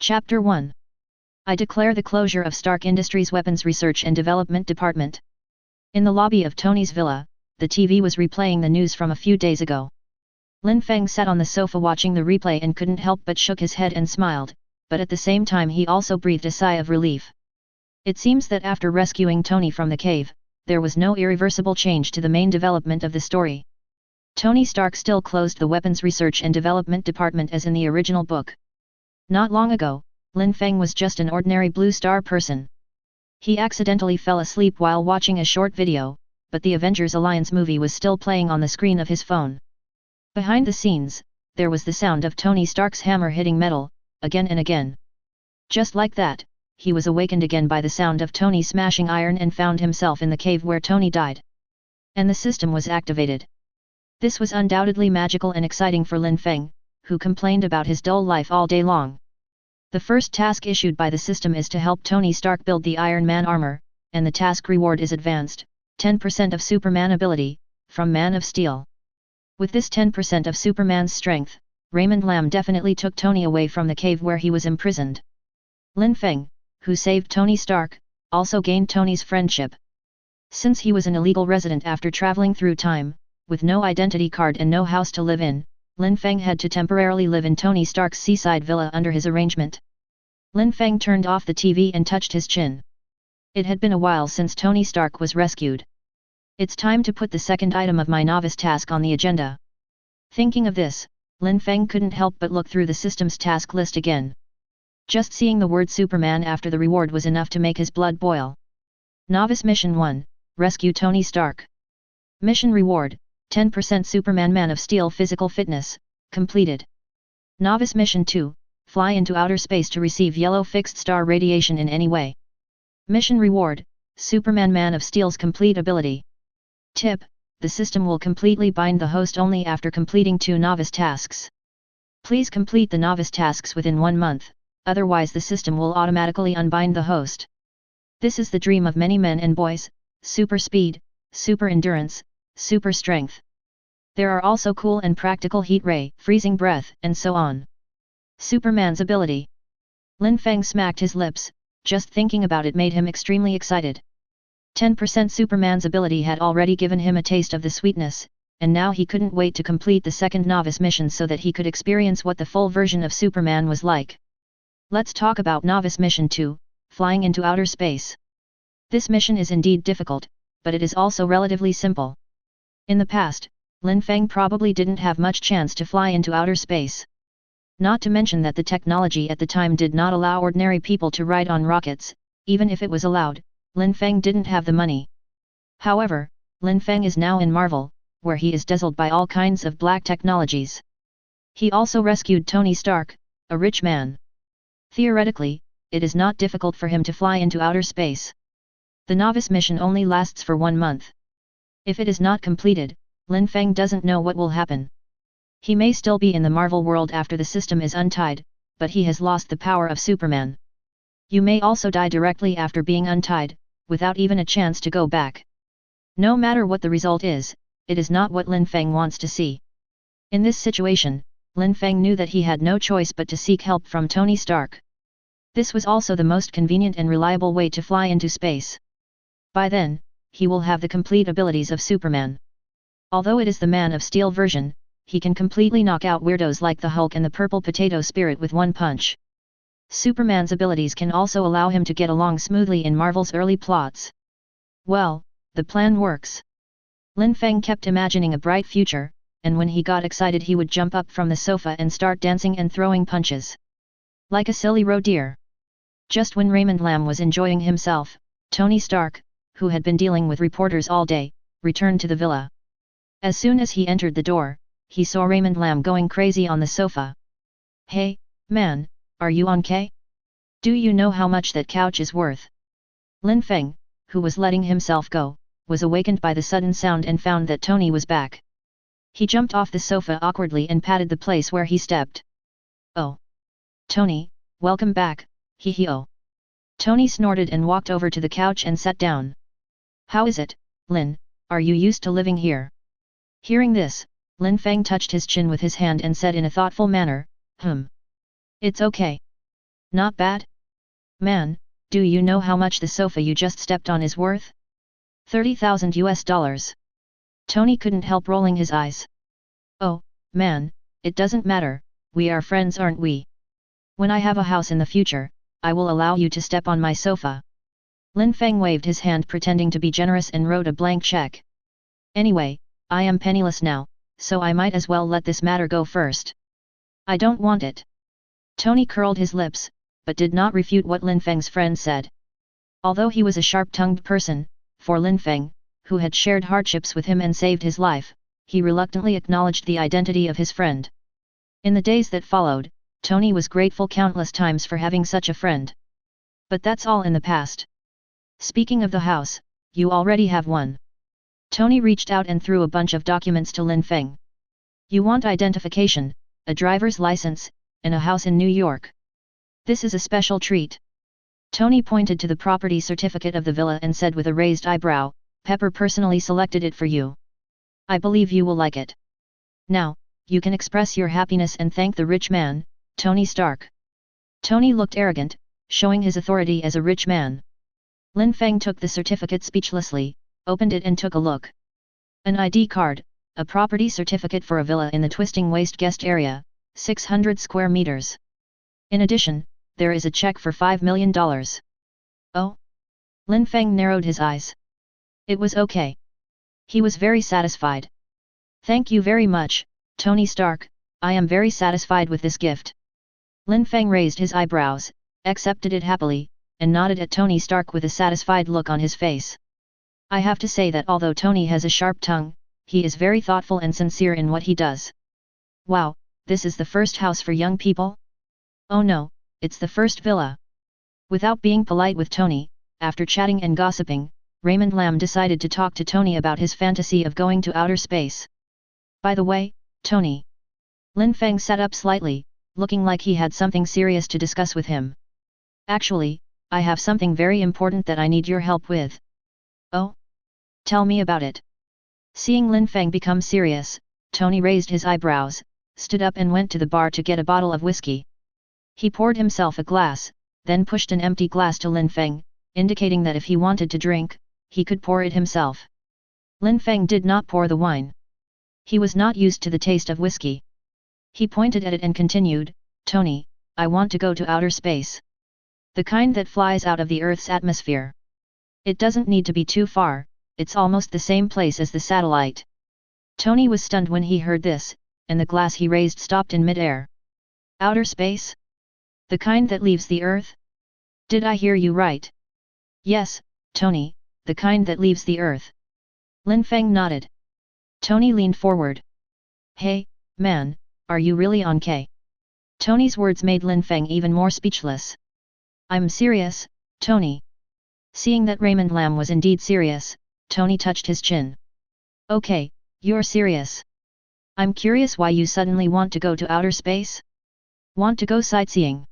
Chapter 1. I declare the closure of Stark Industries' Weapons Research and Development Department. In the lobby of Tony's villa, the TV was replaying the news from a few days ago. Lin Feng sat on the sofa watching the replay and couldn't help but shook his head and smiled, but at the same time he also breathed a sigh of relief. It seems that after rescuing Tony from the cave, there was no irreversible change to the main development of the story. Tony Stark still closed the Weapons Research and Development Department as in the original book. Not long ago, Lin Feng was just an ordinary Blue Star person. He accidentally fell asleep while watching a short video, but the Avengers Alliance movie was still playing on the screen of his phone. Behind the scenes, there was the sound of Tony Stark's hammer hitting metal, again and again. Just like that, he was awakened again by the sound of Tony smashing iron and found himself in the cave where Tony died. And the system was activated. This was undoubtedly magical and exciting for Lin Feng, who complained about his dull life all day long. The first task issued by the system is to help Tony Stark build the Iron Man armor, and the task reward is advanced, 10% of Superman ability, from Man of Steel. With this 10% of Superman's strength, Raymond Lam definitely took Tony away from the cave where he was imprisoned. Lin Feng, who saved Tony Stark, also gained Tony's friendship. Since he was an illegal resident after traveling through time, with no identity card and no house to live in, Lin Feng had to temporarily live in Tony Stark's seaside villa under his arrangement. Lin Feng turned off the TV and touched his chin. It had been a while since Tony Stark was rescued. It's time to put the second item of my novice task on the agenda. Thinking of this, Lin Feng couldn't help but look through the system's task list again. Just seeing the word Superman after the reward was enough to make his blood boil. Novice Mission 1, Rescue Tony Stark. Mission Reward, 10% Superman Man of Steel Physical Fitness, completed. Novice Mission 2, Fly into outer space to receive yellow fixed star radiation in any way. Mission Reward, Superman Man of Steel's complete ability. Tip: the system will completely bind the host only after completing 2 novice tasks. Please complete the novice tasks within 1 month, otherwise the system will automatically unbind the host. This is the dream of many men and boys: super speed, super endurance, super strength. There are also cool and practical heat ray, freezing breath, and so on. Superman's ability. Lin Feng smacked his lips, just thinking about it made him extremely excited. 10% Superman's ability had already given him a taste of the sweetness, and now he couldn't wait to complete the second novice mission so that he could experience what the full version of Superman was like. Let's talk about Novice Mission 2, Flying into Outer Space. This mission is indeed difficult, but it is also relatively simple. In the past, Lin Feng probably didn't have much chance to fly into outer space. Not to mention that the technology at the time did not allow ordinary people to ride on rockets. Even if it was allowed, Lin Feng didn't have the money. However, Lin Feng is now in Marvel, where he is dazzled by all kinds of black technologies. He also rescued Tony Stark, a rich man. Theoretically, it is not difficult for him to fly into outer space. The novice mission only lasts for 1 month. If it is not completed, Lin Feng doesn't know what will happen. He may still be in the Marvel world after the system is untied, but he has lost the power of Superman. You may also die directly after being untied, without even a chance to go back. No matter what the result is, it is not what Lin Feng wants to see. In this situation, Lin Feng knew that he had no choice but to seek help from Tony Stark. This was also the most convenient and reliable way to fly into space. By then, he will have the complete abilities of Superman. Although it is the Man of Steel version, he can completely knock out weirdos like the Hulk and the Purple Potato Spirit with 1 punch. Superman's abilities can also allow him to get along smoothly in Marvel's early plots. Well, the plan works. Lin Feng kept imagining a bright future, and when he got excited he would jump up from the sofa and start dancing and throwing punches. Like a silly roe deer. Just when Raymond Lam was enjoying himself, Tony Stark, who had been dealing with reporters all day, returned to the villa. As soon as he entered the door, he saw Raymond Lam going crazy on the sofa. "Hey, man, are you okay? Do you know how much that couch is worth?" Lin Feng, who was letting himself go, was awakened by the sudden sound and found that Tony was back. He jumped off the sofa awkwardly and patted the place where he stepped. "Oh. Tony, welcome back, hee-hee-oh." Tony snorted and walked over to the couch and sat down. "How is it, Lin, are you used to living here?" Hearing this, Lin Feng touched his chin with his hand and said in a thoughtful manner, "It's okay. Not bad? Man, do you know how much the sofa you just stepped on is worth? 30,000 US dollars. Tony couldn't help rolling his eyes. Oh, man, it doesn't matter, we are friends aren't we? When I have a house in the future, I will allow you to step on my sofa. Lin Feng waved his hand pretending to be generous and wrote a blank check. Anyway, I am penniless now, so I might as well let this matter go first. I don't want it. Tony curled his lips, but did not refute what Lin Feng's friend said. Although he was a sharp-tongued person, for Lin Feng, who had shared hardships with him and saved his life, he reluctantly acknowledged the identity of his friend. In the days that followed, Tony was grateful countless times for having such a friend. But that's all in the past. Speaking of the house, you already have one. Tony reached out and threw a bunch of documents to Lin Feng. You want identification, a driver's license, and a house in New York. This is a special treat. Tony pointed to the property certificate of the villa and said with a raised eyebrow, Pepper personally selected it for you. I believe you will like it. Now, you can express your happiness and thank the rich man, Tony Stark. Tony looked arrogant, showing his authority as a rich man. Lin Feng took the certificate speechlessly, opened it and took a look. An ID card, a property certificate for a villa in the Twisting Waste guest area, 600 square meters. In addition, there is a check for $5 million. Oh? Lin Feng narrowed his eyes. It was okay. He was very satisfied. Thank you very much, Tony Stark, I am very satisfied with this gift. Lin Feng raised his eyebrows, accepted it happily, and nodded at Tony Stark with a satisfied look on his face. I have to say that although Tony has a sharp tongue, he is very thoughtful and sincere in what he does. Wow, this is the first house for young people? Oh no, it's the first villa. Without being polite with Tony, after chatting and gossiping, Raymond Lam decided to talk to Tony about his fantasy of going to outer space. By the way, Tony. Lin Feng sat up slightly, looking like he had something serious to discuss with him. Actually, I have something very important that I need your help with. Oh? Tell me about it. Seeing Lin Feng become serious, Tony raised his eyebrows, stood up and went to the bar to get a bottle of whiskey. He poured himself a glass, then pushed an empty glass to Lin Feng, indicating that if he wanted to drink, he could pour it himself. Lin Feng did not pour the wine. He was not used to the taste of whiskey. He pointed at it and continued, Tony, I want to go to outer space. The kind that flies out of the Earth's atmosphere. It doesn't need to be too far, it's almost the same place as the satellite. Tony was stunned when he heard this, and the glass he raised stopped in mid-air. Outer space? The kind that leaves the Earth? Did I hear you right? Yes, Tony, the kind that leaves the Earth. Lin Feng nodded. Tony leaned forward. Hey, man, are you really on K? Tony's words made Lin Feng even more speechless. I'm serious, Tony. Seeing that Raymond Lam was indeed serious, Tony touched his chin. Okay, you're serious. I'm curious why you suddenly want to go to outer space? Want to go sightseeing?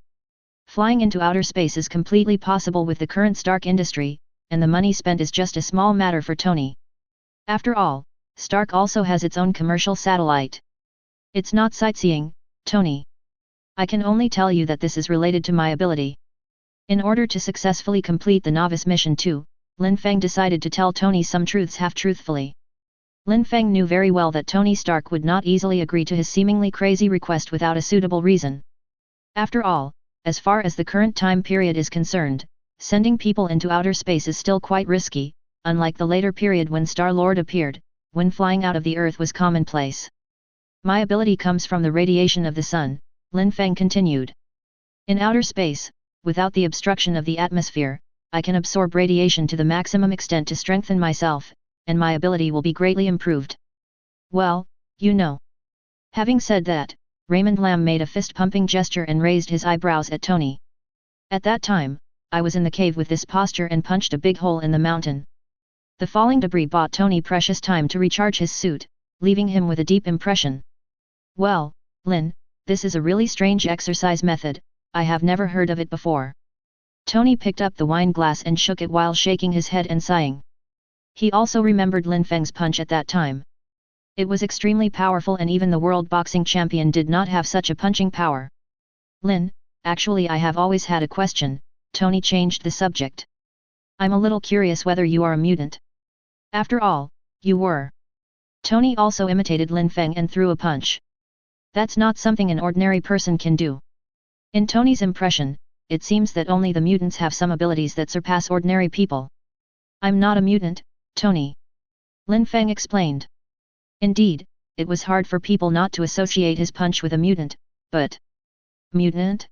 Flying into outer space is completely possible with the current Stark industry, and the money spent is just a small matter for Tony. After all, Stark also has its own commercial satellite. It's not sightseeing, Tony. I can only tell you that this is related to my ability. In order to successfully complete the novice mission 2, Lin Feng decided to tell Tony some truths half-truthfully. Lin Feng knew very well that Tony Stark would not easily agree to his seemingly crazy request without a suitable reason. After all, as far as the current time period is concerned, sending people into outer space is still quite risky, unlike the later period when Star-Lord appeared, when flying out of the Earth was commonplace. My ability comes from the radiation of the sun, Lin Feng continued. In outer space, without the obstruction of the atmosphere, I can absorb radiation to the maximum extent to strengthen myself, and my ability will be greatly improved. Well, you know. Having said that, Raymond Lam made a fist-pumping gesture and raised his eyebrows at Tony. At that time, I was in the cave with this posture and punched a big hole in the mountain. The falling debris bought Tony precious time to recharge his suit, leaving him with a deep impression. Well, Lin, this is a really strange exercise method, I have never heard of it before. Tony picked up the wine glass and shook it while shaking his head and sighing. He also remembered Lin Feng's punch at that time. It was extremely powerful and even the world boxing champion did not have such a punching power. Lin, actually I have always had a question. Tony changed the subject. I'm a little curious whether you are a mutant. After all, you were. Tony also imitated Lin Feng and threw a punch. That's not something an ordinary person can do. In Tony's impression, it seems that only the mutants have some abilities that surpass ordinary people. I'm not a mutant, Tony. Lin Feng explained. Indeed, it was hard for people not to associate his punch with a mutant, but... Mutant?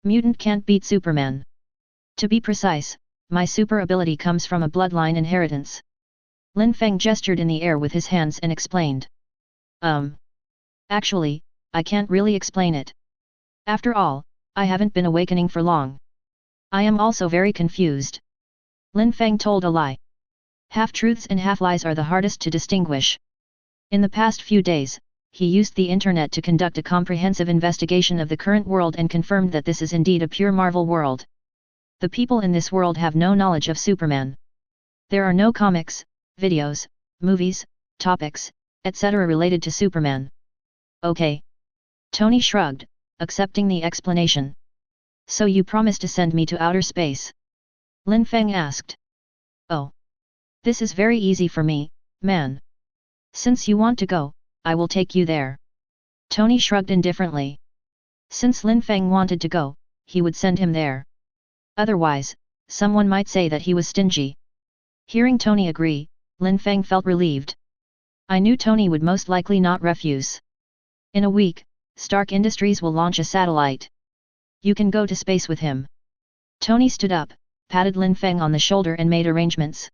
Mutant can't beat Superman. To be precise, my super ability comes from a bloodline inheritance. Lin Feng gestured in the air with his hands and explained. Actually, I can't really explain it. After all, I haven't been awakening for long. I am also very confused. Lin Feng told a lie. Half-truths and half-lies are the hardest to distinguish. In the past few days, he used the internet to conduct a comprehensive investigation of the current world and confirmed that this is indeed a pure Marvel world. The people in this world have no knowledge of Superman. There are no comics, videos, movies, topics, etc. related to Superman. Okay. Tony shrugged, accepting the explanation. So you promise to send me to outer space? Lin Feng asked. Oh. This is very easy for me, man. Since you want to go, I will take you there. Tony shrugged indifferently. Since Lin Feng wanted to go, he would send him there. Otherwise, someone might say that he was stingy. Hearing Tony agree, Lin Feng felt relieved. I knew Tony would most likely not refuse. In a week, Stark Industries will launch a satellite. You can go to space with him. Tony stood up, patted Lin Feng on the shoulder and made arrangements.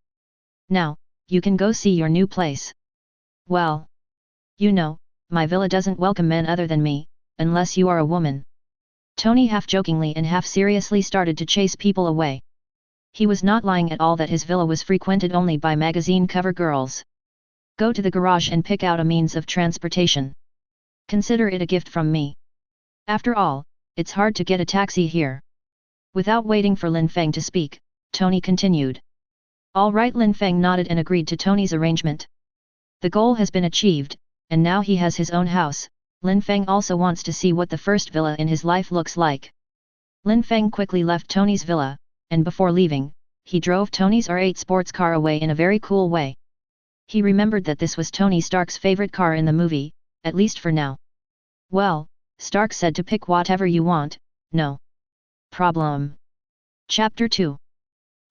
Now, you can go see your new place. Well. You know, my villa doesn't welcome men other than me, unless you are a woman. Tony half-jokingly and half-seriously started to chase people away. He was not lying at all that his villa was frequented only by magazine cover girls. Go to the garage and pick out a means of transportation. Consider it a gift from me. After all, it's hard to get a taxi here. Without waiting for Lin Feng to speak, Tony continued. All right, Lin Feng nodded and agreed to Tony's arrangement. The goal has been achieved, and now he has his own house. Lin Feng also wants to see what the first villa in his life looks like. Lin Feng quickly left Tony's villa, and before leaving, he drove Tony's R8 sports car away in a very cool way. He remembered that this was Tony Stark's favorite car in the movie, at least for now. Well, Stark said to pick whatever you want, no problem. Chapter 2.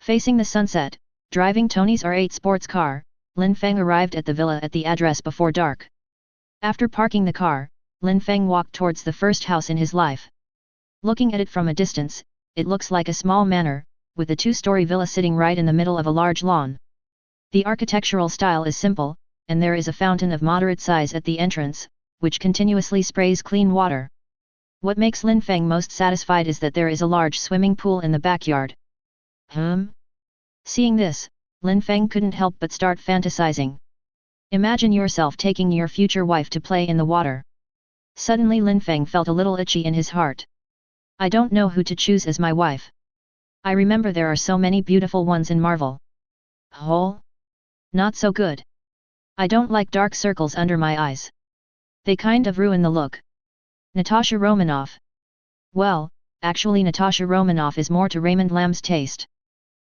Facing the sunset, driving Tony's R8 sports car, Lin Feng arrived at the villa at the address before dark. After parking the car, Lin Feng walked towards the first house in his life. Looking at it from a distance, it looks like a small manor, with a two-story villa sitting right in the middle of a large lawn. The architectural style is simple, and there is a fountain of moderate size at the entrance, which continuously sprays clean water. What makes Lin Feng most satisfied is that there is a large swimming pool in the backyard. Seeing this, Lin Feng couldn't help but start fantasizing. Imagine yourself taking your future wife to play in the water. Suddenly Lin Feng felt a little itchy in his heart. I don't know who to choose as my wife. I remember there are so many beautiful ones in Marvel. Oh? Not so good. I don't like dark circles under my eyes. They kind of ruin the look. Natasha Romanoff. Well, actually Natasha Romanoff is more to Raymond Lamb's taste.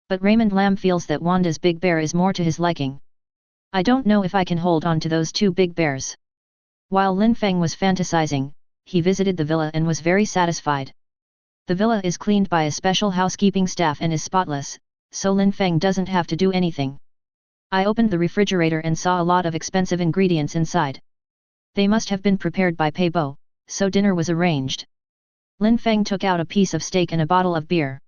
But Raymond Lamb feels that Wanda's Big Bear is more to his liking. I don't know if I can hold on to those two big bears. While Lin Feng was fantasizing, he visited the villa and was very satisfied. The villa is cleaned by a special housekeeping staff and is spotless, so Lin Feng doesn't have to do anything. I opened the refrigerator and saw a lot of expensive ingredients inside. They must have been prepared by Peibo, so dinner was arranged. Lin Feng took out a piece of steak and a bottle of beer.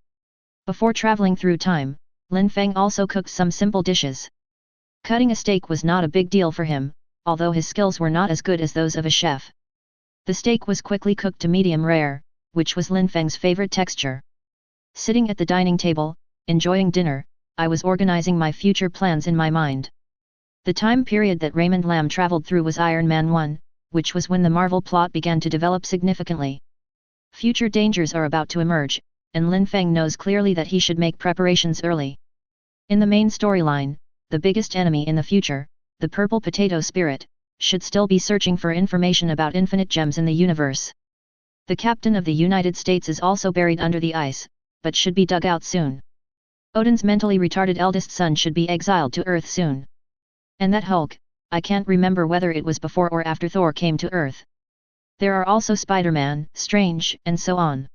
Before traveling through time, Lin Feng also cooked some simple dishes. Cutting a steak was not a big deal for him, although his skills were not as good as those of a chef. The steak was quickly cooked to medium rare, which was Lin Feng's favorite texture. Sitting at the dining table, enjoying dinner, I was organizing my future plans in my mind. The time period that Raymond Lamb traveled through was Iron Man 1, which was when the Marvel plot began to develop significantly. Future dangers are about to emerge, and Lin Feng knows clearly that he should make preparations early. In the main storyline, the biggest enemy in the future, the Purple Potato Spirit, should still be searching for information about infinite gems in the universe. The captain of the United States is also buried under the ice, but should be dug out soon. Odin's mentally retarded eldest son should be exiled to Earth soon. And that Hulk, I can't remember whether it was before or after Thor came to Earth. There are also Spider-Man, Strange, and so on.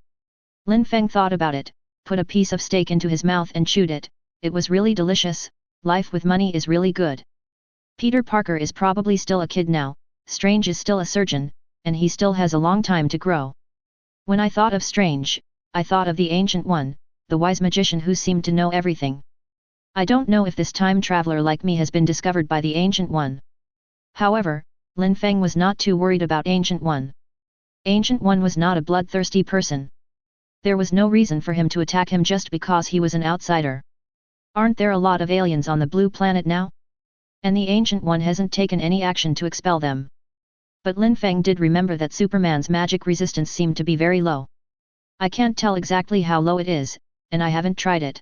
Lin Feng thought about it, put a piece of steak into his mouth and chewed it. It was really delicious. Life with money is really good. Peter Parker is probably still a kid now, Strange is still a surgeon, and he still has a long time to grow. When I thought of Strange, I thought of the Ancient One, the wise magician who seemed to know everything. I don't know if this time traveler like me has been discovered by the Ancient One. However, Lin Feng was not too worried about Ancient One. Ancient One was not a bloodthirsty person. There was no reason for him to attack him just because he was an outsider. Aren't there a lot of aliens on the blue planet now? And the Ancient One hasn't taken any action to expel them. But Lin Feng did remember that Superman's magic resistance seemed to be very low. I can't tell exactly how low it is, and I haven't tried it.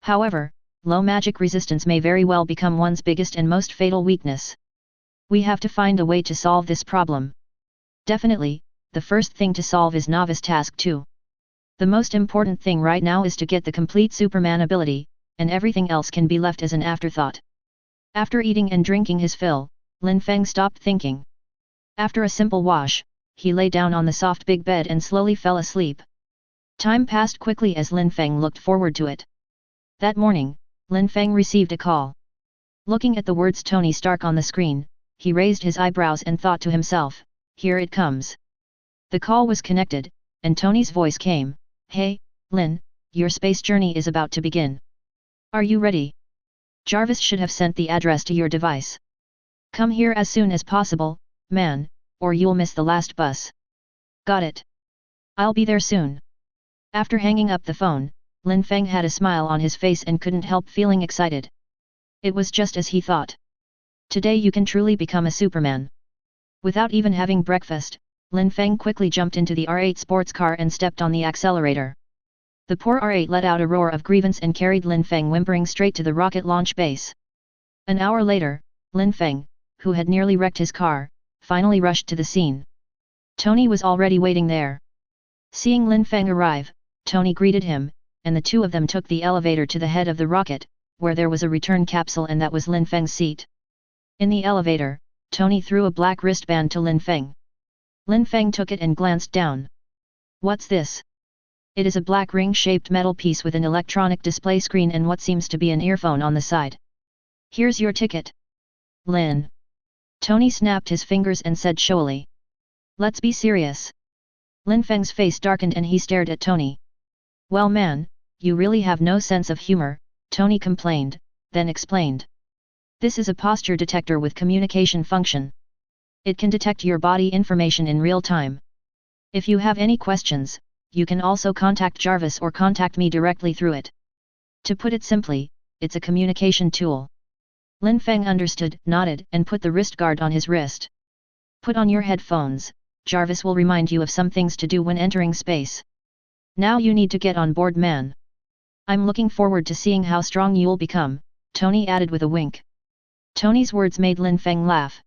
However, low magic resistance may very well become one's biggest and most fatal weakness. We have to find a way to solve this problem. Definitely, the first thing to solve is Novice Task 2. The most important thing right now is to get the complete Superman ability, and everything else can be left as an afterthought. After eating and drinking his fill, Lin Feng stopped thinking. After a simple wash, he lay down on the soft big bed and slowly fell asleep. Time passed quickly as Lin Feng looked forward to it. That morning, Lin Feng received a call. Looking at the words Tony Stark on the screen, he raised his eyebrows and thought to himself, here it comes. The call was connected, and Tony's voice came, hey, Lin, your space journey is about to begin. Are you ready? Jarvis should have sent the address to your device. Come here as soon as possible, man, or you'll miss the last bus. Got it. I'll be there soon. After hanging up the phone, Lin Feng had a smile on his face and couldn't help feeling excited. It was just as he thought. Today you can truly become a Superman. Without even having breakfast, Lin Feng quickly jumped into the R8 sports car and stepped on the accelerator. The poor R8 let out a roar of grievance and carried Lin Feng whimpering straight to the rocket launch base. An hour later, Lin Feng, who had nearly wrecked his car, finally rushed to the scene. Tony was already waiting there. Seeing Lin Feng arrive, Tony greeted him, and the two of them took the elevator to the head of the rocket, where there was a return capsule and that was Lin Feng's seat. In the elevator, Tony threw a black wristband to Lin Feng. Lin Feng took it and glanced down. What's this? It is a black ring-shaped metal piece with an electronic display screen and what seems to be an earphone on the side. Here's your ticket. Lin. Tony snapped his fingers and said showily. Let's be serious. Lin Feng's face darkened and he stared at Tony. Well man, you really have no sense of humor, Tony complained, then explained. This is a posture detector with communication function. It can detect your body information in real time. If you have any questions, you can also contact Jarvis or contact me directly through it. To put it simply, it's a communication tool. Lin Feng understood, nodded and put the wrist guard on his wrist. Put on your headphones, Jarvis will remind you of some things to do when entering space. Now you need to get on board man. I'm looking forward to seeing how strong you'll become, Tony added with a wink. Tony's words made Lin Feng laugh.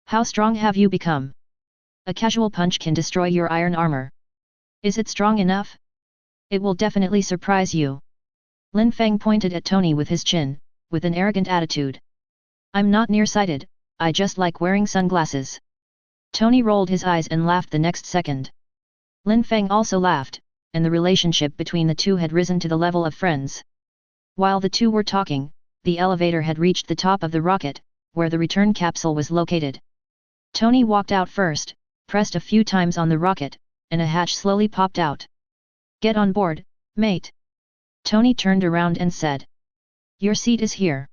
How strong have you become? A casual punch can destroy your iron armor. Is it strong enough? It will definitely surprise you. Lin Feng pointed at Tony with his chin, with an arrogant attitude. I'm not nearsighted, I just like wearing sunglasses. Tony rolled his eyes and laughed the next second. Lin Feng also laughed, and the relationship between the two had risen to the level of friends. While the two were talking, the elevator had reached the top of the rocket, where the return capsule was located. Tony walked out first, pressed a few times on the rocket, and a hatch slowly popped out. Get on board, mate. Tony turned around and said. Your seat is here.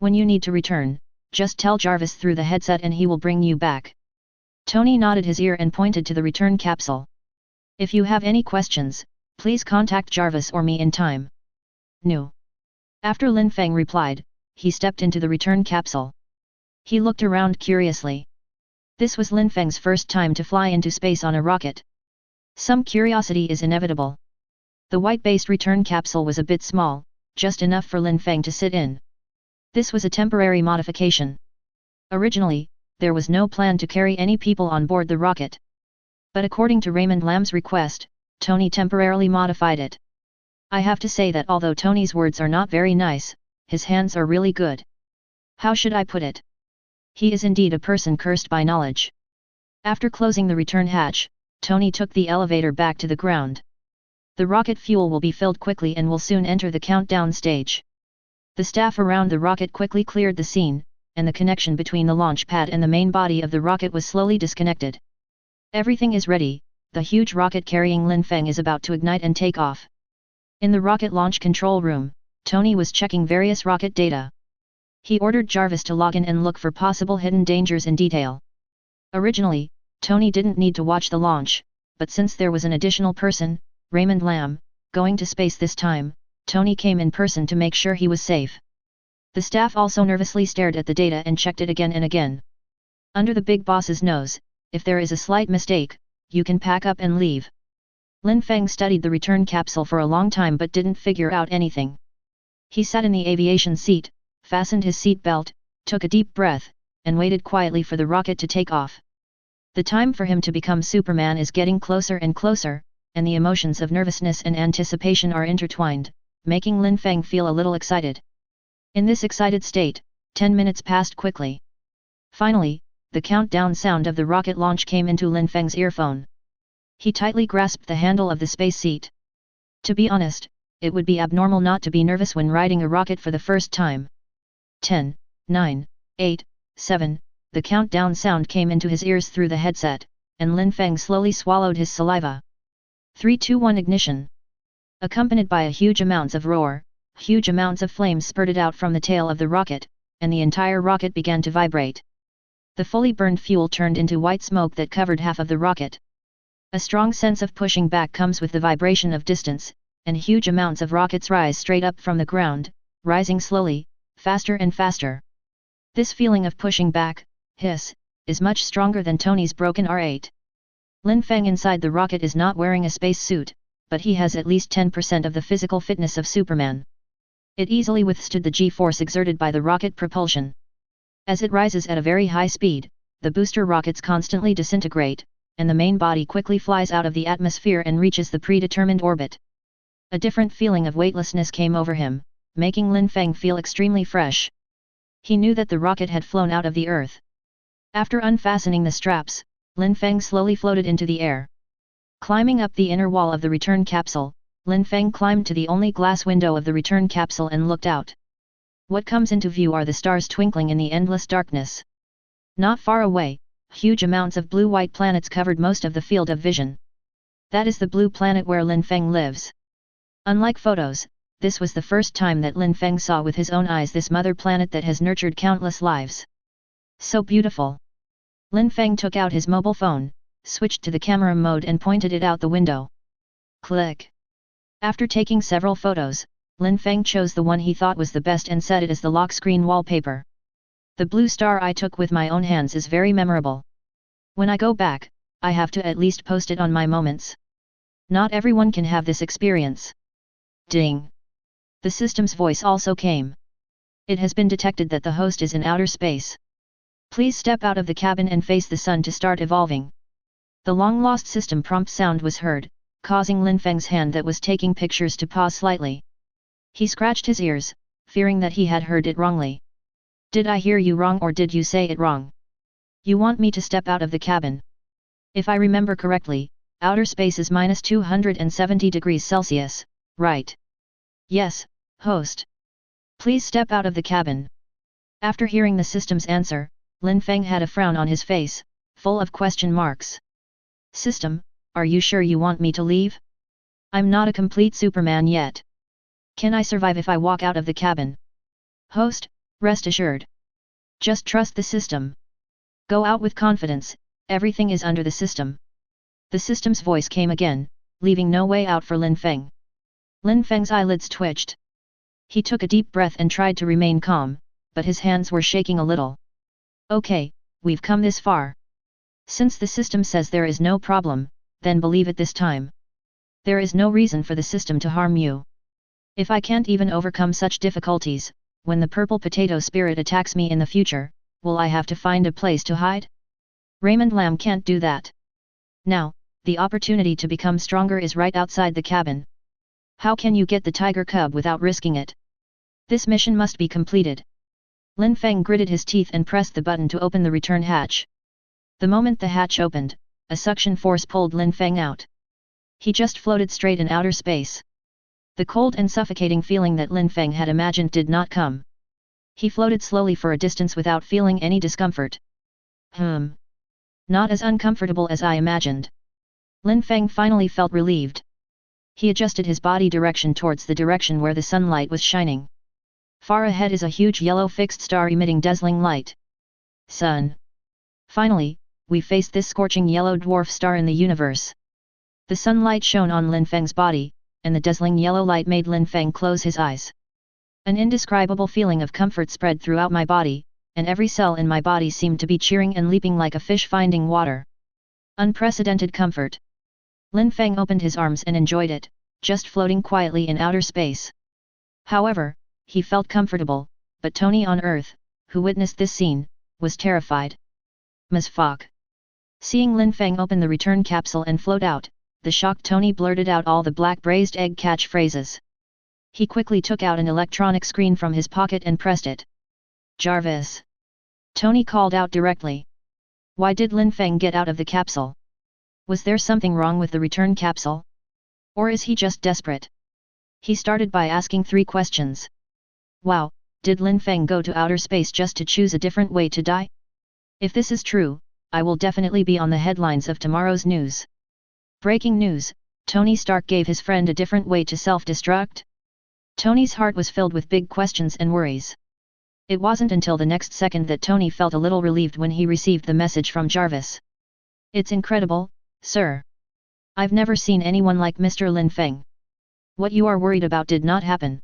When you need to return, just tell Jarvis through the headset and he will bring you back. Tony nodded his ear and pointed to the return capsule. If you have any questions, please contact Jarvis or me in time. No. After Lin Feng replied, he stepped into the return capsule. He looked around curiously. This was Lin Feng's first time to fly into space on a rocket. Some curiosity is inevitable. The white-based return capsule was a bit small, just enough for Lin Feng to sit in. This was a temporary modification. Originally, there was no plan to carry any people on board the rocket. But according to Raymond Lamb's request, Tony temporarily modified it. I have to say that although Tony's words are not very nice, his hands are really good. How should I put it? He is indeed a person cursed by knowledge. After closing the return hatch, Tony took the elevator back to the ground. The rocket fuel will be filled quickly and will soon enter the countdown stage. The staff around the rocket quickly cleared the scene, and the connection between the launch pad and the main body of the rocket was slowly disconnected. Everything is ready, the huge rocket carrying Lin Feng is about to ignite and take off. In the rocket launch control room, Tony was checking various rocket data. He ordered Jarvis to log in and look for possible hidden dangers in detail. Originally, Tony didn't need to watch the launch, but since there was an additional person, Raymond Lamb, going to space this time, Tony came in person to make sure he was safe. The staff also nervously stared at the data and checked it again and again. Under the big boss's nose, if there is a slight mistake, you can pack up and leave. Lin Feng studied the return capsule for a long time but didn't figure out anything. He sat in the aviation seat, fastened his seat belt, took a deep breath, and waited quietly for the rocket to take off. The time for him to become Superman is getting closer and closer, and the emotions of nervousness and anticipation are intertwined, making Lin Feng feel a little excited. In this excited state, 10 minutes passed quickly. Finally, the countdown sound of the rocket launch came into Lin Feng's earphone. He tightly grasped the handle of the space seat. To be honest, it would be abnormal not to be nervous when riding a rocket for the first time. 10, 9, 8, 7, the countdown sound came into his ears through the headset, and Lin Feng slowly swallowed his saliva. 3, 2, 1 ignition. Accompanied by a huge amounts of roar, huge amounts of flames spurted out from the tail of the rocket, and the entire rocket began to vibrate. The fully burned fuel turned into white smoke that covered half of the rocket. A strong sense of pushing back comes with the vibration of distance, and huge amounts of rockets rise straight up from the ground, rising slowly, faster and faster. This feeling of pushing back, hiss, is much stronger than Tony's broken R8. Lin Feng inside the rocket is not wearing a space suit, but he has at least 10% of the physical fitness of Superman. It easily withstood the G-force exerted by the rocket propulsion. As it rises at a very high speed, the booster rockets constantly disintegrate, and the main body quickly flies out of the atmosphere and reaches the predetermined orbit. A different feeling of weightlessness came over him, making Lin Feng feel extremely fresh. He knew that the rocket had flown out of the Earth. After unfastening the straps, Lin Feng slowly floated into the air. Climbing up the inner wall of the return capsule, Lin Feng climbed to the only glass window of the return capsule and looked out. What comes into view are the stars twinkling in the endless darkness. Not far away, huge amounts of blue-white planets covered most of the field of vision. That is the blue planet where Lin Feng lives. Unlike photos, this was the first time that Lin Feng saw with his own eyes this mother planet that has nurtured countless lives. So beautiful. Lin Feng took out his mobile phone, switched to the camera mode and pointed it out the window. Click. After taking several photos, Lin Feng chose the one he thought was the best and set it as the lock screen wallpaper. The blue star I took with my own hands is very memorable. When I go back, I have to at least post it on my moments. Not everyone can have this experience. Ding. The system's voice also came. It has been detected that the host is in outer space. Please step out of the cabin and face the sun to start evolving. The long-lost system prompt sound was heard, causing Lin Feng's hand that was taking pictures to pause slightly. He scratched his ears, fearing that he had heard it wrongly. Did I hear you wrong or did you say it wrong? You want me to step out of the cabin? If I remember correctly, outer space is minus 270 degrees Celsius, right? Yes, host. Please step out of the cabin. After hearing the system's answer, Lin Feng had a frown on his face, full of question marks. System, are you sure you want me to leave? I'm not a complete Superman yet. Can I survive if I walk out of the cabin? Host, rest assured. Just trust the system. Go out with confidence, everything is under the system. The system's voice came again, leaving no way out for Lin Feng. Lin Feng's eyelids twitched. He took a deep breath and tried to remain calm, but his hands were shaking a little. Okay, we've come this far. Since the system says there is no problem, then believe it this time. There is no reason for the system to harm you. If I can't even overcome such difficulties, when the purple potato spirit attacks me in the future, will I have to find a place to hide? Raymond Lamb can't do that. Now, the opportunity to become stronger is right outside the cabin. How can you get the tiger cub without risking it? This mission must be completed. Lin Feng gritted his teeth and pressed the button to open the return hatch. The moment the hatch opened, a suction force pulled Lin Feng out. He just floated straight in outer space. The cold and suffocating feeling that Lin Feng had imagined did not come. He floated slowly for a distance without feeling any discomfort. Not as uncomfortable as I imagined. Lin Feng finally felt relieved. He adjusted his body direction towards the direction where the sunlight was shining. Far ahead is a huge yellow fixed star emitting dazzling light. Sun. Finally, we face this scorching yellow dwarf star in the universe. The sunlight shone on Lin Feng's body, and the dazzling yellow light made Lin Feng close his eyes. An indescribable feeling of comfort spread throughout my body, and every cell in my body seemed to be cheering and leaping like a fish finding water. Unprecedented comfort. Lin Feng opened his arms and enjoyed it, just floating quietly in outer space. However, he felt comfortable, but Tony on Earth, who witnessed this scene, was terrified. Ms. Fogg. Seeing Lin Feng open the return capsule and float out, the shocked Tony blurted out all the black braised egg catchphrases. He quickly took out an electronic screen from his pocket and pressed it. Jarvis. Tony called out directly. Why did Lin Feng get out of the capsule? Was there something wrong with the return capsule? Or is he just desperate? He started by asking 3 questions. Wow, did Lin Feng go to outer space just to choose a different way to die? If this is true, I will definitely be on the headlines of tomorrow's news. Breaking news, Tony Stark gave his friend a different way to self-destruct? Tony's heart was filled with big questions and worries. It wasn't until the next second that Tony felt a little relieved when he received the message from Jarvis. It's incredible, sir. I've never seen anyone like Mr. Lin Feng. What you are worried about did not happen.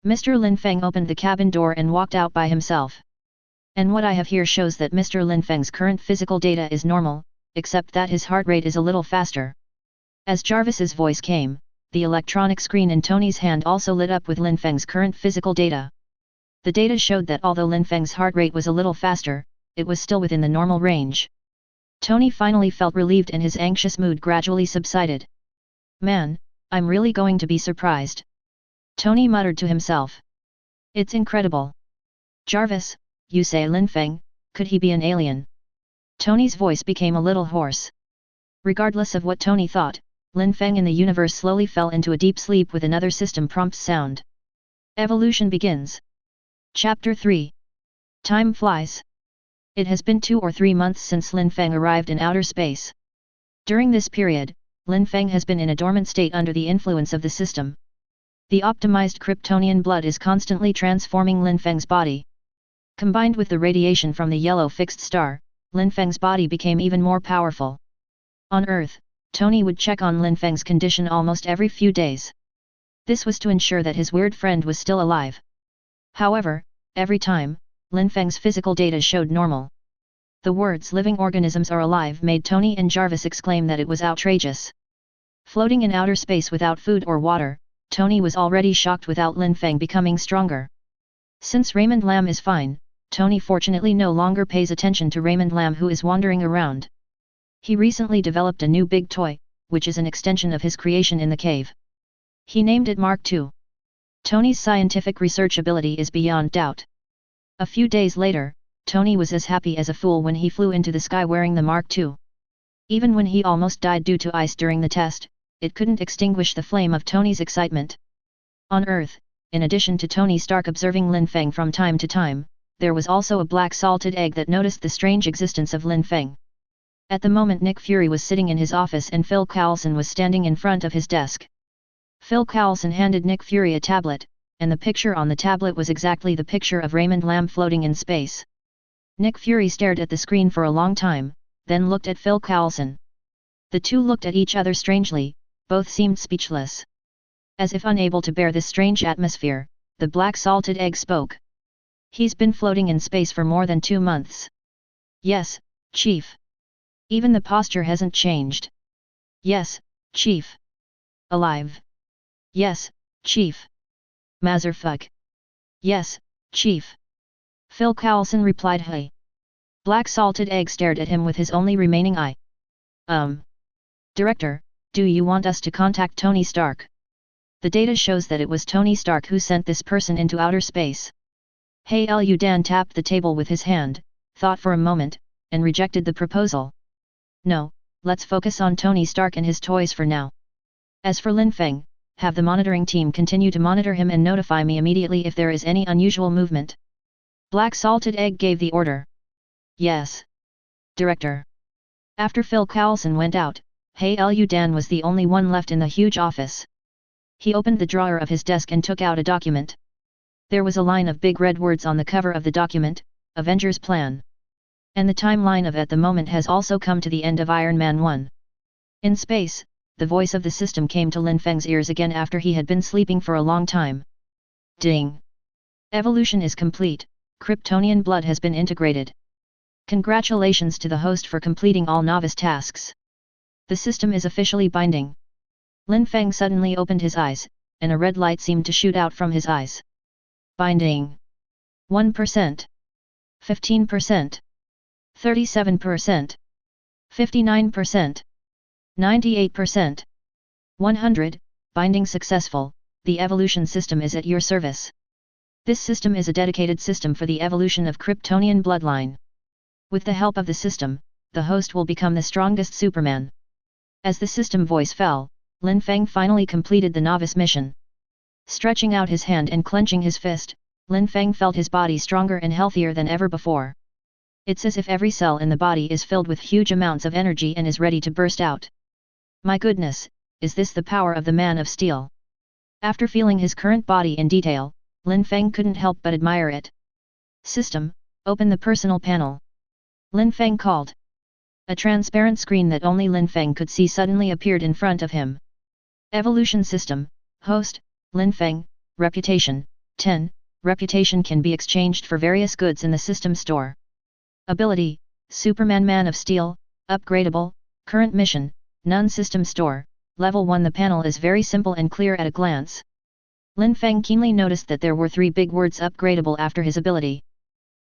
Mr. Lin Feng opened the cabin door and walked out by himself. And what I have here shows that Mr. Lin Feng's current physical data is normal, except that his heart rate is a little faster. As Jarvis's voice came, the electronic screen in Tony's hand also lit up with Lin Feng's current physical data. The data showed that although Lin Feng's heart rate was a little faster, it was still within the normal range. Tony finally felt relieved and his anxious mood gradually subsided. Man, I'm really going to be surprised. Tony muttered to himself. It's incredible. Jarvis, you say Lin Feng, could he be an alien? Tony's voice became a little hoarse. Regardless of what Tony thought, Lin Feng in the universe slowly fell into a deep sleep with another system prompt sound. Evolution begins. Chapter 3. Time flies. It has been 2 or 3 months since Lin Feng arrived in outer space. During this period, Lin Feng has been in a dormant state under the influence of the system. The optimized Kryptonian blood is constantly transforming Lin Feng's body. Combined with the radiation from the yellow fixed star, Lin Feng's body became even more powerful. On Earth, Tony would check on Lin Feng's condition almost every few days. This was to ensure that his weird friend was still alive. However, every time, Lin Feng's physical data showed normal. The words living organisms are alive made Tony and Jarvis exclaim that it was outrageous. Floating in outer space without food or water, Tony was already shocked without Lin Feng becoming stronger. Since Raymond Lam is fine, Tony fortunately no longer pays attention to Raymond Lam who is wandering around. He recently developed a new big toy, which is an extension of his creation in the cave. He named it Mark II. Tony's scientific research ability is beyond doubt. A few days later, Tony was as happy as a fool when he flew into the sky wearing the Mark II. Even when he almost died due to ice during the test, it couldn't extinguish the flame of Tony's excitement. On Earth, in addition to Tony Stark observing Lin Feng from time to time, there was also a black salted egg that noticed the strange existence of Lin Feng. At the moment Nick Fury was sitting in his office and Phil Coulson was standing in front of his desk. Phil Coulson handed Nick Fury a tablet, and the picture on the tablet was exactly the picture of Raymond Lam floating in space. Nick Fury stared at the screen for a long time, then looked at Phil Coulson. The two looked at each other strangely, both seemed speechless. As if unable to bear this strange atmosphere, the black salted egg spoke. He's been floating in space for more than 2 months. Yes, Chief. Even the posture hasn't changed. Yes, Chief. Alive. Yes, Chief. Mazerfuck. Yes, Chief. Phil Coulson replied. Hey. Black salted egg stared at him with his only remaining eye. Director, do you want us to contact Tony Stark? The data shows that it was Tony Stark who sent this person into outer space. Hey Elder Dan tapped the table with his hand, thought for a moment, and rejected the proposal. No, let's focus on Tony Stark and his toys for now. As for Lin Feng, have the monitoring team continue to monitor him and notify me immediately if there is any unusual movement. Black Salted Egg gave the order. Yes. Director. After Phil Coulson went out, Hey Elder Dan was the only one left in the huge office. He opened the drawer of his desk and took out a document. There was a line of big red words on the cover of the document, Avengers Plan. And the timeline of at the moment has also come to the end of Iron Man 1. In space, the voice of the system came to Lin Feng's ears again after he had been sleeping for a long time. Ding! Evolution is complete, Kryptonian blood has been integrated. Congratulations to the host for completing all novice tasks. The system is officially binding. Lin Feng suddenly opened his eyes, and a red light seemed to shoot out from his eyes. Binding. 1%. 15%. 37%. 59%. 98%. 100, binding successful, the evolution system is at your service. This system is a dedicated system for the evolution of Kryptonian bloodline. With the help of the system, the host will become the strongest Superman. As the system voice fell, Lin Feng finally completed the novice mission. Stretching out his hand and clenching his fist, Lin Feng felt his body stronger and healthier than ever before. It's as if every cell in the body is filled with huge amounts of energy and is ready to burst out. My goodness, is this the power of the Man of Steel? After feeling his current body in detail, Lin Feng couldn't help but admire it. System, open the personal panel. Lin Feng called. A transparent screen that only Lin Feng could see suddenly appeared in front of him. Evolution System, Host, Lin Feng, Reputation, 10, Reputation can be exchanged for various goods in the system store. Ability, Superman Man of Steel, Upgradable, Current Mission, None System Store, Level 1. The panel is very simple and clear at a glance. Lin Feng keenly noticed that there were 3 big words upgradable after his ability.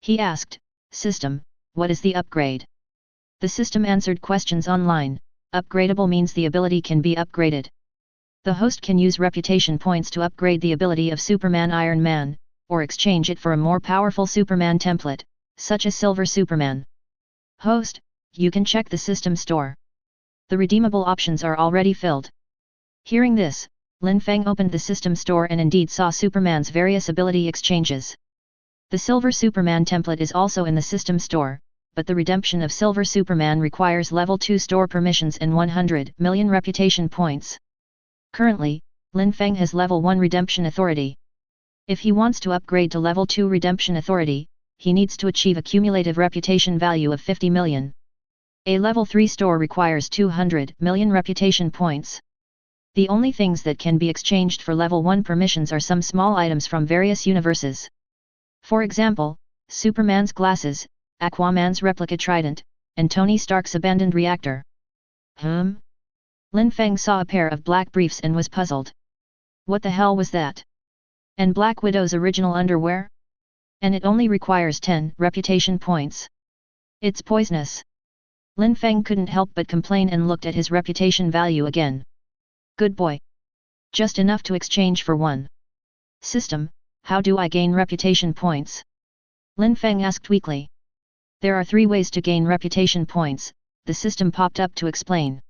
He asked, System, what is the upgrade? The system answered questions online. Upgradable means the ability can be upgraded. The host can use reputation points to upgrade the ability of Superman Iron Man, or exchange it for a more powerful Superman template, such as Silver Superman. Host, you can check the system store. The redeemable options are already filled. Hearing this, Lin Feng opened the system store and indeed saw Superman's various ability exchanges. The Silver Superman template is also in the system store, but the redemption of Silver Superman requires level 2 store permissions and 100 million reputation points. Currently, Lin Feng has level 1 redemption authority. If he wants to upgrade to level 2 redemption authority, he needs to achieve a cumulative reputation value of 50 million. A level 3 store requires 200 million reputation points. The only things that can be exchanged for level 1 permissions are some small items from various universes. For example, Superman's glasses, Aquaman's replica trident, and Tony Stark's abandoned reactor. Lin Feng saw a pair of black briefs and was puzzled. What the hell was that? And Black Widow's original underwear? And it only requires 10 reputation points. It's poisonous. Lin Feng couldn't help but complain and looked at his reputation value again. Good boy. Just enough to exchange for 1. System, how do I gain reputation points? Lin Feng asked weakly. There are 3 ways to gain reputation points, the system popped up to explain.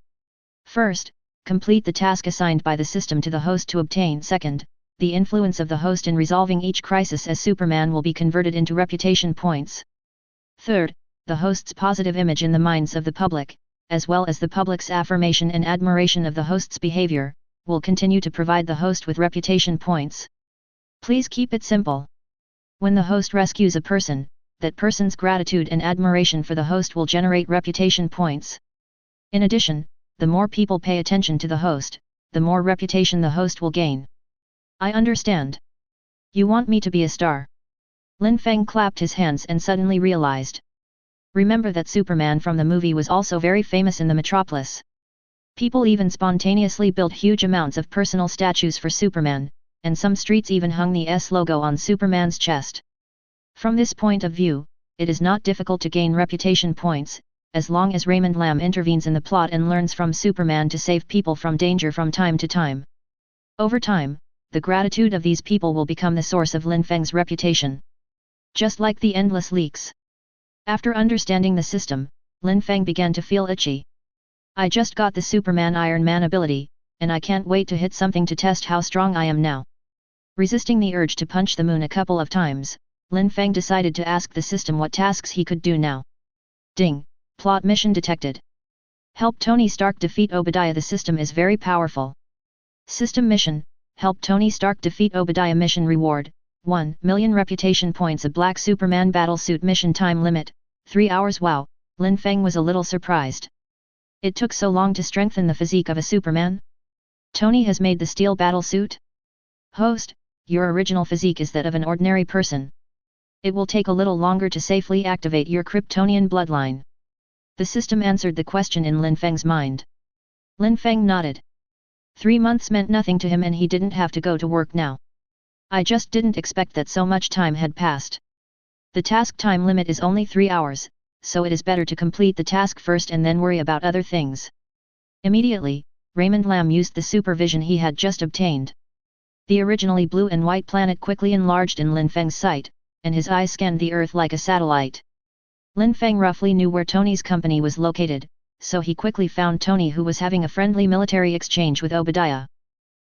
First, complete the task assigned by the system to the host to obtain. Second, the influence of the host in resolving each crisis as Superman will be converted into reputation points. Third, the host's positive image in the minds of the public, as well as the public's affirmation and admiration of the host's behavior, will continue to provide the host with reputation points. Please keep it simple. When the host rescues a person, that person's gratitude and admiration for the host will generate reputation points. In addition, the more people pay attention to the host, the more reputation the host will gain. I understand. You want me to be a star? Lin Feng clapped his hands and suddenly realized. Remember that Superman from the movie was also very famous in the metropolis. People even spontaneously built huge amounts of personal statues for Superman, and some streets even hung the S logo on Superman's chest. From this point of view, it is not difficult to gain reputation points, as long as Raymond Lam intervenes in the plot and learns from Superman to save people from danger from time to time. Over time, the gratitude of these people will become the source of Lin Feng's reputation. Just like the endless leaks. After understanding the system, Lin Feng began to feel itchy. I just got the Superman Iron Man ability, and I can't wait to hit something to test how strong I am now. Resisting the urge to punch the moon a couple of times, Lin Feng decided to ask the system what tasks he could do now. Ding! Plot mission detected. Help Tony Stark defeat Obadiah. The system is very powerful. System mission, help Tony Stark defeat Obadiah. Mission reward, 1 million reputation points. A black Superman battlesuit. Mission time limit, 3 hours. Wow, Lin Feng was a little surprised. It took so long to strengthen the physique of a Superman? Tony has made the steel battlesuit? Host, your original physique is that of an ordinary person. It will take a little longer to safely activate your Kryptonian bloodline. The system answered the question in Lin Feng's mind. Lin Feng nodded. 3 months meant nothing to him and he didn't have to go to work now. I just didn't expect that so much time had passed. The task time limit is only 3 hours, so it is better to complete the task first and then worry about other things. Immediately, Raymond Lam used the supervision he had just obtained. The originally blue and white planet quickly enlarged in Lin Feng's sight, and his eyes scanned the Earth like a satellite. Lin Feng roughly knew where Tony's company was located, so he quickly found Tony, who was having a friendly military exchange with Obadiah.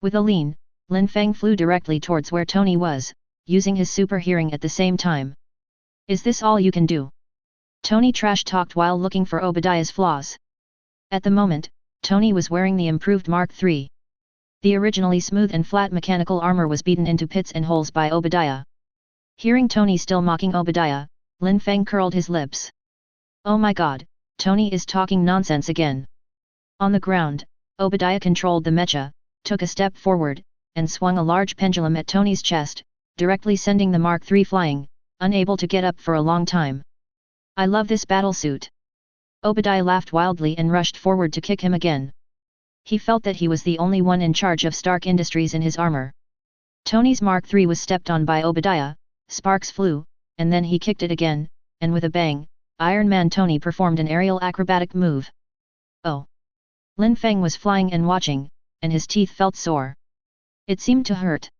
With a lean, Lin Feng flew directly towards where Tony was, using his super hearing at the same time. Is this all you can do? Tony trash-talked while looking for Obadiah's flaws. At the moment, Tony was wearing the improved Mark III. The originally smooth and flat mechanical armor was beaten into pits and holes by Obadiah. Hearing Tony still mocking Obadiah, Lin Feng curled his lips. Oh my god, Tony is talking nonsense again. On the ground, Obadiah controlled the mecha, took a step forward, and swung a large pendulum at Tony's chest, directly sending the Mark III flying, unable to get up for a long time. I love this battlesuit. Obadiah laughed wildly and rushed forward to kick him again. He felt that he was the only one in charge of Stark Industries in his armor. Tony's Mark III was stepped on by Obadiah, sparks flew, and then he kicked it again, and with a bang, Iron Man Tony performed an aerial acrobatic move. Oh! Lin Feng was flying and watching, and his teeth felt sore. It seemed to hurt.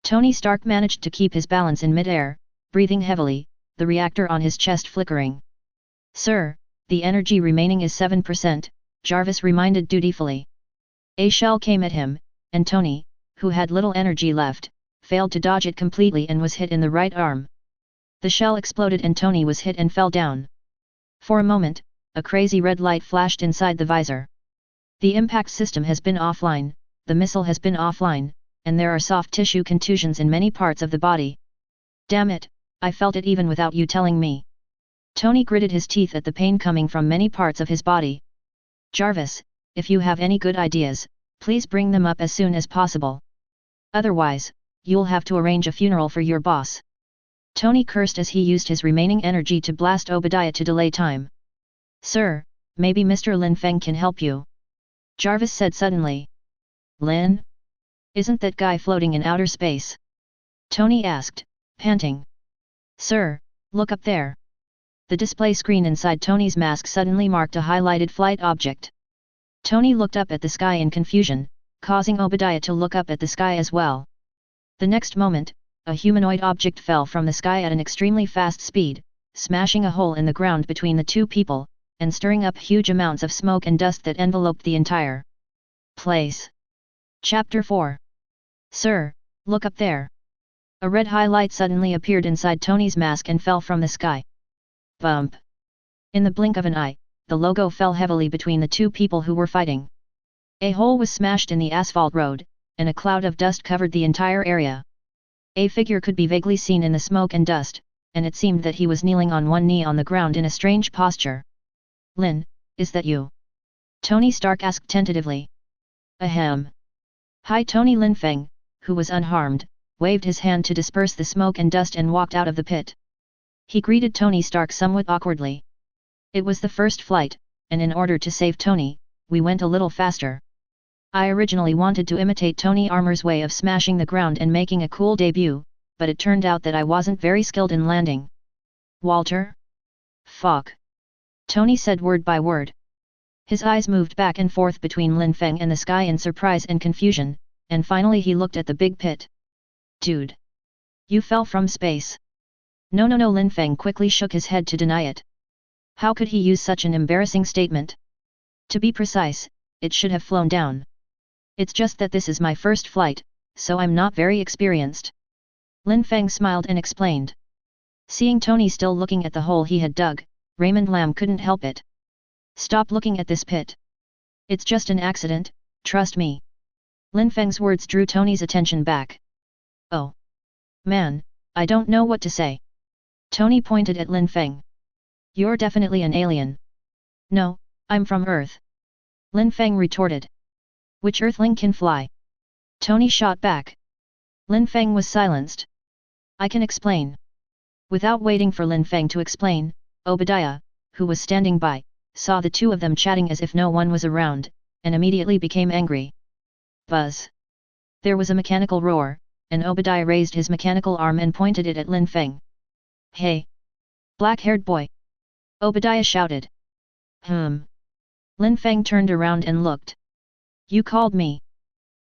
Tony Stark managed to keep his balance in mid-air, breathing heavily, the reactor on his chest flickering. Sir, the energy remaining is 7%, Jarvis reminded dutifully. A shell came at him, and Tony, who had little energy left, failed to dodge it completely and was hit in the right arm. The shell exploded and Tony was hit and fell down. For a moment, a crazy red light flashed inside the visor. The impact system has been offline, the missile has been offline, and there are soft tissue contusions in many parts of the body. Damn it, I felt it even without you telling me. Tony gritted his teeth at the pain coming from many parts of his body. Jarvis, if you have any good ideas, please bring them up as soon as possible. Otherwise, you'll have to arrange a funeral for your boss. Tony cursed as he used his remaining energy to blast Obadiah to delay time. Sir, maybe Mr. Lin Feng can help you. Jarvis said suddenly. Lin? Isn't that guy floating in outer space? Tony asked, panting. Sir, look up there. The display screen inside Tony's mask suddenly marked a highlighted flight object. Tony looked up at the sky in confusion, causing Obadiah to look up at the sky as well. The next moment, a humanoid object fell from the sky at an extremely fast speed, smashing a hole in the ground between the two people, and stirring up huge amounts of smoke and dust that enveloped the entire place. Chapter 4. Sir, look up there. A red highlight suddenly appeared inside Tony's mask and fell from the sky. Bump. In the blink of an eye, the logo fell heavily between the two people who were fighting. A hole was smashed in the asphalt road, and a cloud of dust covered the entire area. A figure could be vaguely seen in the smoke and dust, and it seemed that he was kneeling on one knee on the ground in a strange posture. Lin, is that you? Tony Stark asked tentatively. Ahem. Hi. Tony. Lin Feng, who was unharmed, waved his hand to disperse the smoke and dust and walked out of the pit. He greeted Tony Stark somewhat awkwardly. It was the first flight, and in order to save Tony, we went a little faster. I originally wanted to imitate Tony Armor's way of smashing the ground and making a cool debut, but it turned out that I wasn't very skilled in landing. Walter? Fuck. Tony said word by word. His eyes moved back and forth between Lin Feng and the sky in surprise and confusion, and finally he looked at the big pit. Dude! You fell from space. No, Lin Feng quickly shook his head to deny it. How could he use such an embarrassing statement? To be precise, it should have flown down. It's just that this is my first flight, so I'm not very experienced. Lin Feng smiled and explained. Seeing Tony still looking at the hole he had dug, Raymond Lam couldn't help it. Stop looking at this pit. It's just an accident, trust me. Lin Feng's words drew Tony's attention back. Oh. Man, I don't know what to say. Tony pointed at Lin Feng. You're definitely an alien. No, I'm from Earth. Lin Feng retorted. Which Earthling can fly? Tony shot back. Lin Feng was silenced. I can explain. Without waiting for Lin Feng to explain, Obadiah, who was standing by, saw the two of them chatting as if no one was around, and immediately became angry. Buzz! There was a mechanical roar, and Obadiah raised his mechanical arm and pointed it at Lin Feng. Hey! Black-haired boy! Obadiah shouted. Lin Feng turned around and looked. You called me.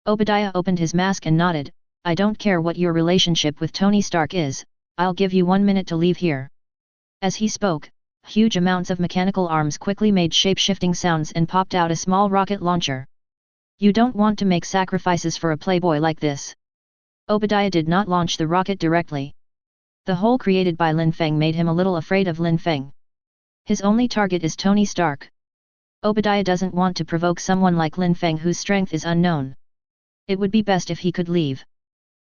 Obadiah opened his mask and nodded. I don't care what your relationship with Tony Stark is, I'll give you 1 minute to leave here. As he spoke, huge amounts of mechanical arms quickly made shape-shifting sounds and popped out a small rocket launcher. You don't want to make sacrifices for a playboy like this. Obadiah did not launch the rocket directly. The hole created by Lin Feng made him a little afraid of Lin Feng. His only target is Tony Stark. Obadiah doesn't want to provoke someone like Lin Feng whose strength is unknown. It would be best if he could leave.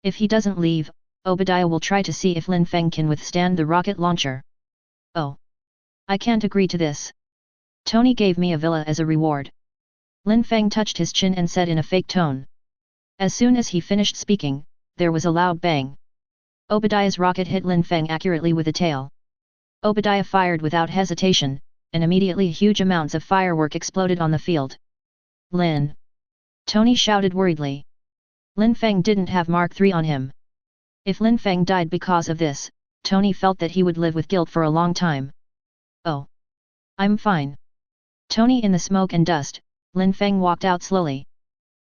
If he doesn't leave, Obadiah will try to see if Lin Feng can withstand the rocket launcher. Oh. I can't agree to this. Tony gave me a villa as a reward. Lin Feng touched his chin and said in a fake tone. As soon as he finished speaking, there was a loud bang. Obadiah's rocket hit Lin Feng accurately with a tail. Obadiah fired without hesitation, and immediately huge amounts of firework exploded on the field. Lin! Tony shouted worriedly. Lin Feng didn't have Mark III on him. If Lin Feng died because of this, Tony felt that he would live with guilt for a long time. Oh. I'm fine. Tony in the smoke and dust, Lin Feng walked out slowly.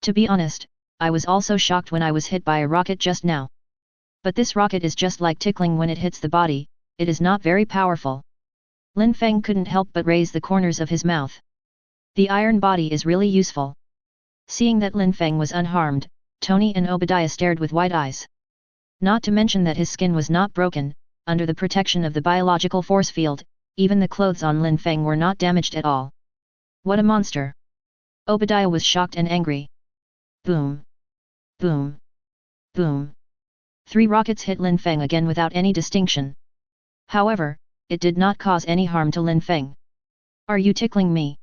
To be honest, I was also shocked when I was hit by a rocket just now. But this rocket is just like tickling when it hits the body, it is not very powerful. Lin Feng couldn't help but raise the corners of his mouth. The iron body is really useful. Seeing that Lin Feng was unharmed, Tony and Obadiah stared with wide eyes. Not to mention that his skin was not broken, under the protection of the biological force field, even the clothes on Lin Feng were not damaged at all. What a monster! Obadiah was shocked and angry. Boom! Boom! Boom! 3 rockets hit Lin Feng again without any distinction. However, it did not cause any harm to Lin Feng. Are you tickling me?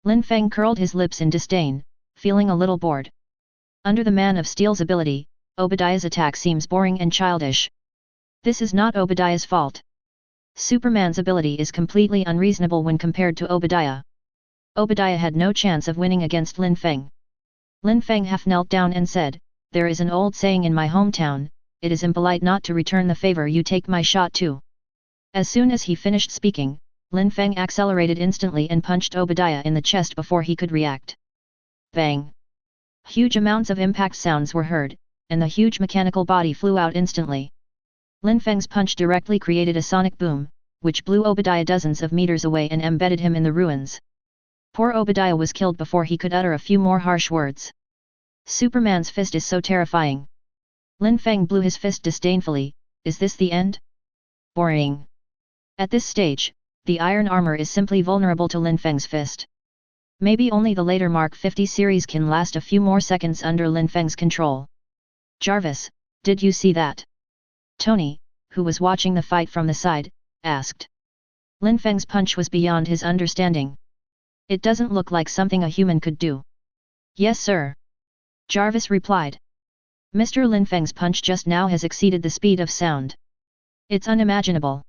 Lin Feng curled his lips in disdain, feeling a little bored. Under the Man of Steel's ability, Obadiah's attack seems boring and childish. This is not Obadiah's fault. Superman's ability is completely unreasonable when compared to Obadiah. Obadiah had no chance of winning against Lin Feng. Lin Feng half knelt down and said, there is an old saying in my hometown, it is impolite not to return the favor you take my shot to. As soon as he finished speaking, Lin Feng accelerated instantly and punched Obadiah in the chest before he could react. Bang! Huge amounts of impact sounds were heard, and the huge mechanical body flew out instantly. Lin Feng's punch directly created a sonic boom, which blew Obadiah dozens of meters away and embedded him in the ruins. Poor Obadiah was killed before he could utter a few more harsh words. Superman's fist is so terrifying. Lin Feng blew his fist disdainfully. Is this the end? Boring. At this stage, the iron armor is simply vulnerable to Lin Feng's fist. Maybe only the later Mark 50 series can last a few more seconds under Lin Feng's control. Jarvis, did you see that? Tony, who was watching the fight from the side, asked. Lin Feng's punch was beyond his understanding. It doesn't look like something a human could do. Yes sir. Jarvis replied. Mr. Lin Feng's punch just now has exceeded the speed of sound. It's unimaginable.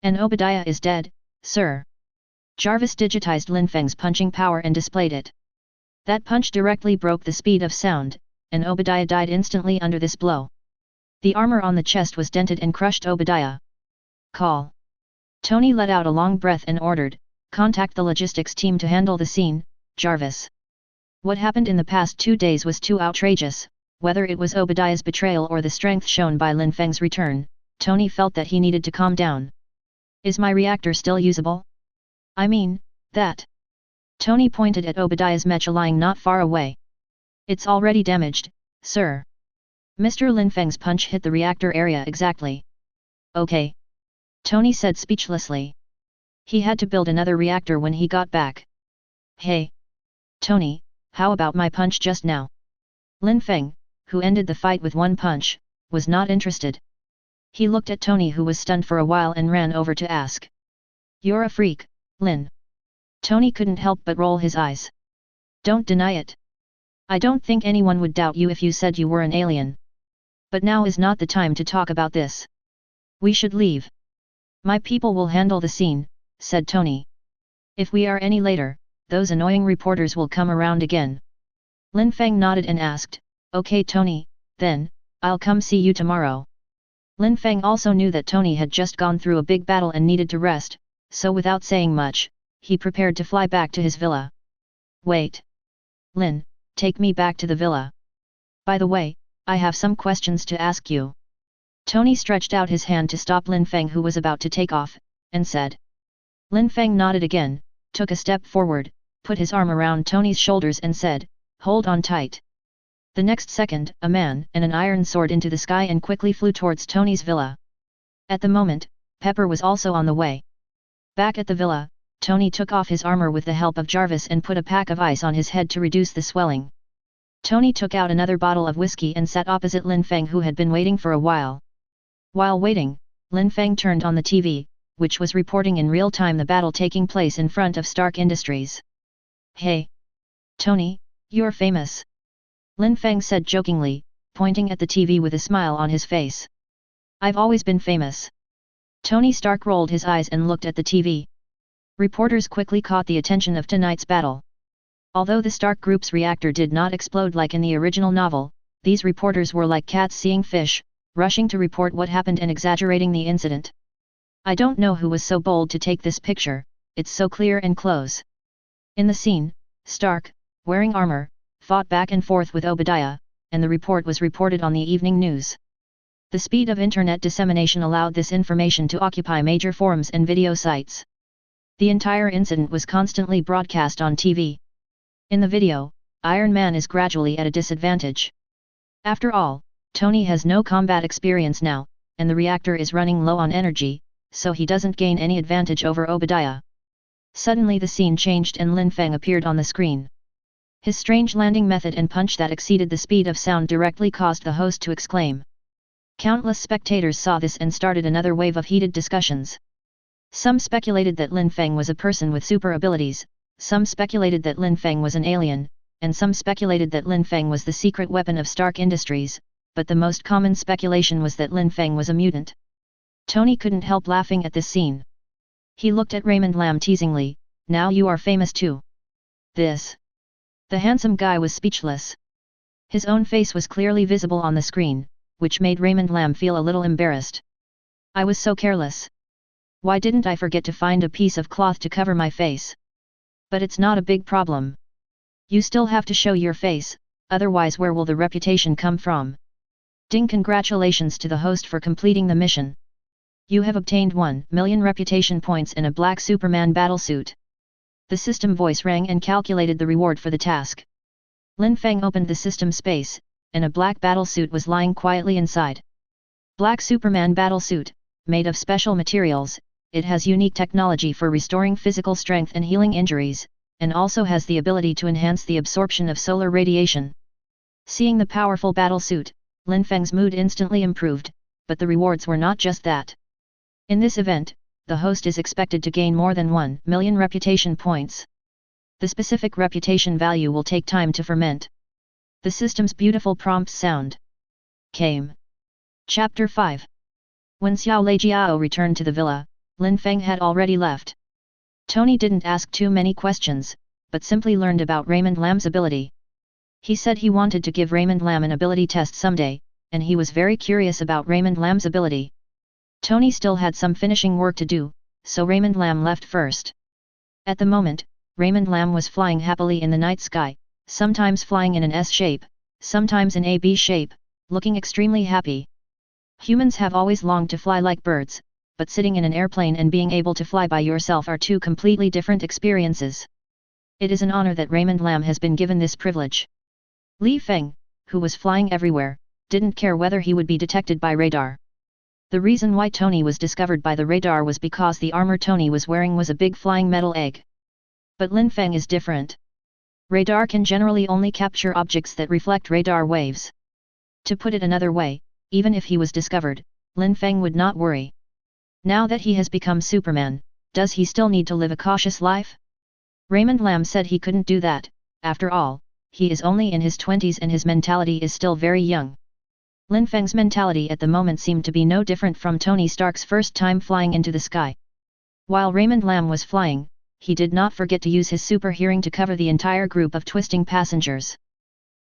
And Obadiah is dead, sir. Jarvis digitized Lin Feng's punching power and displayed it. That punch directly broke the speed of sound, and Obadiah died instantly under this blow. The armor on the chest was dented and crushed Obadiah. Call. Tony let out a long breath and ordered, Contact the logistics team to handle the scene, Jarvis. What happened in the past 2 days was too outrageous, whether it was Obadiah's betrayal or the strength shown by Lin Feng's return, Tony felt that he needed to calm down. Is my reactor still usable? I mean, that. Tony pointed at Obadiah's mecha lying not far away. It's already damaged, sir. Mr. Lin Feng's punch hit the reactor area exactly. Okay. Tony said speechlessly. He had to build another reactor when he got back. Hey! Tony, how about my punch just now? Lin Feng, who ended the fight with one punch, was not interested. He looked at Tony, who was stunned for a while, and ran over to ask. You're a freak, Lin. Tony couldn't help but roll his eyes. Don't deny it. I don't think anyone would doubt you if you said you were an alien. But now is not the time to talk about this. We should leave. My people will handle the scene, said Tony. If we are any later, those annoying reporters will come around again. Lin Feng nodded and asked, Okay Tony, then, I'll come see you tomorrow. Lin Feng also knew that Tony had just gone through a big battle and needed to rest, so without saying much, he prepared to fly back to his villa. Wait. Lin, take me back to the villa. By the way, I have some questions to ask you. Tony stretched out his hand to stop Lin Feng, who was about to take off, and said. Lin Feng nodded again, took a step forward, put his arm around Tony's shoulders and said, Hold on tight. The next second, a man and an iron sword into the sky and quickly flew towards Tony's villa. At the moment, Pepper was also on the way. Back at the villa, Tony took off his armor with the help of Jarvis and put a pack of ice on his head to reduce the swelling. Tony took out another bottle of whiskey and sat opposite Lin Feng, who had been waiting for a while. While waiting, Lin Feng turned on the TV, which was reporting in real time the battle taking place in front of Stark Industries. Hey! Tony, you're famous. Lin Feng said jokingly, pointing at the TV with a smile on his face. I've always been famous. Tony Stark rolled his eyes and looked at the TV. Reporters quickly caught the attention of tonight's battle. Although the Stark Group's reactor did not explode like in the original novel, these reporters were like cats seeing fish, rushing to report what happened and exaggerating the incident. I don't know who was so bold to take this picture, it's so clear and close. In the scene, Stark, wearing armor, fought back and forth with Obadiah, and the report was reported on the evening news. The speed of internet dissemination allowed this information to occupy major forums and video sites. The entire incident was constantly broadcast on TV. In the video, Iron Man is gradually at a disadvantage. After all, Tony has no combat experience now, and the reactor is running low on energy, so he doesn't gain any advantage over Obadiah. Suddenly the scene changed and Lin Feng appeared on the screen. His strange landing method and punch that exceeded the speed of sound directly caused the host to exclaim. Countless spectators saw this and started another wave of heated discussions. Some speculated that Lin Feng was a person with super abilities, some speculated that Lin Feng was an alien, and some speculated that Lin Feng was the secret weapon of Stark Industries, but the most common speculation was that Lin Feng was a mutant. Tony couldn't help laughing at this scene. He looked at Raymond Lam teasingly, now you are famous too. This. The handsome guy was speechless. His own face was clearly visible on the screen, which made Raymond Lam feel a little embarrassed. I was so careless. Why didn't I forget to find a piece of cloth to cover my face? But it's not a big problem. You still have to show your face, otherwise where will the reputation come from? Ding! Congratulations to the host for completing the mission. You have obtained 1,000,000 reputation points in a black Superman battlesuit. The system voice rang and calculated the reward for the task. Lin Feng opened the system space, and a black battlesuit was lying quietly inside. Black Superman battlesuit, made of special materials, it has unique technology for restoring physical strength and healing injuries, and also has the ability to enhance the absorption of solar radiation. Seeing the powerful battlesuit, Lin Feng's mood instantly improved, but the rewards were not just that. In this event, the host is expected to gain more than 1,000,000 reputation points. The specific reputation value will take time to ferment. The system's beautiful prompts sound came. Chapter 5. When Xiao Leijiao returned to the villa, Lin Feng had already left. Tony didn't ask too many questions, but simply learned about Raymond Lam's ability. He said he wanted to give Raymond Lam an ability test someday, and he was very curious about Raymond Lam's ability. Tony still had some finishing work to do, so Raymond Lam left first. At the moment, Raymond Lam was flying happily in the night sky, sometimes flying in an S shape, sometimes in a B shape, looking extremely happy. Humans have always longed to fly like birds, but sitting in an airplane and being able to fly by yourself are two completely different experiences. It is an honor that Raymond Lam has been given this privilege. Lin Feng, who was flying everywhere, didn't care whether he would be detected by radar. The reason why Tony was discovered by the radar was because the armor Tony was wearing was a big flying metal egg. But Lin Feng is different. Radar can generally only capture objects that reflect radar waves. To put it another way, even if he was discovered, Lin Feng would not worry. Now that he has become Superman, does he still need to live a cautious life? Raymond Lam said he couldn't do that. After all, he is only in his 20s and his mentality is still very young. Lin Feng's mentality at the moment seemed to be no different from Tony Stark's first time flying into the sky. While Raymond Lam was flying, he did not forget to use his super hearing to cover the entire group of twisting passengers.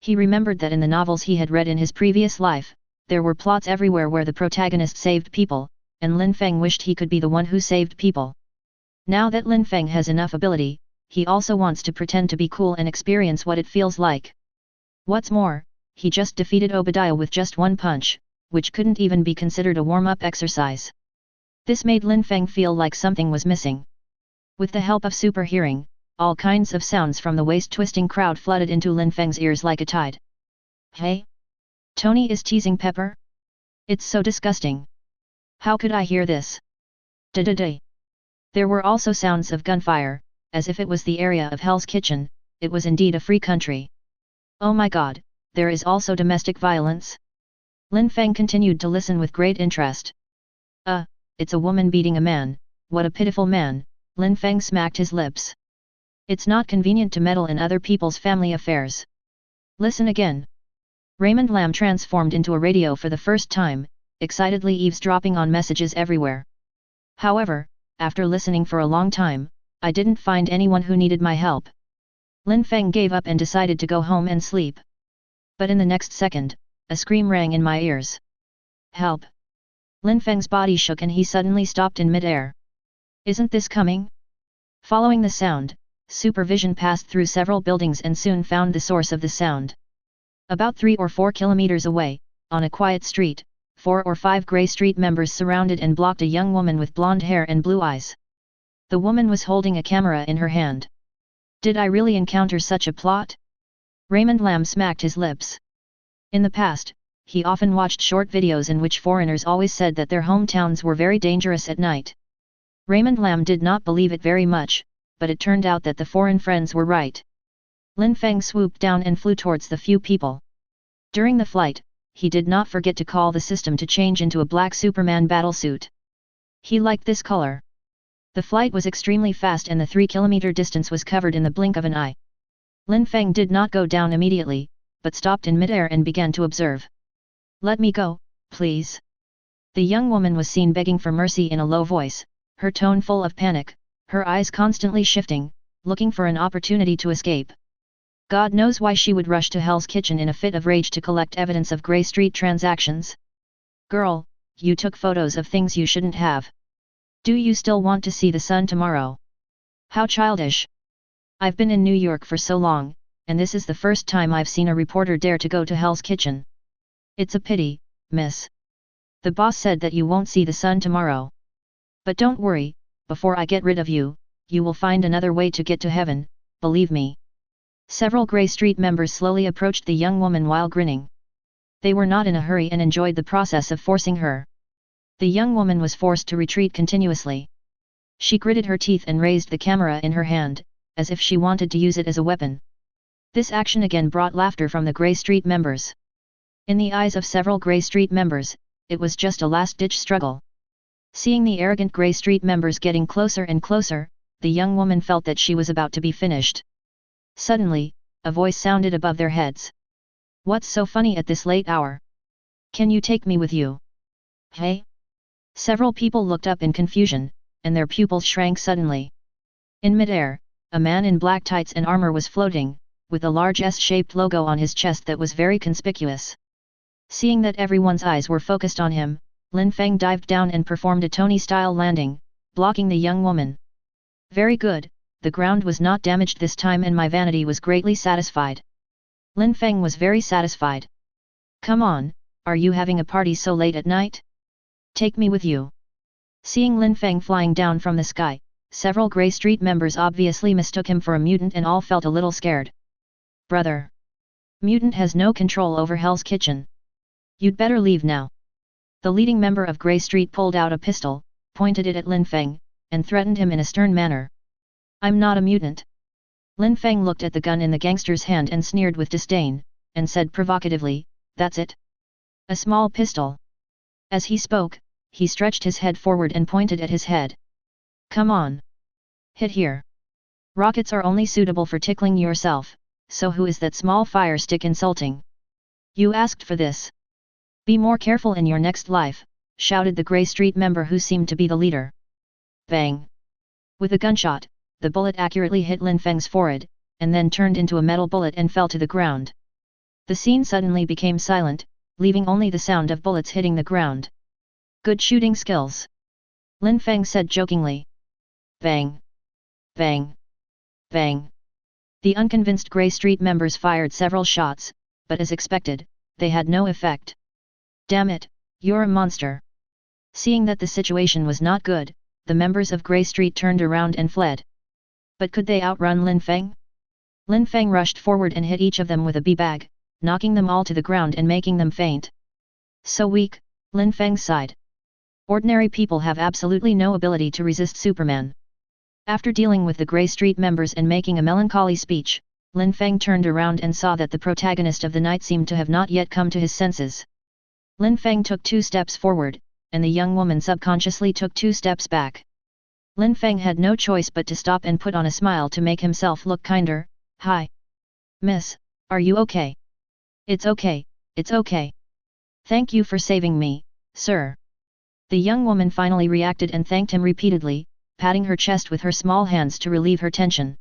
He remembered that in the novels he had read in his previous life, there were plots everywhere where the protagonist saved people, and Lin Feng wished he could be the one who saved people. Now that Lin Feng has enough ability, he also wants to pretend to be cool and experience what it feels like. What's more, he just defeated Obadiah with just one punch, which couldn't even be considered a warm-up exercise. This made Lin Feng feel like something was missing. With the help of super hearing, all kinds of sounds from the waist-twisting crowd flooded into Lin Feng's ears like a tide. Hey? Tony is teasing Pepper? It's so disgusting. How could I hear this? Da-da-da. There were also sounds of gunfire, as if it was the area of Hell's Kitchen. It was indeed a free country. Oh my god, there is also domestic violence? Lin Feng continued to listen with great interest. It's a woman beating a man, what a pitiful man, Lin Feng smacked his lips. It's not convenient to meddle in other people's family affairs. Listen again. Raymond Lam transformed into a radio for the first time, excitedly eavesdropping on messages everywhere. However, after listening for a long time, I didn't find anyone who needed my help. Lin Feng gave up and decided to go home and sleep. But in the next second, a scream rang in my ears. Help! Lin Feng's body shook and he suddenly stopped in mid-air. Isn't this coming? Following the sound, supervision passed through several buildings and soon found the source of the sound. About 3 or 4 kilometers away, on a quiet street, 4 or 5 Grey Street members surrounded and blocked a young woman with blonde hair and blue eyes. The woman was holding a camera in her hand. Did I really encounter such a plot? Raymond Lam smacked his lips. In the past, he often watched short videos in which foreigners always said that their hometowns were very dangerous at night. Raymond Lam did not believe it very much, but it turned out that the foreign friends were right. Lin Feng swooped down and flew towards the few people. During the flight, he did not forget to call the system to change into a black Superman battlesuit. He liked this color. The flight was extremely fast and the 3-kilometer distance was covered in the blink of an eye. Lin Feng did not go down immediately, but stopped in midair and began to observe. Let me go, please. The young woman was seen begging for mercy in a low voice, her tone full of panic, her eyes constantly shifting, looking for an opportunity to escape. God knows why she would rush to Hell's Kitchen in a fit of rage to collect evidence of Grey Street transactions. Girl, you took photos of things you shouldn't have. Do you still want to see the sun tomorrow? How childish. I've been in New York for so long, and this is the first time I've seen a reporter dare to go to Hell's Kitchen. It's a pity, miss. The boss said that you won't see the sun tomorrow. But don't worry, before I get rid of you, you will find another way to get to heaven, believe me. Several Grey Street members slowly approached the young woman while grinning. They were not in a hurry and enjoyed the process of forcing her. The young woman was forced to retreat continuously. She gritted her teeth and raised the camera in her hand, as if she wanted to use it as a weapon. This action again brought laughter from the Grey Street members. In the eyes of several Grey Street members, it was just a last-ditch struggle. Seeing the arrogant Grey Street members getting closer and closer, the young woman felt that she was about to be finished. Suddenly, a voice sounded above their heads. What's so funny at this late hour? Can you take me with you? Hey? Several people looked up in confusion, and their pupils shrank suddenly. In midair, a man in black tights and armor was floating, with a large S-shaped logo on his chest that was very conspicuous. Seeing that everyone's eyes were focused on him, Lin Feng dived down and performed a Tony-style landing, blocking the young woman. Very good, the ground was not damaged this time and my vanity was greatly satisfied. Lin Feng was very satisfied. Come on, are you having a party so late at night? Take me with you. Seeing Lin Feng flying down from the sky, several Grey Street members obviously mistook him for a mutant and all felt a little scared. Brother! Mutant has no control over Hell's Kitchen. You'd better leave now. The leading member of Grey Street pulled out a pistol, pointed it at Lin Feng, and threatened him in a stern manner. I'm not a mutant. Lin Feng looked at the gun in the gangster's hand and sneered with disdain, and said provocatively, that's it. A small pistol. As he spoke, he stretched his head forward and pointed at his head. Come on. Hit here. Rockets are only suitable for tickling yourself, so who is that small fire stick insulting? You asked for this. Be more careful in your next life, shouted the Grey Street member who seemed to be the leader. Bang! With a gunshot, the bullet accurately hit Lin Feng's forehead, and then turned into a metal bullet and fell to the ground. The scene suddenly became silent, leaving only the sound of bullets hitting the ground. Good shooting skills. Lin Feng said jokingly. Bang! Bang! Bang! The unconvinced Grey Street members fired several shots, but as expected, they had no effect. Damn it, you're a monster. Seeing that the situation was not good, the members of Grey Street turned around and fled. But could they outrun Lin Feng? Lin Feng rushed forward and hit each of them with a bee-bag, knocking them all to the ground and making them faint. So weak, Lin Feng sighed. Ordinary people have absolutely no ability to resist Superman. After dealing with the Grey Street members and making a melancholy speech, Lin Feng turned around and saw that the protagonist of the night seemed to have not yet come to his senses. Lin Feng took 2 steps forward, and the young woman subconsciously took 2 steps back. Lin Feng had no choice but to stop and put on a smile to make himself look kinder. Hi. Miss, are you okay? It's okay, it's okay. Thank you for saving me, sir. The young woman finally reacted and thanked him repeatedly, patting her chest with her small hands to relieve her tension.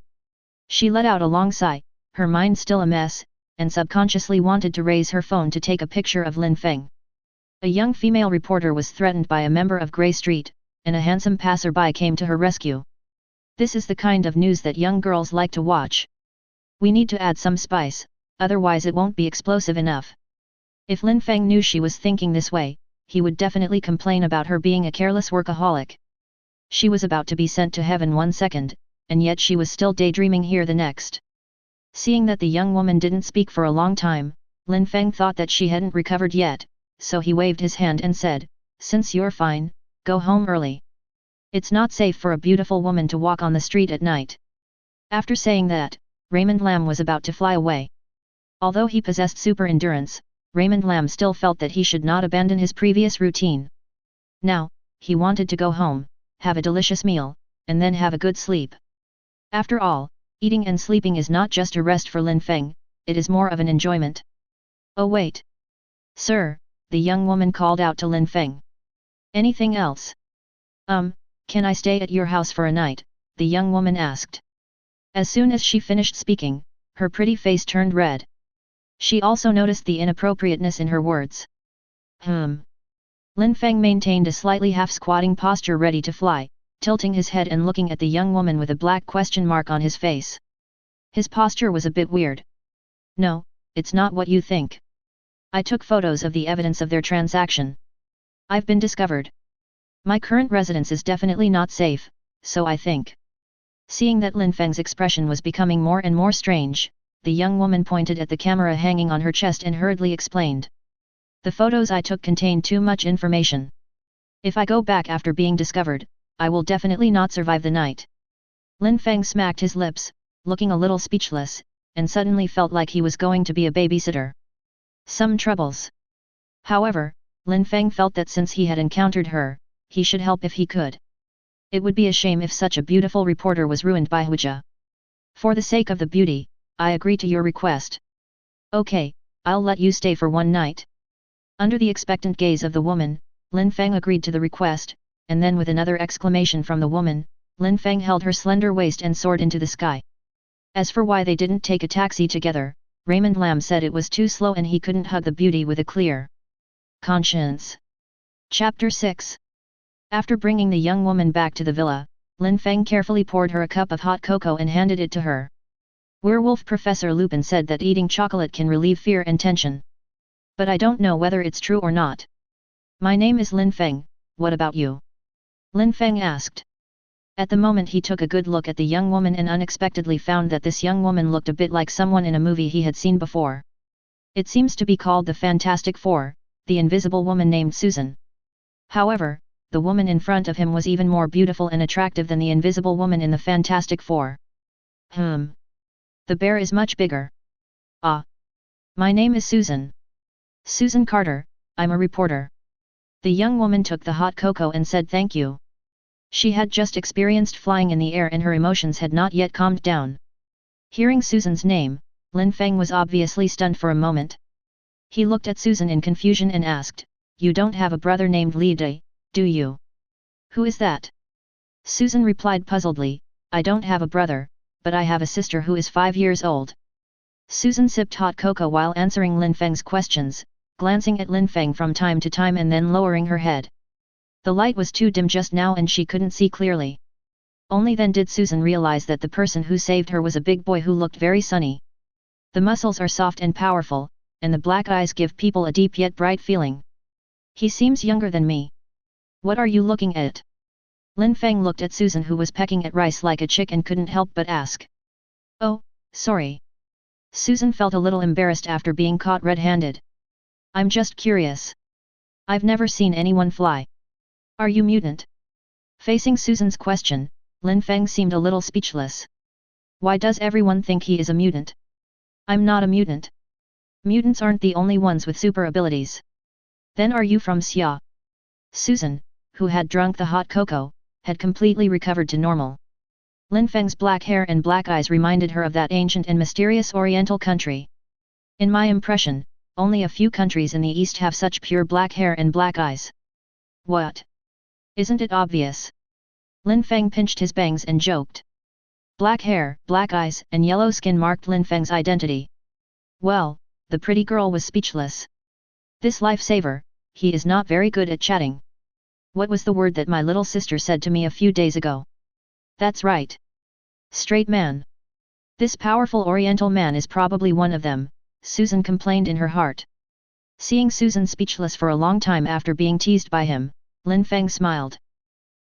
She let out a long sigh, her mind still a mess, and subconsciously wanted to raise her phone to take a picture of Lin Feng. A young female reporter was threatened by a member of Grey Street, and a handsome passerby came to her rescue. This is the kind of news that young girls like to watch. We need to add some spice, otherwise it won't be explosive enough. If Lin Feng knew she was thinking this way, he would definitely complain about her being a careless workaholic. She was about to be sent to heaven one second, and yet she was still daydreaming here the next. Seeing that the young woman didn't speak for a long time, Lin Feng thought that she hadn't recovered yet, so he waved his hand and said, since you're fine, go home early. It's not safe for a beautiful woman to walk on the street at night. After saying that, Raymond Lam was about to fly away. Although he possessed super endurance, Raymond Lam still felt that he should not abandon his previous routine. Now, he wanted to go home, have a delicious meal, and then have a good sleep. After all, eating and sleeping is not just a rest for Lin Feng, it is more of an enjoyment. Oh wait! Sir, the young woman called out to Lin Feng. Anything else? Can I stay at your house for a night? The young woman asked. As soon as she finished speaking, her pretty face turned red. She also noticed the inappropriateness in her words. Lin Feng maintained a slightly half-squatting posture ready to fly, tilting his head and looking at the young woman with a black question mark on his face. His posture was a bit weird. No, it's not what you think. I took photos of the evidence of their transaction. I've been discovered. My current residence is definitely not safe, so I think. Seeing that Lin Feng's expression was becoming more and more strange, the young woman pointed at the camera hanging on her chest and hurriedly explained. The photos I took contain too much information. If I go back after being discovered, I will definitely not survive the night. Lin Feng smacked his lips, looking a little speechless, and suddenly felt like he was going to be a babysitter. Some troubles. However, Lin Feng felt that since he had encountered her, he should help if he could. It would be a shame if such a beautiful reporter was ruined by Huja. For the sake of the beauty, I agree to your request. Okay, I'll let you stay for one night. Under the expectant gaze of the woman, Lin Feng agreed to the request, and then with another exclamation from the woman, Lin Feng held her slender waist and soared into the sky. As for why they didn't take a taxi together, Raymond Lam said it was too slow and he couldn't hug the beauty with a clear conscience. Chapter 6. After bringing the young woman back to the villa, Lin Feng carefully poured her a cup of hot cocoa and handed it to her. Werewolf Professor Lupin said that eating chocolate can relieve fear and tension. But I don't know whether it's true or not. My name is Lin Feng, what about you? Lin Feng asked. At the moment he took a good look at the young woman and unexpectedly found that this young woman looked a bit like someone in a movie he had seen before. It seems to be called the Fantastic Four, the invisible woman named Susan. However, the woman in front of him was even more beautiful and attractive than the invisible woman in the Fantastic Four. The bear is much bigger. Ah. My name is Susan. Susan Carter, I'm a reporter. The young woman took the hot cocoa and said thank you. She had just experienced flying in the air and her emotions had not yet calmed down. Hearing Susan's name, Lin Feng was obviously stunned for a moment. He looked at Susan in confusion and asked, "You don't have a brother named Li Dai, do you?" "Who is that?" Susan replied puzzledly, "I don't have a brother, but I have a sister who is 5 years old." Susan sipped hot cocoa while answering Lin Feng's questions, glancing at Lin Feng from time to time and then lowering her head. The light was too dim just now and she couldn't see clearly. Only then did Susan realize that the person who saved her was a big boy who looked very sunny. The muscles are soft and powerful, and the black eyes give people a deep yet bright feeling. He seems younger than me. What are you looking at? Lin Feng looked at Susan who was pecking at rice like a chick and couldn't help but ask. "Oh, sorry." Susan felt a little embarrassed after being caught red-handed. "I'm just curious. I've never seen anyone fly. Are you mutant?" Facing Susan's question, Lin Feng seemed a little speechless. Why does everyone think he is a mutant? I'm not a mutant. Mutants aren't the only ones with super abilities. Then are you from Xia? Susan, who had drunk the hot cocoa, had completely recovered to normal. Lin Feng's black hair and black eyes reminded her of that ancient and mysterious oriental country. In my impression, only a few countries in the East have such pure black hair and black eyes. What? Isn't it obvious? Lin Feng pinched his bangs and joked. Black hair, black eyes, and yellow skin marked Lin Feng's identity. Well, the pretty girl was speechless. This lifesaver, he is not very good at chatting. What was the word that my little sister said to me a few days ago? That's right. Straight man. This powerful oriental man is probably one of them, Susan complained in her heart. Seeing Susan speechless for a long time after being teased by him, Lin Feng smiled.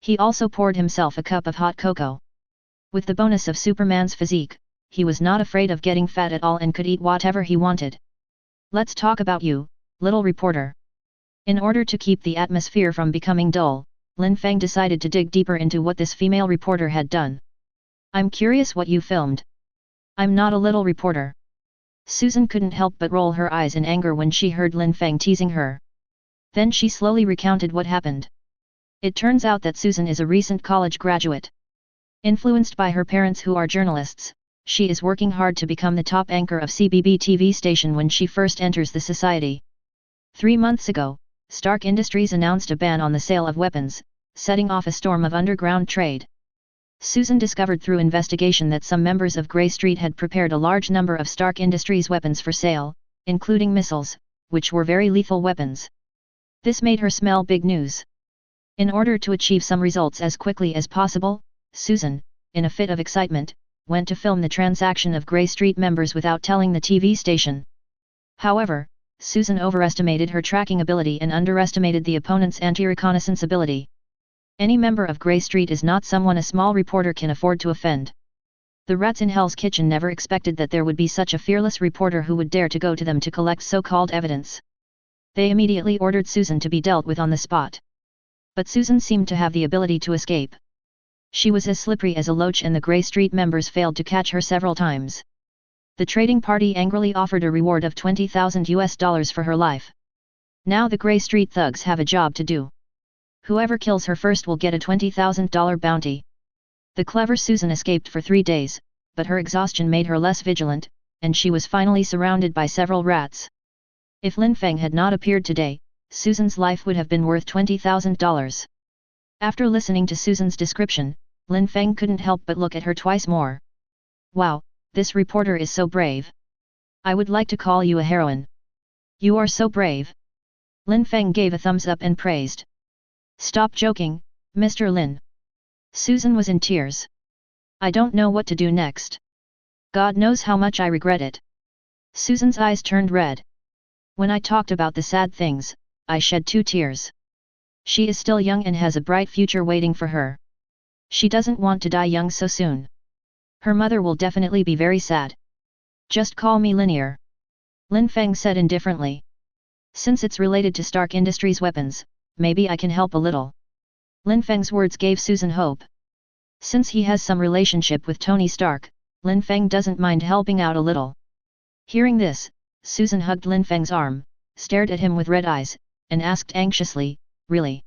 He also poured himself a cup of hot cocoa. With the bonus of Superman's physique, he was not afraid of getting fat at all and could eat whatever he wanted. Let's talk about you, little reporter. In order to keep the atmosphere from becoming dull, Lin Feng decided to dig deeper into what this female reporter had done. I'm curious what you filmed. I'm not a little reporter. Susan couldn't help but roll her eyes in anger when she heard Lin Feng teasing her. Then she slowly recounted what happened. It turns out that Susan is a recent college graduate. Influenced by her parents who are journalists, she is working hard to become the top anchor of CBB TV station when she first enters the society. 3 months ago, Stark Industries announced a ban on the sale of weapons, setting off a storm of underground trade. Susan discovered through investigation that some members of Grey Street had prepared a large number of Stark Industries weapons for sale, including missiles, which were very lethal weapons. This made her smell big news. In order to achieve some results as quickly as possible, Susan, in a fit of excitement, went to film the transaction of Grey Street members without telling the TV station. However, Susan overestimated her tracking ability and underestimated the opponent's anti-reconnaissance ability. Any member of Grey Street is not someone a small reporter can afford to offend. The rats in Hell's Kitchen never expected that there would be such a fearless reporter who would dare to go to them to collect so-called evidence. They immediately ordered Susan to be dealt with on the spot. But Susan seemed to have the ability to escape. She was as slippery as a loach and the Grey Street members failed to catch her several times. The trading party angrily offered a reward of $20,000 for her life. Now the Grey Street thugs have a job to do. Whoever kills her first will get a $20,000 bounty. The clever Susan escaped for 3 days, but her exhaustion made her less vigilant, and she was finally surrounded by several rats. If Lin Feng had not appeared today, Susan's life would have been worth $20,000. After listening to Susan's description, Lin Feng couldn't help but look at her twice more. Wow, this reporter is so brave. I would like to call you a heroine. You are so brave. Lin Feng gave a thumbs up and praised. Stop joking, Mr. Lin. Susan was in tears. I don't know what to do next. God knows how much I regret it. Susan's eyes turned red. When I talked about the sad things, I shed 2 tears. She is still young and has a bright future waiting for her. She doesn't want to die young so soon. Her mother will definitely be very sad. Just call me Linear. Lin Feng said indifferently. Since it's related to Stark Industries weapons, maybe I can help a little. Lin Feng's words gave Susan hope. Since he has some relationship with Tony Stark, Lin Feng doesn't mind helping out a little. Hearing this, Susan hugged Lin Feng's arm, stared at him with red eyes, and asked anxiously, Really?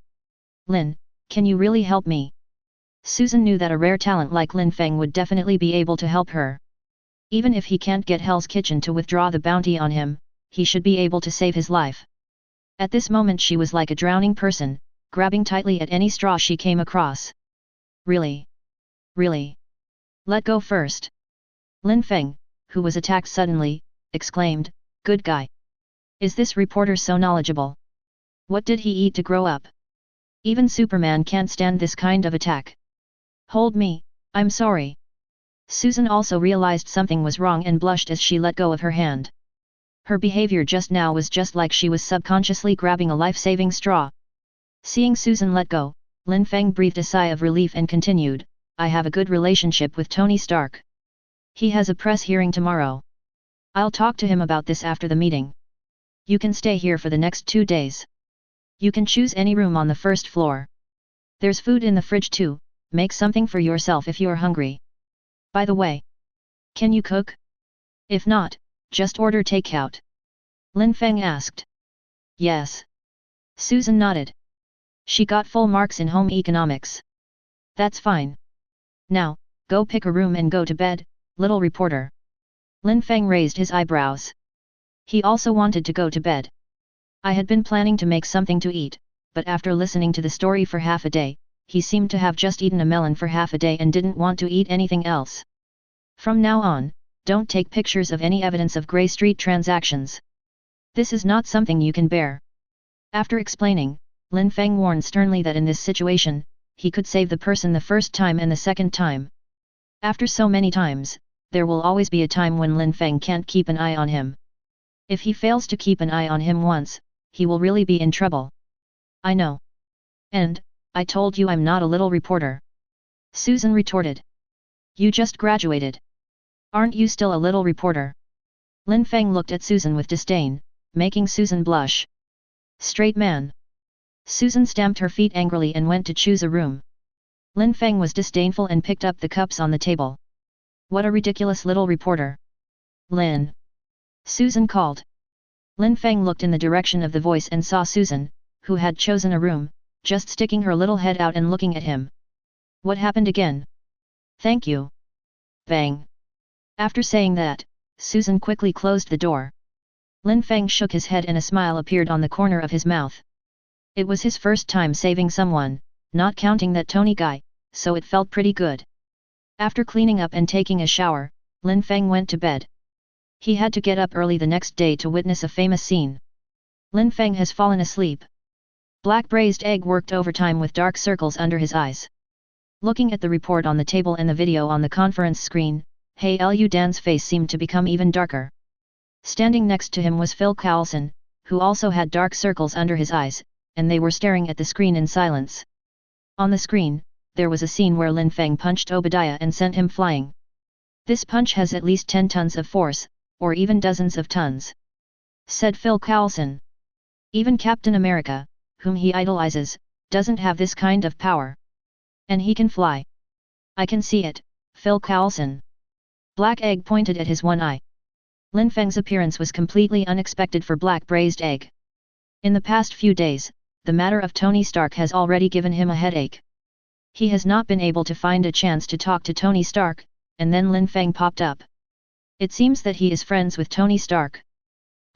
Lin, can you really help me? Susan knew that a rare talent like Lin Feng would definitely be able to help her. Even if he can't get Hell's Kitchen to withdraw the bounty on him, he should be able to save his life. At this moment she was like a drowning person, grabbing tightly at any straw she came across. Really? Really? Let go first. Lin Feng, who was attacked suddenly, exclaimed, Good guy. Is this reporter so knowledgeable? What did he eat to grow up? Even Superman can't stand this kind of attack. Hold me, I'm sorry. Susan also realized something was wrong and blushed as she let go of her hand. Her behavior just now was just like she was subconsciously grabbing a life-saving straw. Seeing Susan let go, Lin Feng breathed a sigh of relief and continued, I have a good relationship with Tony Stark. He has a press hearing tomorrow. I'll talk to him about this after the meeting. You can stay here for the next 2 days. You can choose any room on the first floor. There's food in the fridge too, make something for yourself if you're hungry. By the way, can you cook? If not, just order takeout. Lin Feng asked. Yes. Susan nodded. She got full marks in home economics. That's fine. Now, go pick a room and go to bed, little reporter. Lin Feng raised his eyebrows. He also wanted to go to bed. I had been planning to make something to eat, but after listening to the story for half a day, he seemed to have just eaten a melon for half a day and didn't want to eat anything else. From now on, don't take pictures of any evidence of Grey Street transactions. This is not something you can bear. After explaining, Lin Feng warned sternly that in this situation, he could save the person the first time and the second time. After so many times, there will always be a time when Lin Feng can't keep an eye on him. If he fails to keep an eye on him once, he will really be in trouble. I know. And, I told you I'm not a little reporter. Susan retorted. You just graduated. Aren't you still a little reporter? Lin Feng looked at Susan with disdain, making Susan blush. Straight man. Susan stamped her feet angrily and went to choose a room. Lin Feng was disdainful and picked up the cups on the table. What a ridiculous little reporter. Lin. Susan called. Lin Feng looked in the direction of the voice and saw Susan, who had chosen a room, just sticking her little head out and looking at him. What happened again? Thank you. Bang. After saying that, Susan quickly closed the door. Lin Feng shook his head and a smile appeared on the corner of his mouth. It was his first time saving someone, not counting that Tony guy, so it felt pretty good. After cleaning up and taking a shower, Lin Feng went to bed. He had to get up early the next day to witness a famous scene. Lin Feng has fallen asleep. Black braised egg worked overtime with dark circles under his eyes. Looking at the report on the table and the video on the conference screen, Hey Lu Dan's face seemed to become even darker. Standing next to him was Phil Coulson, who also had dark circles under his eyes, and they were staring at the screen in silence. On the screen, there was a scene where Lin Feng punched Obadiah and sent him flying. This punch has at least 10 tons of force, or even dozens of tons. Said Phil Coulson. Even Captain America, whom he idolizes, doesn't have this kind of power. And he can fly. I can see it, Phil Coulson. Black Egg pointed at his one eye. Lin Feng's appearance was completely unexpected for Black Braised Egg. In the past few days, the matter of Tony Stark has already given him a headache. He has not been able to find a chance to talk to Tony Stark, and then Lin Feng popped up. It seems that he is friends with Tony Stark.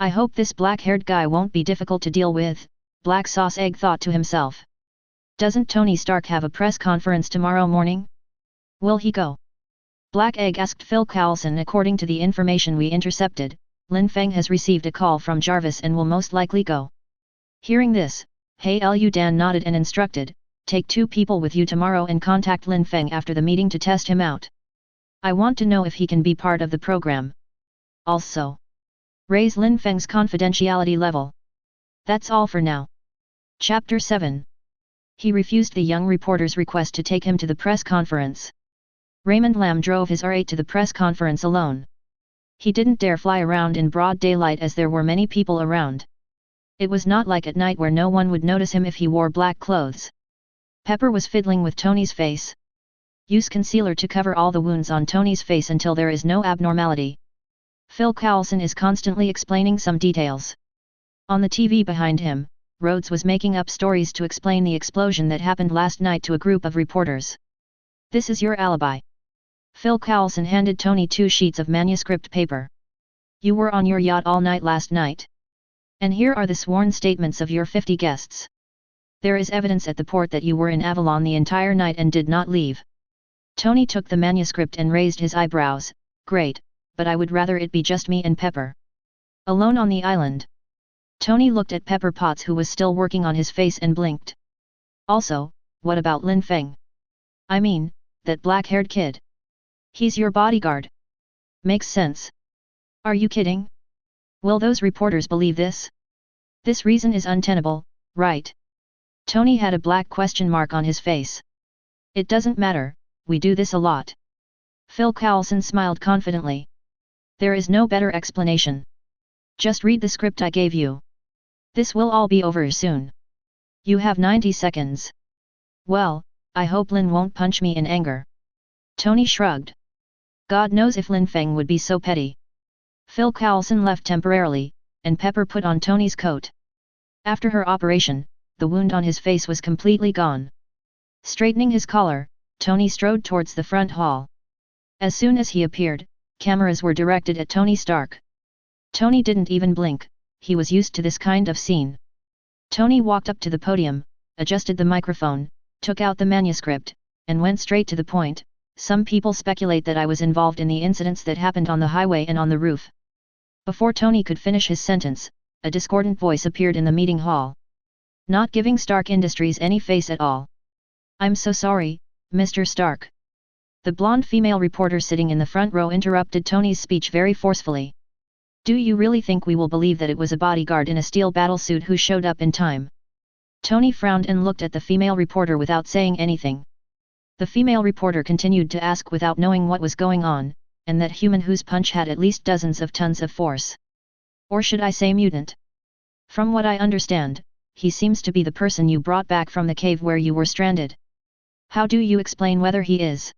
I hope this black-haired guy won't be difficult to deal with, Black Sauce Egg thought to himself. Doesn't Tony Stark have a press conference tomorrow morning? Will he go? Black Egg asked Phil Coulson. According to the information we intercepted, Lin Feng has received a call from Jarvis and will most likely go. Hearing this, Hey Lu Dan nodded and instructed, take 2 people with you tomorrow and contact Lin Feng after the meeting to test him out. I want to know if he can be part of the program. Also, raise Lin Feng's confidentiality level. That's all for now. Chapter 7. He refused the young reporter's request to take him to the press conference. Raymond Lam drove his R8 to the press conference alone. He didn't dare fly around in broad daylight as there were many people around. It was not like at night where no one would notice him if he wore black clothes. Pepper was fiddling with Tony's face. Use concealer to cover all the wounds on Tony's face until there is no abnormality. Phil Coulson is constantly explaining some details. On the TV behind him, Rhodes was making up stories to explain the explosion that happened last night to a group of reporters. This is your alibi. Phil Coulson handed Tony 2 sheets of manuscript paper. You were on your yacht all night last night. And here are the sworn statements of your 50 guests. There is evidence at the port that you were in Avalon the entire night and did not leave. Tony took the manuscript and raised his eyebrows. Great, but I would rather it be just me and Pepper. Alone on the island. Tony looked at Pepper Potts, who was still working on his face, and blinked. Also, what about Lin Feng? I mean, that black-haired kid. He's your bodyguard. Makes sense. Are you kidding? Will those reporters believe this? This reason is untenable, right? Tony had a black question mark on his face. It doesn't matter, we do this a lot. Phil Coulson smiled confidently. There is no better explanation. Just read the script I gave you. This will all be over soon. You have 90 seconds. Well, I hope Lin won't punch me in anger. Tony shrugged. God knows if Lin Feng would be so petty. Phil Coulson left temporarily, and Pepper put on Tony's coat. After her operation, the wound on his face was completely gone. Straightening his collar, Tony strode towards the front hall. As soon as he appeared, cameras were directed at Tony Stark. Tony didn't even blink, he was used to this kind of scene. Tony walked up to the podium, adjusted the microphone, took out the manuscript, and went straight to the point. Some people speculate that I was involved in the incidents that happened on the highway and on the roof. Before Tony could finish his sentence, a discordant voice appeared in the meeting hall. Not giving Stark Industries any face at all. I'm so sorry, Mr. Stark. The blonde female reporter sitting in the front row interrupted Tony's speech very forcefully. Do you really think we will believe that it was a bodyguard in a steel battlesuit who showed up in time? Tony frowned and looked at the female reporter without saying anything. The female reporter continued to ask without knowing what was going on, and that human whose punch had at least dozens of tons of force. Or should I say mutant? From what I understand, he seems to be the person you brought back from the cave where you were stranded. How do you explain whether he is?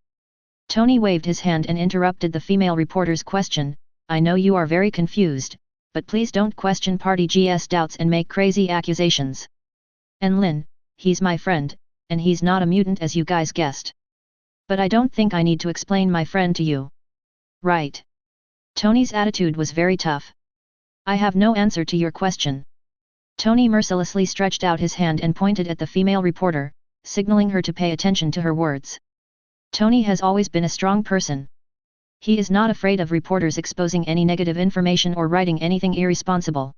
Tony waved his hand and interrupted the female reporter's question. I know you are very confused, but please don't question Party G's doubts and make crazy accusations. And Lin, he's my friend, and he's not a mutant as you guys guessed. But I don't think I need to explain my friend to you. Right. Tony's attitude was very tough. I have no answer to your question. Tony mercilessly stretched out his hand and pointed at the female reporter, signaling her to pay attention to her words. Tony has always been a strong person. He is not afraid of reporters exposing any negative information or writing anything irresponsible.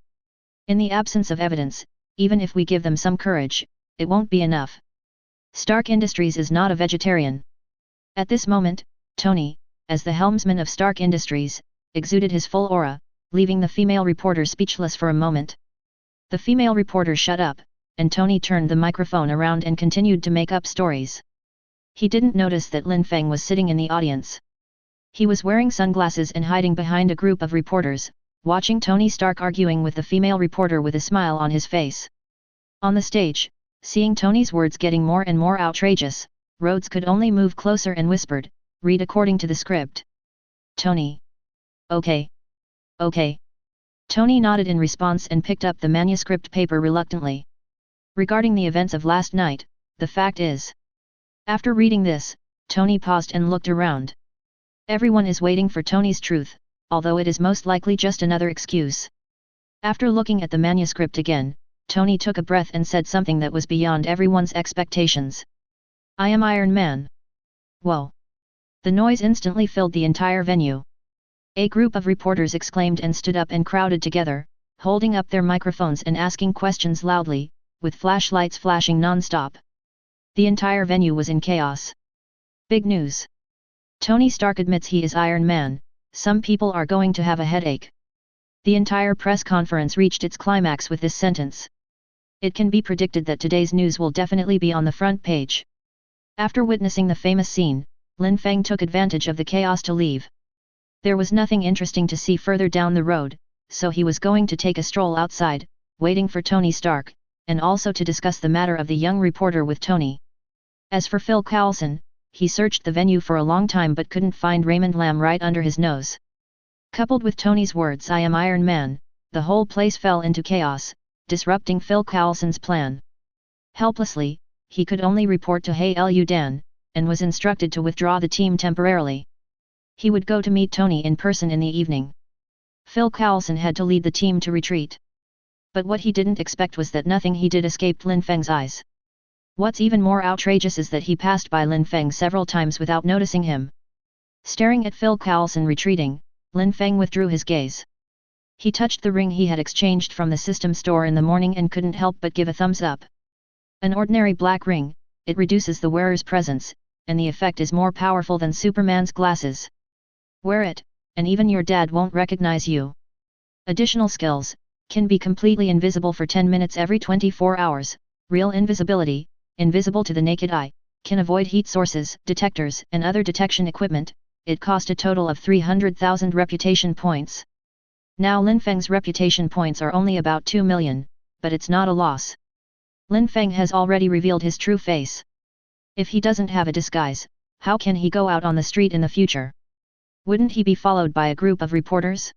In the absence of evidence, even if we give them some courage, it won't be enough. Stark Industries is not a vegetarian. At this moment, Tony, as the helmsman of Stark Industries, exuded his full aura, leaving the female reporter speechless for a moment. The female reporter shut up, and Tony turned the microphone around and continued to make up stories. He didn't notice that Lin Feng was sitting in the audience. He was wearing sunglasses and hiding behind a group of reporters, watching Tony Stark arguing with the female reporter with a smile on his face. On the stage, seeing Tony's words getting more and more outrageous, Rhodes could only move closer and whispered, "Read according to the script." Tony. Okay. Okay. Tony nodded in response and picked up the manuscript paper reluctantly. Regarding the events of last night, the fact is. After reading this, Tony paused and looked around. Everyone is waiting for Tony's truth, although it is most likely just another excuse. After looking at the manuscript again, Tony took a breath and said something that was beyond everyone's expectations. I am Iron Man. Whoa! The noise instantly filled the entire venue. A group of reporters exclaimed and stood up and crowded together, holding up their microphones and asking questions loudly, with flashlights flashing non-stop. The entire venue was in chaos. Big news. Tony Stark admits he is Iron Man, some people are going to have a headache. The entire press conference reached its climax with this sentence. It can be predicted that today's news will definitely be on the front page. After witnessing the famous scene, Lin Feng took advantage of the chaos to leave. There was nothing interesting to see further down the road, so he was going to take a stroll outside, waiting for Tony Stark, and also to discuss the matter of the young reporter with Tony. As for Phil Coulson, he searched the venue for a long time but couldn't find Raymond Lam right under his nose. Coupled with Tony's words "I am Iron Man," the whole place fell into chaos, disrupting Phil Coulson's plan. Helplessly, he could only report to Lu Dan, and was instructed to withdraw the team temporarily. He would go to meet Tony in person in the evening. Phil Coulson had to lead the team to retreat. But what he didn't expect was that nothing he did escaped Lin Feng's eyes. What's even more outrageous is that he passed by Lin Feng several times without noticing him. Staring at Phil Coulson retreating, Lin Feng withdrew his gaze. He touched the ring he had exchanged from the system store in the morning and couldn't help but give a thumbs up. An ordinary black ring, it reduces the wearer's presence, and the effect is more powerful than Superman's glasses. Wear it, and even your dad won't recognize you. Additional skills, can be completely invisible for 10 minutes every 24 hours, real invisibility, invisible to the naked eye, can avoid heat sources, detectors and other detection equipment. It cost a total of 300,000 reputation points. Now Lin Feng's reputation points are only about 2 million, but it's not a loss. Lin Feng has already revealed his true face. If he doesn't have a disguise, how can he go out on the street in the future? Wouldn't he be followed by a group of reporters?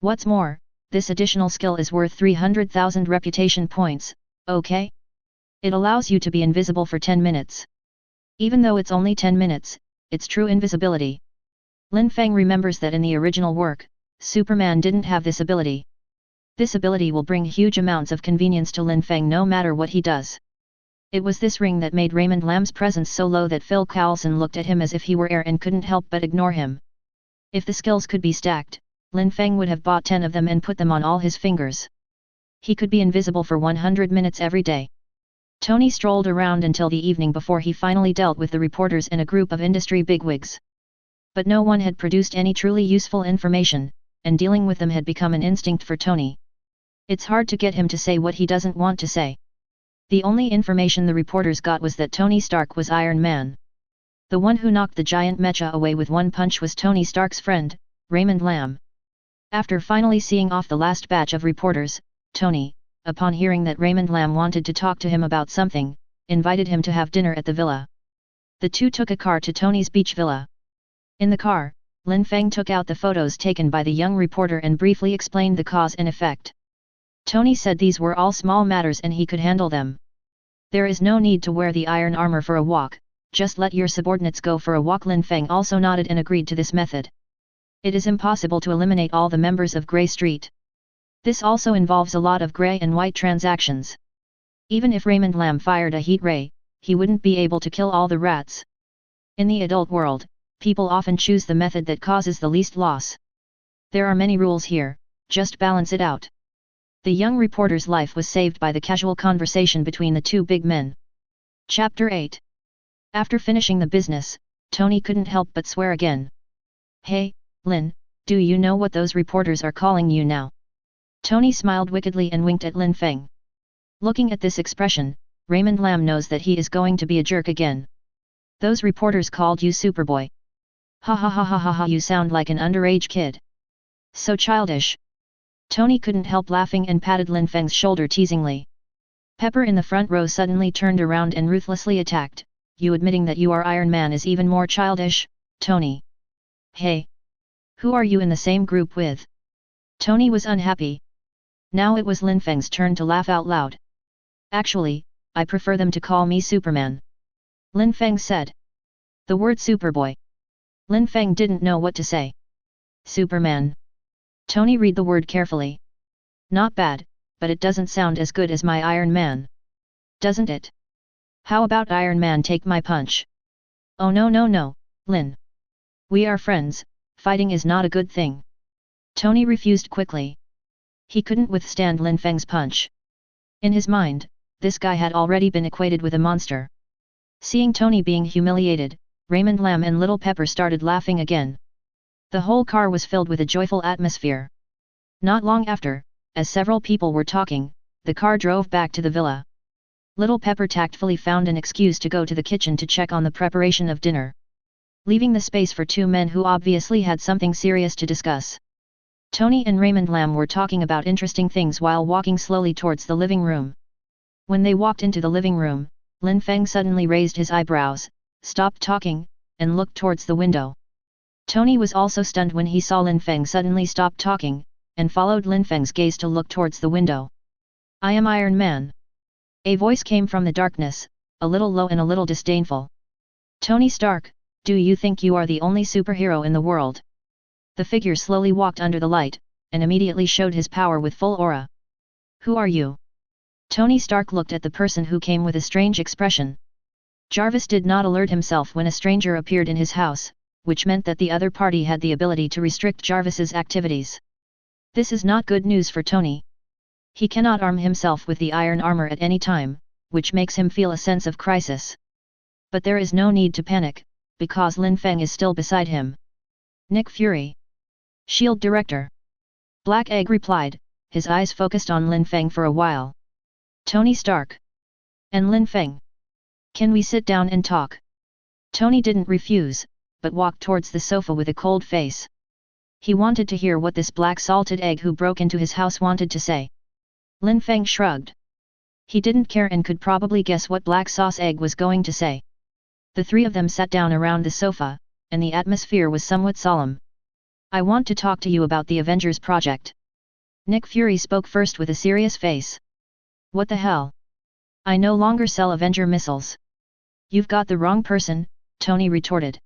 What's more, this additional skill is worth 300,000 reputation points, okay? It allows you to be invisible for 10 minutes. Even though it's only 10 minutes, it's true invisibility. Lin Feng remembers that in the original work, Superman didn't have this ability. This ability will bring huge amounts of convenience to Lin Feng no matter what he does. It was this ring that made Raymond Lam's presence so low that Phil Coulson looked at him as if he were air and couldn't help but ignore him. If the skills could be stacked, Lin Feng would have bought 10 of them and put them on all his fingers. He could be invisible for 100 minutes every day. Tony strolled around until the evening before he finally dealt with the reporters and a group of industry bigwigs. But no one had produced any truly useful information, and dealing with them had become an instinct for Tony. It's hard to get him to say what he doesn't want to say. The only information the reporters got was that Tony Stark was Iron Man. The one who knocked the giant mecha away with one punch was Tony Stark's friend, Raymond Lam. After finally seeing off the last batch of reporters, Tony, upon hearing that Raymond Lam wanted to talk to him about something, invited him to have dinner at the villa. The two took a car to Tony's beach villa. In the car, Lin Feng took out the photos taken by the young reporter and briefly explained the cause and effect. Tony said these were all small matters and he could handle them. There is no need to wear the iron armor for a walk, just let your subordinates go for a walk. Lin Feng also nodded and agreed to this method. It is impossible to eliminate all the members of Grey Street. This also involves a lot of grey and white transactions. Even if Raymond Lam fired a heat ray, he wouldn't be able to kill all the rats. In the adult world, people often choose the method that causes the least loss. There are many rules here, just balance it out. The young reporter's life was saved by the casual conversation between the two big men. Chapter 8. After finishing the business, Tony couldn't help but swear again. Hey, Lin, do you know what those reporters are calling you now? Tony smiled wickedly and winked at Lin Feng. Looking at this expression, Raymond Lam knows that he is going to be a jerk again. Those reporters called you Superboy. Ha ha ha ha ha ha, you sound like an underage kid. So childish. Tony couldn't help laughing and patted Lin Feng's shoulder teasingly. Pepper in the front row suddenly turned around and ruthlessly attacked. You admitting that you are Iron Man is even more childish, Tony. Hey! Who are you in the same group with? Tony was unhappy. Now it was Lin Feng's turn to laugh out loud. Actually, I prefer them to call me Superman. Lin Feng said. The word Superboy. Lin Feng didn't know what to say. Superman. Tony read the word carefully. Not bad, but it doesn't sound as good as my Iron Man. Doesn't it? How about Iron Man take my punch? Oh no, Lin. We are friends, fighting is not a good thing. Tony refused quickly. He couldn't withstand Lin Feng's punch. In his mind, this guy had already been equated with a monster. Seeing Tony being humiliated, Raymond Lam and Little Pepper started laughing again. The whole car was filled with a joyful atmosphere. Not long after, as several people were talking, the car drove back to the villa. Little Pepper tactfully found an excuse to go to the kitchen to check on the preparation of dinner, leaving the space for two men who obviously had something serious to discuss. Tony and Raymond Lam were talking about interesting things while walking slowly towards the living room. When they walked into the living room, Lin Feng suddenly raised his eyebrows, stopped talking, and looked towards the window. Tony was also stunned when he saw Lin Feng suddenly stop talking, and followed Lin Feng's gaze to look towards the window. "I am Iron Man." A voice came from the darkness, a little low and a little disdainful. "Tony Stark, do you think you are the only superhero in the world?" The figure slowly walked under the light, and immediately showed his power with full aura. "Who are you?" Tony Stark looked at the person who came with a strange expression. Jarvis did not alert himself when a stranger appeared in his house, which meant that the other party had the ability to restrict Jarvis's activities. This is not good news for Tony. He cannot arm himself with the iron armor at any time, which makes him feel a sense of crisis. But there is no need to panic, because Lin Feng is still beside him. "Nick Fury, Shield Director." Black Egg replied, his eyes focused on Lin Feng for a while. "Tony Stark. And Lin Feng. Can we sit down and talk?" Tony didn't refuse, but walked towards the sofa with a cold face. He wanted to hear what this black salted egg who broke into his house wanted to say. Lin Feng shrugged. He didn't care and could probably guess what Black Sauce Egg was going to say. The three of them sat down around the sofa, and the atmosphere was somewhat solemn. "I want to talk to you about the Avengers project." Nick Fury spoke first with a serious face. "What the hell? I no longer sell Avenger missiles." "You've got the wrong person," Tony retorted.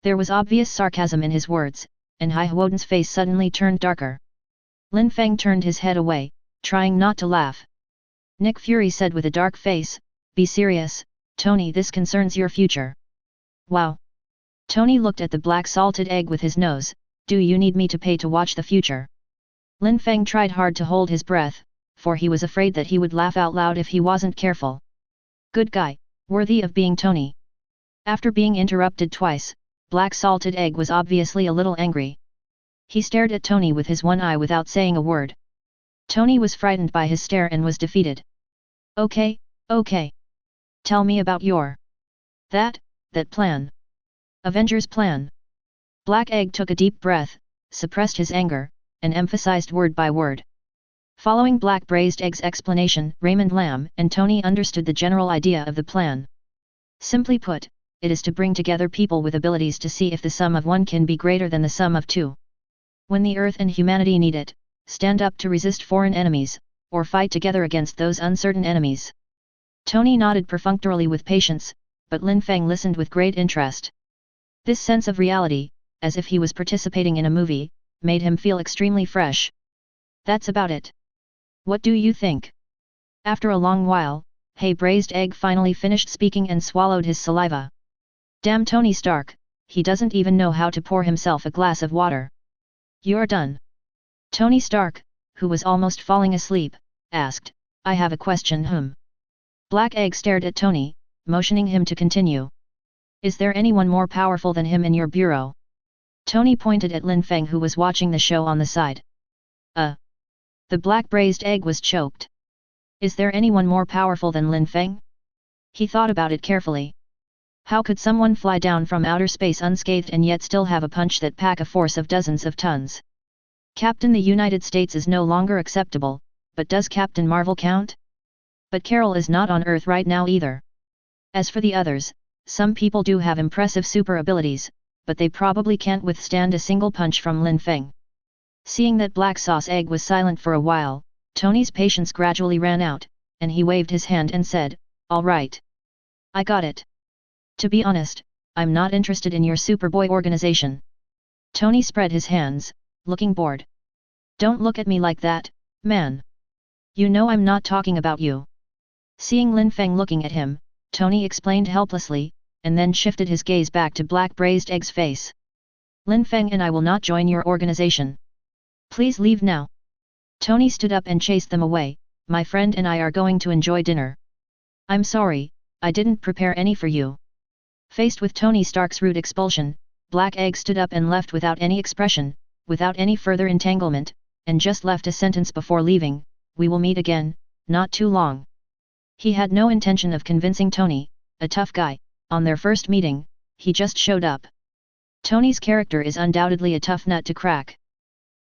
There was obvious sarcasm in his words, and Hai Huoden's face suddenly turned darker. Lin Feng turned his head away, trying not to laugh. Nick Fury said with a dark face, "Be serious, Tony, this concerns your future." "Wow." Tony looked at the black salted egg with his nose. "Do you need me to pay to watch the future?" Lin Feng tried hard to hold his breath, for he was afraid that he would laugh out loud if he wasn't careful. Good guy, worthy of being Tony. After being interrupted twice, Black Salted Egg was obviously a little angry. He stared at Tony with his one eye without saying a word. Tony was frightened by his stare and was defeated. Okay. Tell me about your... That plan. Avengers plan." Black Egg took a deep breath, suppressed his anger, and emphasized word by word. Following Black Braised Egg's explanation, Raymond Lam and Tony understood the general idea of the plan. Simply put, it is to bring together people with abilities to see if the sum of one can be greater than the sum of two. When the Earth and humanity need it, stand up to resist foreign enemies, or fight together against those uncertain enemies. Tony nodded perfunctorily with patience, but Lin Feng listened with great interest. This sense of reality, as if he was participating in a movie, made him feel extremely fresh. "That's about it. What do you think?" After a long while, Hey Braised Egg finally finished speaking and swallowed his saliva. Damn Tony Stark, he doesn't even know how to pour himself a glass of water. "You're done." Tony Stark, who was almost falling asleep, asked, "I have a question." Black Egg stared at Tony, motioning him to continue. "Is there anyone more powerful than him in your bureau?" Tony pointed at Lin Feng, who was watching the show on the side. The Black Braised Egg was choked. Is there anyone more powerful than Lin Feng? He thought about it carefully. How could someone fly down from outer space unscathed and yet still have a punch that pack a force of dozens of tons? Captain the United States is no longer acceptable, but does Captain Marvel count? But Carol is not on Earth right now either. As for the others, some people do have impressive super abilities, but they probably can't withstand a single punch from Lin Feng. Seeing that Black Sauce Egg was silent for a while, Tony's patience gradually ran out, and he waved his hand and said, "All right. I got it. To be honest, I'm not interested in your Superboy organization." Tony spread his hands, looking bored. "Don't look at me like that, man. You know I'm not talking about you." Seeing Lin Feng looking at him, Tony explained helplessly, and then shifted his gaze back to Black Braised Egg's face. "Lin Feng and I will not join your organization. Please leave now." Tony stood up and chased them away. "My friend and I are going to enjoy dinner." "I'm sorry, I didn't prepare any for you. Faced with Tony Stark's rude expulsion, Black Egg stood up and left without any expression, without any further entanglement, and just left a sentence before leaving, "We will meet again, not too long." He had no intention of convincing Tony, a tough guy, on their first meeting, he just showed up. Tony's character is undoubtedly a tough nut to crack.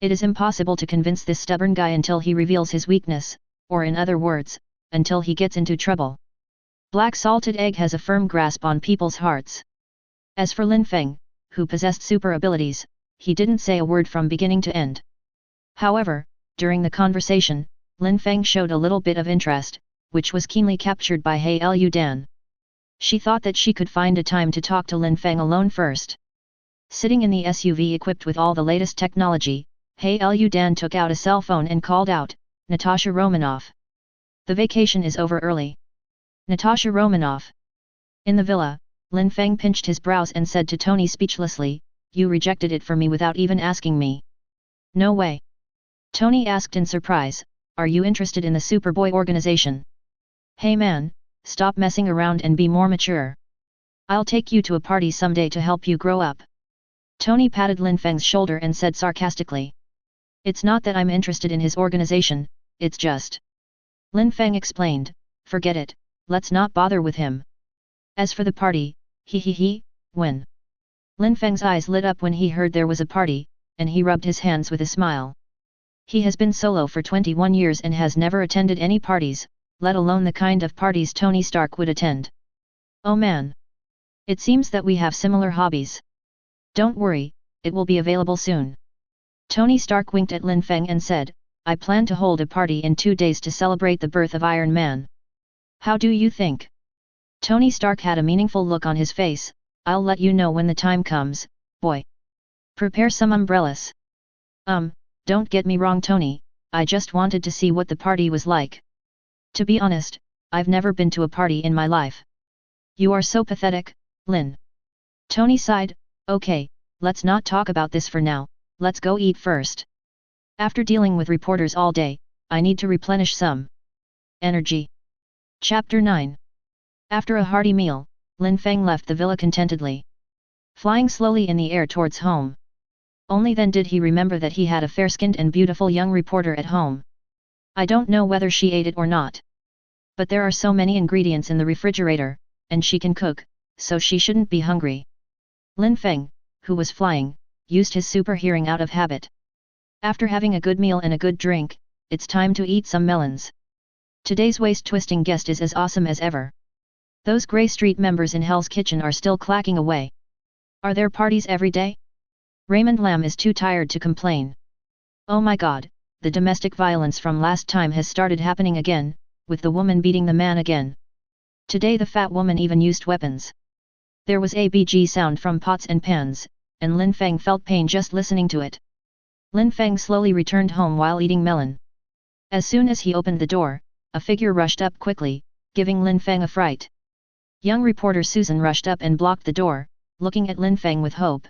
It is impossible to convince this stubborn guy until he reveals his weakness, or in other words, until he gets into trouble. Black Salted Egg has a firm grasp on people's hearts. As for Lin Feng, who possessed super abilities, he didn't say a word from beginning to end. However, during the conversation, Lin Feng showed a little bit of interest, which was keenly captured by He Lu Dan. She thought that she could find a time to talk to Lin Feng alone first. Sitting in the SUV equipped with all the latest technology, He Lu Dan took out a cell phone and called out, "Natasha Romanoff. The vacation is over early." Natasha Romanoff. In the villa, Lin Feng pinched his brows and said to Tony speechlessly, "You rejected it for me without even asking me." "No way." Tony asked in surprise, "Are you interested in the Superboy organization?" "Hey man, stop messing around and be more mature. I'll take you to a party someday to help you grow up." Tony patted Lin Feng's shoulder and said sarcastically, "It's not that I'm interested in his organization, it's just..." Lin Feng explained, "Forget it, let's not bother with him. As for the party, when?" Lin Feng's eyes lit up when he heard there was a party, and he rubbed his hands with a smile. He has been solo for 21 years and has never attended any parties, let alone the kind of parties Tony Stark would attend. "Oh man! It seems that we have similar hobbies. Don't worry, it will be available soon." Tony Stark winked at Lin Feng and said, "I plan to hold a party in 2 days to celebrate the birth of Iron Man. How do you think?" Tony Stark had a meaningful look on his face, "I'll let you know when the time comes, boy. Prepare some umbrellas." Don't get me wrong Tony, I just wanted to see what the party was like. To be honest, I've never been to a party in my life." "You are so pathetic, Lin." Tony sighed, "Okay, let's not talk about this for now, let's go eat first. After dealing with reporters all day, I need to replenish some energy." Chapter 9. After a hearty meal, Lin Feng left the villa contentedly, flying slowly in the air towards home. Only then did he remember that he had a fair-skinned and beautiful young reporter at home. I don't know whether she ate it or not. But there are so many ingredients in the refrigerator, and she can cook, so she shouldn't be hungry. Lin Feng, who was flying, used his super hearing out of habit. After having a good meal and a good drink, it's time to eat some melons. Today's waist-twisting guest is as awesome as ever. Those Grey Street members in Hell's Kitchen are still clacking away. Are there parties every day? Raymond Lam is too tired to complain. Oh my god, the domestic violence from last time has started happening again, with the woman beating the man again. Today the fat woman even used weapons. There was a BG sound from pots and pans, and Lin Feng felt pain just listening to it. Lin Feng slowly returned home while eating melon. As soon as he opened the door, a figure rushed up quickly, giving Lin Feng a fright. Young reporter Susan rushed up and blocked the door, looking at Lin Feng with hope.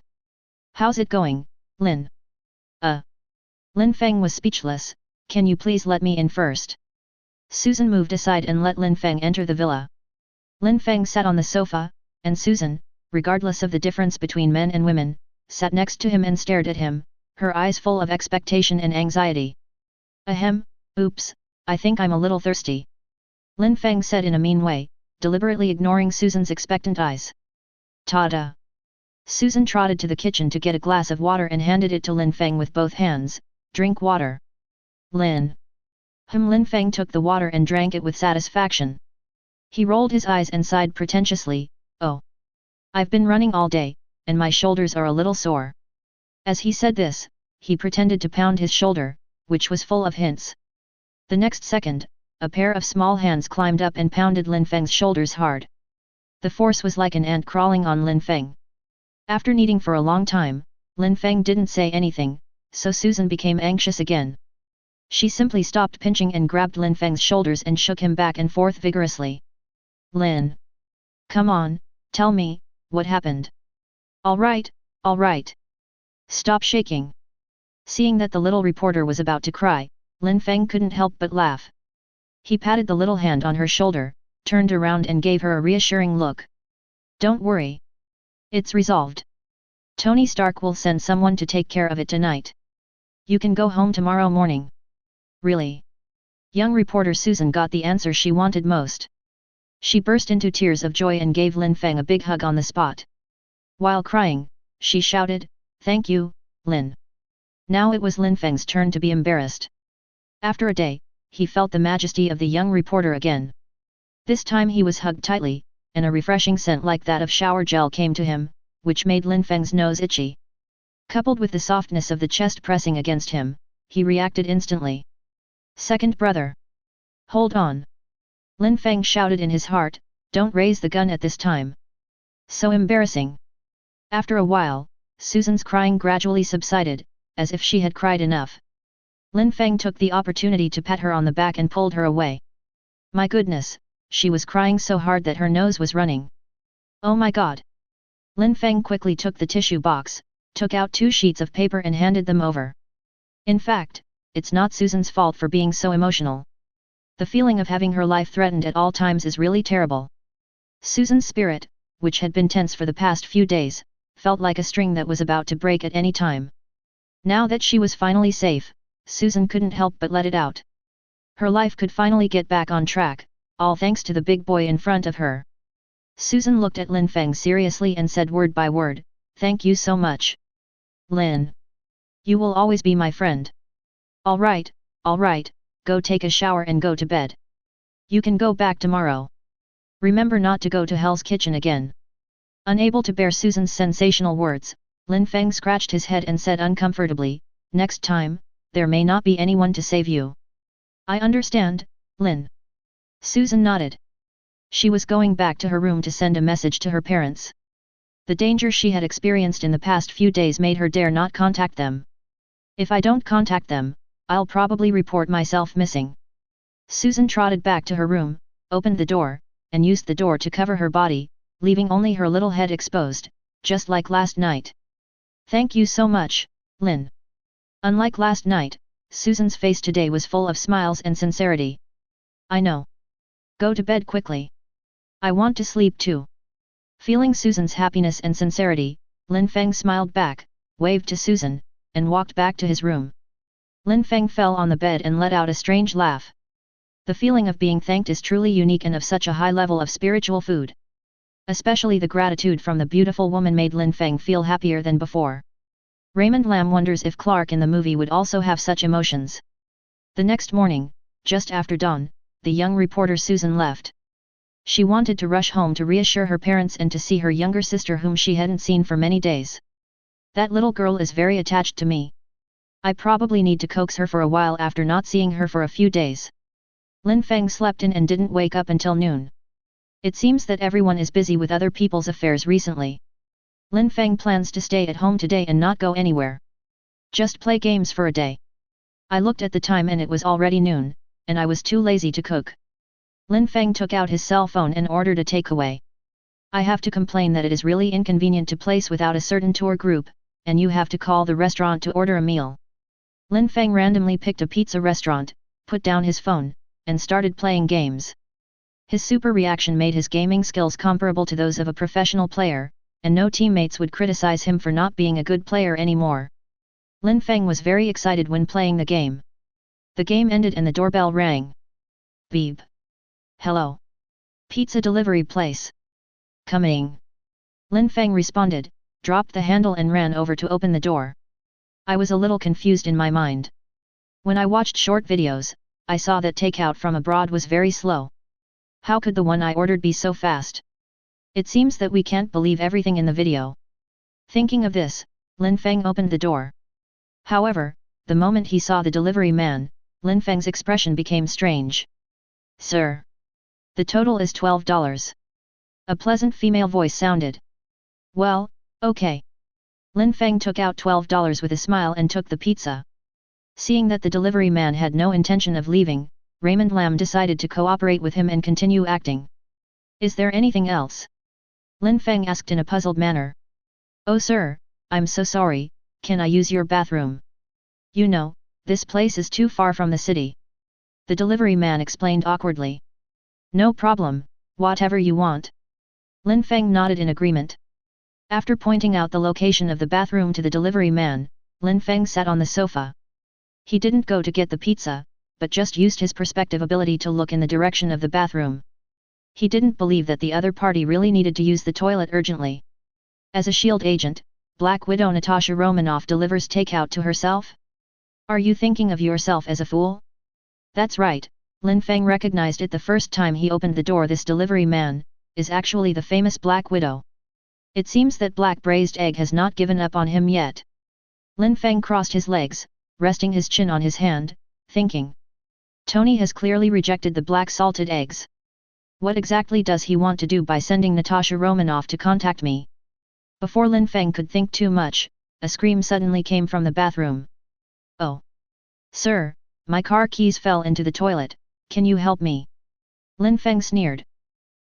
"How's it going, Lin?" Lin Feng was speechless. "Can you please let me in first?" Susan moved aside and let Lin Feng enter the villa. Lin Feng sat on the sofa, and Susan, regardless of the difference between men and women, sat next to him and stared at him, her eyes full of expectation and anxiety. "Ahem, oops, I think I'm a little thirsty," Lin Feng said in a mean way, deliberately ignoring Susan's expectant eyes. "Ta-da!" Susan trotted to the kitchen to get a glass of water and handed it to Lin Feng with both hands. "Drink water." "Lin." Lin Feng took the water and drank it with satisfaction. He rolled his eyes and sighed pretentiously, "Oh. I've been running all day, and my shoulders are a little sore." As he said this, he pretended to pound his shoulder, which was full of hints. The next second, a pair of small hands climbed up and pounded Lin Feng's shoulders hard. The force was like an ant crawling on Lin Feng. After kneading for a long time, Lin Feng didn't say anything, so Susan became anxious again. She simply stopped pinching and grabbed Lin Feng's shoulders and shook him back and forth vigorously. "Lin. Come on, tell me, what happened?" All right. Stop shaking." Seeing that the little reporter was about to cry, Lin Feng couldn't help but laugh. He patted the little hand on her shoulder, turned around and gave her a reassuring look. Don't worry. It's resolved. Tony Stark will send someone to take care of it tonight. You can go home tomorrow morning. Really? Young reporter Susan got the answer she wanted most. She burst into tears of joy and gave Lin Feng a big hug on the spot. While crying, she shouted, "Thank you, Lin." Now it was Lin Feng's turn to be embarrassed. After a day, he felt the majesty of the young reporter again. This time he was hugged tightly, and a refreshing scent like that of shower gel came to him, which made Lin Feng's nose itchy. Coupled with the softness of the chest pressing against him, he reacted instantly. Second brother. Hold on. Lin Feng shouted in his heart, don't raise the gun at this time. So embarrassing. After a while, Susan's crying gradually subsided, as if she had cried enough. Lin Feng took the opportunity to pat her on the back and pulled her away. My goodness, she was crying so hard that her nose was running. Oh my god. Lin Feng quickly took the tissue box, took out 2 sheets of paper and handed them over. In fact, it's not Susan's fault for being so emotional. The feeling of having her life threatened at all times is really terrible. Susan's spirit, which had been tense for the past few days, felt like a string that was about to break at any time. Now that she was finally safe, Susan couldn't help but let it out. Her life could finally get back on track, all thanks to the big boy in front of her. Susan looked at Lin Feng seriously and said word by word, "Thank you so much. Lin. You will always be my friend. Alright, go take a shower and go to bed. You can go back tomorrow. Remember not to go to Hell's Kitchen again." Unable to bear Susan's sensational words, Lin Feng scratched his head and said uncomfortably, "Next time, there may not be anyone to save you." I understand, Lin. Susan nodded. She was going back to her room to send a message to her parents. The danger she had experienced in the past few days made her dare not contact them. If I don't contact them, I'll probably report myself missing. Susan trotted back to her room, opened the door, and used the door to cover her body, leaving only her little head exposed, just like last night. Thank you so much, Lin. Unlike last night, Susan's face today was full of smiles and sincerity. I know. Go to bed quickly. I want to sleep too. Feeling Susan's happiness and sincerity, Lin Feng smiled back, waved to Susan, and walked back to his room. Lin Feng fell on the bed and let out a strange laugh. The feeling of being thanked is truly unique and of such a high level of spiritual food. Especially the gratitude from the beautiful woman made Lin Feng feel happier than before. Raymond Lam wonders if Clark in the movie would also have such emotions. The next morning, just after dawn, the young reporter Susan left. She wanted to rush home to reassure her parents and to see her younger sister whom she hadn't seen for many days. That little girl is very attached to me. I probably need to coax her for a while after not seeing her for a few days. Lin Feng slept in and didn't wake up until noon. It seems that everyone is busy with other people's affairs recently. Lin Feng plans to stay at home today and not go anywhere. Just play games for a day. I looked at the time and it was already noon, and I was too lazy to cook. Lin Feng took out his cell phone and ordered a takeaway. I have to complain that it is really inconvenient to place without a certain tour group, and you have to call the restaurant to order a meal. Lin Feng randomly picked a pizza restaurant, put down his phone, and started playing games. His super reaction made his gaming skills comparable to those of a professional player, and no teammates would criticize him for not being a good player anymore. Lin Feng was very excited when playing the game. The game ended and the doorbell rang. Beep. Hello. Pizza delivery place. Coming. Lin Feng responded, dropped the handle and ran over to open the door. I was a little confused in my mind. When I watched short videos, I saw that takeout from abroad was very slow. How could the one I ordered be so fast? It seems that we can't believe everything in the video. Thinking of this, Lin Feng opened the door. However, the moment he saw the delivery man, Lin Feng's expression became strange. Sir. The total is $12. A pleasant female voice sounded. Well, okay. Lin Feng took out $12 with a smile and took the pizza. Seeing that the delivery man had no intention of leaving, Raymond Lam decided to cooperate with him and continue acting. Is there anything else? Lin Feng asked in a puzzled manner. Oh sir, I'm so sorry, can I use your bathroom? You know, this place is too far from the city. The delivery man explained awkwardly. No problem, Whatever you want. Lin Feng nodded in agreement. After pointing out the location of the bathroom to the delivery man, Lin Feng sat on the sofa. He didn't go to get the pizza, but just used his perspective ability to look in the direction of the bathroom. He didn't believe that the other party really needed to use the toilet urgently. As a SHIELD agent, Black Widow Natasha Romanoff delivers takeout to herself? Are you thinking of yourself as a fool? That's right, Lin Feng recognized it the first time he opened the door. This delivery man is actually the famous Black Widow. It seems that Black Braised Egg has not given up on him yet. Lin Feng crossed his legs, resting his chin on his hand, thinking. Tony has clearly rejected the black salted eggs. What exactly does he want to do by sending Natasha Romanoff to contact me? Before Lin Feng could think too much, a scream suddenly came from the bathroom. Oh! Sir, my car keys fell into the toilet, can you help me? Lin Feng sneered.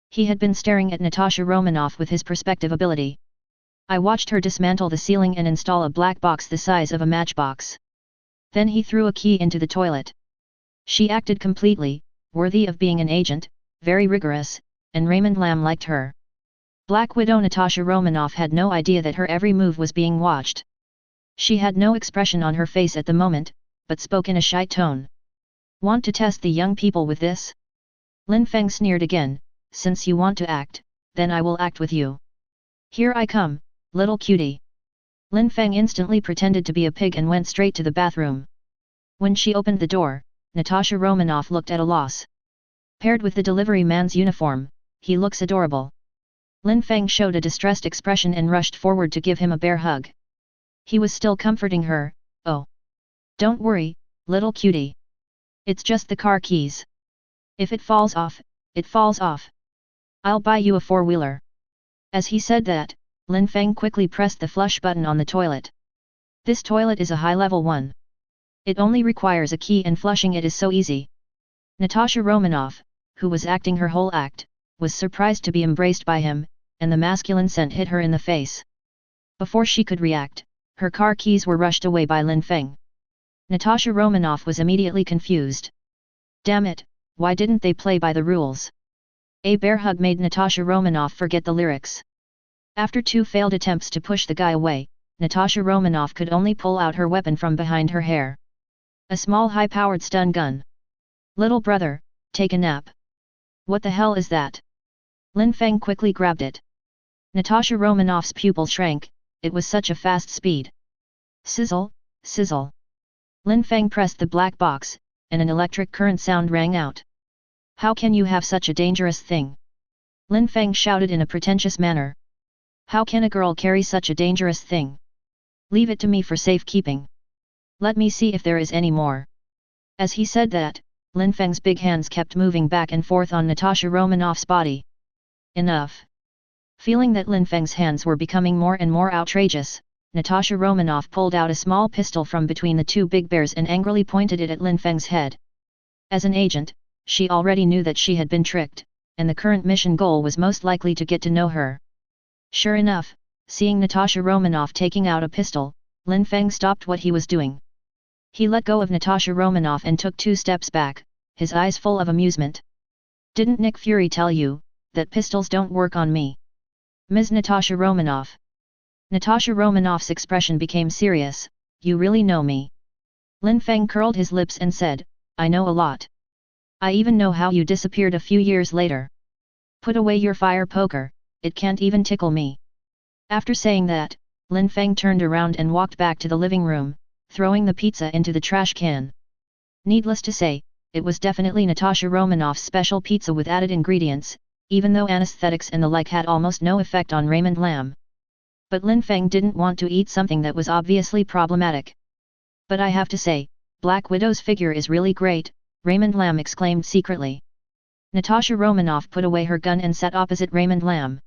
He had been staring at Natasha Romanoff with his perspective ability. I watched her dismantle the ceiling and install a black box the size of a matchbox. Then he threw a key into the toilet. She acted completely, worthy of being an agent, very rigorous, and Raymond Lam liked her. Black Widow Natasha Romanoff had no idea that her every move was being watched. She had no expression on her face at the moment, but spoke in a shy tone. Want to test the young people with this? Lin Feng sneered again, since you want to act, then I will act with you. Here I come, little cutie. Lin Feng instantly pretended to be a pig and went straight to the bathroom. When she opened the door, Natasha Romanoff looked at a loss. Paired with the delivery man's uniform, he looks adorable. Lin Feng showed a distressed expression and rushed forward to give him a bear hug. He was still comforting her. Oh! Don't worry, little cutie. It's just the car keys. If it falls off, it falls off. I'll buy you a four-wheeler. As he said that, Lin Feng quickly pressed the flush button on the toilet. This toilet is a high-level one. It only requires a key and flushing it is so easy. Natasha Romanoff, who was acting her whole act, was surprised to be embraced by him, and the masculine scent hit her in the face. Before she could react, her car keys were rushed away by Lin Feng. Natasha Romanoff was immediately confused. Damn it, why didn't they play by the rules? A bear hug made Natasha Romanoff forget the lyrics. After two failed attempts to push the guy away, Natasha Romanoff could only pull out her weapon from behind her hair. A small high-powered stun gun. Little brother, take a nap. What the hell is that? Lin Feng quickly grabbed it. Natasha Romanoff's pupil shrank, it was such a fast speed. Sizzle, sizzle. Lin Feng pressed the black box, and an electric current sound rang out. How can you have such a dangerous thing? Lin Feng shouted in a pretentious manner. How can a girl carry such a dangerous thing? Leave it to me for safekeeping. Let me see if there is any more. As he said that, Lin Feng's big hands kept moving back and forth on Natasha Romanoff's body. Enough. Feeling that Lin Feng's hands were becoming more and more outrageous, Natasha Romanoff pulled out a small pistol from between the two big bears and angrily pointed it at Lin Feng's head. As an agent, she already knew that she had been tricked, and the current mission goal was most likely to get to know her. Sure enough, seeing Natasha Romanoff taking out a pistol, Lin Feng stopped what he was doing. He let go of Natasha Romanoff and took 2 steps back, his eyes full of amusement. Didn't Nick Fury tell you that pistols don't work on me? Ms. Natasha Romanoff. Natasha Romanoff's expression became serious. You really know me? Lin Feng curled his lips and said, I know a lot. I even know how you disappeared a few years later. Put away your fire poker, it can't even tickle me. After saying that, Lin Feng turned around and walked back to the living room, throwing the pizza into the trash can. Needless to say, it was definitely Natasha Romanoff's special pizza with added ingredients, even though anesthetics and the like had almost no effect on Raymond Lam. But Lin Feng didn't want to eat something that was obviously problematic. But I have to say, Black Widow's figure is really great, Raymond Lam exclaimed secretly. Natasha Romanoff put away her gun and sat opposite Raymond Lam.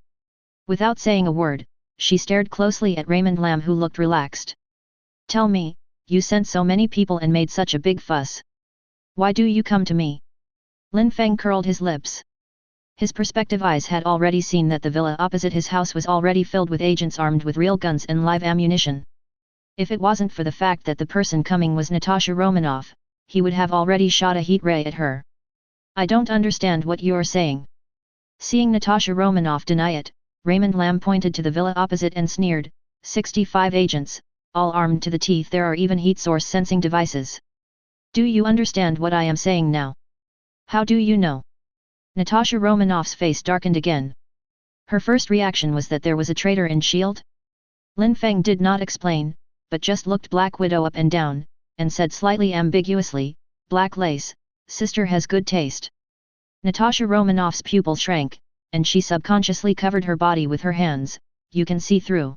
Without saying a word, she stared closely at Raymond Lam, who looked relaxed. Tell me, you sent so many people and made such a big fuss. Why do you come to me? Lin Feng curled his lips. His perspective eyes had already seen that the villa opposite his house was already filled with agents armed with real guns and live ammunition. If it wasn't for the fact that the person coming was Natasha Romanoff, he would have already shot a heat ray at her. I don't understand what you're saying. Seeing Natasha Romanoff deny it, Raymond Lamb pointed to the villa opposite and sneered, 65 agents, all armed to the teeth. There are even heat source sensing devices. Do you understand what I am saying now? How do you know? Natasha Romanoff's face darkened again. Her first reaction was that there was a traitor in S.H.I.E.L.D. Lin Feng did not explain, but just looked Black Widow up and down, and said slightly ambiguously, black lace, sister has good taste. Natasha Romanoff's pupil shrank, and she subconsciously covered her body with her hands, you can see through.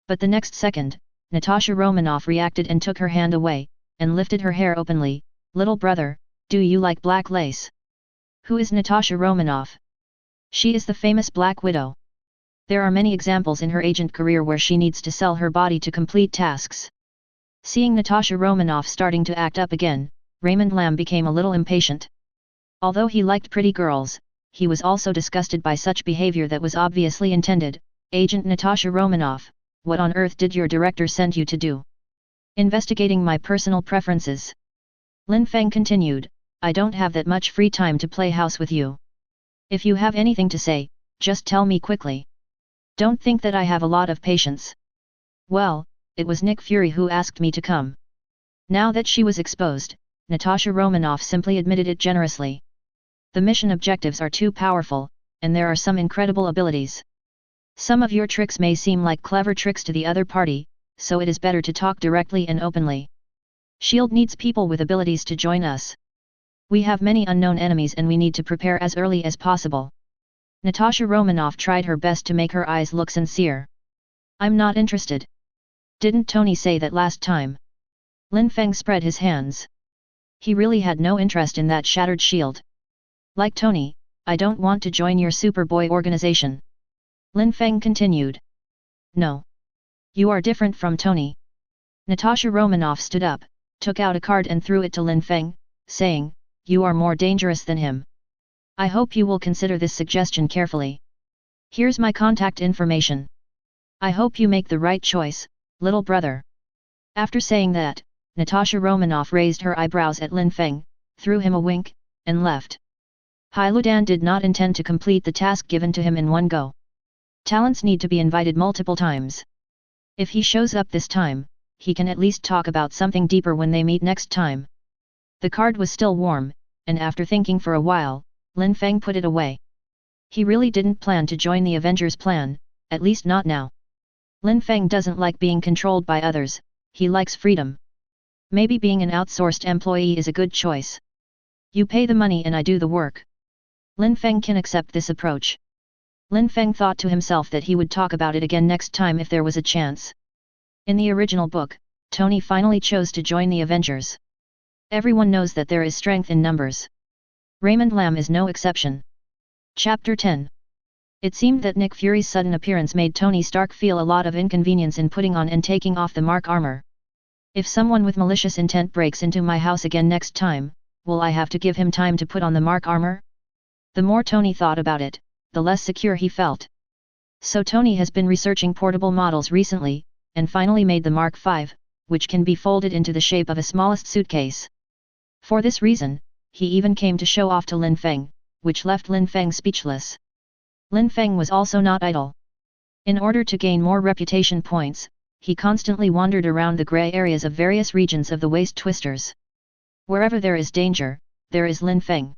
But the next second, Natasha Romanoff reacted and took her hand away, and lifted her hair openly, little brother, do you like black lace? Who is Natasha Romanoff? She is the famous Black Widow. There are many examples in her agent career where she needs to sell her body to complete tasks. Seeing Natasha Romanoff starting to act up again, Raymond Lamb became a little impatient. Although he liked pretty girls, he was also disgusted by such behavior that was obviously intended. Agent Natasha Romanoff, what on earth did your director send you to do? Investigating my personal preferences. Lin Feng continued, I don't have that much free time to play house with you. If you have anything to say, just tell me quickly. Don't think that I have a lot of patience. Well, it was Nick Fury who asked me to come. Now that she was exposed, Natasha Romanoff simply admitted it generously. The mission objectives are too powerful, and there are some incredible abilities. Some of your tricks may seem like clever tricks to the other party, so it is better to talk directly and openly. S.H.I.E.L.D. needs people with abilities to join us. We have many unknown enemies and we need to prepare as early as possible. Natasha Romanoff tried her best to make her eyes look sincere. I'm not interested. Didn't Tony say that last time? Lin Feng spread his hands. He really had no interest in that shattered shield. Like Tony, I don't want to join your Superboy organization. Lin Feng continued. No. You are different from Tony. Natasha Romanoff stood up, took out a card and threw it to Lin Feng, saying, you are more dangerous than him. I hope you will consider this suggestion carefully. Here's my contact information. I hope you make the right choice, little brother. After saying that, Natasha Romanoff raised her eyebrows at Lin Feng, threw him a wink, and left. Hai Ludan did not intend to complete the task given to him in one go. Talents need to be invited multiple times. If he shows up this time, he can at least talk about something deeper when they meet next time. The card was still warm, and after thinking for a while, Lin Feng put it away. He really didn't plan to join the Avengers' plan, at least not now. Lin Feng doesn't like being controlled by others, he likes freedom. Maybe being an outsourced employee is a good choice. You pay the money and I do the work. Lin Feng can accept this approach. Lin Feng thought to himself that he would talk about it again next time if there was a chance. In the original book, Tony finally chose to join the Avengers. Everyone knows that there is strength in numbers. Raymond Lamb is no exception. Chapter 10. It seemed that Nick Fury's sudden appearance made Tony Stark feel a lot of inconvenience in putting on and taking off the Mark armor. If someone with malicious intent breaks into my house again next time, will I have to give him time to put on the Mark armor? The more Tony thought about it, the less secure he felt. So Tony has been researching portable models recently, and finally made the Mark V, which can be folded into the shape of a smallest suitcase. For this reason, he even came to show off to Lin Feng, which left Lin Feng speechless. Lin Feng was also not idle. In order to gain more reputation points, he constantly wandered around the grey areas of various regions of the Waste Twisters. Wherever there is danger, there is Lin Feng.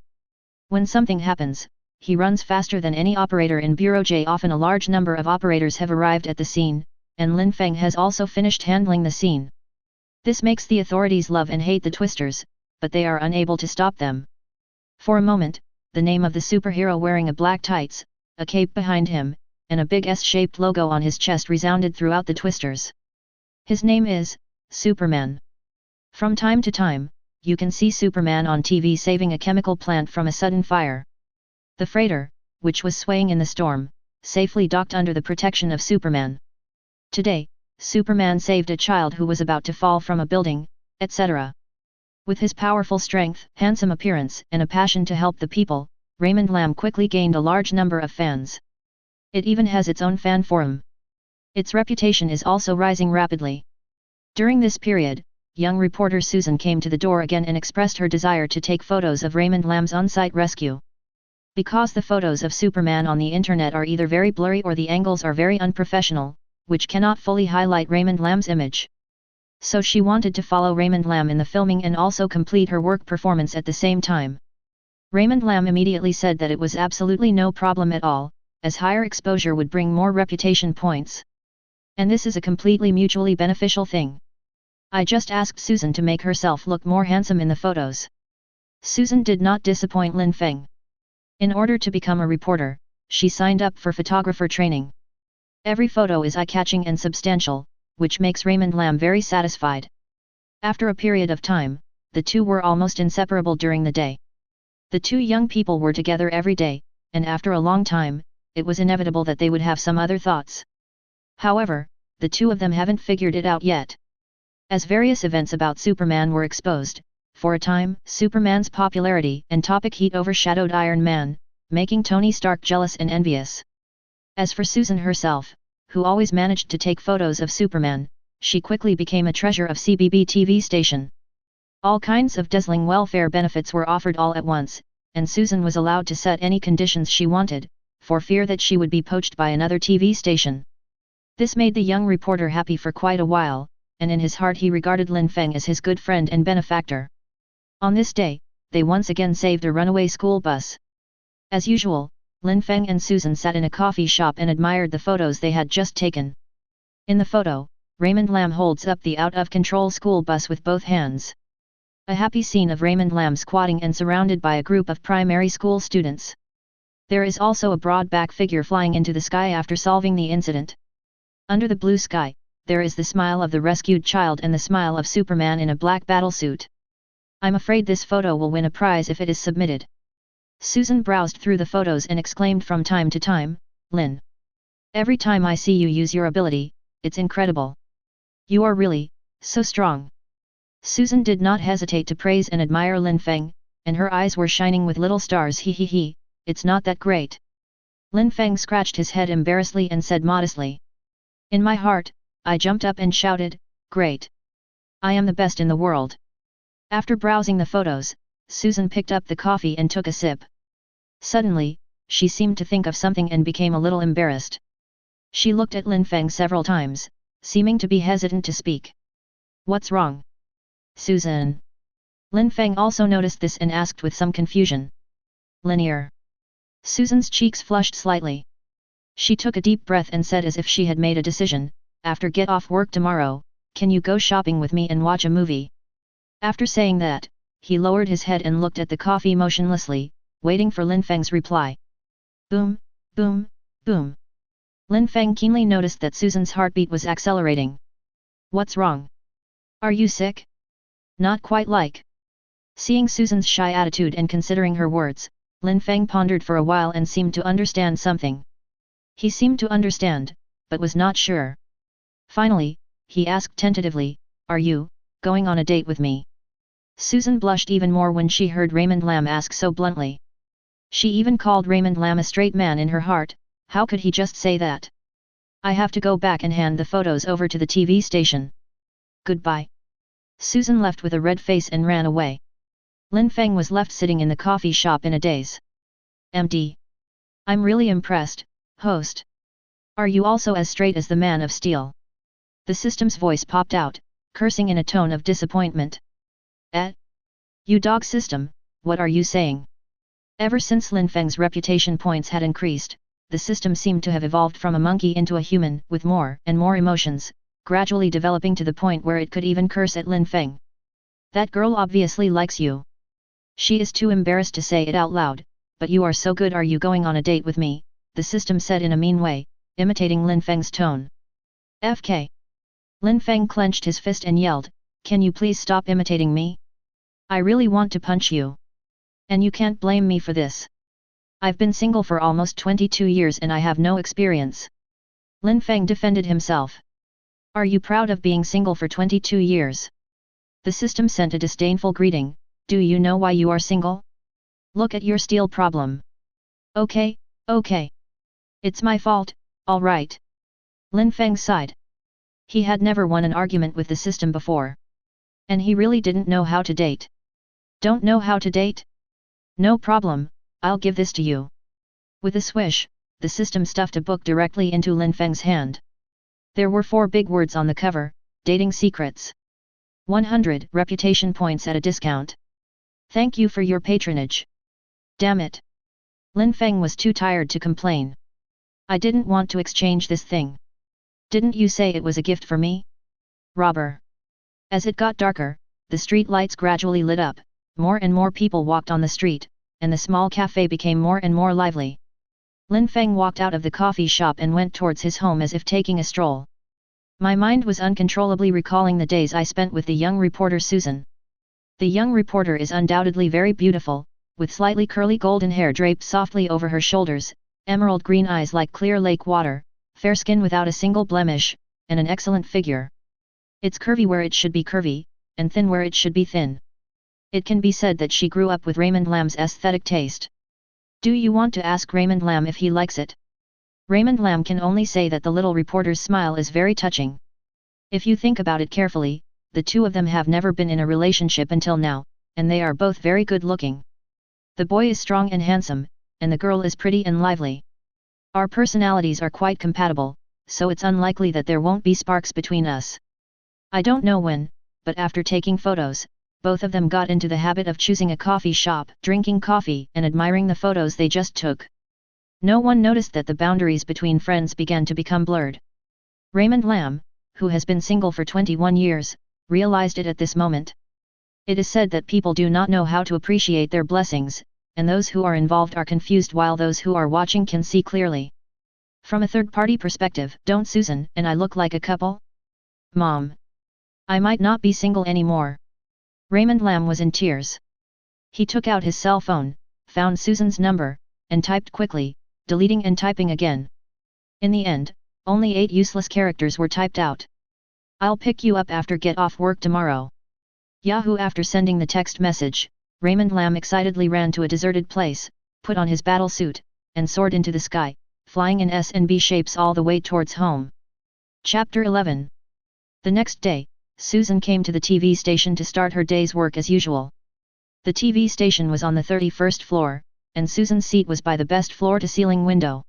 When something happens, he runs faster than any operator in Bureau J. Often a large number of operators have arrived at the scene, and Lin Feng has also finished handling the scene. This makes the authorities love and hate the Twisters, but they are unable to stop them. For a moment, the name of the superhero wearing a black tights, a cape behind him, and a big S-shaped logo on his chest resounded throughout the Twisters. His name is Superman. From time to time, you can see Superman on TV saving a chemical plant from a sudden fire. The freighter, which was swaying in the storm, safely docked under the protection of Superman. Today, Superman saved a child who was about to fall from a building, etc. With his powerful strength, handsome appearance, and a passion to help the people, Raymond Lamb quickly gained a large number of fans. It even has its own fan forum. Its reputation is also rising rapidly. During this period, young reporter Susan came to the door again and expressed her desire to take photos of Raymond Lamb's on-site rescue. Because the photos of Superman on the internet are either very blurry or the angles are very unprofessional, which cannot fully highlight Raymond Lam's image. So she wanted to follow Raymond Lam in the filming and also complete her work performance at the same time. Raymond Lam immediately said that it was absolutely no problem at all, as higher exposure would bring more reputation points. And this is a completely mutually beneficial thing. I just asked Susan to make herself look more handsome in the photos. Susan did not disappoint Lin Feng. In order to become a reporter, she signed up for photographer training. Every photo is eye-catching and substantial, which makes Raymond Lam very satisfied. After a period of time, the two were almost inseparable during the day. The two young people were together every day, and after a long time, it was inevitable that they would have some other thoughts. However, the two of them haven't figured it out yet. As various events about Superman were exposed, for a time, Superman's popularity and topic heat overshadowed Iron Man, making Tony Stark jealous and envious. As for Susan herself, who always managed to take photos of Superman, she quickly became a treasure of CBB TV station. All kinds of dazzling welfare benefits were offered all at once, and Susan was allowed to set any conditions she wanted, for fear that she would be poached by another TV station. This made the young reporter happy for quite a while, and in his heart he regarded Lin Feng as his good friend and benefactor. On this day, they once again saved a runaway school bus. As usual, Lin Feng and Susan sat in a coffee shop and admired the photos they had just taken. In the photo, Raymond Lam holds up the out-of-control school bus with both hands. A happy scene of Raymond Lam squatting and surrounded by a group of primary school students. There is also a broad-back figure flying into the sky after solving the incident. Under the blue sky, there is the smile of the rescued child and the smile of Superman in a black battlesuit. I'm afraid this photo will win a prize if it is submitted. Susan browsed through the photos and exclaimed from time to time, Lin. Every time I see you use your ability, it's incredible. You are really, so strong. Susan did not hesitate to praise and admire Lin Feng, and her eyes were shining with little stars. He, it's not that great. Lin Feng scratched his head embarrassedly and said modestly. In my heart, I jumped up and shouted, great. I am the best in the world. After browsing the photos, Susan picked up the coffee and took a sip. Suddenly, she seemed to think of something and became a little embarrassed. She looked at Lin Feng several times, seeming to be hesitant to speak. What's wrong? Susan. Lin Feng also noticed this and asked with some confusion. Linear. Susan's cheeks flushed slightly. She took a deep breath and said as if she had made a decision, after get off work tomorrow, can you go shopping with me and watch a movie? After saying that, he lowered his head and looked at the coffee motionlessly, waiting for Lin Feng's reply. Boom, boom, boom. Lin Feng keenly noticed that Susan's heartbeat was accelerating. What's wrong? Are you sick? Not quite like. Seeing Susan's shy attitude and considering her words, Lin Feng pondered for a while and seemed to understand something. He seemed to understand, but was not sure. Finally, he asked tentatively, are you going on a date with me? Susan blushed even more when she heard Raymond Lam ask so bluntly. She even called Raymond Lam a straight man in her heart. How could he just say that? I have to go back and hand the photos over to the TV station. Goodbye. Susan left with a red face and ran away. Lin Feng was left sitting in the coffee shop in a daze. MD. I'm really impressed, host. Are you also as straight as the Man of Steel? The system's voice popped out, cursing in a tone of disappointment. You dog system, what are you saying? Ever since Lin Feng's reputation points had increased, the system seemed to have evolved from a monkey into a human, with more and more emotions, gradually developing to the point where it could even curse at Lin Feng. That girl obviously likes you. She is too embarrassed to say it out loud, but you are so good. Are you going on a date with me? The system said in a mean way, imitating Lin Feng's tone. FK. Lin Feng clenched his fist and yelled, can you please stop imitating me? I really want to punch you. And you can't blame me for this. I've been single for almost 22 years and I have no experience. Lin Feng defended himself. Are you proud of being single for 22 years? The system sent a disdainful greeting, do you know why you are single? Look at your steel problem. Okay. It's my fault, alright. Lin Feng sighed. He had never won an argument with the system before. And he really didn't know how to date. Don't know how to date? No problem, I'll give this to you. With a swish, the system stuffed a book directly into Lin Feng's hand. There were 4 big words on the cover: Dating Secrets. 100 reputation points at a discount. Thank you for your patronage. Damn it. Lin Feng was too tired to complain. I didn't want to exchange this thing. Didn't you say it was a gift for me? Robber. As it got darker, the street lights gradually lit up, more and more people walked on the street, and the small cafe became more and more lively. Lin Feng walked out of the coffee shop and went towards his home as if taking a stroll. My mind was uncontrollably recalling the days I spent with the young reporter Susan. The young reporter is undoubtedly very beautiful, with slightly curly golden hair draped softly over her shoulders, emerald green eyes like clear lake water, fair skin without a single blemish, and an excellent figure. It's curvy where it should be curvy, and thin where it should be thin. It can be said that she grew up with Raymond Lam's aesthetic taste. Do you want to ask Raymond Lam if he likes it? Raymond Lam can only say that the little reporter's smile is very touching. If you think about it carefully, the two of them have never been in a relationship until now, and they are both very good looking. The boy is strong and handsome, and the girl is pretty and lively. Our personalities are quite compatible, so it's unlikely that there won't be sparks between us. I don't know when, but after taking photos, both of them got into the habit of choosing a coffee shop, drinking coffee, and admiring the photos they just took. No one noticed that the boundaries between friends began to become blurred. Raymond Lam, who has been single for 21 years, realized it at this moment. It is said that people do not know how to appreciate their blessings, and those who are involved are confused while those who are watching can see clearly. From a third-party perspective, don't Susan and I look like a couple? Mom. I might not be single anymore. Raymond Lam was in tears. He took out his cell phone, found Susan's number, and typed quickly, deleting and typing again. In the end, only 8 useless characters were typed out. I'll pick you up after get off work tomorrow. Yahoo! After sending the text message, Raymond Lam excitedly ran to a deserted place, put on his battle suit, and soared into the sky, flying in S and B shapes all the way towards home. Chapter 11. The next day, Susan came to the TV station to start her day's work as usual. The TV station was on the 31st floor, and Susan's seat was by the best floor-to-ceiling window.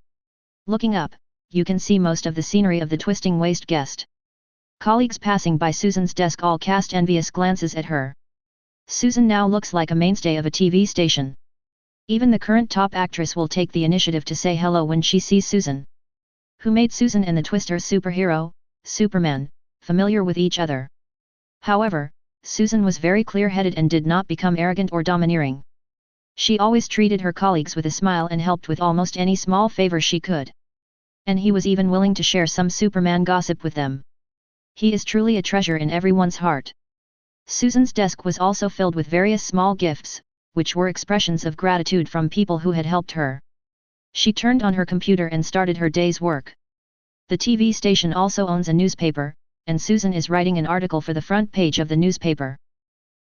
Looking up, you can see most of the scenery of the twisting waist guest. Colleagues passing by Susan's desk all cast envious glances at her. Susan now looks like a mainstay of a TV station. Even the current top actress will take the initiative to say hello when she sees Susan. Who made Susan and the Twister superhero, Superman, familiar with each other? However, Susan was very clear-headed and did not become arrogant or domineering. She always treated her colleagues with a smile and helped with almost any small favor she could. And he was even willing to share some Superman gossip with them. He is truly a treasure in everyone's heart. Susan's desk was also filled with various small gifts, which were expressions of gratitude from people who had helped her. She turned on her computer and started her day's work. The TV station also owns a newspaper, and Susan is writing an article for the front page of the newspaper.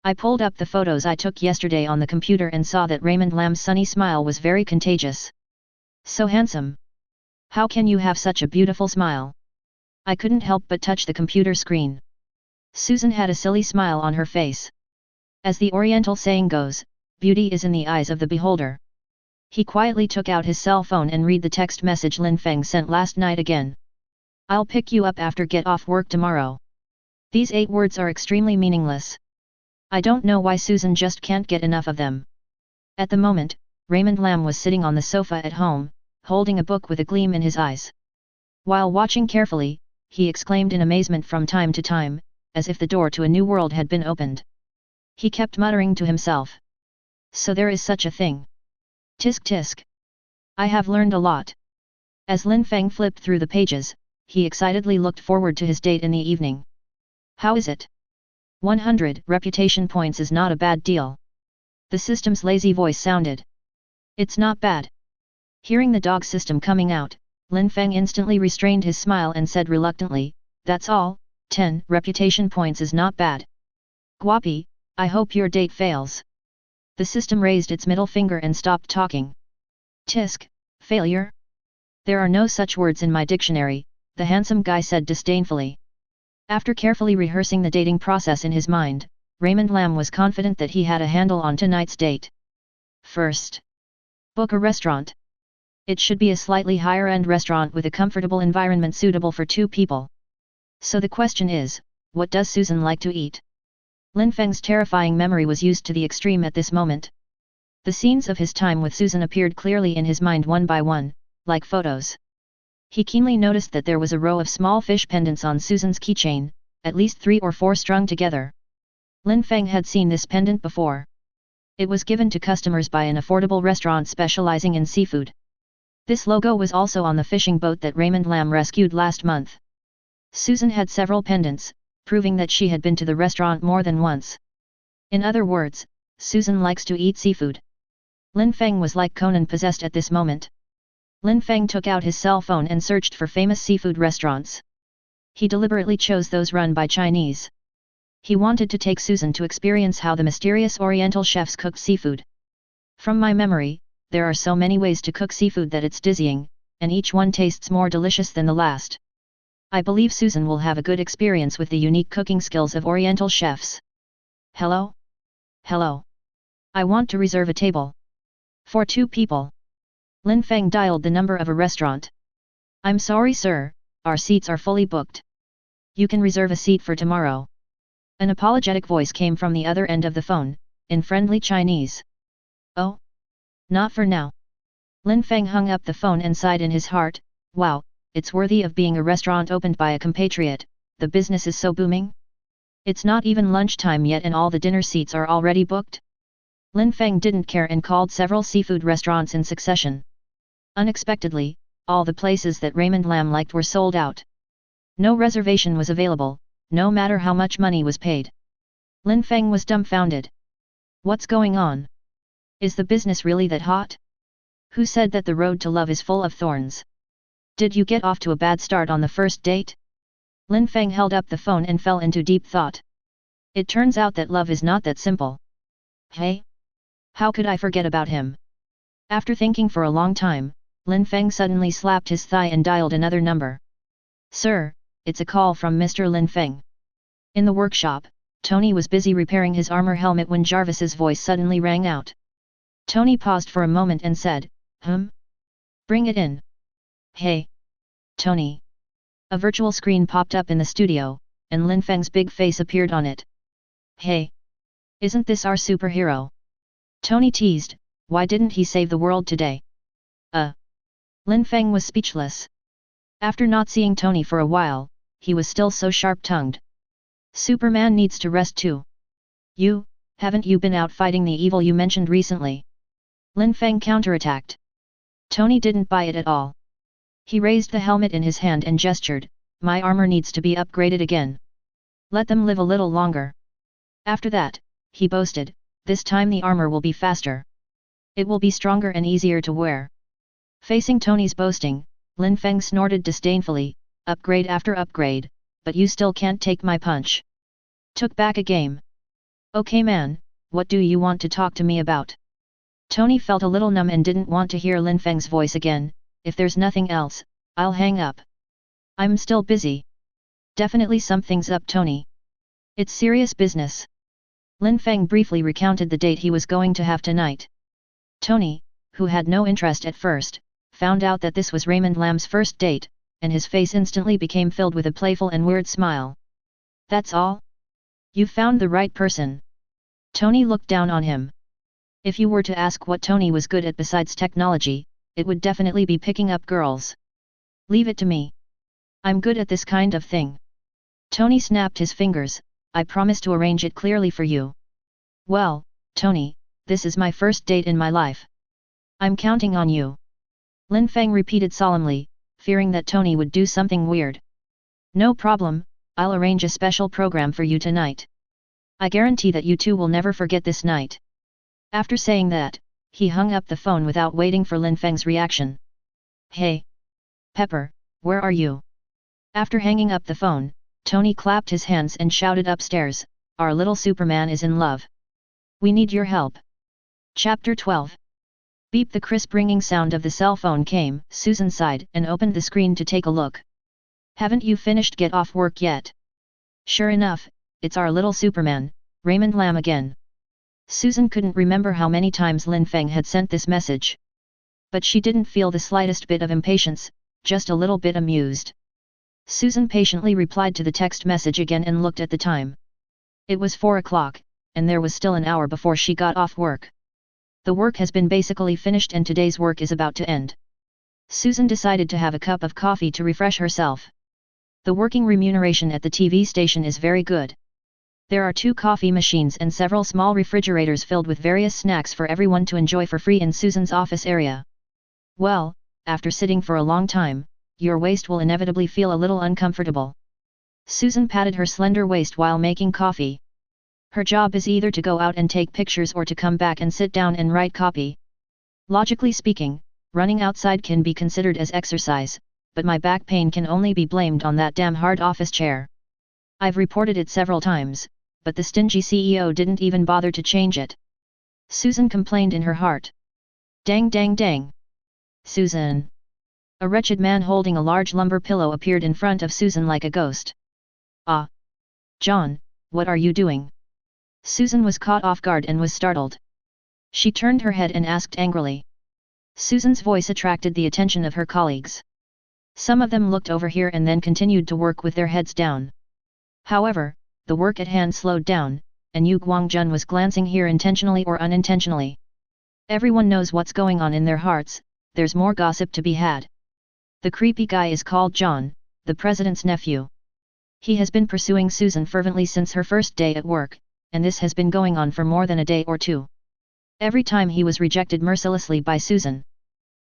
I pulled up the photos I took yesterday on the computer and saw that Raymond Lam's sunny smile was very contagious. So handsome. How can you have such a beautiful smile? I couldn't help but touch the computer screen. Susan had a silly smile on her face. As the Oriental saying goes, beauty is in the eyes of the beholder. He quietly took out his cell phone and read the text message Lin Feng sent last night again. I'll pick you up after get off work tomorrow. These 8 words are extremely meaningless. I don't know why Susan just can't get enough of them. At the moment, Raymond Lam was sitting on the sofa at home, holding a book with a gleam in his eyes. While watching carefully, he exclaimed in amazement from time to time, as if the door to a new world had been opened. He kept muttering to himself. So there is such a thing. Tisk tisk. I have learned a lot. As Lin Feng flipped through the pages, he excitedly looked forward to his date in the evening. How is it? 100 reputation points is not a bad deal. The system's lazy voice sounded. It's not bad. Hearing the dog system coming out, Lin Feng instantly restrained his smile and said reluctantly, that's all, 10 reputation points is not bad. Guapi, I hope your date fails. The system raised its middle finger and stopped talking. Tisk, failure? There are no such words in my dictionary, the handsome guy said disdainfully. After carefully rehearsing the dating process in his mind, Raymond Lam was confident that he had a handle on tonight's date. First, Book a restaurant. It should be a slightly higher-end restaurant with a comfortable environment suitable for 2 people. So the question is, what does Susan like to eat? Lin Feng's terrifying memory was used to the extreme at this moment. The scenes of his time with Susan appeared clearly in his mind one by one, like photos. He keenly noticed that there was a row of small fish pendants on Susan's keychain, at least 3 or 4 strung together. Lin Feng had seen this pendant before. It was given to customers by an affordable restaurant specializing in seafood. This logo was also on the fishing boat that Raymond Lam rescued last month. Susan had several pendants, proving that she had been to the restaurant more than once. In other words, Susan likes to eat seafood. Lin Feng was like Conan possessed at this moment. Lin Feng took out his cell phone and searched for famous seafood restaurants. He deliberately chose those run by Chinese. He wanted to take Susan to experience how the mysterious Oriental chefs cook seafood. From my memory, there are so many ways to cook seafood that it's dizzying, and each one tastes more delicious than the last. I believe Susan will have a good experience with the unique cooking skills of Oriental chefs. Hello? Hello. I want to reserve a table. For 2 people. Lin Feng dialed the number of a restaurant. I'm sorry sir, our seats are fully booked. You can reserve a seat for tomorrow. An apologetic voice came from the other end of the phone, in friendly Chinese. Oh? Not for now. Lin Feng hung up the phone and sighed in his heart, wow, it's worthy of being a restaurant opened by a compatriot, the business is so booming. It's not even lunchtime yet and all the dinner seats are already booked. Lin Feng didn't care and called several seafood restaurants in succession. Unexpectedly, all the places that Raymond Lam liked were sold out. No reservation was available, no matter how much money was paid. Lin Feng was dumbfounded. What's going on? Is the business really that hot? Who said that the road to love is full of thorns? Did you get off to a bad start on the first date? Lin Feng held up the phone and fell into deep thought. It turns out that love is not that simple. Hey? How could I forget about him? After thinking for a long time, Lin Feng suddenly slapped his thigh and dialed another number. Sir, it's a call from Mr. Lin Feng. In the workshop, Tony was busy repairing his armor helmet when Jarvis's voice suddenly rang out. Tony paused for a moment and said, Bring it in. Hey. Tony. A virtual screen popped up in the studio, and Lin Feng's big face appeared on it. Hey. Isn't this our superhero? Tony teased, why didn't he save the world today? Lin Feng was speechless. After not seeing Tony for a while, he was still so sharp-tongued. Superman needs to rest too. Haven't you been out fighting the evil you mentioned recently? Lin Feng counterattacked. Tony didn't buy it at all. He raised the helmet in his hand and gestured, my armor needs to be upgraded again. Let them live a little longer. After that, he boasted, this time the armor will be faster. It will be stronger and easier to wear. Facing Tony's boasting, Lin Feng snorted disdainfully, upgrade after upgrade, but you still can't take my punch. Took back a game. Okay man, what do you want to talk to me about? Tony felt a little numb and didn't want to hear Lin Feng's voice again, if there's nothing else, I'll hang up. I'm still busy. Definitely something's up Tony. It's serious business. Lin Feng briefly recounted the date he was going to have tonight. Tony, who had no interest at first, found out that this was Raymond Lam's first date, and his face instantly became filled with a playful and weird smile. That's all? You found the right person. Tony looked down on him. If you were to ask what Tony was good at besides technology, it would definitely be picking up girls. Leave it to me. I'm good at this kind of thing. Tony snapped his fingers, I promise to arrange it clearly for you. Well, Tony, this is my first date in my life. I'm counting on you. Lin Feng repeated solemnly, fearing that Tony would do something weird. No problem, I'll arrange a special program for you tonight. I guarantee that you two will never forget this night. After saying that, he hung up the phone without waiting for Lin Feng's reaction. Hey! Pepper, where are you? After hanging up the phone, Tony clapped his hands and shouted upstairs, our little Superman is in love. We need your help. Chapter 12. Beep. The crisp ringing sound of the cell phone came. Susan sighed and opened the screen to take a look. Haven't you finished get off work yet? Sure enough, it's our little Superman, Raymond Lam again. Susan couldn't remember how many times Lin Feng had sent this message. But she didn't feel the slightest bit of impatience, just a little bit amused. Susan patiently replied to the text message again and looked at the time. It was 4 o'clock, and there was still an hour before she got off work. The work has been basically finished and today's work is about to end. Susan decided to have a cup of coffee to refresh herself. The working remuneration at the TV station is very good. There are 2 coffee machines and several small refrigerators filled with various snacks for everyone to enjoy for free in Susan's office area. Well, after sitting for a long time, your waist will inevitably feel a little uncomfortable. Susan patted her slender waist while making coffee. Her job is either to go out and take pictures or to come back and sit down and write copy. Logically speaking, running outside can be considered as exercise, but my back pain can only be blamed on that damn hard office chair. I've reported it several times, but the stingy CEO didn't even bother to change it. Susan complained in her heart. Dang dang dang. Susan. A wretched man holding a large lumber pillow appeared in front of Susan like a ghost. Ah! John, what are you doing? Susan was caught off guard and was startled. She turned her head and asked angrily. Susan's voice attracted the attention of her colleagues. Some of them looked over here and then continued to work with their heads down. However, the work at hand slowed down, and Yu Guangjun was glancing here intentionally or unintentionally. Everyone knows what's going on in their hearts, there's more gossip to be had. The creepy guy is called John, the president's nephew. He has been pursuing Susan fervently since her first day at work, and this has been going on for more than a day or two. Every time he was rejected mercilessly by Susan.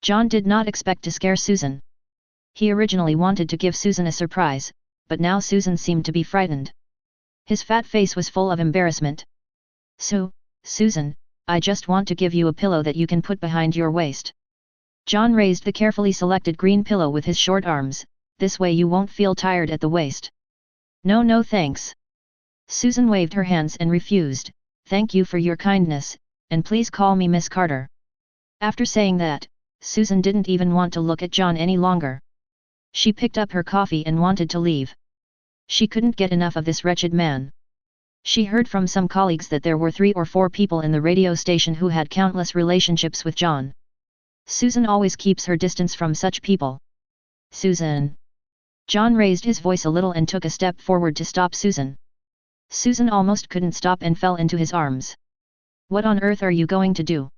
John did not expect to scare Susan. He originally wanted to give Susan a surprise, but now Susan seemed to be frightened. His fat face was full of embarrassment. So, Susan, I just want to give you a pillow that you can put behind your waist. John raised the carefully selected green pillow with his short arms, this way you won't feel tired at the waist. No no thanks. Susan waved her hands and refused, thank you for your kindness, and please call me Miss Carter. After saying that, Susan didn't even want to look at John any longer. She picked up her coffee and wanted to leave. She couldn't get enough of this wretched man. She heard from some colleagues that there were 3 or 4 people in the radio station who had countless relationships with John. Susan always keeps her distance from such people. Susan. John raised his voice a little and took a step forward to stop Susan. Susan almost couldn't stop and fell into his arms. What on earth are you going to do?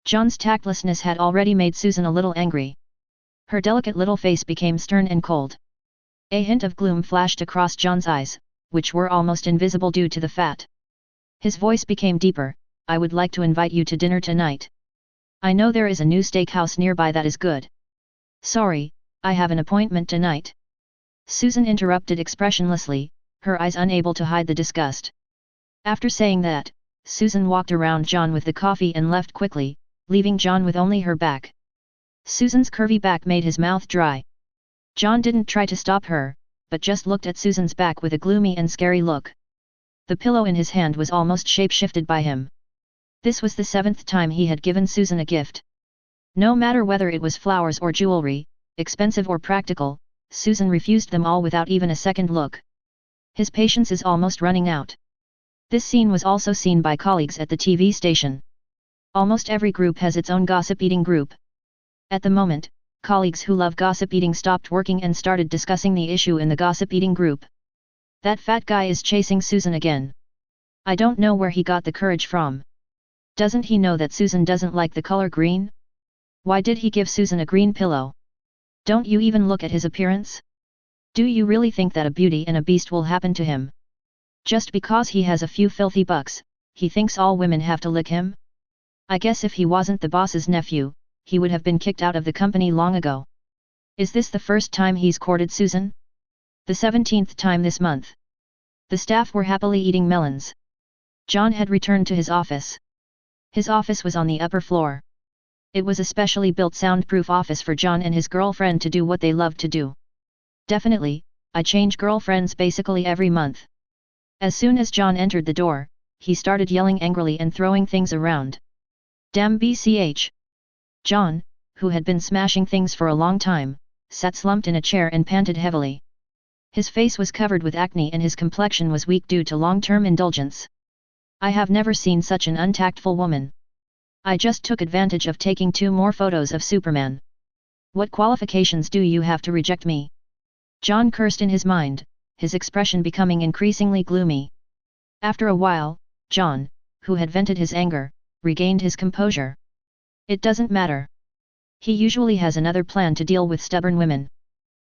John's tactlessness had already made Susan a little angry. Her delicate little face became stern and cold. A hint of gloom flashed across John's eyes, which were almost invisible due to the fat. His voice became deeper, I would like to invite you to dinner tonight. I know there is a new steakhouse nearby that is good. Sorry, I have an appointment tonight. Susan interrupted expressionlessly, her eyes unable to hide the disgust. After saying that, Susan walked around John with the coffee and left quickly, leaving John with only her back. Susan's curvy back made his mouth dry. John didn't try to stop her, but just looked at Susan's back with a gloomy and scary look. The pillow in his hand was almost shape-shifted by him. This was the 7th time he had given Susan a gift. No matter whether it was flowers or jewelry, expensive or practical, Susan refused them all without even a second look. His patience is almost running out. This scene was also seen by colleagues at the TV station. Almost every group has its own gossip-eating group. At the moment, colleagues who love gossip-eating stopped working and started discussing the issue in the gossip-eating group. That fat guy is chasing Susan again. I don't know where he got the courage from. Doesn't he know that Susan doesn't like the color green? Why did he give Susan a green pillow? Don't you even look at his appearance? Do you really think that a beauty and a beast will happen to him? Just because he has a few filthy bucks, he thinks all women have to lick him? I guess if he wasn't the boss's nephew, he would have been kicked out of the company long ago. Is this the first time he's courted Susan? The 17th time this month. The staff were happily eating melons. John had returned to his office. His office was on the upper floor. It was a specially built soundproof office for John and his girlfriend to do what they loved to do. Definitely, I change girlfriends basically every month. As soon as John entered the door, he started yelling angrily and throwing things around. Damn BCH! John, who had been smashing things for a long time, sat slumped in a chair and panted heavily. His face was covered with acne and his complexion was weak due to long-term indulgence. I have never seen such an untactful woman. I just took advantage of taking 2 more photos of Superman. What qualifications do you have to reject me? John cursed in his mind, his expression becoming increasingly gloomy. After a while, John, who had vented his anger, regained his composure. It doesn't matter. He usually has another plan to deal with stubborn women.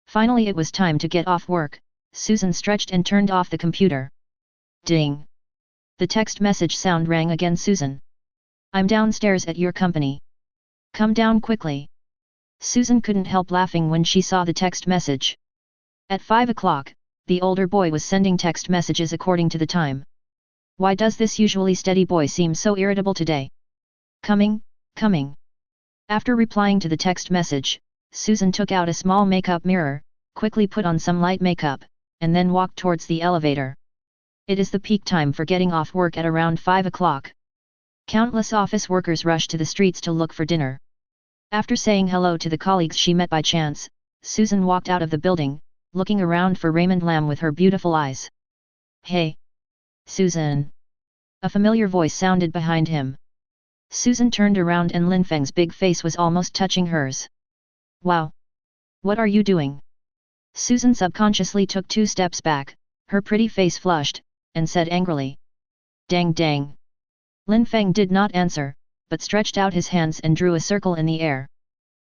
Finally it was time to get off work. Susan stretched and turned off the computer. Ding! The text message sound rang again. Susan. I'm downstairs at your company. Come down quickly. Susan couldn't help laughing when she saw the text message. At 5 o'clock, the older boy was sending text messages according to the time. Why does this usually steady boy seem so irritable today? Coming, coming. After replying to the text message, Susan took out a small makeup mirror, quickly put on some light makeup, and then walked towards the elevator. It is the peak time for getting off work at around 5 o'clock. Countless office workers rush to the streets to look for dinner. After saying hello to the colleagues she met by chance, Susan walked out of the building, looking around for Raymond Lamb with her beautiful eyes. Hey! Susan! A familiar voice sounded behind him. Susan turned around and Lin Feng's big face was almost touching hers. Wow! What are you doing? Susan subconsciously took 2 steps back, her pretty face flushed, and said angrily. Dang dang! Lin Feng did not answer, but stretched out his hands and drew a circle in the air.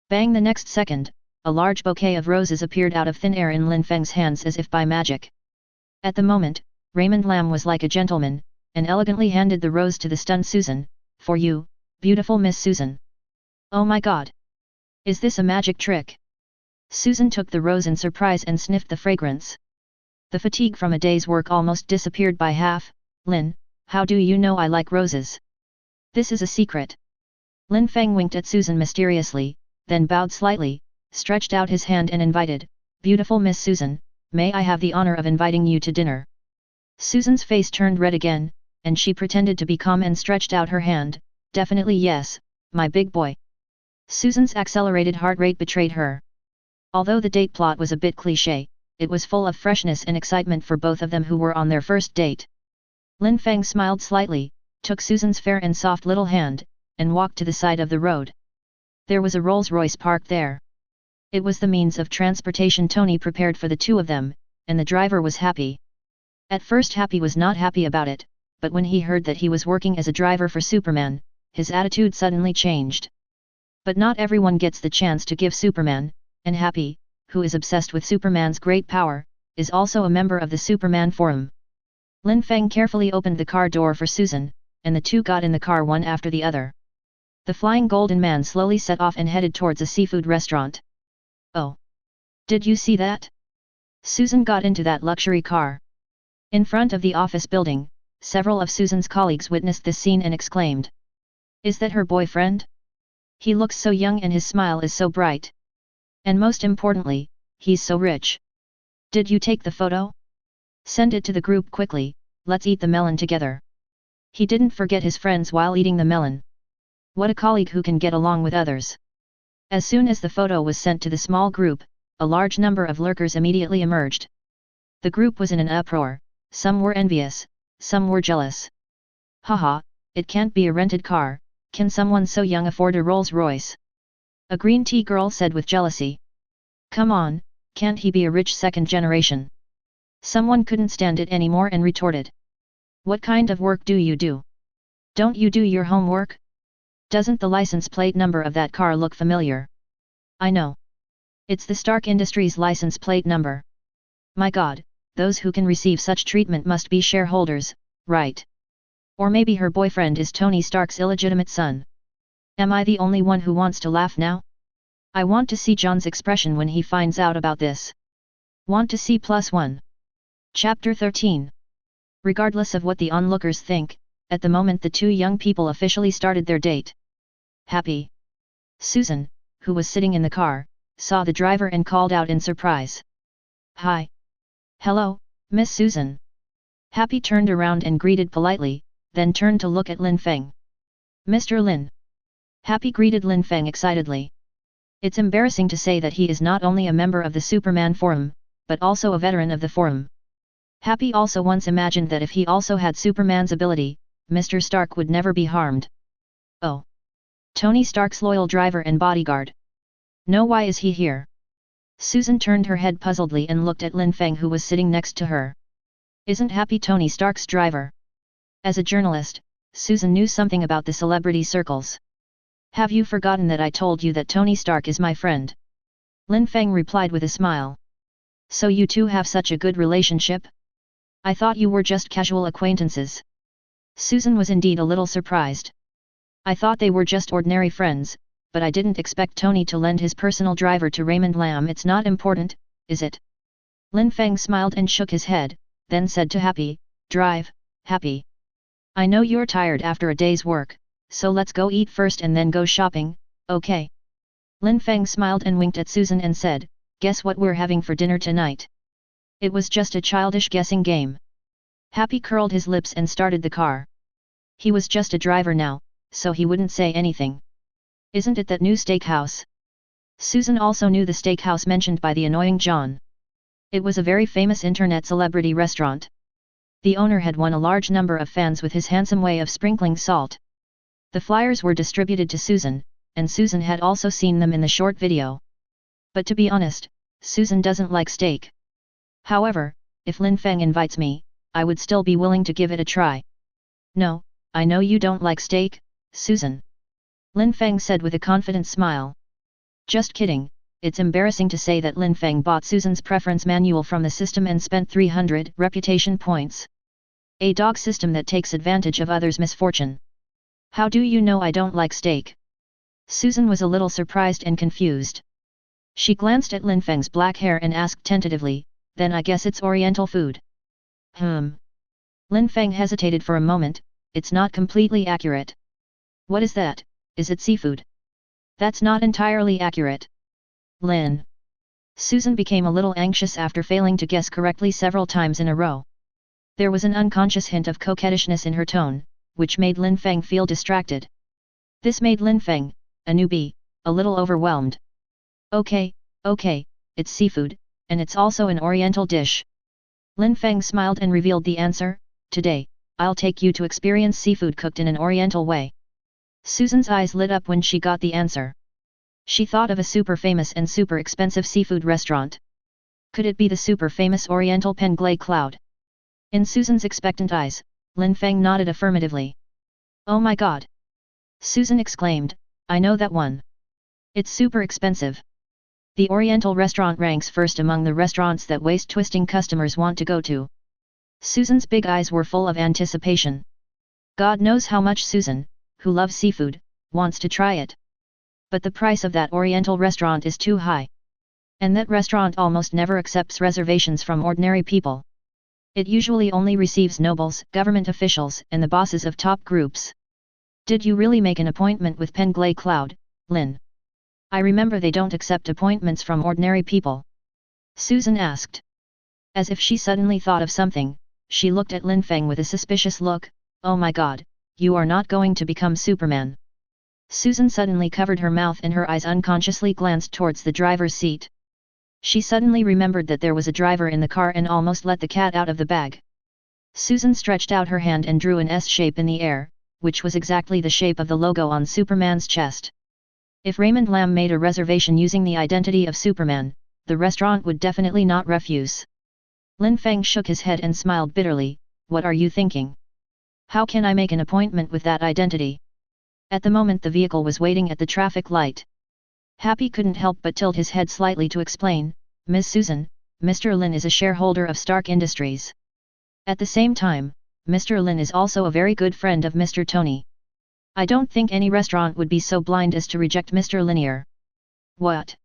Bang! The next second, a large bouquet of roses appeared out of thin air in Lin Feng's hands as if by magic. At the moment, Raymond Lamb was like a gentleman, and elegantly handed the rose to the stunned Susan. For you, beautiful Miss Susan. Oh my god! Is this a magic trick? Susan took the rose in surprise and sniffed the fragrance. The fatigue from a day's work almost disappeared by half. Lin, how do you know I like roses? This is a secret. Lin Feng winked at Susan mysteriously, then bowed slightly, stretched out his hand and invited, Beautiful Miss Susan, may I have the honor of inviting you to dinner? Susan's face turned red again, and she pretended to be calm and stretched out her hand, Definitely yes, my big boy. Susan's accelerated heart rate betrayed her. Although the date plot was a bit cliché, it was full of freshness and excitement for both of them who were on their first date. Lin Feng smiled slightly, took Susan's fair and soft little hand, and walked to the side of the road. There was a Rolls-Royce parked there. It was the means of transportation Tony prepared for the two of them, and the driver was happy. At first Happy was not happy about it, but when he heard that he was working as a driver for Superman, his attitude suddenly changed. But not everyone gets the chance to give Superman, and Happy, who is obsessed with Superman's great power, is also a member of the Superman Forum. Lin Feng carefully opened the car door for Susan, and the two got in the car one after the other. The Flying Golden Man slowly set off and headed towards a seafood restaurant. Oh! Did you see that? Susan got into that luxury car. In front of the office building, several of Susan's colleagues witnessed this scene and exclaimed. Is that her boyfriend? He looks so young and his smile is so bright. And most importantly, he's so rich. Did you take the photo? Send it to the group quickly, let's eat the melon together. He didn't forget his friends while eating the melon. What a colleague who can get along with others. As soon as the photo was sent to the small group, a large number of lurkers immediately emerged. The group was in an uproar, some were envious, some were jealous. Haha, it can't be a rented car, can someone so young afford a Rolls-Royce? A green tea girl said with jealousy. Come on, can't he be a rich second generation? Someone couldn't stand it anymore and retorted. What kind of work do you do? Don't you do your homework? Doesn't the license plate number of that car look familiar? I know. It's the Stark Industries license plate number. My god, those who can receive such treatment must be shareholders, right? Or maybe her boyfriend is Tony Stark's illegitimate son. Am I the only one who wants to laugh now? I want to see John's expression when he finds out about this. Want to see +1. Chapter 13. Regardless of what the onlookers think, at the moment the two young people officially started their date. Happy. Susan, who was sitting in the car, saw the driver and called out in surprise. Hi. Hello, Miss Susan. Happy turned around and greeted politely, then turned to look at Lin Feng. Mr. Lin. Happy greeted Lin Feng excitedly. It's embarrassing to say that he is not only a member of the Superman Forum, but also a veteran of the Forum. Happy also once imagined that if he also had Superman's ability, Mr. Stark would never be harmed. Oh. Tony Stark's loyal driver and bodyguard. No, why is he here? Susan turned her head puzzledly and looked at Lin Feng, who was sitting next to her. Isn't Happy Tony Stark's driver? As a journalist, Susan knew something about the celebrity circles. Have you forgotten that I told you that Tony Stark is my friend? Lin Feng replied with a smile. So you two have such a good relationship? I thought you were just casual acquaintances. Susan was indeed a little surprised. I thought they were just ordinary friends, but I didn't expect Tony to lend his personal driver to Raymond Lam. It's not important, is it? Lin Feng smiled and shook his head, then said to Happy, drive, Happy. I know you're tired after a day's work, so let's go eat first and then go shopping, okay? Lin Feng smiled and winked at Susan and said, guess what we're having for dinner tonight? It was just a childish guessing game. Happy curled his lips and started the car. He was just a driver now, so he wouldn't say anything. Isn't it that new steakhouse? Susan also knew the steakhouse mentioned by the annoying John. It was a very famous internet celebrity restaurant. The owner had won a large number of fans with his handsome way of sprinkling salt. The flyers were distributed to Susan, and Susan had also seen them in the short video. But to be honest, Susan doesn't like steak. However, if Lin Feng invites me, I would still be willing to give it a try. No, I know you don't like steak, Susan. Lin Feng said with a confident smile. Just kidding, it's embarrassing to say that Lin Feng bought Susan's preference manual from the system and spent 300 reputation points. A dog system that takes advantage of others' misfortune. How do you know I don't like steak? Susan was a little surprised and confused. She glanced at Lin Feng's black hair and asked tentatively, then I guess it's Oriental food. Lin Feng hesitated for a moment, it's not completely accurate. What is that, is it seafood? That's not entirely accurate. Lin. Susan became a little anxious after failing to guess correctly several times in a row. There was an unconscious hint of coquettishness in her tone, which made Lin Feng feel distracted. This made Lin Feng, a newbie, a little overwhelmed. Okay, it's seafood, and it's also an Oriental dish. Lin Feng smiled and revealed the answer, today, I'll take you to experience seafood cooked in an Oriental way. Susan's eyes lit up when she got the answer. She thought of a super famous and super expensive seafood restaurant. Could it be the super famous Oriental Penglay Cloud? In Susan's expectant eyes, Lin Feng nodded affirmatively. Oh my god! Susan exclaimed, I know that one. It's super expensive. The Oriental restaurant ranks first among the restaurants that waist-twisting customers want to go to. Susan's big eyes were full of anticipation. God knows how much Susan, who loves seafood, wants to try it. But the price of that Oriental restaurant is too high. And that restaurant almost never accepts reservations from ordinary people. It usually only receives nobles, government officials, and the bosses of top groups. Did you really make an appointment with Penglay Cloud, Lin? I remember they don't accept appointments from ordinary people. Susan asked. As if she suddenly thought of something, she looked at Lin Feng with a suspicious look. Oh my god, you are not going to become Superman. Susan suddenly covered her mouth and her eyes unconsciously glanced towards the driver's seat. She suddenly remembered that there was a driver in the car and almost let the cat out of the bag. Susan stretched out her hand and drew an S shape in the air, which was exactly the shape of the logo on Superman's chest. If Raymond Lam made a reservation using the identity of Superman, the restaurant would definitely not refuse. Lin Feng shook his head and smiled bitterly. What are you thinking? How can I make an appointment with that identity? At the moment the vehicle was waiting at the traffic light. Happy couldn't help but tilt his head slightly to explain, Miss Susan, Mr. Lin is a shareholder of Stark Industries. At the same time, Mr. Lin is also a very good friend of Mr. Tony. I don't think any restaurant would be so blind as to reject Mr. Linier. What?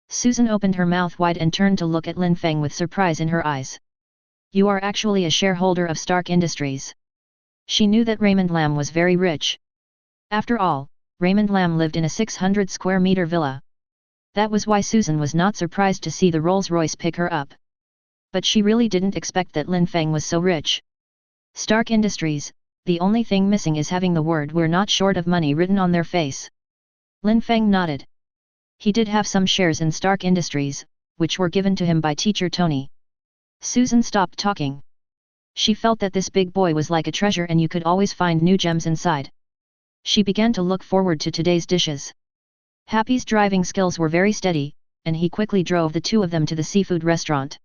Susan opened her mouth wide and turned to look at Lin Feng with surprise in her eyes. You are actually a shareholder of Stark Industries. She knew that Raymond Lam was very rich. After all, Raymond Lam lived in a 600 square meter villa. That was why Susan was not surprised to see the Rolls-Royce pick her up. But she really didn't expect that Lin Feng was so rich. Stark Industries, the only thing missing is having the word "we're not short of money" written on their face. Lin Feng nodded. He did have some shares in Stark Industries, which were given to him by teacher Tony. Susan stopped talking. She felt that this big boy was like a treasure and you could always find new gems inside. She began to look forward to today's dishes. Happy's driving skills were very steady, and he quickly drove the two of them to the seafood restaurant.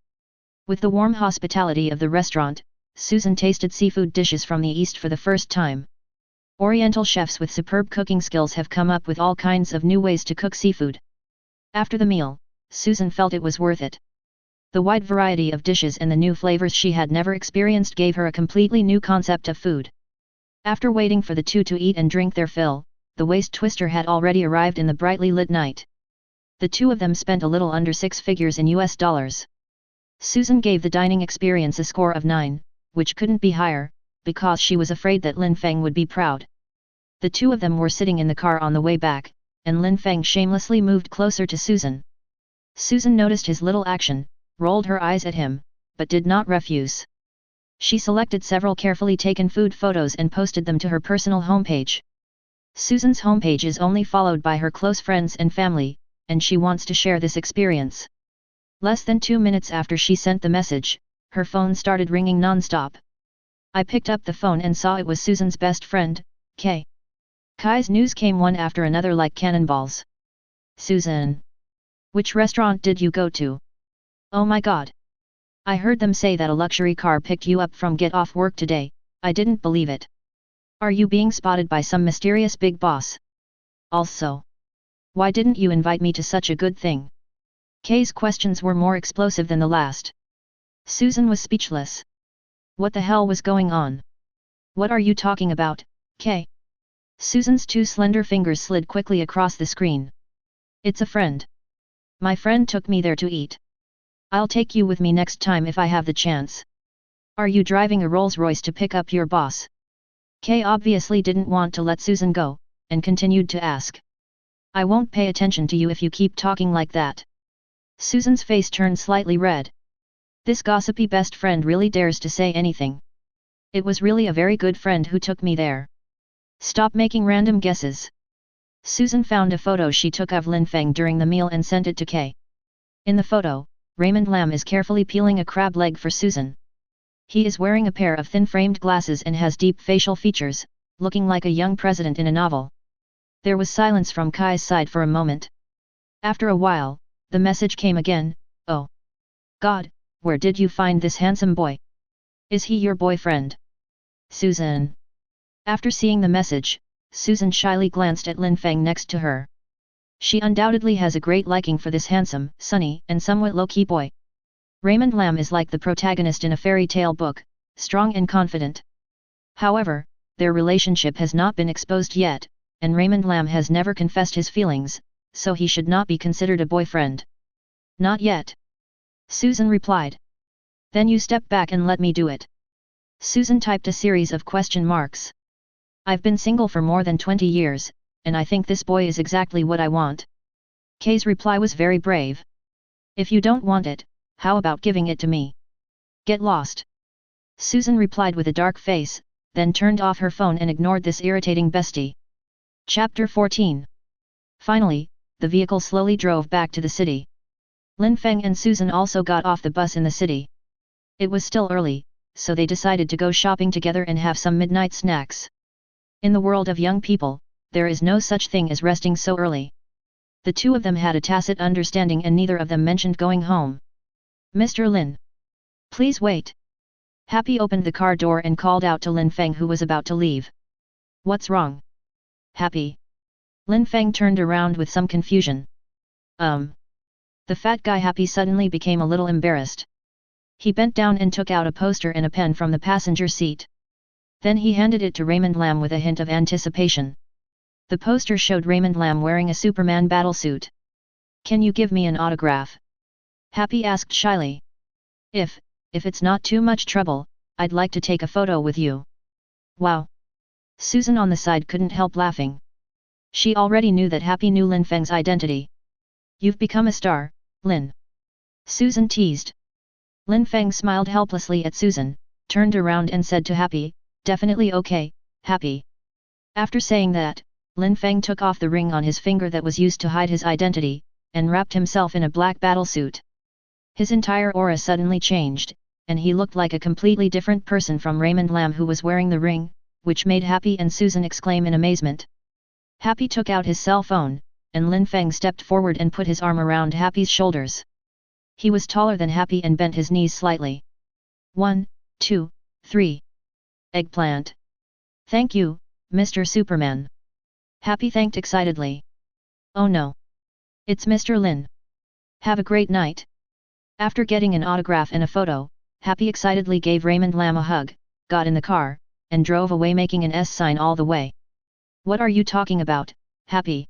With the warm hospitality of the restaurant, Susan tasted seafood dishes from the East for the first time. Oriental chefs with superb cooking skills have come up with all kinds of new ways to cook seafood. After the meal, Susan felt it was worth it. The wide variety of dishes and the new flavors she had never experienced gave her a completely new concept of food. After waiting for the two to eat and drink their fill, the waist twister had already arrived in the brightly lit night. The two of them spent a little under 6 figures in US dollars. Susan gave the dining experience a score of 9, which couldn't be higher, because she was afraid that Lin Feng would be proud. The two of them were sitting in the car on the way back, and Lin Feng shamelessly moved closer to Susan. Susan noticed his little action, rolled her eyes at him, but did not refuse. She selected several carefully taken food photos and posted them to her personal homepage. Susan's homepage is only followed by her close friends and family, and she wants to share this experience. Less than 2 minutes after she sent the message, her phone started ringing non-stop. I picked up the phone and saw it was Susan's best friend, Kay. Kai's news came one after another like cannonballs. Susan. Which restaurant did you go to? Oh my god. I heard them say that a luxury car picked you up from get off work today. I didn't believe it. Are you being spotted by some mysterious big boss? Also, why didn't you invite me to such a good thing? Kay's questions were more explosive than the last. Susan was speechless. What the hell was going on? What are you talking about, Kay? Susan's 2 slender fingers slid quickly across the screen. It's a friend. My friend took me there to eat. I'll take you with me next time if I have the chance. Are you driving a Rolls-Royce to pick up your boss? Kay obviously didn't want to let Susan go, and continued to ask. I won't pay attention to you if you keep talking like that. Susan's face turned slightly red. This gossipy best friend really dares to say anything. It was really a very good friend who took me there. Stop making random guesses. Susan found a photo she took of Lin Feng during the meal and sent it to Kay. In the photo, Raymond Lam is carefully peeling a crab leg for Susan. He is wearing a pair of thin-framed glasses and has deep facial features, looking like a young president in a novel. There was silence from Kai's side for a moment. After a while, the message came again, oh. God, where did you find this handsome boy? Is he your boyfriend? Susan. After seeing the message, Susan shyly glanced at Lin Feng next to her. She undoubtedly has a great liking for this handsome, sunny, and somewhat low-key boy. Raymond Lam is like the protagonist in a fairy tale book, strong and confident. However, their relationship has not been exposed yet, and Raymond Lam has never confessed his feelings, so he should not be considered a boyfriend. Not yet. Susan replied. Then you step back and let me do it. Susan typed a series of question marks. I've been single for more than 20 years, and I think this boy is exactly what I want. Kay's reply was very brave. If you don't want it, how about giving it to me? Get lost. Susan replied with a dark face, then turned off her phone and ignored this irritating bestie. Chapter 14. Finally, the vehicle slowly drove back to the city. Lin Feng and Susan also got off the bus in the city. It was still early, so they decided to go shopping together and have some midnight snacks. In the world of young people, there is no such thing as resting so early. The two of them had a tacit understanding and neither of them mentioned going home. Mr. Lin. Please wait. Happy opened the car door and called out to Lin Feng who was about to leave. What's wrong? Happy. Lin Feng turned around with some confusion. The fat guy Happy suddenly became a little embarrassed. He bent down and took out a poster and a pen from the passenger seat. Then he handed it to Raymond Lam with a hint of anticipation. The poster showed Raymond Lam wearing a Superman battlesuit. Can you give me an autograph? Happy asked shyly. If it's not too much trouble, I'd like to take a photo with you. Wow. Susan on the side couldn't help laughing. She already knew that Happy knew Lin Feng's identity. You've become a star, Lin. Susan teased. Lin Feng smiled helplessly at Susan, turned around and said to Happy, definitely okay, Happy. After saying that, Lin Feng took off the ring on his finger that was used to hide his identity, and wrapped himself in a black battlesuit. His entire aura suddenly changed, and he looked like a completely different person from Raymond Lam who was wearing the ring, which made Happy and Susan exclaim in amazement. Happy took out his cell phone, and Lin Feng stepped forward and put his arm around Happy's shoulders. He was taller than Happy and bent his knees slightly. 1, 2, 3. Eggplant. Thank you, Mr. Superman. Happy thanked excitedly. Oh no. It's Mr. Lin. Have a great night. After getting an autograph and a photo, Happy excitedly gave Raymond Lam a hug, got in the car, and drove away making an S sign all the way. What are you talking about, Happy?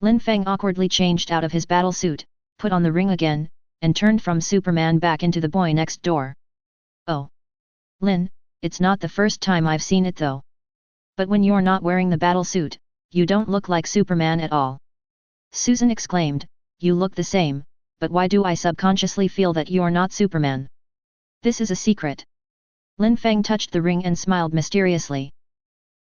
Lin Feng awkwardly changed out of his battle suit, put on the ring again, and turned from Superman back into the boy next door. Oh. Lin, it's not the first time I've seen it though. But when you're not wearing the battle suit, you don't look like Superman at all. Susan exclaimed, you look the same, but why do I subconsciously feel that you're not Superman? This is a secret. Lin Feng touched the ring and smiled mysteriously.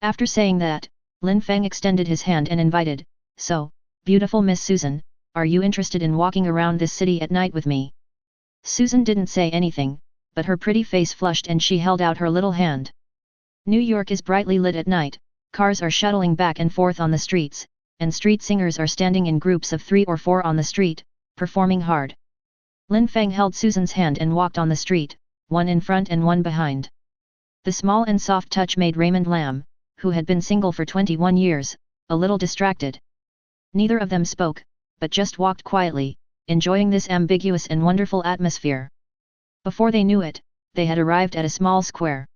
After saying that, Lin Feng extended his hand and invited, so, beautiful Miss Susan, are you interested in walking around this city at night with me? Susan didn't say anything, but her pretty face flushed and she held out her little hand. New York is brightly lit at night, cars are shuttling back and forth on the streets, and street singers are standing in groups of 3 or 4 on the street, performing hard. Lin Feng held Susan's hand and walked on the street, one in front and one behind. The small and soft touch made Raymond Lam, who had been single for 21 years, a little distracted. Neither of them spoke, but just walked quietly, enjoying this ambiguous and wonderful atmosphere. Before they knew it, they had arrived at a small square.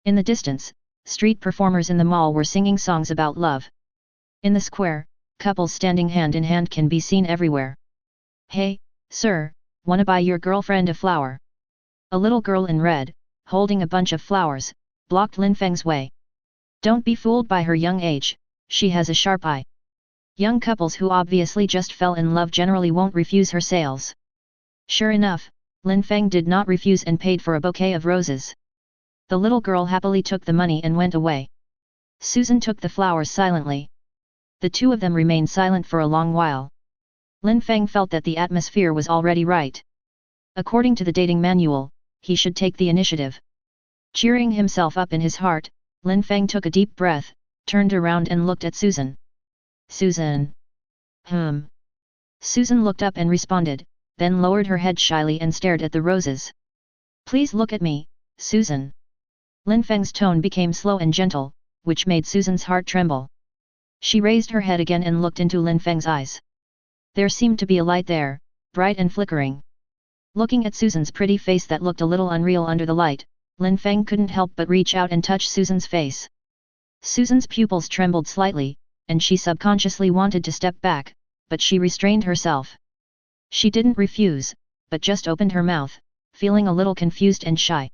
In the distance, street performers in the mall were singing songs about love. In the square, couples standing hand in hand can be seen everywhere. Hey, sir, wanna buy your girlfriend a flower? A little girl in red, holding a bunch of flowers, blocked Lin Feng's way. Don't be fooled by her young age, she has a sharp eye. Young couples who obviously just fell in love generally won't refuse her sales. Sure enough, Lin Feng did not refuse and paid for a bouquet of roses. The little girl happily took the money and went away. Susan took the flowers silently. The two of them remained silent for a long while. Lin Feng felt that the atmosphere was already right. According to the dating manual, he should take the initiative. Cheering himself up in his heart, Lin Feng took a deep breath, turned around and looked at Susan. Susan. Susan looked up and responded, then lowered her head shyly and stared at the roses. Please look at me, Susan. Lin Feng's tone became slow and gentle, which made Susan's heart tremble. She raised her head again and looked into Lin Feng's eyes. There seemed to be a light there, bright and flickering. Looking at Susan's pretty face that looked a little unreal under the light, Lin Feng couldn't help but reach out and touch Susan's face. Susan's pupils trembled slightly, and she subconsciously wanted to step back, but she restrained herself. She didn't refuse, but just opened her mouth, feeling a little confused and shy.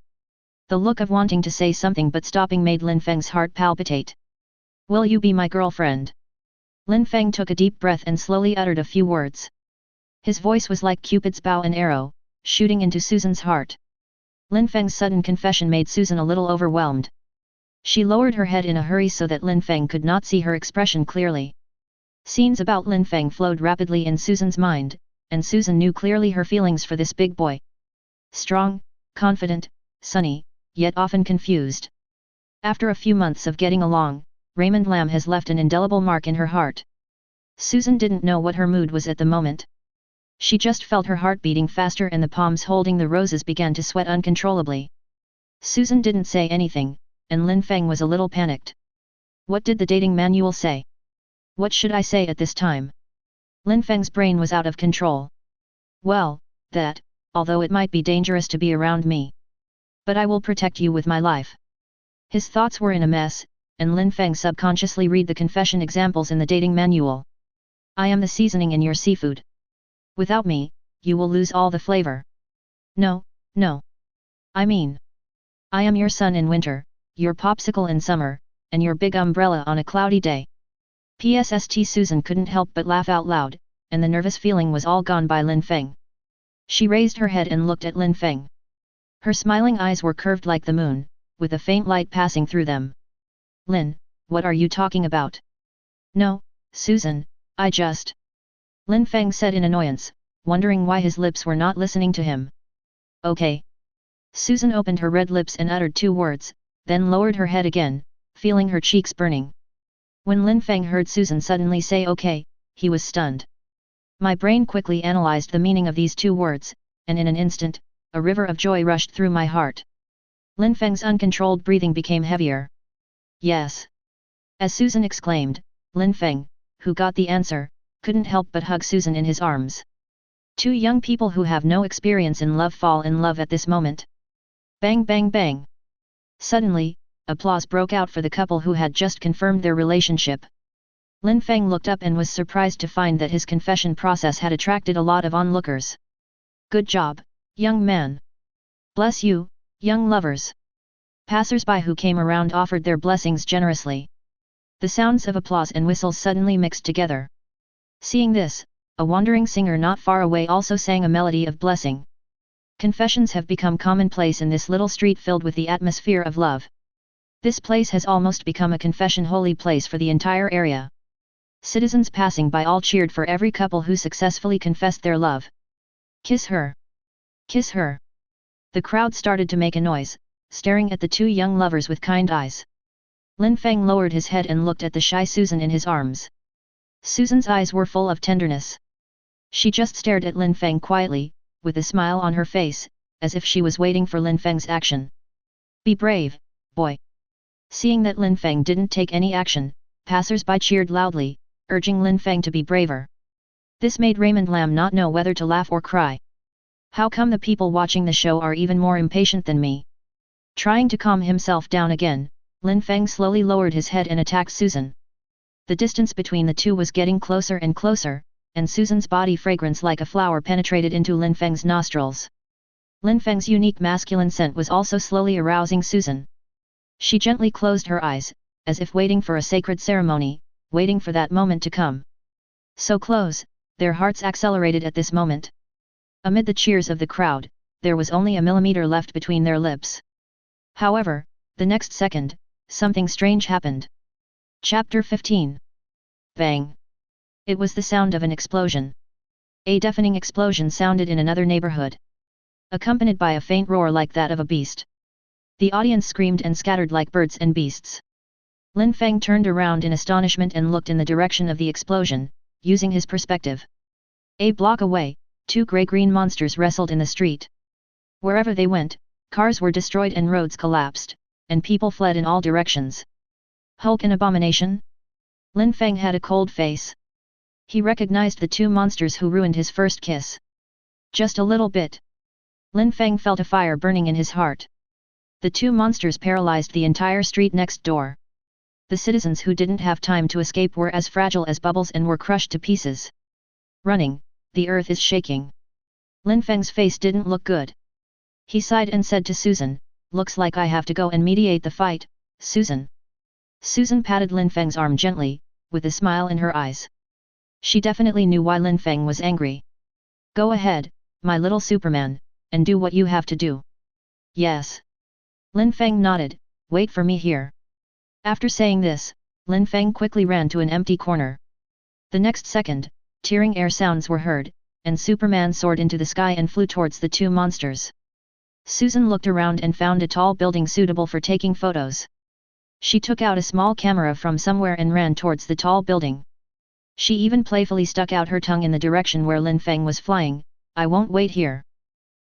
The look of wanting to say something but stopping made Lin Feng's heart palpitate. Will you be my girlfriend? Lin Feng took a deep breath and slowly uttered a few words. His voice was like Cupid's bow and arrow, shooting into Susan's heart. Lin Feng's sudden confession made Susan a little overwhelmed. She lowered her head in a hurry so that Lin Feng could not see her expression clearly. Scenes about Lin Feng flowed rapidly in Susan's mind, and Susan knew clearly her feelings for this big boy. Strong, confident, sunny, yet often confused. After a few months of getting along, Raymond Lam has left an indelible mark in her heart. Susan didn't know what her mood was at the moment. She just felt her heart beating faster and the palms holding the roses began to sweat uncontrollably. Susan didn't say anything, and Lin Feng was a little panicked. What did the dating manual say? What should I say at this time? Lin Feng's brain was out of control. Well, that, although it might be dangerous to be around me. But I will protect you with my life. His thoughts were in a mess, and Lin Feng subconsciously read the confession examples in the dating manual. I am the seasoning in your seafood. Without me, you will lose all the flavor. No, no. I mean, I am your sun in winter, your popsicle in summer, and your big umbrella on a cloudy day. PSST Susan couldn't help but laugh out loud, and the nervous feeling was all gone by Lin Feng. She raised her head and looked at Lin Feng. Her smiling eyes were curved like the moon, with a faint light passing through them. Lin, what are you talking about? No, Susan, I just... Lin Feng said in annoyance, wondering why his lips were not listening to him. Okay. Susan opened her red lips and uttered 2 words, then lowered her head again, feeling her cheeks burning. When Lin Feng heard Susan suddenly say okay, he was stunned. My brain quickly analyzed the meaning of these two words, and in an instant, a river of joy rushed through my heart. Lin Feng's uncontrolled breathing became heavier. Yes. As Susan exclaimed, Lin Feng, who got the answer, couldn't help but hug Susan in his arms. Two young people who have no experience in love fall in love at this moment. Bang bang bang. Suddenly, applause broke out for the couple who had just confirmed their relationship. Lin Feng looked up and was surprised to find that his confession process had attracted a lot of onlookers. Good job, young man. Bless you, young lovers. Passers-by who came around offered their blessings generously. The sounds of applause and whistles suddenly mixed together. Seeing this, a wandering singer not far away also sang a melody of blessing. Confessions have become commonplace in this little street filled with the atmosphere of love. This place has almost become a confession holy place for the entire area. Citizens passing by all cheered for every couple who successfully confessed their love. Kiss her! Kiss her! The crowd started to make a noise, staring at the two young lovers with kind eyes. Lin Feng lowered his head and looked at the shy Susan in his arms. Susan's eyes were full of tenderness. She just stared at Lin Feng quietly, with a smile on her face, as if she was waiting for Lin Feng's action. Be brave, boy. Seeing that Lin Feng didn't take any action, passers-by cheered loudly, urging Lin Feng to be braver. This made Raymond Lam not know whether to laugh or cry. How come the people watching the show are even more impatient than me? Trying to calm himself down again, Lin Feng slowly lowered his head and attacked Susan. The distance between the two was getting closer and closer, and Susan's body fragrance like a flower penetrated into Lin Feng's nostrils. Lin Feng's unique masculine scent was also slowly arousing Susan. She gently closed her eyes, as if waiting for a sacred ceremony, waiting for that moment to come. So close, their hearts accelerated at this moment. Amid the cheers of the crowd, there was only a millimeter left between their lips. However, the next second, something strange happened. Chapter 15. Bang! It was the sound of an explosion. A deafening explosion sounded in another neighborhood, accompanied by a faint roar like that of a beast. The audience screamed and scattered like birds and beasts. Lin Feng turned around in astonishment and looked in the direction of the explosion, using his perspective. A block away, two grey-green monsters wrestled in the street. Wherever they went, cars were destroyed and roads collapsed, and people fled in all directions. Hulk and Abomination? Lin Feng had a cold face. He recognized the two monsters who ruined his first kiss. Just a little bit. Lin Feng felt a fire burning in his heart. The two monsters paralyzed the entire street next door. The citizens who didn't have time to escape were as fragile as bubbles and were crushed to pieces. Running, the earth is shaking. Lin Feng's face didn't look good. He sighed and said to Susan, looks like I have to go and mediate the fight, Susan. Susan patted Lin Feng's arm gently, with a smile in her eyes. She definitely knew why Lin Feng was angry. Go ahead, my little Superman, and do what you have to do. Yes. Lin Feng nodded, wait for me here. After saying this, Lin Feng quickly ran to an empty corner. The next second, tearing air sounds were heard, and Superman soared into the sky and flew towards the two monsters. Susan looked around and found a tall building suitable for taking photos. She took out a small camera from somewhere and ran towards the tall building. She even playfully stuck out her tongue in the direction where Lin Feng was flying. I won't wait here.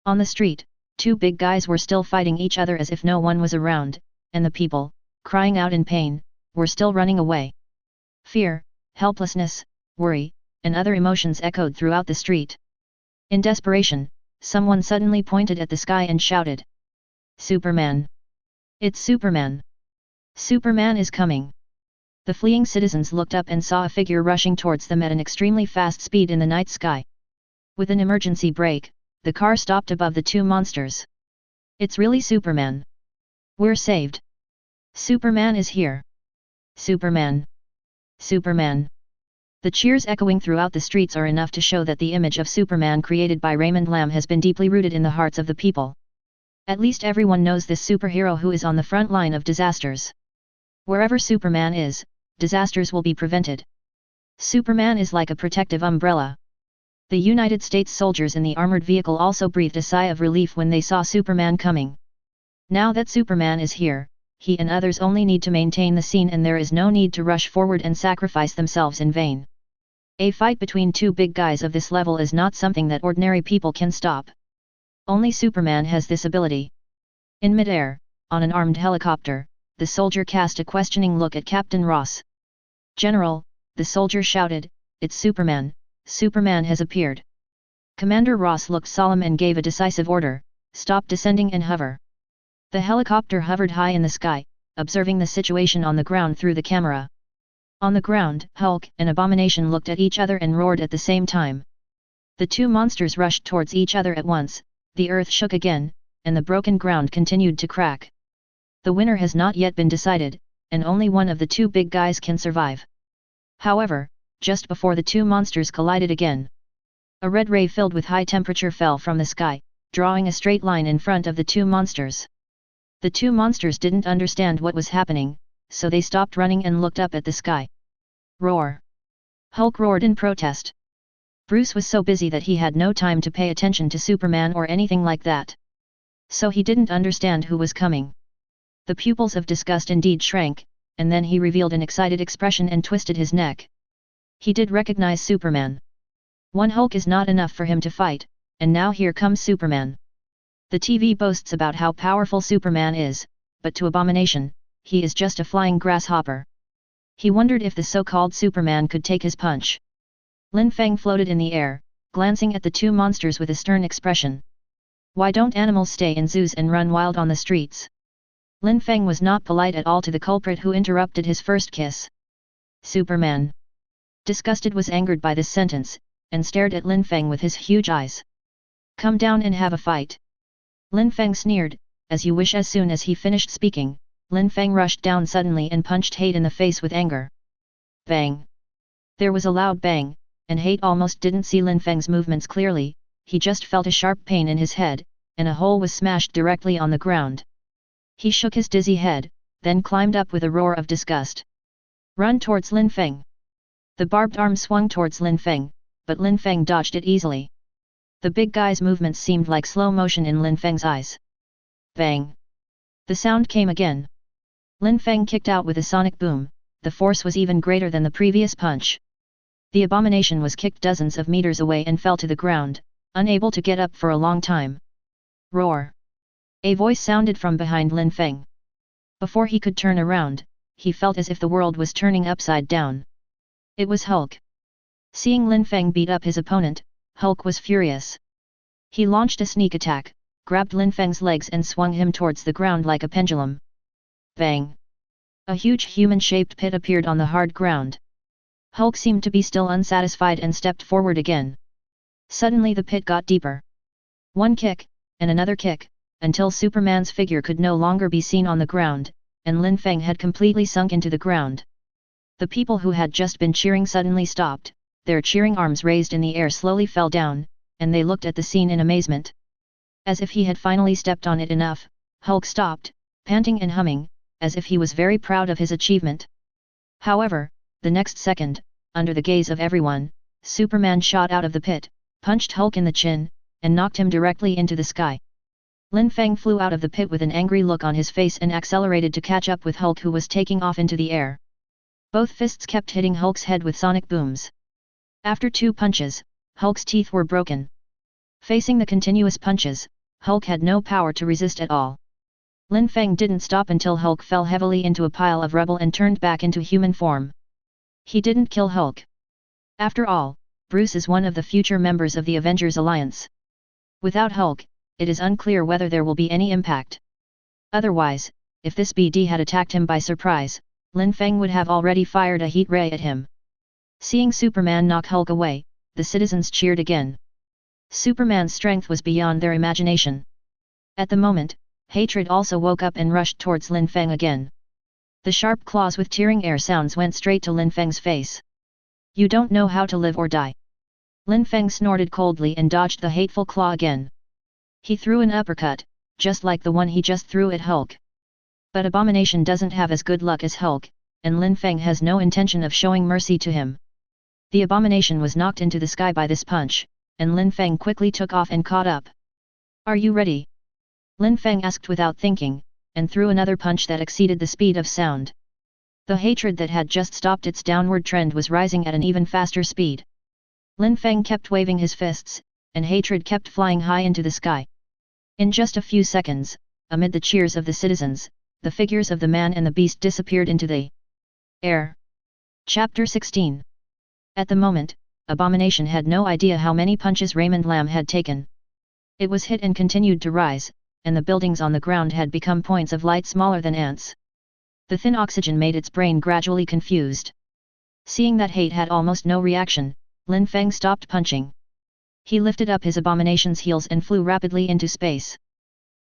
On the street, two big guys were still fighting each other as if no one was around, and the people, crying out in pain, were still running away. Fear, helplessness, worry, and other emotions echoed throughout the street. In desperation, someone suddenly pointed at the sky and shouted. Superman! It's Superman! Superman is coming! The fleeing citizens looked up and saw a figure rushing towards them at an extremely fast speed in the night sky. With an emergency brake, the car stopped above the two monsters. It's really Superman! We're saved! Superman is here! Superman! Superman! The cheers echoing throughout the streets are enough to show that the image of Superman created by Raymond Lam has been deeply rooted in the hearts of the people. At least everyone knows this superhero who is on the front line of disasters. Wherever Superman is, disasters will be prevented. Superman is like a protective umbrella. The United States soldiers in the armored vehicle also breathed a sigh of relief when they saw Superman coming. Now that Superman is here, he and others only need to maintain the scene and there is no need to rush forward and sacrifice themselves in vain. A fight between two big guys of this level is not something that ordinary people can stop. Only Superman has this ability. In midair, on an armed helicopter, the soldier cast a questioning look at Captain Ross. "General," the soldier shouted, "it's Superman, Superman has appeared." Commander Ross looked solemn and gave a decisive order, "Stop descending and hover." The helicopter hovered high in the sky, observing the situation on the ground through the camera. On the ground, Hulk and Abomination looked at each other and roared at the same time. The two monsters rushed towards each other at once, the earth shook again, and the broken ground continued to crack. The winner has not yet been decided, and only one of the two big guys can survive. However, just before the two monsters collided again, a red ray filled with high temperature fell from the sky, drawing a straight line in front of the two monsters. The two monsters didn't understand what was happening, so they stopped running and looked up at the sky. "Roar!" Hulk roared in protest. Bruce was so busy that he had no time to pay attention to Superman or anything like that. So he didn't understand who was coming. The pupils of disgust indeed shrank, and then he revealed an excited expression and twisted his neck. He did recognize Superman. One Hulk is not enough for him to fight, and now here comes Superman. The TV boasts about how powerful Superman is, but to Abomination, he is just a flying grasshopper. He wondered if the so-called Superman could take his punch. Lin Feng floated in the air, glancing at the two monsters with a stern expression. "Why don't animals stay in zoos and run wild on the streets?" Lin Feng was not polite at all to the culprit who interrupted his first kiss. Superman, disgusted, was angered by this sentence, and stared at Lin Feng with his huge eyes. "Come down and have a fight." Lin Feng sneered, "As you wish." As soon as he finished speaking, Lin Feng rushed down suddenly and punched Hate in the face with anger. Bang! There was a loud bang, and Hate almost didn't see Lin Feng's movements clearly, he just felt a sharp pain in his head, and a hole was smashed directly on the ground. He shook his dizzy head, then climbed up with a roar of disgust. "Run towards Lin Feng!" The barbed arm swung towards Lin Feng, but Lin Feng dodged it easily. The big guy's movements seemed like slow motion in Lin Feng's eyes. Bang! The sound came again. Lin Feng kicked out with a sonic boom, the force was even greater than the previous punch. The Abomination was kicked dozens of meters away and fell to the ground, unable to get up for a long time. Roar! A voice sounded from behind Lin Feng. Before he could turn around, he felt as if the world was turning upside down. It was Hulk. Seeing Lin Feng beat up his opponent, Hulk was furious. He launched a sneak attack, grabbed Lin Feng's legs and swung him towards the ground like a pendulum. Bang! A huge human-shaped pit appeared on the hard ground. Hulk seemed to be still unsatisfied and stepped forward again. Suddenly the pit got deeper. One kick, and another kick, until Superman's figure could no longer be seen on the ground, and Lin Feng had completely sunk into the ground. The people who had just been cheering suddenly stopped, their cheering arms raised in the air slowly fell down, and they looked at the scene in amazement. As if he had finally stepped on it enough, Hulk stopped, panting and humming, as if he was very proud of his achievement. However, the next second, under the gaze of everyone, Superman shot out of the pit, punched Hulk in the chin, and knocked him directly into the sky. Lin Feng flew out of the pit with an angry look on his face and accelerated to catch up with Hulk, who was taking off into the air. Both fists kept hitting Hulk's head with sonic booms. After 2 punches, Hulk's teeth were broken. Facing the continuous punches, Hulk had no power to resist at all. Lin Feng didn't stop until Hulk fell heavily into a pile of rubble and turned back into human form. He didn't kill Hulk. After all, Bruce is one of the future members of the Avengers Alliance. Without Hulk, it is unclear whether there will be any impact. Otherwise, if this BD had attacked him by surprise, Lin Feng would have already fired a heat ray at him. Seeing Superman knock Hulk away, the citizens cheered again. Superman's strength was beyond their imagination. At the moment, hatred also woke up and rushed towards Lin Feng again. The sharp claws with tearing air sounds went straight to Lin Feng's face. "You don't know how to live or die." Lin Feng snorted coldly and dodged the hateful claw again. He threw an uppercut, just like the one he just threw at Hulk. But Abomination doesn't have as good luck as Hulk, and Lin Feng has no intention of showing mercy to him. The Abomination was knocked into the sky by this punch, and Lin Feng quickly took off and caught up. "Are you ready?" Lin Feng asked without thinking, and threw another punch that exceeded the speed of sound. The hatred that had just stopped its downward trend was rising at an even faster speed. Lin Feng kept waving his fists, and hatred kept flying high into the sky. In just a few seconds, amid the cheers of the citizens, the figures of the man and the beast disappeared into the air. Chapter 16. At the moment, Abomination had no idea how many punches Raymond Lam had taken. It was hit and continued to rise, and the buildings on the ground had become points of light smaller than ants. The thin oxygen made its brain gradually confused. Seeing that hate had almost no reaction, Lin Feng stopped punching. He lifted up his Abomination's heels and flew rapidly into space.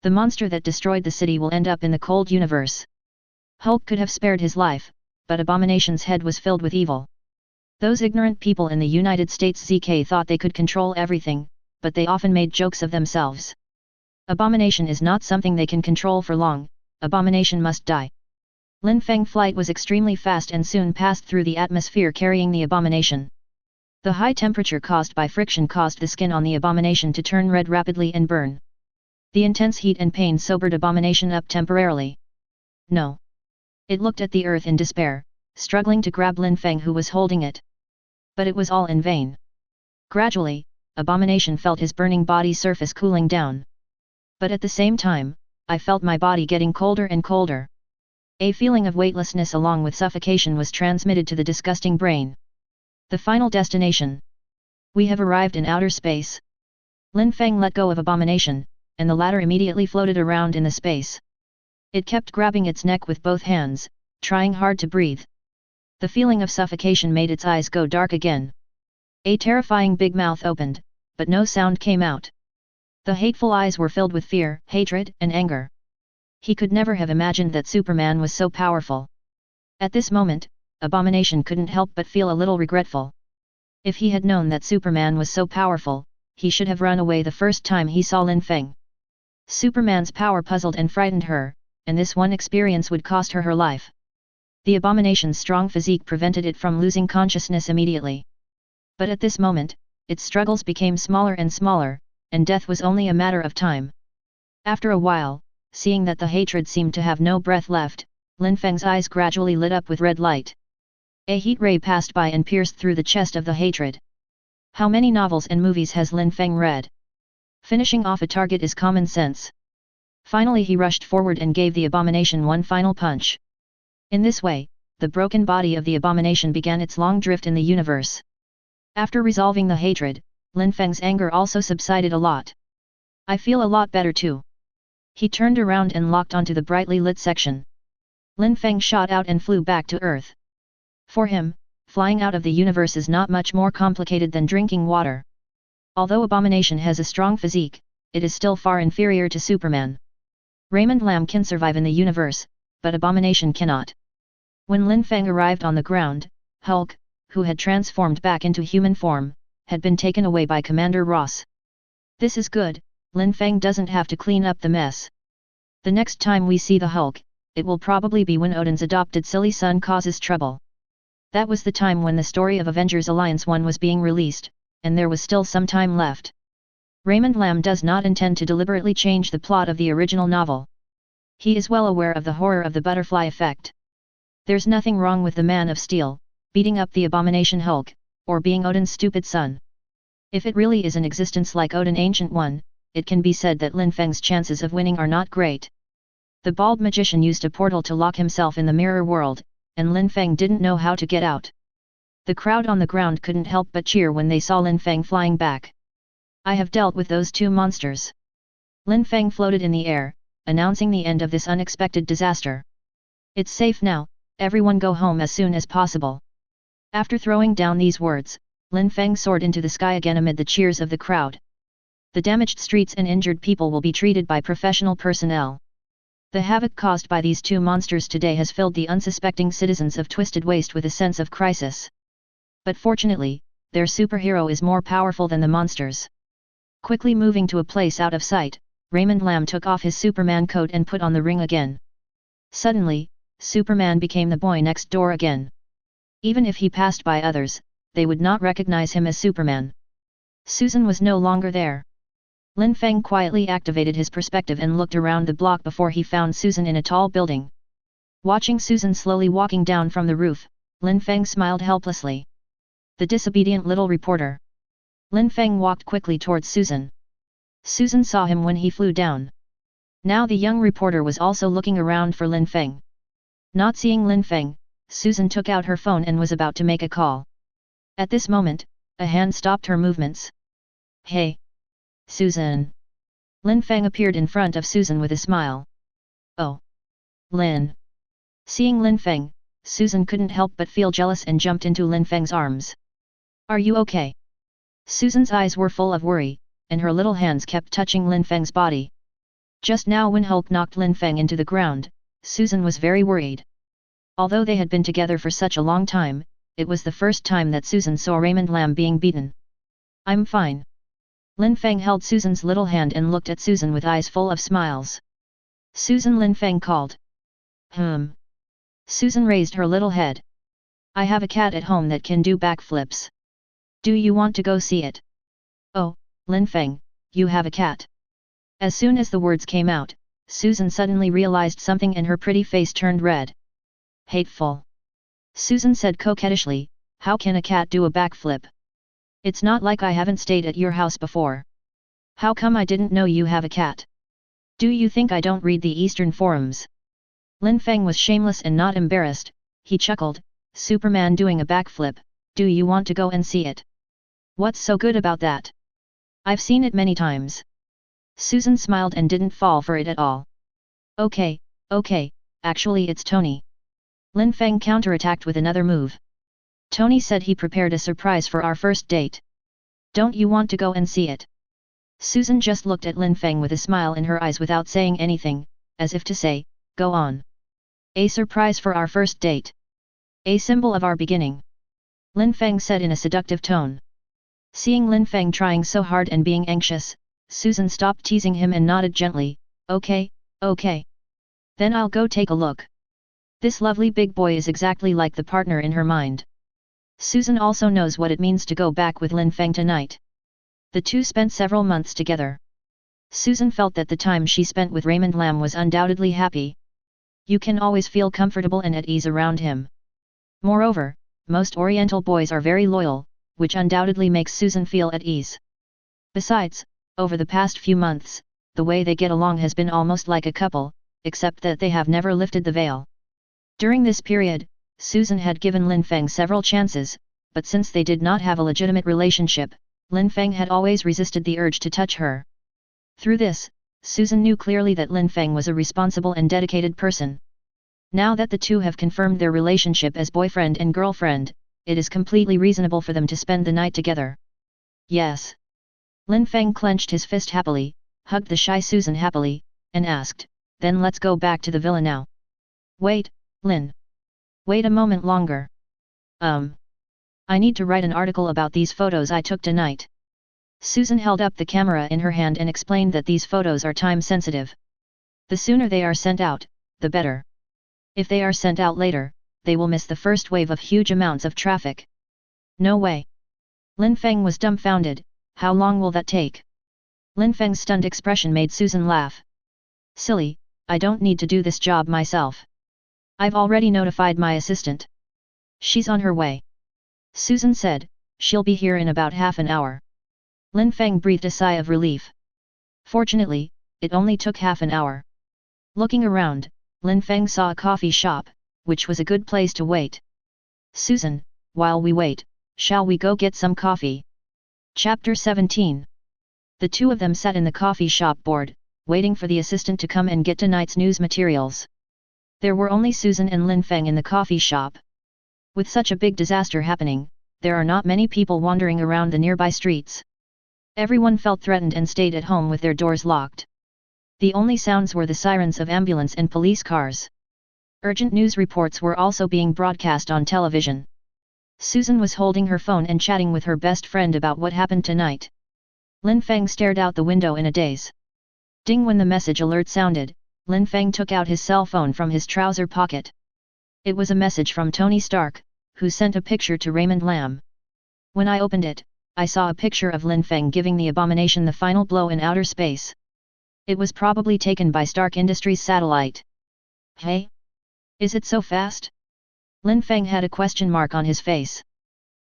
The monster that destroyed the city will end up in the cold universe. Hulk could have spared his life, but Abomination's head was filled with evil. Those ignorant people in the United States ZK thought they could control everything, but they often made jokes of themselves. Abomination is not something they can control for long. Abomination must die. Lin Feng's flight was extremely fast and soon passed through the atmosphere carrying the Abomination. The high temperature caused by friction caused the skin on the Abomination to turn red rapidly and burn. The intense heat and pain sobered Abomination up temporarily. No. It looked at the earth in despair, struggling to grab Lin Feng who was holding it. But it was all in vain. Gradually, Abomination felt his burning body surface cooling down. But at the same time, I felt my body getting colder and colder. A feeling of weightlessness along with suffocation was transmitted to the disgusting brain. The final destination. We have arrived in outer space. Lin Feng let go of Abomination, and the latter immediately floated around in the space. It kept grabbing its neck with both hands, trying hard to breathe. The feeling of suffocation made its eyes go dark again. A terrifying big mouth opened, but no sound came out. The hateful eyes were filled with fear, hatred, and anger. He could never have imagined that Superman was so powerful. At this moment, Abomination couldn't help but feel a little regretful. If he had known that Superman was so powerful, he should have run away the first time he saw Lin Feng. Superman's power puzzled and frightened her, and this one experience would cost her her life. The Abomination's strong physique prevented it from losing consciousness immediately. But at this moment, its struggles became smaller and smaller, and death was only a matter of time. After a while, seeing that the hatred seemed to have no breath left, Lin Feng's eyes gradually lit up with red light. A heat ray passed by and pierced through the chest of the hatred. How many novels and movies has Lin Feng read? Finishing off a target is common sense. Finally he rushed forward and gave the Abomination one final punch. In this way, the broken body of the Abomination began its long drift in the universe. After resolving the hatred, Lin Feng's anger also subsided a lot. I feel a lot better too. He turned around and locked onto the brightly lit section. Lin Feng shot out and flew back to Earth. For him, flying out of the universe is not much more complicated than drinking water. Although Abomination has a strong physique, it is still far inferior to Superman. Raymond Lam can survive in the universe, but Abomination cannot. When Lin Feng arrived on the ground, Hulk, who had transformed back into human form, had been taken away by Commander Ross. This is good, Lin Feng doesn't have to clean up the mess. The next time we see the Hulk, it will probably be when Odin's adopted silly son causes trouble. That was the time when the story of Avengers Alliance 1 was being released, and there was still some time left. Raymond Lam does not intend to deliberately change the plot of the original novel. He is well aware of the horror of the butterfly effect. There's nothing wrong with the Man of Steel, beating up the Abomination Hulk, or being Odin's stupid son. If it really is an existence like Odin Ancient One, it can be said that Lin Feng's chances of winning are not great. The bald magician used a portal to lock himself in the mirror world, and Lin Feng didn't know how to get out. The crowd on the ground couldn't help but cheer when they saw Lin Feng flying back. I have dealt with those two monsters. Lin Feng floated in the air, announcing the end of this unexpected disaster. It's safe now, everyone go home as soon as possible. After throwing down these words, Lin Feng soared into the sky again amid the cheers of the crowd. The damaged streets and injured people will be treated by professional personnel. The havoc caused by these two monsters today has filled the unsuspecting citizens of Twisted Waste with a sense of crisis. But fortunately, their superhero is more powerful than the monsters. Quickly moving to a place out of sight, Raymond Lam took off his Superman coat and put on the ring again. Suddenly, Superman became the boy next door again. Even if he passed by others, they would not recognize him as Superman. Susan was no longer there. Lin Feng quietly activated his perspective and looked around the block before he found Susan in a tall building. Watching Susan slowly walking down from the roof, Lin Feng smiled helplessly. The disobedient little reporter. Lin Feng walked quickly towards Susan. Susan saw him when he flew down. Now the young reporter was also looking around for Lin Feng. Not seeing Lin Feng, Susan took out her phone and was about to make a call. At this moment, a hand stopped her movements. Hey! Susan! Lin Feng appeared in front of Susan with a smile. Oh! Lin! Seeing Lin Feng, Susan couldn't help but feel jealous and jumped into Lin Feng's arms. Are you okay? Susan's eyes were full of worry, and her little hands kept touching Lin Feng's body. Just now when Hulk knocked Lin Feng into the ground, Susan was very worried. Although they had been together for such a long time, it was the first time that Susan saw Raymond Lam being beaten. I'm fine. Lin Feng held Susan's little hand and looked at Susan with eyes full of smiles. Susan, Lin Feng called. Susan raised her little head. I have a cat at home that can do backflips. Do you want to go see it? Oh, Lin Feng, you have a cat. As soon as the words came out, Susan suddenly realized something and her pretty face turned red. Hateful. Susan said coquettishly, how can a cat do a backflip? It's not like I haven't stayed at your house before. How come I didn't know you have a cat? Do you think I don't read the Eastern forums? Lin Feng was shameless and not embarrassed. He chuckled, Superman doing a backflip, do you want to go and see it? What's so good about that? I've seen it many times. Susan smiled and didn't fall for it at all. Okay, actually it's Tony. Lin Feng counterattacked with another move. Tony said he prepared a surprise for our first date. Don't you want to go and see it? Susan just looked at Lin Feng with a smile in her eyes without saying anything, as if to say, go on. A surprise for our first date. A symbol of our beginning. Lin Feng said in a seductive tone. Seeing Lin Feng trying so hard and being anxious, Susan stopped teasing him and nodded gently, okay. Then I'll go take a look. This lovely big boy is exactly like the partner in her mind. Susan also knows what it means to go back with Lin Feng tonight. The two spent several months together. Susan felt that the time she spent with Raymond Lam was undoubtedly happy. You can always feel comfortable and at ease around him. Moreover, most Oriental boys are very loyal, which undoubtedly makes Susan feel at ease. Besides, over the past few months, the way they get along has been almost like a couple, except that they have never lifted the veil. During this period, Susan had given Lin Feng several chances, but since they did not have a legitimate relationship, Lin Feng had always resisted the urge to touch her. Through this, Susan knew clearly that Lin Feng was a responsible and dedicated person. Now that the two have confirmed their relationship as boyfriend and girlfriend, it is completely reasonable for them to spend the night together. Yes. Lin Feng clenched his fist happily, hugged the shy Susan happily, and asked, then let's go back to the villa now. Wait, Lin. Wait a moment longer. I need to write an article about these photos I took tonight. Susan held up the camera in her hand and explained that these photos are time sensitive. The sooner they are sent out, the better. If they are sent out later, they will miss the first wave of huge amounts of traffic. No way. Lin Feng was dumbfounded. How long will that take? Lin Feng's stunned expression made Susan laugh. Silly, I don't need to do this job myself. I've already notified my assistant. She's on her way. Susan said, she'll be here in about half an hour. Lin Feng breathed a sigh of relief. Fortunately, it only took half an hour. Looking around, Lin Feng saw a coffee shop, which was a good place to wait. Susan, while we wait, shall we go get some coffee? Chapter 17. The two of them sat in the coffee shop board, waiting for the assistant to come and get tonight's news materials. There were only Susan and Lin Feng in the coffee shop. With such a big disaster happening, there are not many people wandering around the nearby streets. Everyone felt threatened and stayed at home with their doors locked. The only sounds were the sirens of ambulance and police cars. Urgent news reports were also being broadcast on television. Susan was holding her phone and chatting with her best friend about what happened tonight. Lin Feng stared out the window in a daze. Ding! When the message alert sounded, Lin Feng took out his cell phone from his trouser pocket. It was a message from Tony Stark, who sent a picture to Raymond Lam. When I opened it, I saw a picture of Lin Feng giving the abomination the final blow in outer space. It was probably taken by Stark Industries' satellite. Hey? Is it so fast? Lin Feng had a question mark on his face.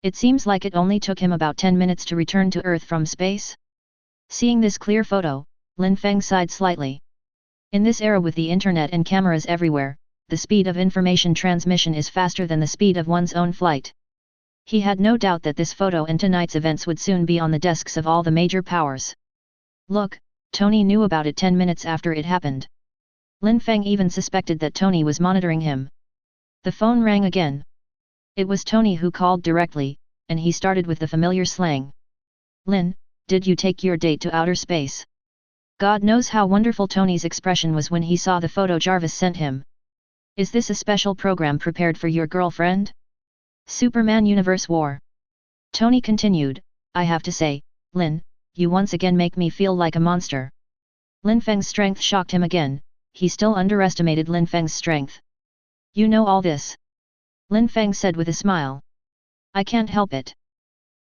It seems like it only took him about 10 minutes to return to Earth from space. Seeing this clear photo, Lin Feng sighed slightly. In this era with the internet and cameras everywhere, the speed of information transmission is faster than the speed of one's own flight. He had no doubt that this photo and tonight's events would soon be on the desks of all the major powers. Look, Tony knew about it 10 minutes after it happened. Lin Feng even suspected that Tony was monitoring him. The phone rang again. It was Tony who called directly, and he started with the familiar slang. Lin, did you take your date to outer space? God knows how wonderful Tony's expression was when he saw the photo Jarvis sent him. Is this a special program prepared for your girlfriend? Superman Universe War. Tony continued, I have to say, Lin, you once again make me feel like a monster. Lin Feng's strength shocked him again. He still underestimated Lin Feng's strength. You know all this? Lin Feng said with a smile. I can't help it.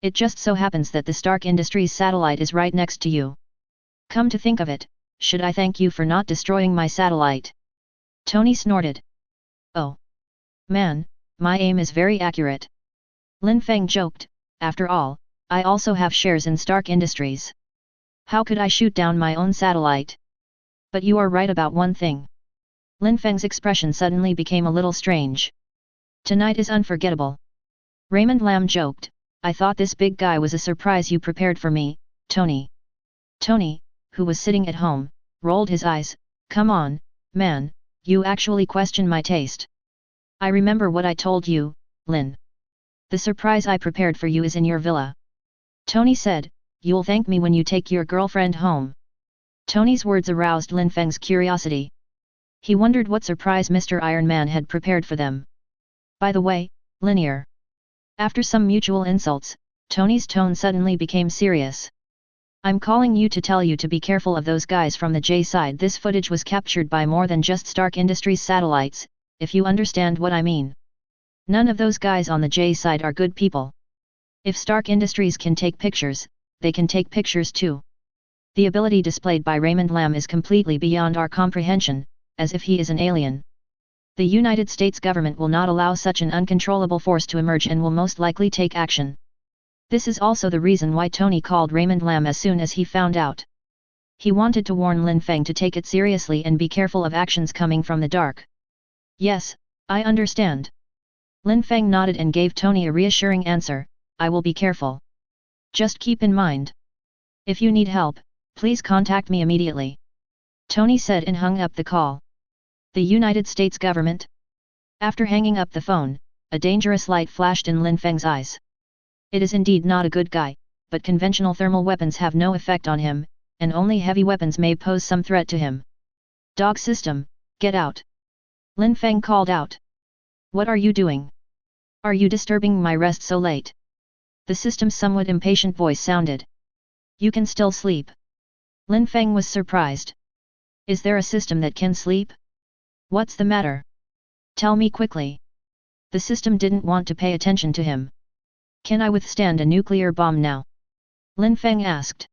It just so happens that the Stark Industries satellite is right next to you. Come to think of it, should I thank you for not destroying my satellite? Tony snorted. Oh. Man, my aim is very accurate. Lin Feng joked, after all, I also have shares in Stark Industries. How could I shoot down my own satellite? But you are right about one thing. Lin Feng's expression suddenly became a little strange. Tonight is unforgettable. Raymond Lam joked, I thought this big guy was a surprise you prepared for me, Tony. Tony, who was sitting at home, rolled his eyes, come on, man, you actually question my taste. I remember what I told you, Lin. The surprise I prepared for you is in your villa. Tony said, you'll thank me when you take your girlfriend home. Tony's words aroused Lin Feng's curiosity. He wondered what surprise Mr. Iron Man had prepared for them. By the way, Linear. After some mutual insults, Tony's tone suddenly became serious. I'm calling you to tell you to be careful of those guys from the J side. This footage was captured by more than just Stark Industries satellites, if you understand what I mean. None of those guys on the J side are good people. If Stark Industries can take pictures, they can take pictures too. The ability displayed by Raymond Lam is completely beyond our comprehension, as if he is an alien. The United States government will not allow such an uncontrollable force to emerge and will most likely take action. This is also the reason why Tony called Raymond Lam as soon as he found out. He wanted to warn Lin Feng to take it seriously and be careful of actions coming from the dark. Yes, I understand. Lin Feng nodded and gave Tony a reassuring answer, I will be careful. Just keep in mind. If you need help, please contact me immediately. Tony said and hung up the call. The United States government? After hanging up the phone, a dangerous light flashed in Lin Feng's eyes. It is indeed not a good guy, but conventional thermal weapons have no effect on him, and only heavy weapons may pose some threat to him. Dog system, get out. Lin Feng called out. What are you doing? Are you disturbing my rest so late? The system's somewhat impatient voice sounded. You can still sleep. Lin Feng was surprised. Is there a system that can sleep? What's the matter? Tell me quickly. The system didn't want to pay attention to him. Can I withstand a nuclear bomb now? Lin Feng asked.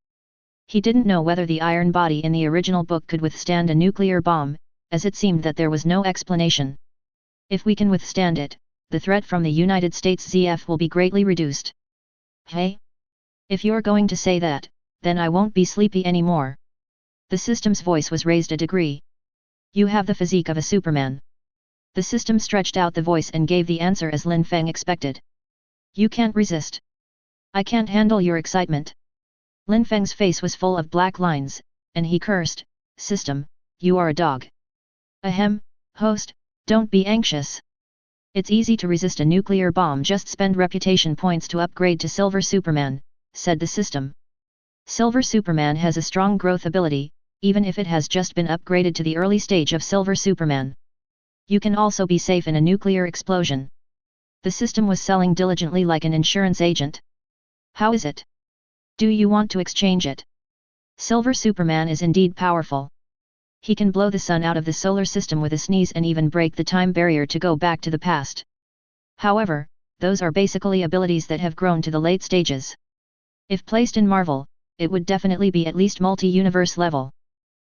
He didn't know whether the iron body in the original book could withstand a nuclear bomb, as it seemed that there was no explanation. If we can withstand it, the threat from the United States ZF will be greatly reduced. Hey? If you're going to say that, then I won't be sleepy anymore. The system's voice was raised a degree. You have the physique of a Superman. The system stretched out the voice and gave the answer as Lin Feng expected. You can't resist. I can't handle your excitement. Lin Feng's face was full of black lines, and he cursed, System, you are a dog. Ahem, host, don't be anxious. It's easy to resist a nuclear bomb, just spend reputation points to upgrade to Silver Superman, said the system. Silver Superman has a strong growth ability, even if it has just been upgraded to the early stage of Silver Superman. You can also be safe in a nuclear explosion. The system was selling diligently like an insurance agent. How is it? Do you want to exchange it? Silver Superman is indeed powerful. He can blow the sun out of the solar system with a sneeze and even break the time barrier to go back to the past. However, those are basically abilities that have grown to the late stages. If placed in Marvel, it would definitely be at least multi-universe level.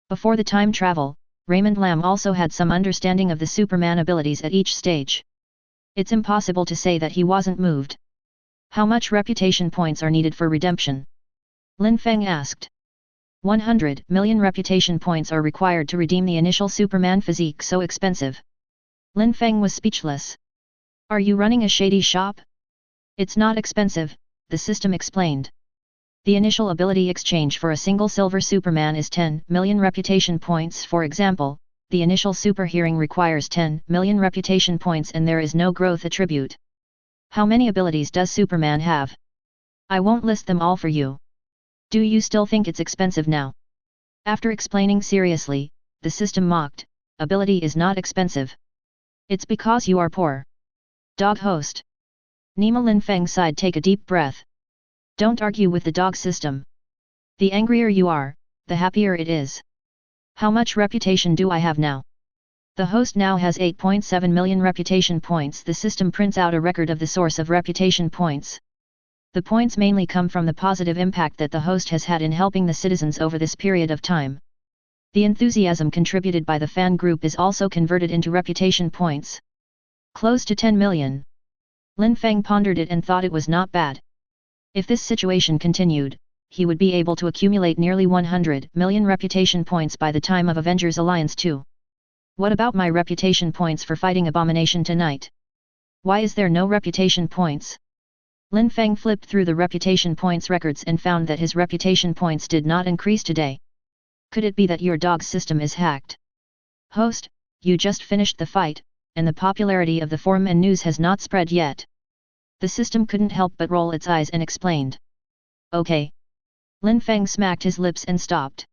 Before the time travel, Raymond Lam also had some understanding of the Superman abilities at each stage. It's impossible to say that he wasn't moved. How much reputation points are needed for redemption? Lin Feng asked. 100 million reputation points are required to redeem the initial Superman physique so expensive. Lin Feng was speechless. Are you running a shady shop? It's not expensive, the system explained. The initial ability exchange for a single silver Superman is 10 million reputation points. For example, the initial super hearing requires 10 million reputation points and there is no growth attribute. How many abilities does Superman have? I won't list them all for you. Do you still think it's expensive now? After explaining seriously, the system mocked, ability is not expensive. It's because you are poor. Dog host. Nima Lin Feng sighed. Take a deep breath. Don't argue with the dog system. The angrier you are, the happier it is. How much reputation do I have now? The host now has 8.7 million reputation points. The system prints out a record of the source of reputation points. The points mainly come from the positive impact that the host has had in helping the citizens over this period of time. The enthusiasm contributed by the fan group is also converted into reputation points. Close to 10 million. Lin Feng pondered it and thought it was not bad. If this situation continued, he would be able to accumulate nearly 100 million reputation points by the time of Avengers Alliance 2. What about my reputation points for fighting Abomination tonight? Why is there no reputation points? Lin Feng flipped through the reputation points records and found that his reputation points did not increase today. Could it be that your dog's system is hacked? Host, you just finished the fight, and the popularity of the forum and news has not spread yet. The system couldn't help but roll its eyes and explained. Okay. Lin Feng smacked his lips and stopped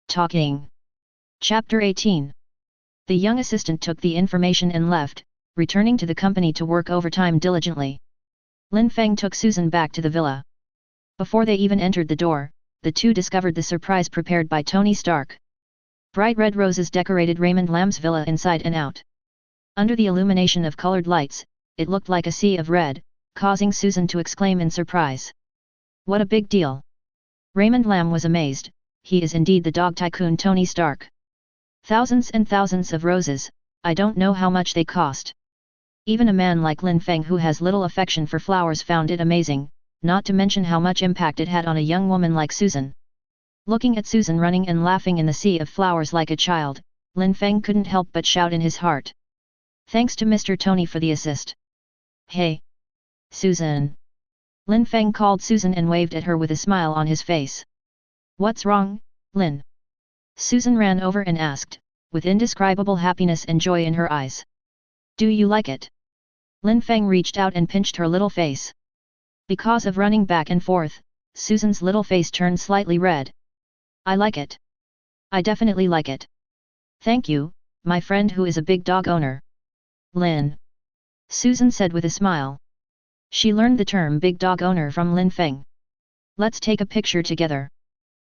talking. Chapter 18. The young assistant took the information and left, returning to the company to work overtime diligently. Lin Feng took Susan back to the villa. Before they even entered the door, the two discovered the surprise prepared by Tony Stark. Bright red roses decorated Raymond Lam's villa inside and out. Under the illumination of colored lights, it looked like a sea of red, causing Susan to exclaim in surprise. What a big deal! Raymond Lam was amazed. He is indeed the dog tycoon Tony Stark. Thousands and thousands of roses, I don't know how much they cost. Even a man like Lin Feng who has little affection for flowers found it amazing, not to mention how much impact it had on a young woman like Susan. Looking at Susan running and laughing in the sea of flowers like a child, Lin Feng couldn't help but shout in his heart. Thanks to Mr. Tony for the assist. Hey! Susan! Lin Feng called Susan and waved at her with a smile on his face. What's wrong, Lin? Susan ran over and asked, with indescribable happiness and joy in her eyes. Do you like it? Lin Feng reached out and pinched her little face. Because of running back and forth, Susan's little face turned slightly red. I like it. I definitely like it. Thank you, my friend who is a big dog owner. Lin. Susan said with a smile. She learned the term big dog owner from Lin Feng. Let's take a picture together.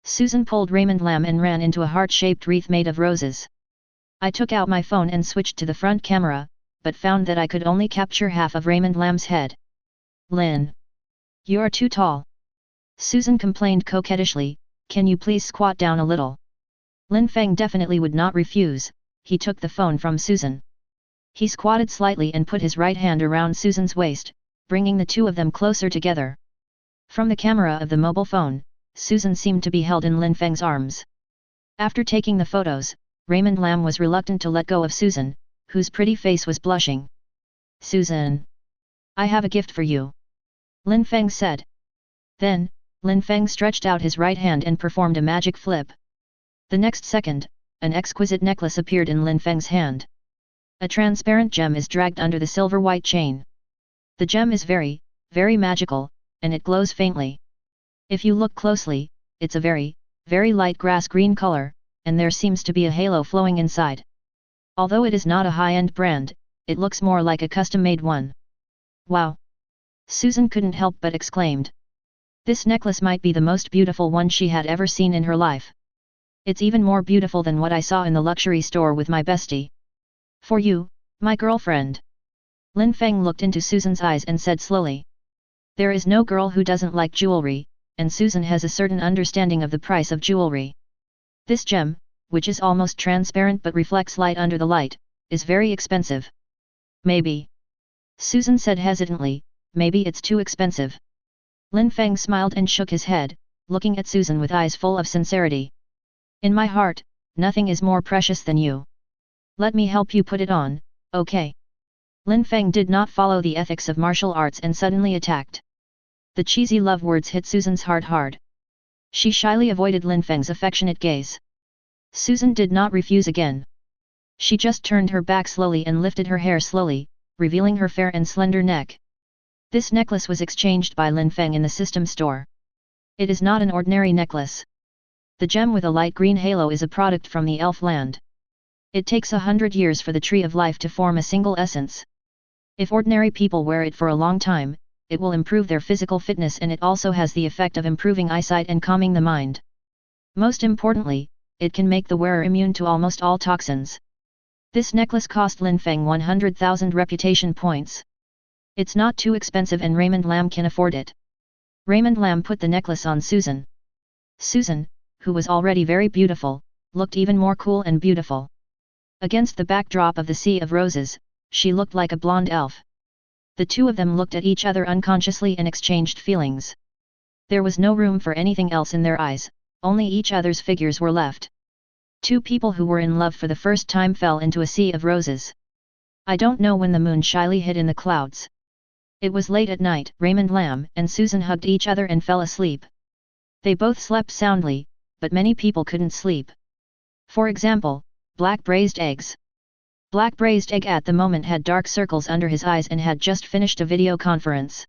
Susan pulled Raymond Lam and ran into a heart-shaped wreath made of roses. I took out my phone and switched to the front camera, but found that I could only capture half of Raymond Lam's head. Lin. You're too tall. Susan complained coquettishly, can you please squat down a little? Lin Feng definitely would not refuse. He took the phone from Susan. He squatted slightly and put his right hand around Susan's waist, bringing the two of them closer together. From the camera of the mobile phone, Susan seemed to be held in Lin Feng's arms. After taking the photos, Raymond Lam was reluctant to let go of Susan, whose pretty face was blushing. Susan! I have a gift for you. Lin Feng said. Then, Lin Feng stretched out his right hand and performed a magic flip. The next second, an exquisite necklace appeared in Lin Feng's hand. A transparent gem is dragged under the silver-white chain. The gem is very, very magical, and it glows faintly. If you look closely, it's a very, very light grass-green color, and there seems to be a halo flowing inside. Although it is not a high-end brand, it looks more like a custom-made one. Wow! Susan couldn't help but exclaimed. This necklace might be the most beautiful one she had ever seen in her life. It's even more beautiful than what I saw in the luxury store with my bestie. For you, my girlfriend. Lin Feng looked into Susan's eyes and said slowly. There is no girl who doesn't like jewelry, and Susan has a certain understanding of the price of jewelry. This gem, which is almost transparent but reflects light under the light, is very expensive. Maybe. Susan said hesitantly, maybe it's too expensive. Lin Feng smiled and shook his head, looking at Susan with eyes full of sincerity. In my heart, nothing is more precious than you. Let me help you put it on, okay? Lin Feng did not follow the ethics of martial arts and suddenly attacked. The cheesy love words hit Susan's heart hard. She shyly avoided Lin Feng's affectionate gaze. Susan did not refuse again. She just turned her back slowly and lifted her hair slowly, revealing her fair and slender neck. This necklace was exchanged by Lin Feng in the system store. It is not an ordinary necklace. The gem with a light green halo is a product from the elf land. It takes 100 years for the tree of life to form a single essence. If ordinary people wear it for a long time, it will improve their physical fitness, and it also has the effect of improving eyesight and calming the mind. Most importantly, it can make the wearer immune to almost all toxins. This necklace cost Lin Feng 100,000 reputation points. It's not too expensive and Raymond Lam can afford it. Raymond Lam put the necklace on Susan. Susan, who was already very beautiful, looked even more cool and beautiful. Against the backdrop of the sea of roses, she looked like a blonde elf. The two of them looked at each other unconsciously and exchanged feelings. There was no room for anything else in their eyes, only each other's figures were left. Two people who were in love for the first time fell into a sea of roses. I don't know when the moon shyly hid in the clouds. It was late at night. Raymond Lam and Susan hugged each other and fell asleep. They both slept soundly, but many people couldn't sleep. For example, Black Braised Eggs. Black Braised Egg at the moment had dark circles under his eyes and had just finished a video conference.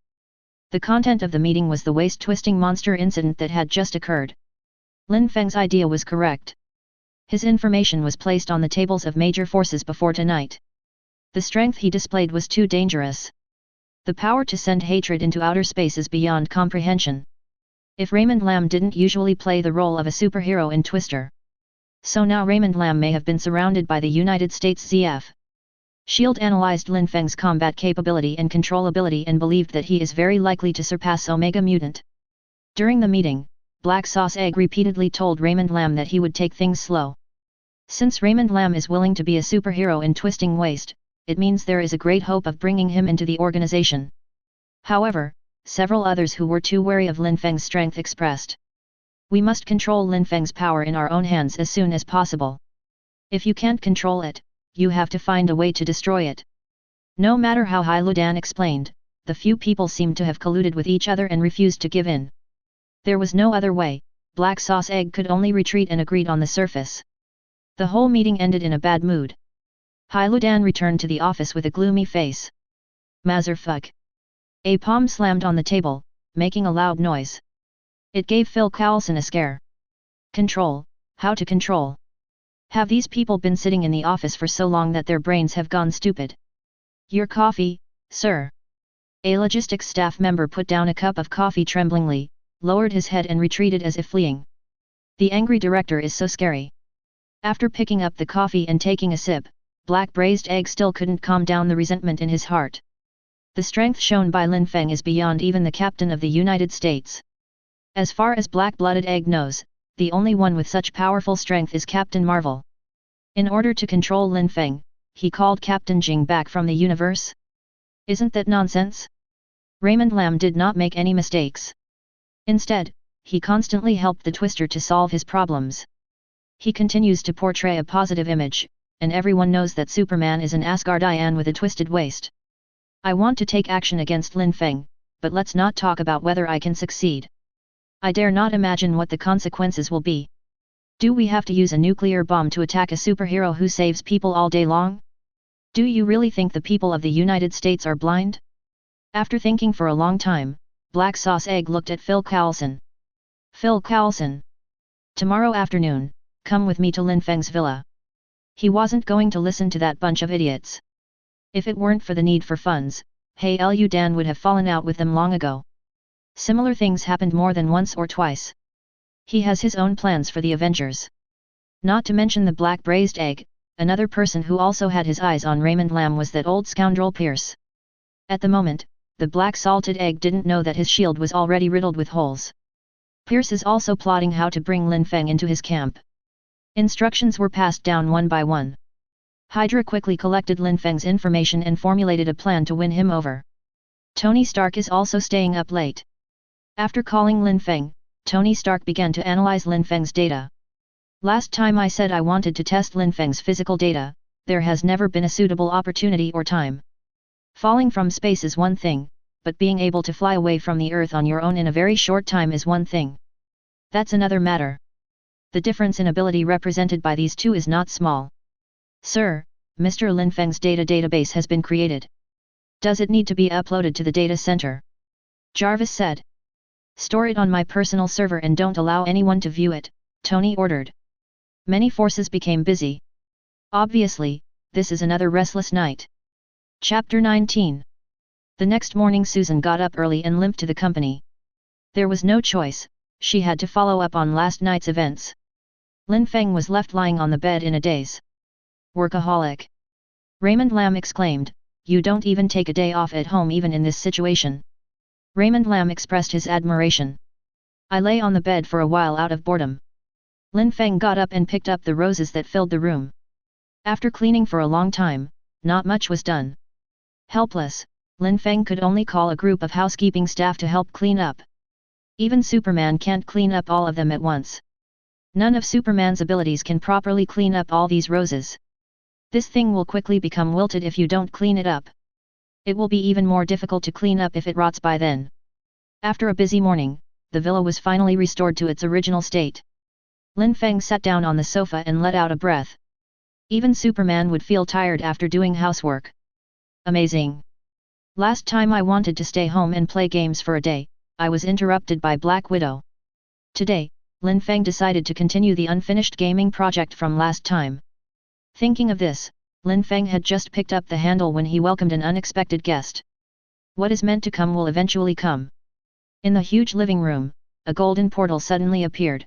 The content of the meeting was the waist-twisting monster incident that had just occurred. Lin Feng's idea was correct. His information was placed on the tables of major forces before tonight. The strength he displayed was too dangerous. The power to send hatred into outer space is beyond comprehension. If Raymond Lam didn't usually play the role of a superhero in Twister, so now Raymond Lam may have been surrounded by the United States ZF. Shield analyzed Lin Feng's combat capability and controllability and believed that he is very likely to surpass Omega Mutant. During the meeting, Black Sauce Egg repeatedly told Raymond Lam that he would take things slow. Since Raymond Lam is willing to be a superhero in Twisting Waste, it means there is a great hope of bringing him into the organization. However, several others who were too wary of Lin Feng's strength expressed, "We must control Lin Feng's power in our own hands as soon as possible. If you can't control it, you have to find a way to destroy it." No matter how high Ludan explained, the few people seemed to have colluded with each other and refused to give in. There was no other way. Black Sauce Egg could only retreat and agreed on the surface. The whole meeting ended in a bad mood. Hai Ludan returned to the office with a gloomy face. "Mazerfuck." A palm slammed on the table, making a loud noise. It gave Phil Coulson a scare. Control, how to control? Have these people been sitting in the office for so long that their brains have gone stupid? "Your coffee, sir." A logistics staff member put down a cup of coffee tremblingly, lowered his head and retreated as if fleeing. The angry director is so scary. After picking up the coffee and taking a sip, Black Braised Egg still couldn't calm down the resentment in his heart. The strength shown by Lin Feng is beyond even the captain of the United States. As far as Black-Blooded Egg knows, the only one with such powerful strength is Captain Marvel. In order to control Lin Feng, he called Captain Jing back from the universe? Isn't that nonsense? Raymond Lam did not make any mistakes. Instead, he constantly helped the Twister to solve his problems. He continues to portray a positive image, and everyone knows that Superman is an Asgardian with a twisted waist. I want to take action against Lin Feng, but let's not talk about whether I can succeed. I dare not imagine what the consequences will be. Do we have to use a nuclear bomb to attack a superhero who saves people all day long? Do you really think the people of the United States are blind? After thinking for a long time, Black Sauce Egg looked at Phil Coulson. "Phil Coulson. Tomorrow afternoon, come with me to Lin Feng's villa." He wasn't going to listen to that bunch of idiots. If it weren't for the need for funds, Hai Ludan would have fallen out with them long ago. Similar things happened more than once or twice. He has his own plans for the Avengers. Not to mention the Black Braised Egg, another person who also had his eyes on Raymond Lam was that old scoundrel Pierce. At the moment, the Black Salted Egg didn't know that his shield was already riddled with holes. Pierce is also plotting how to bring Lin Feng into his camp. Instructions were passed down one by one. Hydra quickly collected Lin Feng's information and formulated a plan to win him over. Tony Stark is also staying up late. After calling Lin Feng, Tony Stark began to analyze Lin Feng's data. Last time I said I wanted to test Lin Feng's physical data, there has never been a suitable opportunity or time. Falling from space is one thing, but being able to fly away from the Earth on your own in a very short time is one thing. That's another matter. The difference in ability represented by these two is not small. Sir, Mr. Lin Feng's data database has been created. Does it need to be uploaded to the data center? Jarvis said. Store it on my personal server and don't allow anyone to view it, Tony ordered. Many forces became busy. Obviously, this is another restless night. Chapter 19. The next morning Susan got up early and limped to the company. There was no choice, she had to follow up on last night's events. Lin Feng was left lying on the bed in a daze. Workaholic. Raymond Lam exclaimed, you don't even take a day off at home even in this situation. Raymond Lam expressed his admiration. I lay on the bed for a while out of boredom. Lin Feng got up and picked up the roses that filled the room. After cleaning for a long time, not much was done. Helpless, Lin Feng could only call a group of housekeeping staff to help clean up. Even Superman can't clean up all of them at once. None of Superman's abilities can properly clean up all these roses. This thing will quickly become wilted if you don't clean it up. It will be even more difficult to clean up if it rots by then. After a busy morning, the villa was finally restored to its original state. Lin Feng sat down on the sofa and let out a breath. Even Superman would feel tired after doing housework. Amazing. Last time I wanted to stay home and play games for a day, I was interrupted by Black Widow. Today, Lin Feng decided to continue the unfinished gaming project from last time. Thinking of this, Lin Feng had just picked up the handle when he welcomed an unexpected guest. What is meant to come will eventually come. In the huge living room, a golden portal suddenly appeared.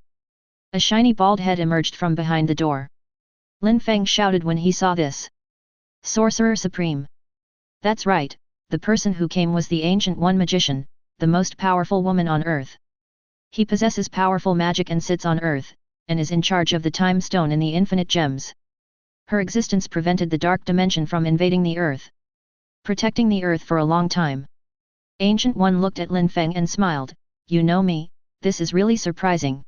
A shiny bald head emerged from behind the door. Lin Feng shouted when he saw this. Sorcerer Supreme. That's right, the person who came was the Ancient One magician, the most powerful woman on Earth. He possesses powerful magic and sits on Earth, and is in charge of the Time Stone and the Infinite Gems. Her existence prevented the Dark Dimension from invading the Earth, protecting the Earth for a long time. Ancient One looked at Lin Feng and smiled, you know me, this is really surprising.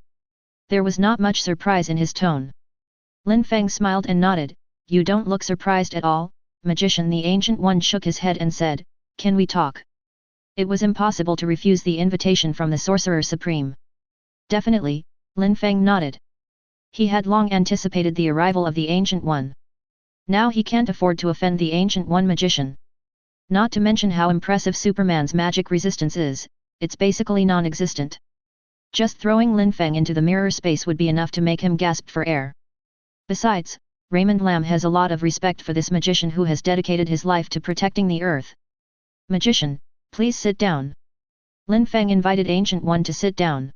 There was not much surprise in his tone. Lin Feng smiled and nodded, you don't look surprised at all, magician. The Ancient One shook his head and said, can we talk? It was impossible to refuse the invitation from the Sorcerer Supreme. Definitely, Lin Feng nodded. He had long anticipated the arrival of the Ancient One. Now he can't afford to offend the Ancient One magician. Not to mention how impressive Superman's magic resistance is, it's basically non-existent. Just throwing Lin Feng into the mirror space would be enough to make him gasp for air. Besides, Raymond Lam has a lot of respect for this magician who has dedicated his life to protecting the Earth. Magician, please sit down. Lin Feng invited Ancient One to sit down.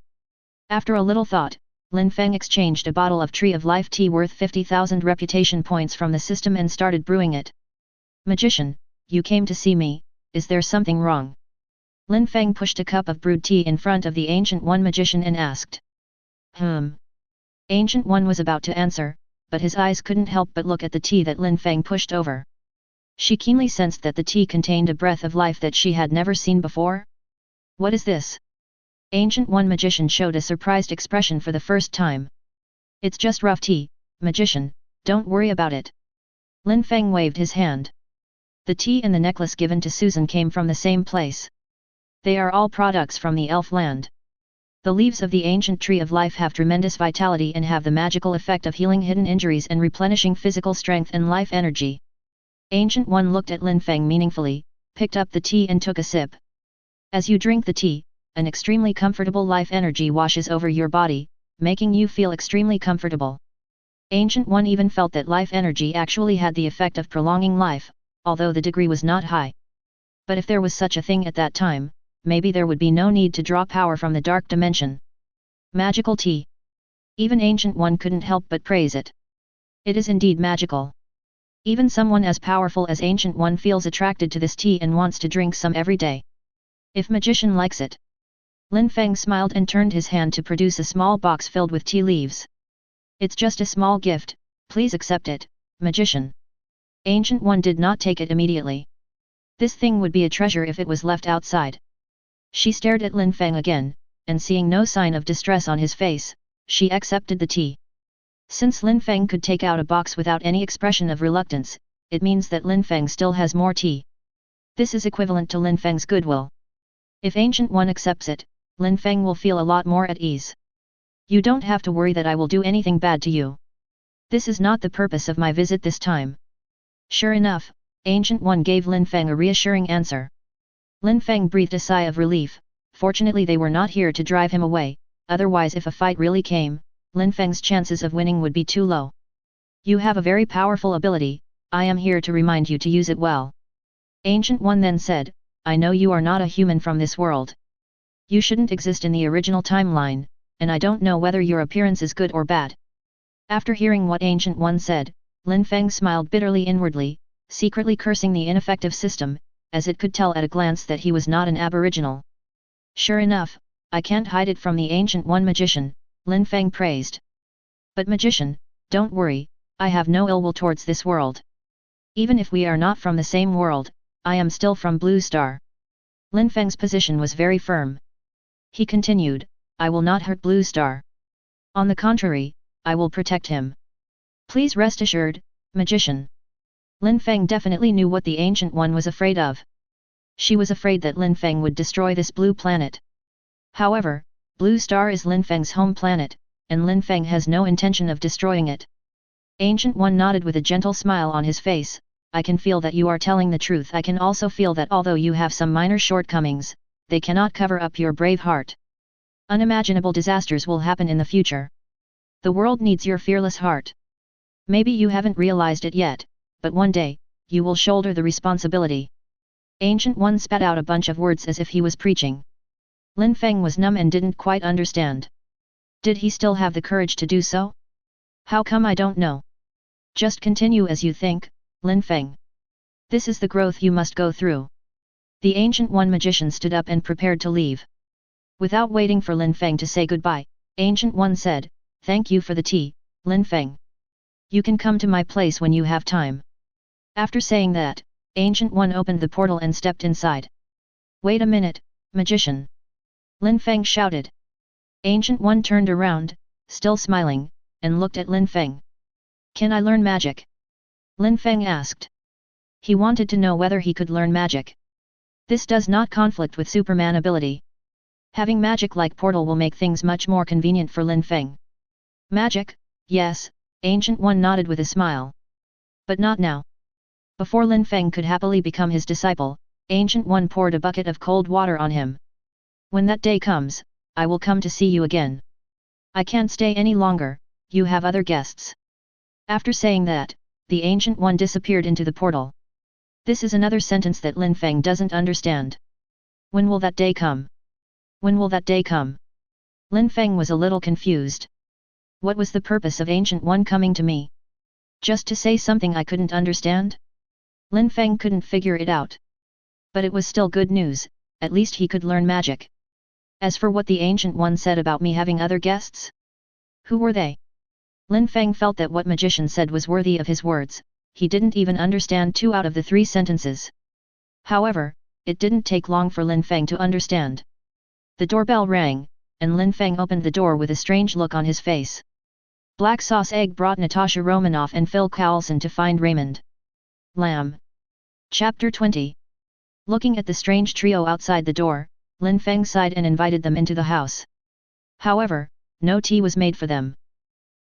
After a little thought, Lin Feng exchanged a bottle of Tree of Life tea worth 50,000 reputation points from the system and started brewing it. Magician, you came to see me, is there something wrong? Lin Feng pushed a cup of brewed tea in front of the Ancient One magician and asked. Ancient One was about to answer, but his eyes couldn't help but look at the tea that Lin Feng pushed over. She keenly sensed that the tea contained a breath of life that she had never seen before. What is this? Ancient One magician showed a surprised expression for the first time. It's just rough tea, magician, don't worry about it. Lin Feng waved his hand. The tea and the necklace given to Susan came from the same place. They are all products from the Elf Land. The leaves of the ancient Tree of Life have tremendous vitality and have the magical effect of healing hidden injuries and replenishing physical strength and life energy. Ancient One looked at Lin Feng meaningfully, picked up the tea and took a sip. As you drink the tea, an extremely comfortable life energy washes over your body, making you feel extremely comfortable. Ancient One even felt that life energy actually had the effect of prolonging life, although the degree was not high. But if there was such a thing at that time, maybe there would be no need to draw power from the Dark Dimension. Magical tea. Even Ancient One couldn't help but praise it. It is indeed magical. Even someone as powerful as Ancient One feels attracted to this tea and wants to drink some every day. If magician likes it. Lin Feng smiled and turned his hand to produce a small box filled with tea leaves. It's just a small gift, please accept it, magician. Ancient One did not take it immediately. This thing would be a treasure if it was left outside. She stared at Lin Feng again, and seeing no sign of distress on his face, she accepted the tea. Since Lin Feng could take out a box without any expression of reluctance, it means that Lin Feng still has more tea. This is equivalent to Lin Feng's goodwill. If Ancient One accepts it, Lin Feng will feel a lot more at ease. You don't have to worry that I will do anything bad to you. This is not the purpose of my visit this time. Sure enough, Ancient One gave Lin Feng a reassuring answer. Lin Feng breathed a sigh of relief. Fortunately they were not here to drive him away, otherwise if a fight really came, Lin Feng's chances of winning would be too low. You have a very powerful ability, I am here to remind you to use it well. Ancient One then said, I know you are not a human from this world. You shouldn't exist in the original timeline, and I don't know whether your appearance is good or bad. After hearing what Ancient One said, Lin Feng smiled bitterly inwardly, secretly cursing the ineffective system, as it could tell at a glance that he was not an aboriginal. Sure enough, I can't hide it from the Ancient One magician, Lin Feng praised. But magician, don't worry, I have no ill will towards this world. Even if we are not from the same world, I am still from Blue Star. Lin Feng's position was very firm. He continued, I will not hurt Blue Star. On the contrary, I will protect him. Please rest assured, magician. Lin Feng definitely knew what the Ancient One was afraid of. She was afraid that Lin Feng would destroy this blue planet. However, Blue Star is Lin Feng's home planet, and Lin Feng has no intention of destroying it. Ancient One nodded with a gentle smile on his face, I can feel that you are telling the truth. I can also feel that although you have some minor shortcomings, they cannot cover up your brave heart. Unimaginable disasters will happen in the future. The world needs your fearless heart. Maybe you haven't realized it yet, but one day, you will shoulder the responsibility. Ancient One spat out a bunch of words as if he was preaching. Lin Feng was numb and didn't quite understand. Did he still have the courage to do so? How come I don't know? Just continue as you think, Lin Feng. This is the growth you must go through. The Ancient One magician stood up and prepared to leave. Without waiting for Lin Feng to say goodbye, Ancient One said, Thank you for the tea, Lin Feng. You can come to my place when you have time. After saying that, Ancient One opened the portal and stepped inside. Wait a minute, magician. Lin Feng shouted. Ancient One turned around, still smiling, and looked at Lin Feng. Can I learn magic? Lin Feng asked. He wanted to know whether he could learn magic. This does not conflict with Superman ability. Having magic like portal will make things much more convenient for Lin Feng. Magic, yes, Ancient One nodded with a smile. But not now. Before Lin Feng could happily become his disciple, Ancient One poured a bucket of cold water on him. When that day comes, I will come to see you again. I can't stay any longer, you have other guests. After saying that, the Ancient One disappeared into the portal. This is another sentence that Lin Feng doesn't understand. When will that day come? When will that day come? Lin Feng was a little confused. What was the purpose of Ancient One coming to me? Just to say something I couldn't understand? Lin Feng couldn't figure it out. But it was still good news, at least he could learn magic. As for what the Ancient One said about me having other guests? Who were they? Lin Feng felt that what magician said was worthy of his words, he didn't even understand 2 out of the 3 sentences. However, it didn't take long for Lin Feng to understand. The doorbell rang, and Lin Feng opened the door with a strange look on his face. Black Sauce Egg brought Natasha Romanoff and Phil Coulson to find Raymond Lamb. Chapter 20. Looking at the strange trio outside the door, Lin Feng sighed and invited them into the house. However, no tea was made for them.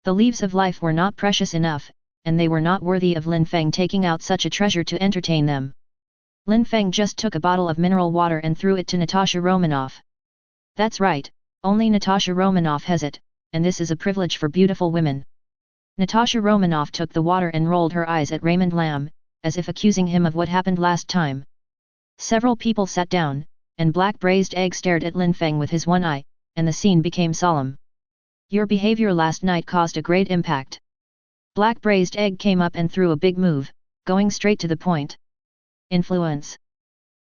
The leaves of life were not precious enough, and they were not worthy of Lin Feng taking out such a treasure to entertain them. Lin Feng just took a bottle of mineral water and threw it to Natasha Romanoff. That's right, only Natasha Romanoff has it, and this is a privilege for beautiful women. Natasha Romanoff took the water and rolled her eyes at Raymond Lamb, as if accusing him of what happened last time. Several people sat down, and Black Braised Egg stared at Lin Feng with his one eye, and the scene became solemn. Your behavior last night caused a great impact. Black Braised Egg came up and threw a big move, going straight to the point. Influence.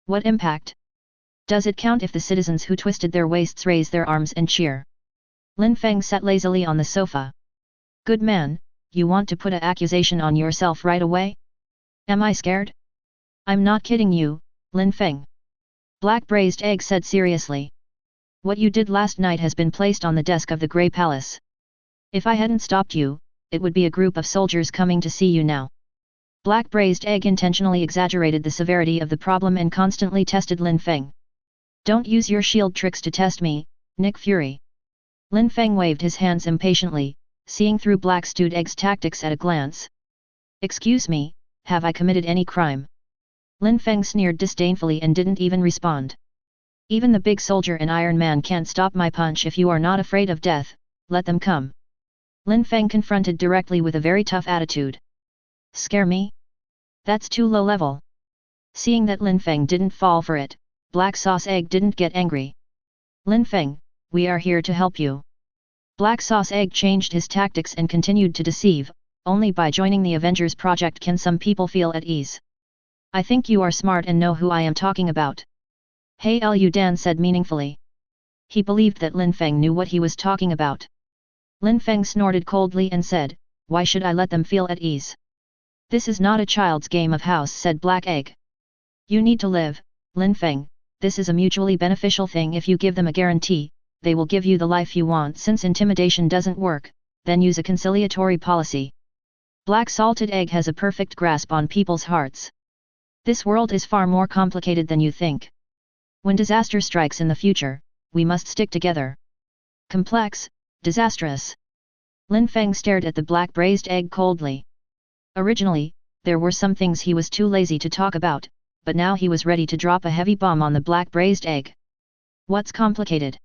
What impact? Does it count if the citizens who twisted their waists raise their arms and cheer? Lin Feng sat lazily on the sofa. Good man, you want to put an accusation on yourself right away? Am I scared? I'm not kidding you, Lin Feng. Black Braised Egg said seriously. What you did last night has been placed on the desk of the Grey Palace. If I hadn't stopped you, it would be a group of soldiers coming to see you now. Black Braised Egg intentionally exaggerated the severity of the problem and constantly tested Lin Feng. Don't use your shield tricks to test me, Nick Fury. Lin Feng waved his hands impatiently, seeing through Black Stewed Egg's tactics at a glance. Excuse me, have I committed any crime? Lin Feng sneered disdainfully and didn't even respond. Even the big soldier and Iron Man can't stop my punch. If you are not afraid of death, let them come. Lin Feng confronted directly with a very tough attitude. Scare me? That's too low level. Seeing that Lin Feng didn't fall for it, Black Sauce Egg didn't get angry. Lin Feng, we are here to help you. Black Sauce Egg changed his tactics and continued to deceive. Only by joining the Avengers project can some people feel at ease. I think you are smart and know who I am talking about. Hey Lu Dan said meaningfully. He believed that Lin Feng knew what he was talking about. Lin Feng snorted coldly and said, why should I let them feel at ease? This is not a child's game of house, said Black Egg. You need to live, Lin Feng. This is a mutually beneficial thing. If you give them a guarantee, they will give you the life you want. Since intimidation doesn't work, then use a conciliatory policy. Black Salted Egg has a perfect grasp on people's hearts. This world is far more complicated than you think. When disaster strikes in the future, we must stick together. Complex, disastrous. Lin Feng stared at the Black Braised Egg coldly. Originally, there were some things he was too lazy to talk about, but now he was ready to drop a heavy bomb on the Black Braised Egg. What's complicated?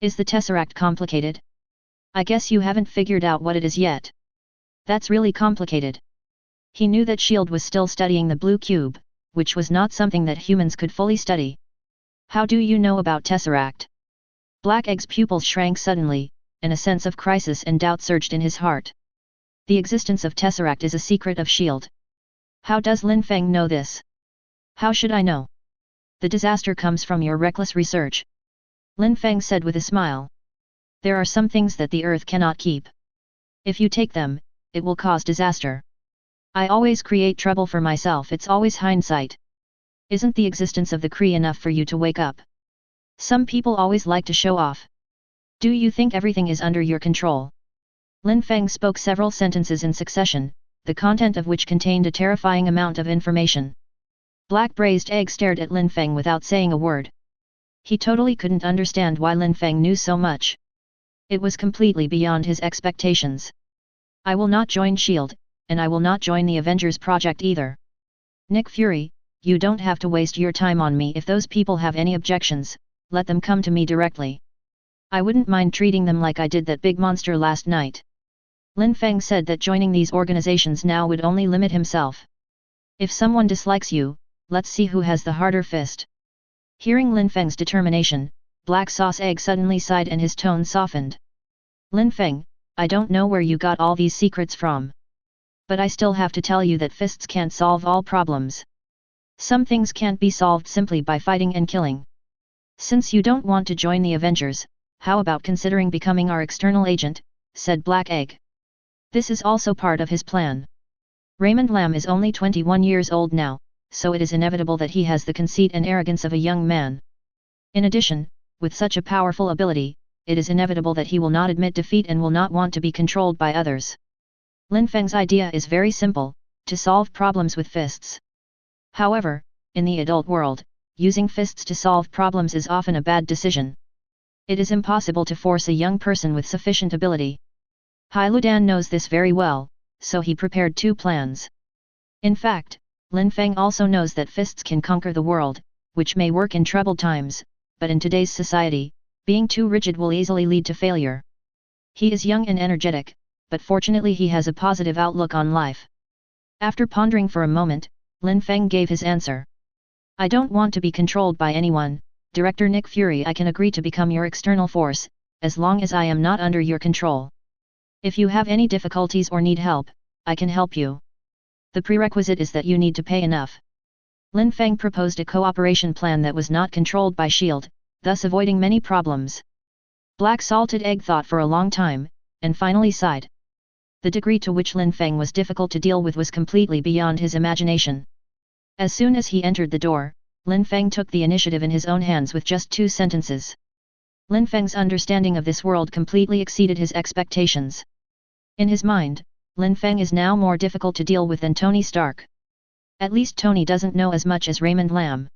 Is the Tesseract complicated? I guess you haven't figured out what it is yet. That's really complicated. He knew that S.H.I.E.L.D. was still studying the blue cube, which was not something that humans could fully study. How do you know about Tesseract? Black Egg's pupils shrank suddenly, and a sense of crisis and doubt surged in his heart. The existence of Tesseract is a secret of S.H.I.E.L.D. How does Lin Feng know this? How should I know? The disaster comes from your reckless research. Lin Feng said with a smile. There are some things that the earth cannot keep. If you take them, it will cause disaster. I always create trouble for myself. It's always hindsight. Isn't the existence of the Kree enough for you to wake up? Some people always like to show off. Do you think everything is under your control? Lin Feng spoke several sentences in succession, the content of which contained a terrifying amount of information. Black Braised Egg stared at Lin Feng without saying a word. He totally couldn't understand why Lin Feng knew so much. It was completely beyond his expectations. I will not join S.H.I.E.L.D., and I will not join the Avengers project either. Nick Fury, you don't have to waste your time on me. If those people have any objections, let them come to me directly. I wouldn't mind treating them like I did that big monster last night. Lin Feng said that joining these organizations now would only limit himself. If someone dislikes you, let's see who has the harder fist. Hearing Lin Feng's determination, Black Sauce Egg suddenly sighed and his tone softened. Lin Feng, I don't know where you got all these secrets from. But I still have to tell you that fists can't solve all problems. Some things can't be solved simply by fighting and killing. Since you don't want to join the Avengers, how about considering becoming our external agent, said Black Egg. This is also part of his plan. Raymond Lam is only 21 years old now, so it is inevitable that he has the conceit and arrogance of a young man. In addition, with such a powerful ability, it is inevitable that he will not admit defeat and will not want to be controlled by others. Lin Feng's idea is very simple, to solve problems with fists. However, in the adult world, using fists to solve problems is often a bad decision. It is impossible to force a young person with sufficient ability. Hai Ludan knows this very well, so he prepared two plans. In fact, Lin Feng also knows that fists can conquer the world, which may work in troubled times, but in today's society, being too rigid will easily lead to failure. He is young and energetic, but fortunately he has a positive outlook on life. After pondering for a moment, Lin Feng gave his answer. I don't want to be controlled by anyone, Director Nick Fury. I can agree to become your external force, as long as I am not under your control. If you have any difficulties or need help, I can help you. The prerequisite is that you need to pay enough. Lin Feng proposed a cooperation plan that was not controlled by S.H.I.E.L.D., thus avoiding many problems. Black Salted Egg thought for a long time, and finally sighed. The degree to which Lin Feng was difficult to deal with was completely beyond his imagination. As soon as he entered the door, Lin Feng took the initiative in his own hands with just 2 sentences. Lin Feng's understanding of this world completely exceeded his expectations. In his mind, Lin Feng is now more difficult to deal with than Tony Stark. At least Tony doesn't know as much as Raymond Lam.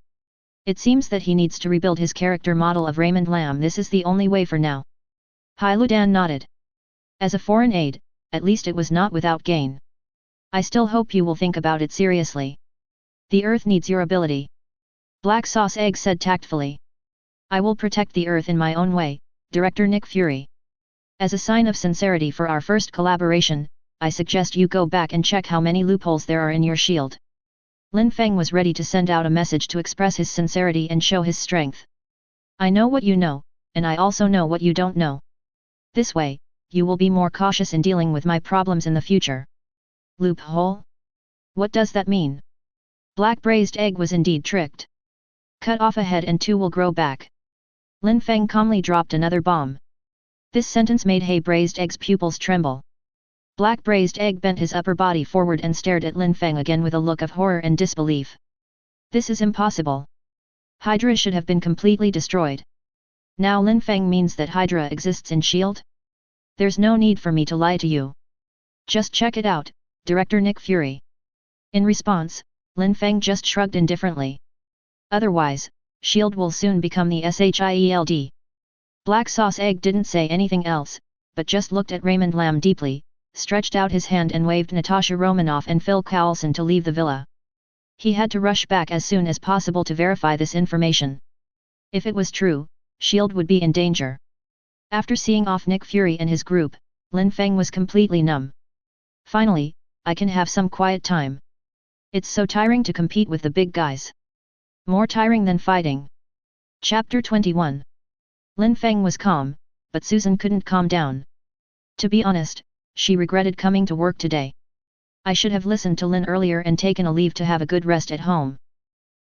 It seems that he needs to rebuild his character model of Raymond Lam. This is the only way for now. Hai Ludan nodded. As a foreign aid, at least it was not without gain. I still hope you will think about it seriously. The Earth needs your ability. Black Sauce Egg said tactfully. I will protect the Earth in my own way, Director Nick Fury. As a sign of sincerity for our first collaboration, I suggest you go back and check how many loopholes there are in your shield. Lin Feng was ready to send out a message to express his sincerity and show his strength. I know what you know, and I also know what you don't know. This way, you will be more cautious in dealing with my problems in the future. Loophole? What does that mean? Black Braised Egg was indeed tricked. Cut off a head and 2 will grow back. Lin Feng calmly dropped another bomb. This sentence made Hai Braised Egg's pupils tremble. Black Braised Egg bent his upper body forward and stared at Lin Feng again with a look of horror and disbelief. This is impossible. Hydra should have been completely destroyed. Now Lin Feng means that Hydra exists in S.H.I.E.L.D.? There's no need for me to lie to you. Just check it out, Director Nick Fury. In response, Lin Feng just shrugged indifferently. Otherwise, S.H.I.E.L.D. will soon become the SHIELD. Black Sauce Egg didn't say anything else, but just looked at Raymond Lam deeply, stretched out his hand and waved Natasha Romanoff and Phil Coulson to leave the villa. He had to rush back as soon as possible to verify this information. If it was true, S.H.I.E.L.D. would be in danger. After seeing off Nick Fury and his group, Lin Feng was completely numb. Finally, I can have some quiet time. It's so tiring to compete with the big guys. More tiring than fighting. Chapter 21. Lin Feng was calm, but Susan couldn't calm down. To be honest, she regretted coming to work today. I should have listened to Lin earlier and taken a leave to have a good rest at home.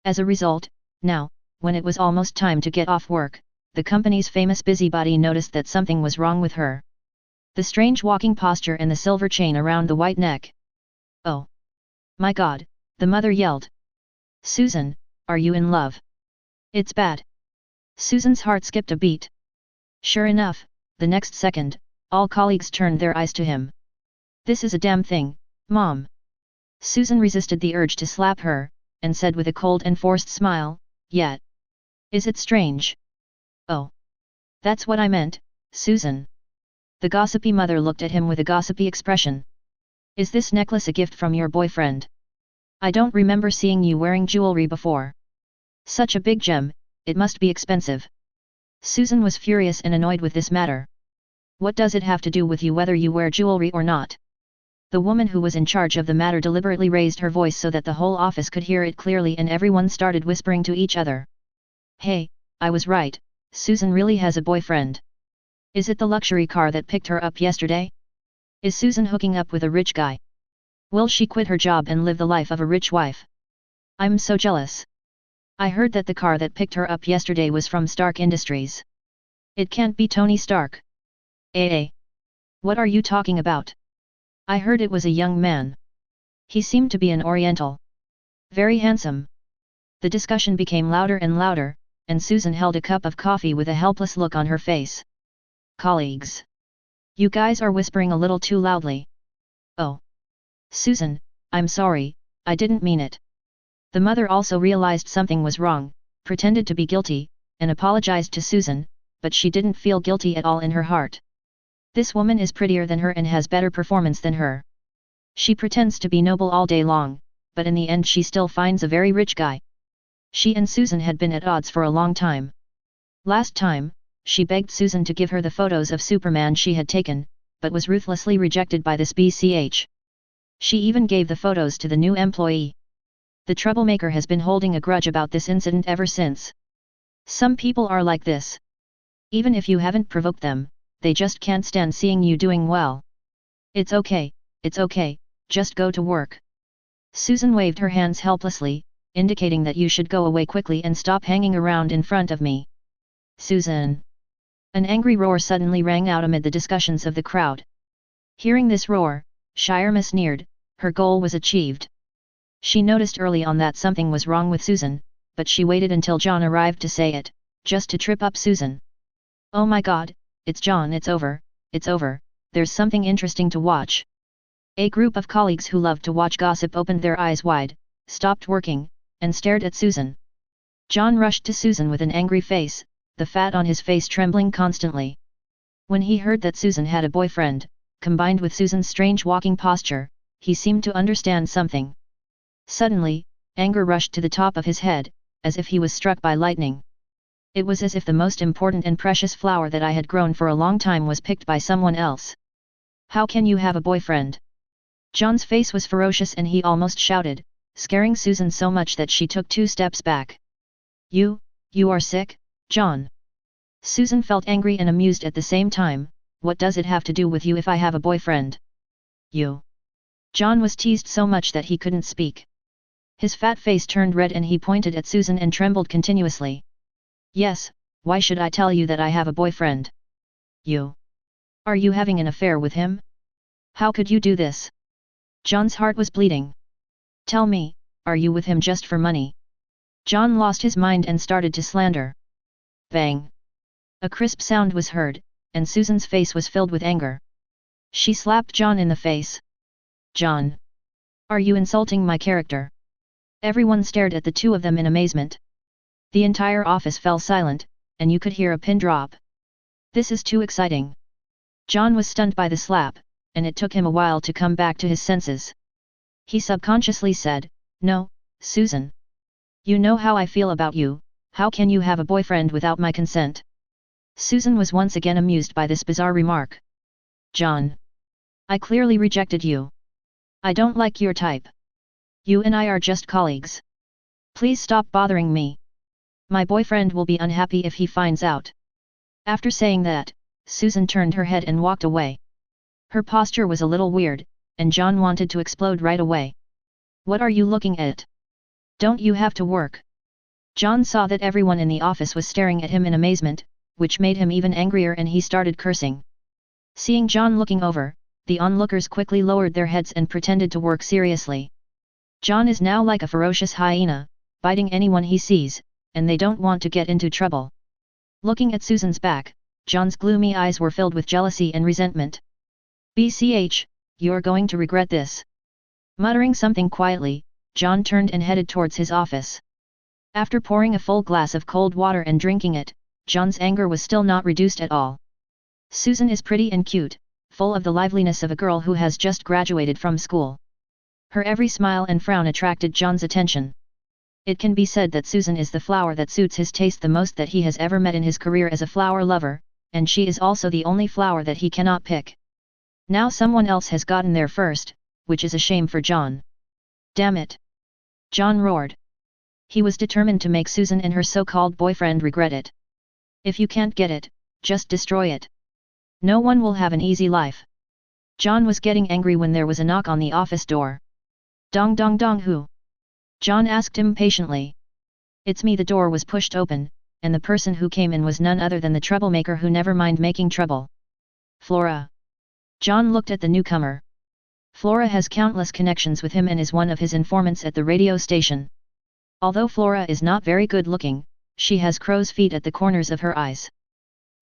As a result, now, when it was almost time to get off work, the company's famous busybody noticed that something was wrong with her. The strange walking posture and the silver chain around the white neck. Oh! My God, the mother yelled. Susan, are you in love? It's bad. Susan's heart skipped a beat. Sure enough, the next second, all colleagues turned their eyes to him. This is a damn thing, Mom. Susan resisted the urge to slap her, and said with a cold and forced smile, Yet. Is it strange? Oh. That's what I meant, Susan. The gossipy mother looked at him with a gossipy expression. Is this necklace a gift from your boyfriend? I don't remember seeing you wearing jewelry before. Such a big gem, it must be expensive. Susan was furious and annoyed with this matter. What does it have to do with you whether you wear jewelry or not? The woman who was in charge of the matter deliberately raised her voice so that the whole office could hear it clearly and everyone started whispering to each other. Hey, I was right, Susan really has a boyfriend. Is it the luxury car that picked her up yesterday? Is Susan hooking up with a rich guy? Will she quit her job and live the life of a rich wife? I'm so jealous. I heard that the car that picked her up yesterday was from Stark Industries. It can't be Tony Stark. What are you talking about? I heard it was a young man. He seemed to be an Oriental. Very handsome. The discussion became louder and louder, and Susan held a cup of coffee with a helpless look on her face. Colleagues. You guys are whispering a little too loudly. Oh. Susan, I'm sorry, I didn't mean it. The mother also realized something was wrong, pretended to be guilty, and apologized to Susan, but she didn't feel guilty at all in her heart. This woman is prettier than her and has better performance than her. She pretends to be noble all day long, but in the end she still finds a very rich guy. She and Susan had been at odds for a long time. Last time, she begged Susan to give her the photos of Superman she had taken, but was ruthlessly rejected by this BCH. She even gave the photos to the new employee. The troublemaker has been holding a grudge about this incident ever since. Some people are like this. Even if you haven't provoked them, they just can't stand seeing you doing well. It's okay, just go to work. Susan waved her hands helplessly, indicating that you should go away quickly and stop hanging around in front of me. Susan! An angry roar suddenly rang out amid the discussions of the crowd. Hearing this roar, Shirema sneered, her goal was achieved. She noticed early on that something was wrong with Susan, but she waited until John arrived to say it, just to trip up Susan. Oh my god, it's John, it's over, there's something interesting to watch. A group of colleagues who loved to watch gossip opened their eyes wide, stopped working, and stared at Susan. John rushed to Susan with an angry face, the fat on his face trembling constantly. When he heard that Susan had a boyfriend, combined with Susan's strange walking posture, he seemed to understand something. Suddenly, anger rushed to the top of his head, as if he was struck by lightning. It was as if the most important and precious flower that I had grown for a long time was picked by someone else. How can you have a boyfriend? John's face was ferocious and he almost shouted, scaring Susan so much that she took 2 steps back. You are sick, John. Susan felt angry and amused at the same time. What does it have to do with you if I have a boyfriend? You. John was teased so much that he couldn't speak. His fat face turned red and he pointed at Susan and trembled continuously. Yes, why should I tell you that I have a boyfriend? You. Are you having an affair with him? How could you do this? John's heart was bleeding. Tell me, are you with him just for money? John lost his mind and started to slander. Bang! A crisp sound was heard, and Susan's face was filled with anger. She slapped John in the face. John! Are you insulting my character? Everyone stared at the two of them in amazement. The entire office fell silent, and you could hear a pin drop. This is too exciting. John was stunned by the slap, and it took him a while to come back to his senses. He subconsciously said, No, Susan. You know how I feel about you, how can you have a boyfriend without my consent? Susan was once again amused by this bizarre remark. John. I clearly rejected you. I don't like your type. You and I are just colleagues. Please stop bothering me. My boyfriend will be unhappy if he finds out. After saying that, Susan turned her head and walked away. Her posture was a little weird, and John wanted to explode right away. What are you looking at? Don't you have to work? John saw that everyone in the office was staring at him in amazement, which made him even angrier and he started cursing. Seeing John looking over, the onlookers quickly lowered their heads and pretended to work seriously. John is now like a ferocious hyena, biting anyone he sees, and they don't want to get into trouble. Looking at Susan's back, John's gloomy eyes were filled with jealousy and resentment. BCH, you're going to regret this. Muttering something quietly, John turned and headed towards his office. After pouring a full glass of cold water and drinking it, John's anger was still not reduced at all. Susan is pretty and cute, full of the liveliness of a girl who has just graduated from school. Her every smile and frown attracted John's attention. It can be said that Susan is the flower that suits his taste the most that he has ever met in his career as a flower lover, and she is also the only flower that he cannot pick. Now someone else has gotten there first, which is a shame for John. Damn it! John roared. He was determined to make Susan and her so-called boyfriend regret it. If you can't get it, just destroy it. No one will have an easy life. John was getting angry when there was a knock on the office door. Dong dong dong who? John asked impatiently. It's me. The door was pushed open, and the person who came in was none other than the troublemaker who never mind making trouble. Flora. John looked at the newcomer. Flora has countless connections with him and is one of his informants at the radio station. Although Flora is not very good looking, she has crow's feet at the corners of her eyes.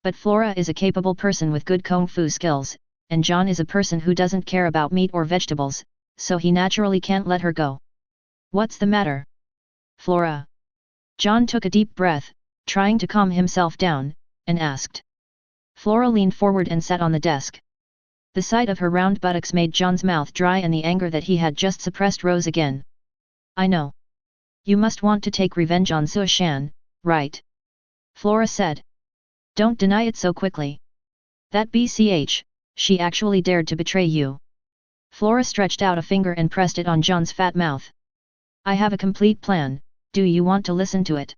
But Flora is a capable person with good kung fu skills, and John is a person who doesn't care about meat or vegetables, so he naturally can't let her go. What's the matter? Flora. John took a deep breath, trying to calm himself down, and asked. Flora leaned forward and sat on the desk. The sight of her round buttocks made John's mouth dry and the anger that he had just suppressed rose again. I know. You must want to take revenge on Su-shan, right? Flora said. Don't deny it so quickly. That BCH, she actually dared to betray you. Flora stretched out a finger and pressed it on John's fat mouth. I have a complete plan, do you want to listen to it?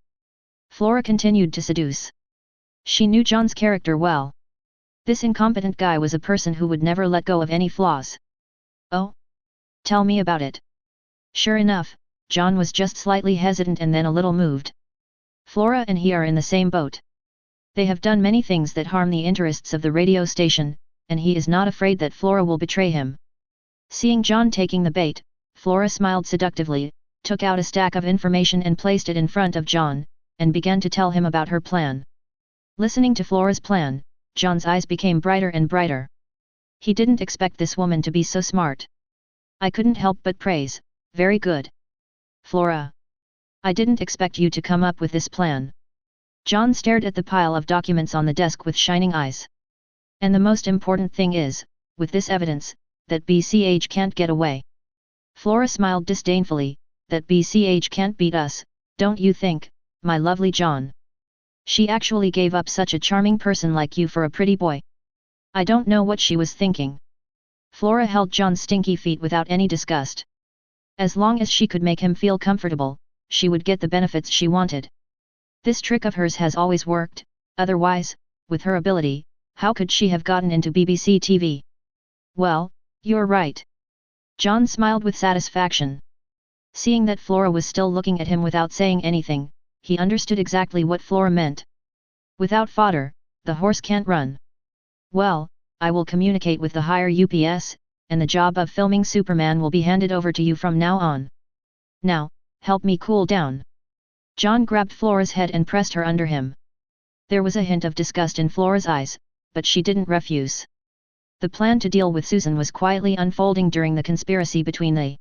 Flora continued to seduce. She knew John's character well. This incompetent guy was a person who would never let go of any flaws. Oh? Tell me about it. Sure enough, John was just slightly hesitant and then a little moved. Flora and he are in the same boat. They have done many things that harm the interests of the radio station, and he is not afraid that Flora will betray him. Seeing John taking the bait, Flora smiled seductively, took out a stack of information and placed it in front of John, and began to tell him about her plan. Listening to Flora's plan, John's eyes became brighter and brighter. He didn't expect this woman to be so smart. I couldn't help but praise, very good. Flora. I didn't expect you to come up with this plan. John stared at the pile of documents on the desk with shining eyes. And the most important thing is, with this evidence, that BCH can't get away. Flora smiled disdainfully, that BCH can't beat us, don't you think, my lovely John? She actually gave up such a charming person like you for a pretty boy. I don't know what she was thinking. Flora held John's stinky feet without any disgust. As long as she could make him feel comfortable, she would get the benefits she wanted. This trick of hers has always worked, otherwise, with her ability, how could she have gotten into BBC TV? Well, you're right. John smiled with satisfaction. Seeing that Flora was still looking at him without saying anything, he understood exactly what Flora meant. Without fodder, the horse can't run. Well, I will communicate with the higher UPS, and the job of filming Superman will be handed over to you from now on. Now, help me cool down. John grabbed Flora's head and pressed her under him. There was a hint of disgust in Flora's eyes, but she didn't refuse. The plan to deal with Susan was quietly unfolding during the conspiracy between they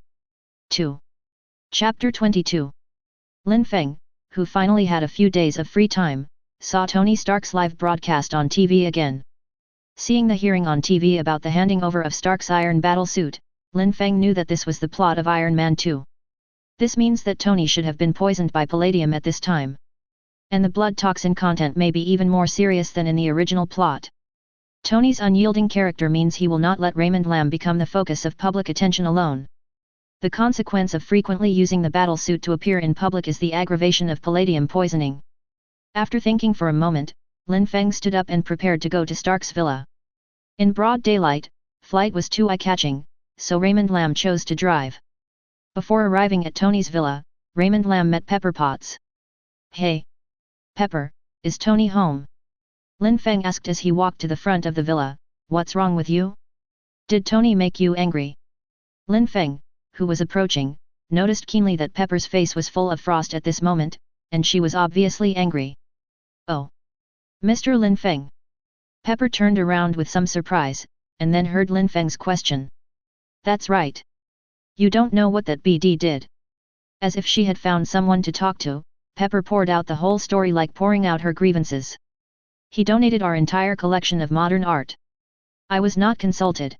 two. Chapter 22. Lin Feng, who finally had a few days of free time, saw Tony Stark's live broadcast on TV again. Seeing the hearing on TV about the handing over of Stark's iron battlesuit, Lin Feng knew that this was the plot of Iron Man 2. This means that Tony should have been poisoned by palladium at this time. And the blood toxin content may be even more serious than in the original plot. Tony's unyielding character means he will not let Raymond Lamb become the focus of public attention alone. The consequence of frequently using the battlesuit to appear in public is the aggravation of palladium poisoning. After thinking for a moment, Lin Feng stood up and prepared to go to Stark's villa. In broad daylight, flight was too eye-catching, so Raymond Lamb chose to drive. Before arriving at Tony's villa, Raymond Lamb met Pepper Potts. Hey! Pepper, is Tony home? Lin Feng asked as he walked to the front of the villa, what's wrong with you? Did Tony make you angry? Lin Feng, who was approaching, noticed keenly that Pepper's face was full of frost at this moment, and she was obviously angry. Oh! Mr. Lin Feng. Pepper turned around with some surprise, and then heard Lin Feng's question. That's right. You don't know what that BD did. As if she had found someone to talk to, Pepper poured out the whole story like pouring out her grievances. He donated our entire collection of modern art. I was not consulted.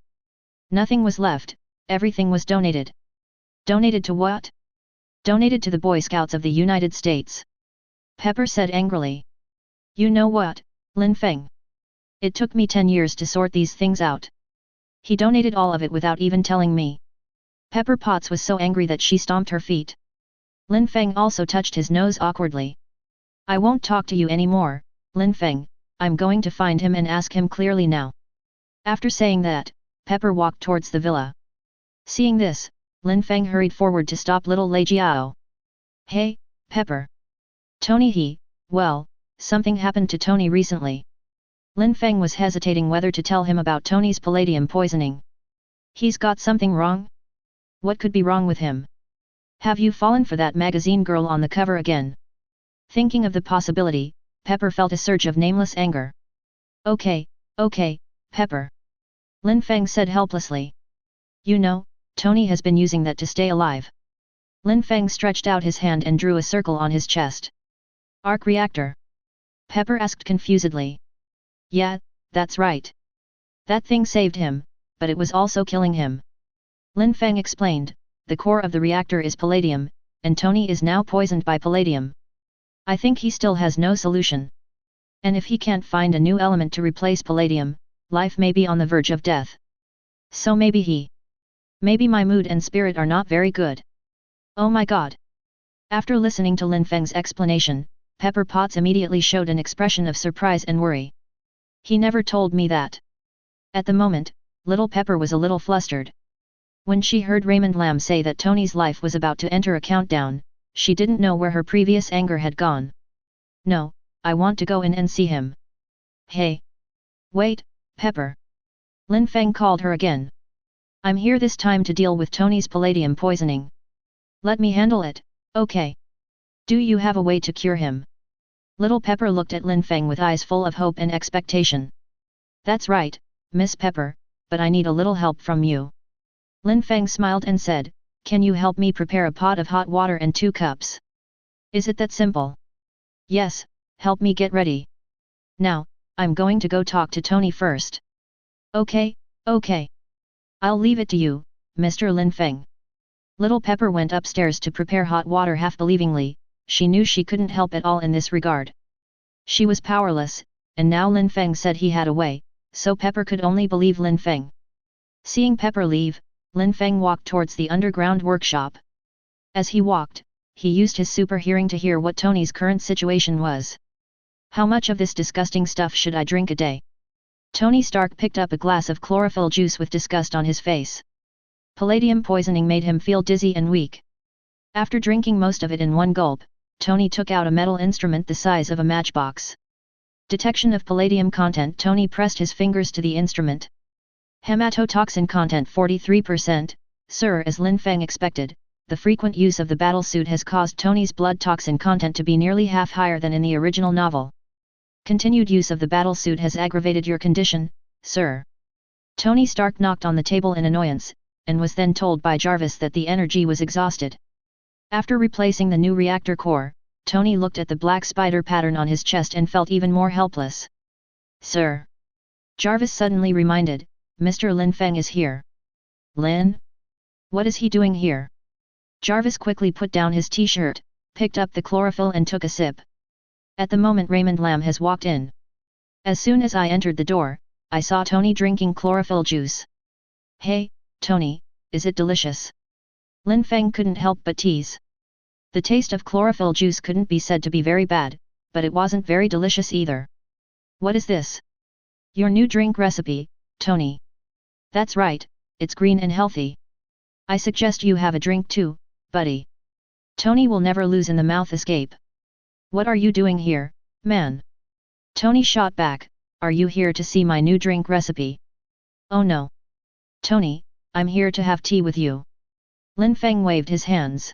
Nothing was left, everything was donated. Donated to what? Donated to the Boy Scouts of the United States. Pepper said angrily. You know what, Lin Feng? It took me 10 years to sort these things out. He donated all of it without even telling me. Pepper Potts was so angry that she stomped her feet. Lin Feng also touched his nose awkwardly. I won't talk to you anymore, Lin Feng, I'm going to find him and ask him clearly now. After saying that, Pepper walked towards the villa. Seeing this, Lin Feng hurried forward to stop little Lei Jiao. Hey, Pepper. Tony well, something happened to Tony recently. Lin Feng was hesitating whether to tell him about Tony's palladium poisoning. He's got something wrong? What could be wrong with him? Have you fallen for that magazine girl on the cover again? Thinking of the possibility, Pepper felt a surge of nameless anger. Okay, Pepper. Lin Feng said helplessly. You know, Tony has been using that to stay alive. Lin Feng stretched out his hand and drew a circle on his chest. Arc reactor? Pepper asked confusedly. Yeah, that's right. That thing saved him, but it was also killing him. Lin Feng explained, the core of the reactor is palladium, and Tony is now poisoned by palladium. I think he still has no solution. And if he can't find a new element to replace palladium, life may be on the verge of death. So maybe my mood and spirit are not very good. Oh my god. After listening to Lin Feng's explanation, Pepper Potts immediately showed an expression of surprise and worry. He never told me that. At the moment, little Pepper was a little flustered. When she heard Raymond Lam say that Tony's life was about to enter a countdown, she didn't know where her previous anger had gone. No, I want to go in and see him. Hey! Wait, Pepper! Lin Feng called her again. I'm here this time to deal with Tony's palladium poisoning. Let me handle it, okay? Do you have a way to cure him? Little Pepper looked at Lin Feng with eyes full of hope and expectation. That's right, Miss Pepper, but I need a little help from you. Lin Feng smiled and said, can you help me prepare a pot of hot water and 2 cups? Is it that simple? Yes, help me get ready. Now, I'm going to go talk to Tony first. Okay, okay. I'll leave it to you, Mr. Lin Feng. Little Pepper went upstairs to prepare hot water half believingly. She knew she couldn't help at all in this regard. She was powerless, and now Lin Feng said he had a way, so Pepper could only believe Lin Feng. Seeing Pepper leave, Lin Feng walked towards the underground workshop. As he walked, he used his super hearing to hear what Tony's current situation was. How much of this disgusting stuff should I drink a day? Tony Stark picked up a glass of chlorophyll juice with disgust on his face. Palladium poisoning made him feel dizzy and weak. After drinking most of it in one gulp, Tony took out a metal instrument the size of a matchbox. Detection of palladium content. Tony pressed his fingers to the instrument. Hematotoxin content 43%, sir. As Lin Feng expected, the frequent use of the battlesuit has caused Tony's blood toxin content to be nearly half higher than in the original novel. Continued use of the battlesuit has aggravated your condition, sir. Tony Stark knocked on the table in annoyance, and was then told by Jarvis that the energy was exhausted. After replacing the new reactor core, Tony looked at the black spider pattern on his chest and felt even more helpless. Sir! Jarvis suddenly reminded, Mr. Lin Feng is here. Lin? What is he doing here? Jarvis quickly put down his t-shirt, picked up the chlorophyll and took a sip. At the moment Raymond Lam has walked in. As soon as I entered the door, I saw Tony drinking chlorophyll juice. Hey, Tony, is it delicious? Lin Feng couldn't help but tease. The taste of chlorophyll juice couldn't be said to be very bad, but it wasn't very delicious either. What is this? Your new drink recipe, Tony. That's right, it's green and healthy. I suggest you have a drink too, buddy. Tony will never lose in the mouth escape. What are you doing here, man? Tony shot back, are you here to see my new drink recipe? Oh no. Tony, I'm here to have tea with you. Lin Feng waved his hands.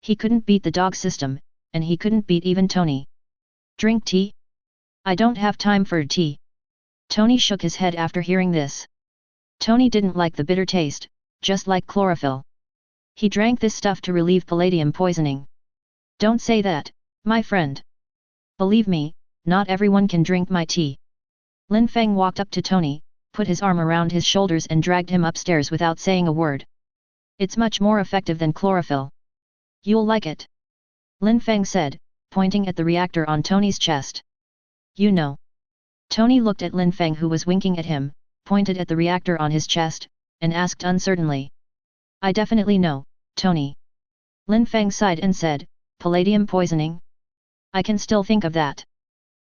He couldn't beat the dog system, and he couldn't beat even Tony. Drink tea? I don't have time for tea. Tony shook his head after hearing this. Tony didn't like the bitter taste, just like chlorophyll. He drank this stuff to relieve palladium poisoning. Don't say that, my friend. Believe me, not everyone can drink my tea. Lin Feng walked up to Tony, put his arm around his shoulders and dragged him upstairs without saying a word. It's much more effective than chlorophyll. You'll like it. Lin Feng said, pointing at the reactor on Tony's chest. You know. Tony looked at Lin Feng who was winking at him, pointed at the reactor on his chest, and asked uncertainly. I definitely know, Tony. Lin Feng sighed and said, palladium poisoning? I can still think of that.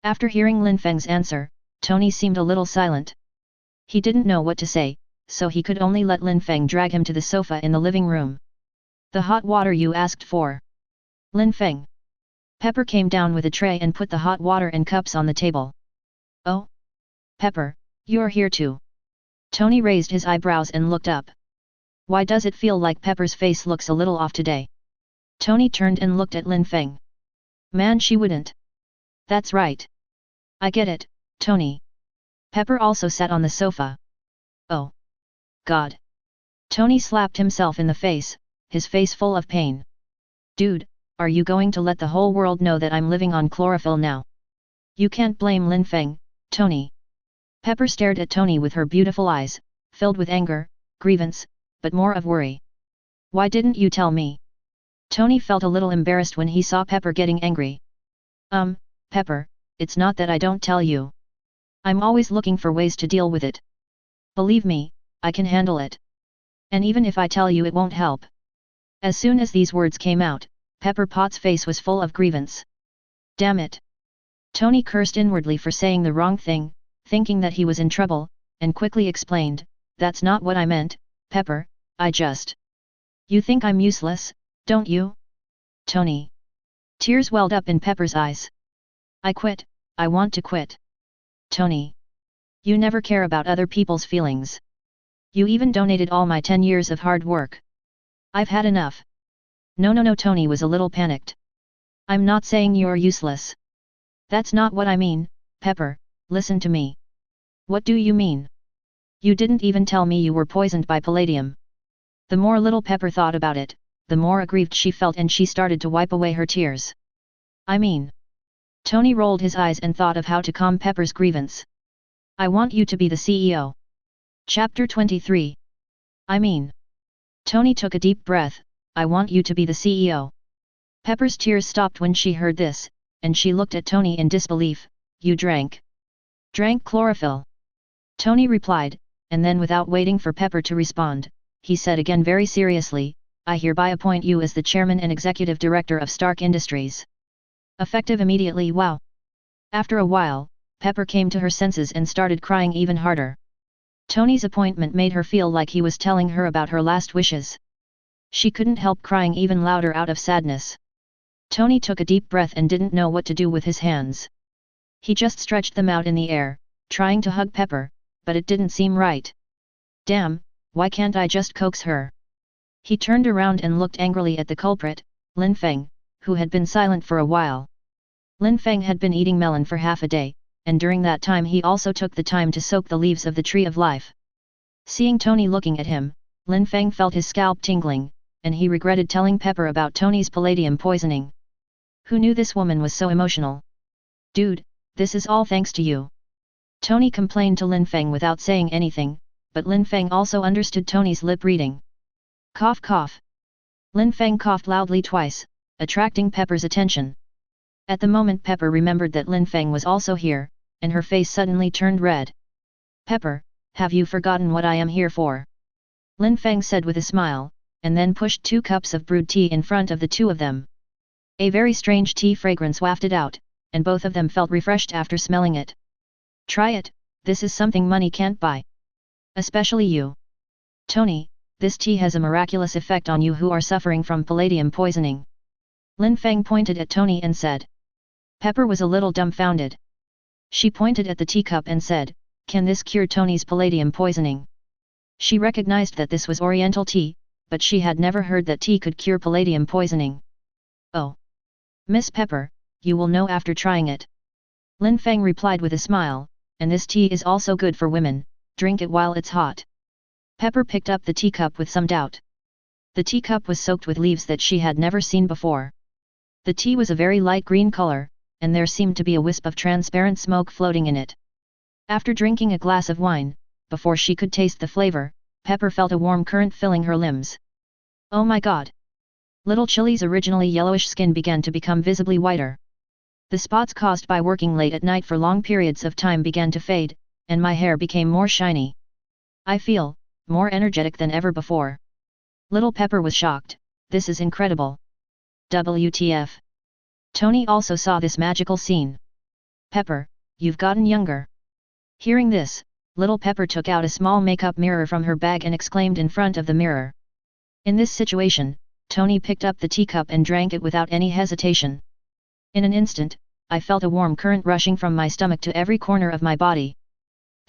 After hearing Lin Feng's answer, Tony seemed a little silent. He didn't know what to say, so he could only let Lin Feng drag him to the sofa in the living room. The hot water you asked for. Lin Feng. Pepper came down with a tray and put the hot water and cups on the table. Oh? Pepper, you're here too. Tony raised his eyebrows and looked up. Why does it feel like Pepper's face looks a little off today? Tony turned and looked at Lin Feng. Man, she wouldn't. That's right. I get it, Tony. Pepper also sat on the sofa. Oh. God. Tony slapped himself in the face, his face full of pain. Dude, are you going to let the whole world know that I'm living on chlorophyll now? You can't blame Lin Feng, Tony. Pepper stared at Tony with her beautiful eyes, filled with anger, grievance, but more of worry. Why didn't you tell me? Tony felt a little embarrassed when he saw Pepper getting angry. Pepper, it's not that I don't tell you. I'm always looking for ways to deal with it. Believe me, I can handle it. And even if I tell you it won't help. As soon as these words came out, Pepper Potts' face was full of grievance. Damn it! Tony cursed inwardly for saying the wrong thing, thinking that he was in trouble, and quickly explained, that's not what I meant, Pepper, I just... You think I'm useless, don't you? Tony. Tears welled up in Pepper's eyes. I quit, I want to quit. Tony. You never care about other people's feelings. You even donated all my 10 years of hard work. I've had enough. No, Tony was a little panicked. I'm not saying you're useless. That's not what I mean, Pepper, listen to me. What do you mean? You didn't even tell me you were poisoned by palladium. The more little Pepper thought about it, the more aggrieved she felt and she started to wipe away her tears. I mean... Tony rolled his eyes and thought of how to calm Pepper's grievance. I want you to be the CEO. Chapter 23. I mean... Tony took a deep breath, I want you to be the CEO. Pepper's tears stopped when she heard this, and she looked at Tony in disbelief. You drank. Drank chlorophyll. Tony replied, and then without waiting for Pepper to respond, he said again very seriously, I hereby appoint you as the chairman and executive director of Stark Industries. Effective immediately. Wow. After a while, Pepper came to her senses and started crying even harder. Tony's appointment made her feel like he was telling her about her last wishes. She couldn't help crying even louder out of sadness. Tony took a deep breath and didn't know what to do with his hands. He just stretched them out in the air, trying to hug Pepper, but it didn't seem right. Damn, why can't I just coax her? He turned around and looked angrily at the culprit, Lin Feng, who had been silent for a while. Lin Feng had been eating melon for half a day, and during that time he also took the time to soak the leaves of the tree of life. Seeing Tony looking at him, Lin Feng felt his scalp tingling, and he regretted telling Pepper about Tony's palladium poisoning. Who knew this woman was so emotional? Dude, this is all thanks to you. Tony complained to Lin Feng without saying anything, but Lin Feng also understood Tony's lip reading. Cough cough. Lin Feng coughed loudly twice, attracting Pepper's attention. At the moment Pepper remembered that Lin Feng was also here, and her face suddenly turned red. Pepper, have you forgotten what I am here for? Lin Feng said with a smile, and then pushed 2 cups of brewed tea in front of the two of them. A very strange tea fragrance wafted out, and both of them felt refreshed after smelling it. Try it, this is something money can't buy. Especially you. Tony, this tea has a miraculous effect on you who are suffering from palladium poisoning. Lin Feng pointed at Tony and said. Pepper was a little dumbfounded. She pointed at the teacup and said, can this cure Tony's palladium poisoning? She recognized that this was Oriental tea, but she had never heard that tea could cure palladium poisoning. Oh. Miss Pepper, you will know after trying it. Lin Feng replied with a smile, and this tea is also good for women, drink it while it's hot. Pepper picked up the teacup with some doubt. The teacup was soaked with leaves that she had never seen before. The tea was a very light green color, and there seemed to be a wisp of transparent smoke floating in it. After drinking a glass of wine, before she could taste the flavor, Pepper felt a warm current filling her limbs. Oh my god! Little Chili's originally yellowish skin began to become visibly whiter. The spots caused by working late at night for long periods of time began to fade, and my hair became more shiny. I feel more energetic than ever before. Little Pepper was shocked. This is incredible. WTF. Tony also saw this magical scene. Pepper, you've gotten younger. Hearing this, little Pepper took out a small makeup mirror from her bag and exclaimed in front of the mirror. In this situation, Tony picked up the teacup and drank it without any hesitation. In an instant, I felt a warm current rushing from my stomach to every corner of my body.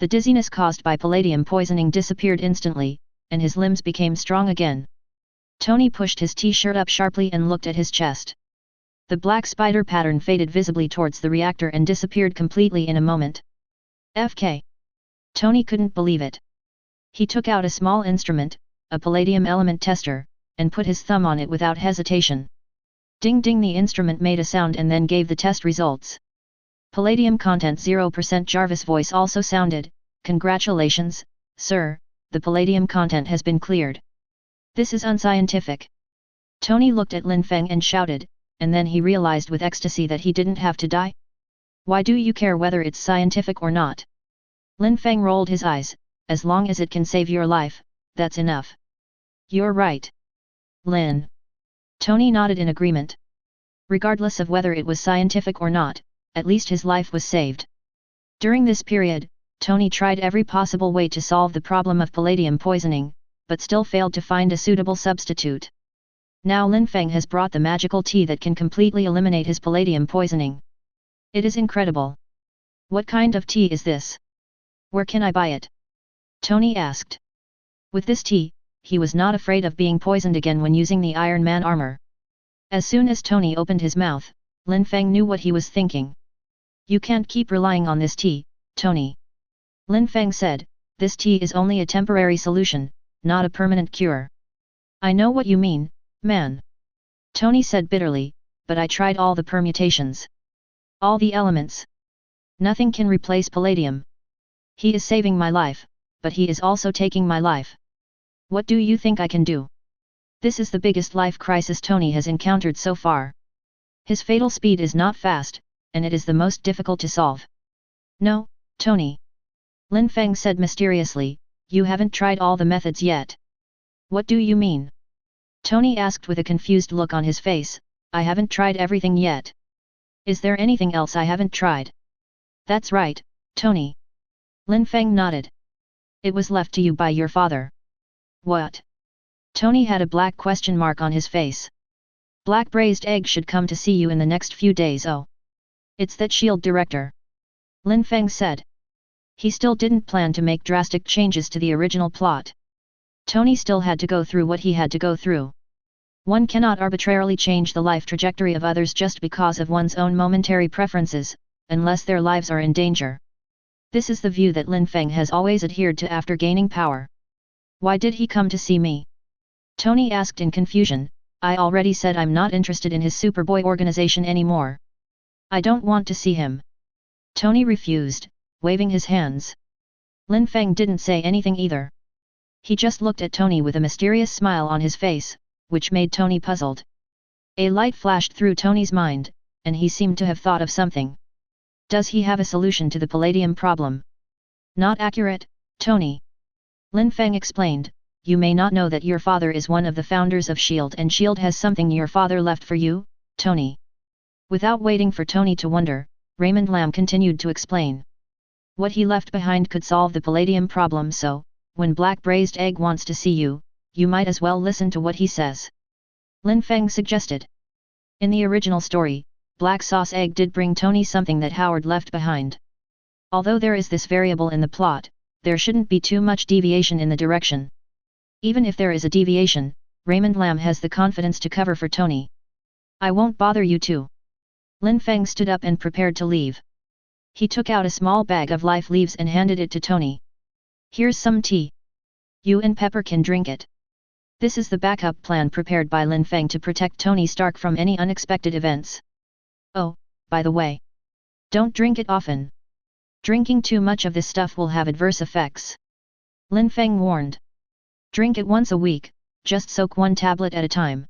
The dizziness caused by palladium poisoning disappeared instantly, and his limbs became strong again. Tony pushed his t-shirt up sharply and looked at his chest. The black spider pattern faded visibly towards the reactor and disappeared completely in a moment. FK. Tony couldn't believe it. He took out a small instrument, a palladium element tester, and put his thumb on it without hesitation. Ding ding, the instrument made a sound and then gave the test results. Palladium content 0%. Jarvis' voice also sounded, congratulations, sir, the palladium content has been cleared. This is unscientific. Tony looked at Lin Feng and shouted, and then he realized with ecstasy that he didn't have to die. Why do you care whether it's scientific or not? Lin Feng rolled his eyes, as long as it can save your life, that's enough. You're right. Lin. Tony nodded in agreement. Regardless of whether it was scientific or not, at least his life was saved. During this period, Tony tried every possible way to solve the problem of palladium poisoning, but still failed to find a suitable substitute. Now Lin Feng has brought the magical tea that can completely eliminate his palladium poisoning. It is incredible. What kind of tea is this? Where can I buy it? Tony asked. With this tea, he was not afraid of being poisoned again when using the Iron Man armor. As soon as Tony opened his mouth, Lin Feng knew what he was thinking. You can't keep relying on this tea, Tony. Lin Feng said, this tea is only a temporary solution, not a permanent cure. I know what you mean, man. Tony said bitterly, but I tried all the permutations. All the elements. Nothing can replace palladium. He is saving my life, but he is also taking my life. What do you think I can do? This is the biggest life crisis Tony has encountered so far. His fatal speed is not fast, and it is the most difficult to solve. No, Tony. Lin Feng said mysteriously, you haven't tried all the methods yet. What do you mean? Tony asked with a confused look on his face, I haven't tried everything yet. Is there anything else I haven't tried? That's right, Tony. Lin Feng nodded. It was left to you by your father. What? Tony had a black question mark on his face. Black braised egg should come to see you in the next few days. Oh. It's that S.H.I.E.L.D. director. Lin Feng said. He still didn't plan to make drastic changes to the original plot. Tony still had to go through what he had to go through. One cannot arbitrarily change the life trajectory of others just because of one's own momentary preferences, unless their lives are in danger. This is the view that Lin Feng has always adhered to after gaining power. Why did he come to see me? Tony asked in confusion. I already said I'm not interested in his Superboy organization anymore. I don't want to see him. Tony refused, waving his hands. Lin Feng didn't say anything either. He just looked at Tony with a mysterious smile on his face, which made Tony puzzled. A light flashed through Tony's mind, and he seemed to have thought of something. Does he have a solution to the palladium problem? Not accurate, Tony. Lin Feng explained, you may not know that your father is one of the founders of S.H.I.E.L.D. and S.H.I.E.L.D. has something your father left for you, Tony. Without waiting for Tony to wonder, Raymond Lam continued to explain. What he left behind could solve the palladium problem, so, when Black Braised Egg wants to see you, you might as well listen to what he says. Lin Feng suggested. In the original story, Black Sauce Egg did bring Tony something that Howard left behind. Although there is this variable in the plot, there shouldn't be too much deviation in the direction. Even if there is a deviation, Raymond Lam has the confidence to cover for Tony. I won't bother you too. Lin Feng stood up and prepared to leave. He took out a small bag of life leaves and handed it to Tony. Here's some tea. You and Pepper can drink it. This is the backup plan prepared by Lin Feng to protect Tony Stark from any unexpected events. Oh, by the way. Don't drink it often. Drinking too much of this stuff will have adverse effects. Lin Feng warned. Drink it once a week, just soak one tablet at a time.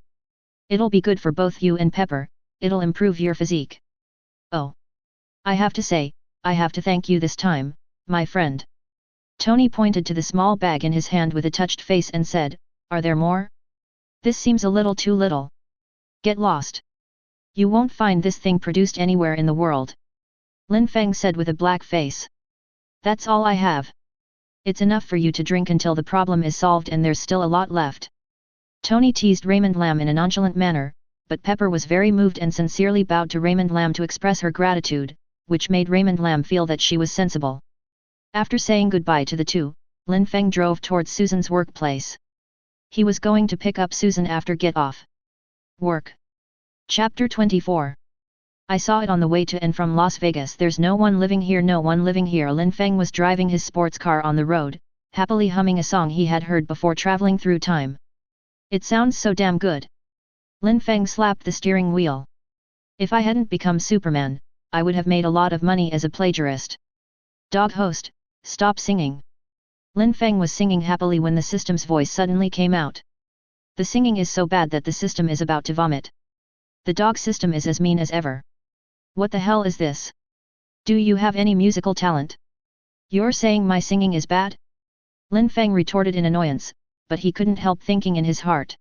It'll be good for both you and Pepper, it'll improve your physique. Oh. I have to say, I have to thank you this time, my friend. Tony pointed to the small bag in his hand with a touched face and said, are there more? This seems a little too little. Get lost. You won't find this thing produced anywhere in the world. Lin Feng said with a black face. That's all I have. It's enough for you to drink until the problem is solved and there's still a lot left. Tony teased Raymond Lam in a nonchalant manner, but Pepper was very moved and sincerely bowed to Raymond Lam to express her gratitude, which made Raymond Lam feel that she was sensible. After saying goodbye to the two, Lin Feng drove towards Susan's workplace. He was going to pick up Susan after get off work. Chapter 24. I saw it on the way to and from Las Vegas. There's no one living here, no one living here. Lin Feng was driving his sports car on the road, happily humming a song he had heard before traveling through time. It sounds so damn good. Lin Feng slapped the steering wheel. If I hadn't become Superman, I would have made a lot of money as a plagiarist. Dog host, stop singing. Lin Feng was singing happily when the system's voice suddenly came out. The singing is so bad that the system is about to vomit. The dog system is as mean as ever. What the hell is this? Do you have any musical talent? You're saying my singing is bad? Lin Feng retorted in annoyance, but he couldn't help thinking in his heart.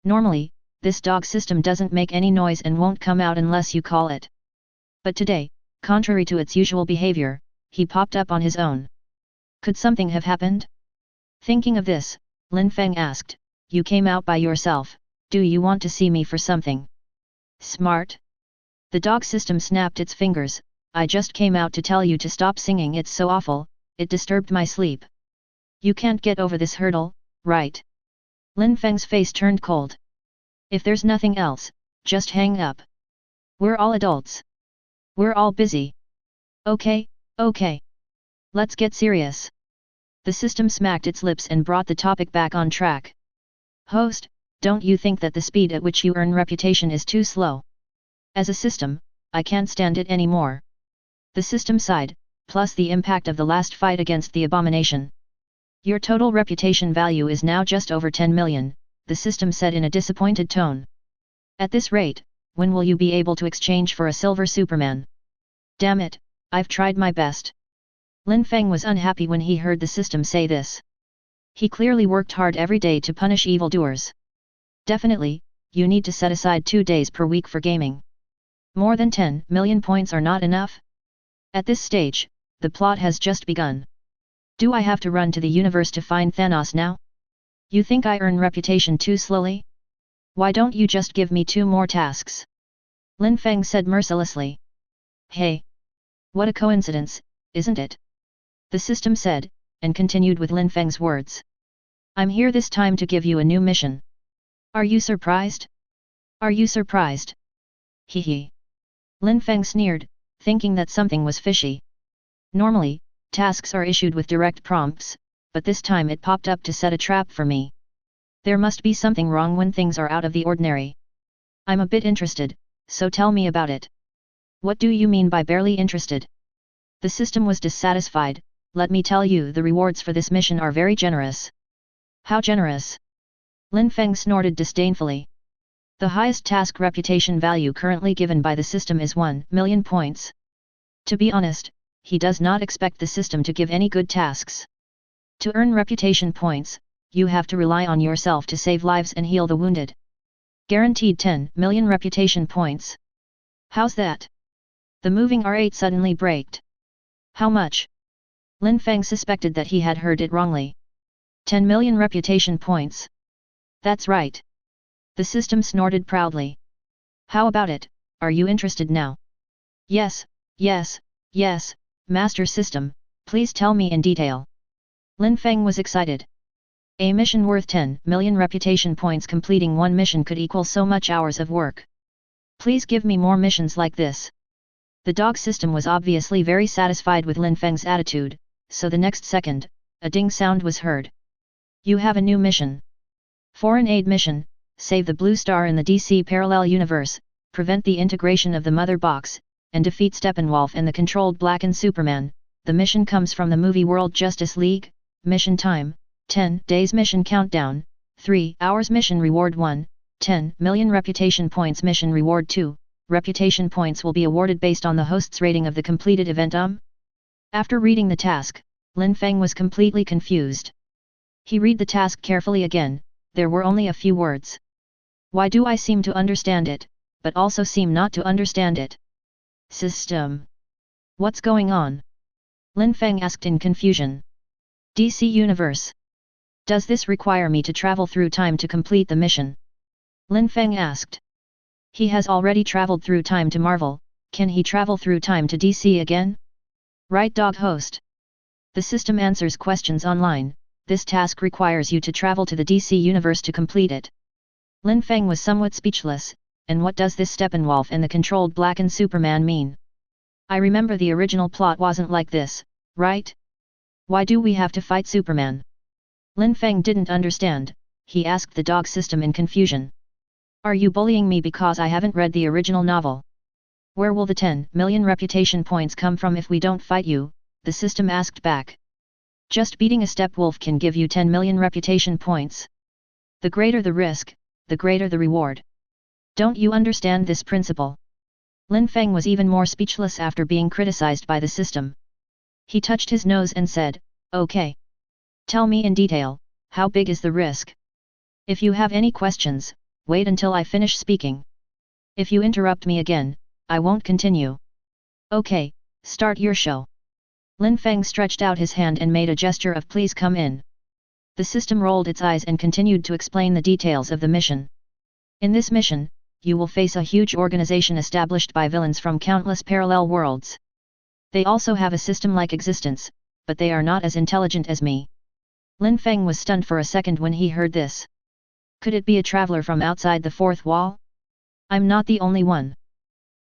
Normally, this dog system doesn't make any noise and won't come out unless you call it. But today, contrary to its usual behavior, he popped up on his own. Could something have happened? Thinking of this, Lin Feng asked, "You came out by yourself, do you want to see me for something?" "Smart." The dog system snapped its fingers, "I just came out to tell you to stop singing, it's so awful, it disturbed my sleep." "You can't get over this hurdle, right?" Lin Feng's face turned cold. "If there's nothing else, just hang up. We're all adults. We're all busy. Okay, okay. Let's get serious." The system smacked its lips and brought the topic back on track. "Host, don't you think that the speed at which you earn reputation is too slow? As a system, I can't stand it anymore." The system sighed, "Plus the impact of the last fight against the abomination. Your total reputation value is now just over 10 million, the system said in a disappointed tone. "At this rate, when will you be able to exchange for a silver Superman? Damn it, I've tried my best." Lin Feng was unhappy when he heard the system say this. He clearly worked hard every day to punish evildoers. "Definitely, you need to set aside 2 days per week for gaming. More than 10 million points are not enough? At this stage, the plot has just begun. Do I have to run to the universe to find Thanos now? You think I earn reputation too slowly? Why don't you just give me 2 more tasks?" Lin Feng said mercilessly. "Hey! What a coincidence, isn't it?" The system said, and continued with Lin Feng's words. "I'm here this time to give you a new mission. Are you surprised? Are you surprised?" "Hee hee." Lin Feng sneered, thinking that something was fishy. Normally, tasks are issued with direct prompts, but this time it popped up to set a trap for me. There must be something wrong when things are out of the ordinary. I'm a bit interested, so tell me about it. What do you mean by barely interested? The system was dissatisfied. Let me tell you, the rewards for this mission are very generous. How generous? Lin Feng snorted disdainfully. The highest task reputation value currently given by the system is 1 million points. To be honest, he does not expect the system to give any good tasks. To earn reputation points, you have to rely on yourself to save lives and heal the wounded. Guaranteed 10 million reputation points. How's that? The moving R8 suddenly braked. How much? Lin Feng suspected that he had heard it wrongly. 10 million reputation points. That's right. The system snorted proudly. How about it, are you interested now? Yes, yes, yes, Master System, please tell me in detail. Lin Feng was excited. A mission worth 10 million reputation points, completing one mission could equal so much hours of work. Please give me more missions like this. The dog system was obviously very satisfied with Lin Feng's attitude, so the next second, a ding sound was heard. You have a new mission. Foreign aid mission, save the Blue Star in the DC parallel universe, prevent the integration of the Mother Box, and defeat Steppenwolf and the controlled Blackened Superman. The mission comes from the movie World Justice League. Mission time, 10 days. Mission countdown, 3 hours. Mission reward 1, 10 million reputation points. Mission reward 2, reputation points will be awarded based on the host's rating of the completed event. After reading the task, Lin Feng was completely confused. He read the task carefully again. There were only a few words. Why do I seem to understand it, but also seem not to understand it? System. What's going on? Lin Feng asked in confusion. DC Universe. Does this require me to travel through time to complete the mission? Lin Feng asked. He has already traveled through time to Marvel, can he travel through time to DC again? Right, dog host. The system answers questions online. This task requires you to travel to the DC universe to complete it. Lin Feng was somewhat speechless, and what does this Steppenwolf and the controlled Blackened Superman mean? I remember the original plot wasn't like this, right? Why do we have to fight Superman? Lin Feng didn't understand, he asked the dog system in confusion. Are you bullying me because I haven't read the original novel? Where will the 10 million reputation points come from if we don't fight you? The system asked back. Just beating a Steppenwolf can give you 10 million reputation points. The greater the risk, the greater the reward. Don't you understand this principle? Lin Feng was even more speechless after being criticized by the system. He touched his nose and said, okay. Tell me in detail, how big is the risk? If you have any questions, wait until I finish speaking. If you interrupt me again, I won't continue. Okay, start your show. Lin Feng stretched out his hand and made a gesture of please come in. The system rolled its eyes and continued to explain the details of the mission. In this mission, you will face a huge organization established by villains from countless parallel worlds. They also have a system-like existence, but they are not as intelligent as me. Lin Feng was stunned for a second when he heard this. Could it be a traveler from outside the fourth wall? I'm not the only one.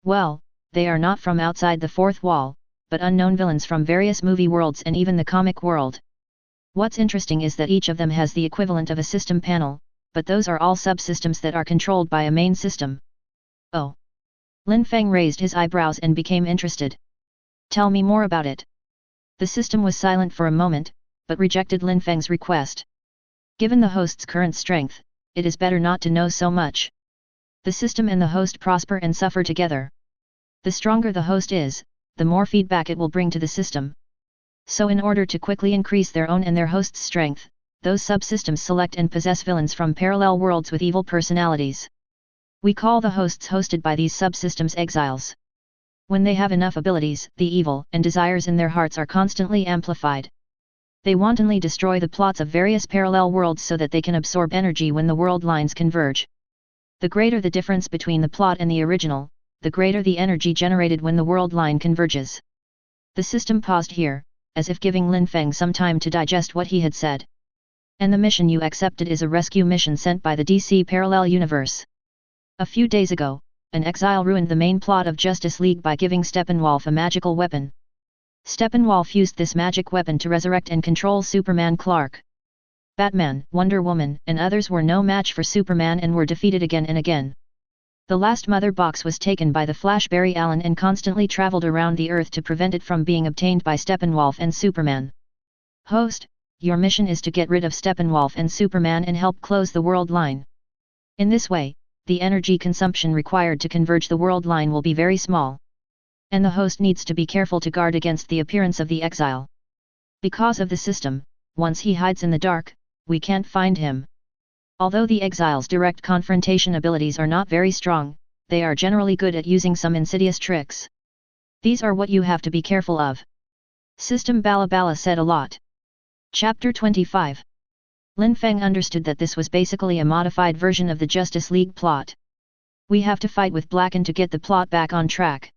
Well, they are not from outside the fourth wall, but unknown villains from various movie worlds and even the comic world. What's interesting is that each of them has the equivalent of a system panel, but those are all subsystems that are controlled by a main system. Oh. Lin Feng raised his eyebrows and became interested. Tell me more about it. The system was silent for a moment, but rejected Lin Feng's request. Given the host's current strength, it is better not to know so much. The system and the host prosper and suffer together. The stronger the host is, the more feedback it will bring to the system. So in order to quickly increase their own and their host's strength, those subsystems select and possess villains from parallel worlds with evil personalities. We call the hosts hosted by these subsystems exiles. When they have enough abilities, the evil and desires in their hearts are constantly amplified. They wantonly destroy the plots of various parallel worlds so that they can absorb energy when the world lines converge. The greater the difference between the plot and the original, the greater the energy generated when the world line converges. The system paused here, as if giving Lin Feng some time to digest what he had said. And the mission you accepted is a rescue mission sent by the DC Parallel Universe. A few days ago, an exile ruined the main plot of Justice League by giving Steppenwolf a magical weapon. Steppenwolf used this magic weapon to resurrect and control Superman, Clark. Batman, Wonder Woman, and others were no match for Superman and were defeated again and again. The last mother box was taken by the Flash Barry Allen and constantly traveled around the Earth to prevent it from being obtained by Steppenwolf and Superman. Host, your mission is to get rid of Steppenwolf and Superman and help close the world line. In this way, the energy consumption required to converge the world line will be very small. And the host needs to be careful to guard against the appearance of the exile. Because of the system, once he hides in the dark, we can't find him. Although the exile's direct confrontation abilities are not very strong, they are generally good at using some insidious tricks. These are what you have to be careful of. System Balabala said a lot. Chapter 25. Lin Feng understood that this was basically a modified version of the Justice League plot. We have to fight with Blacken to get the plot back on track.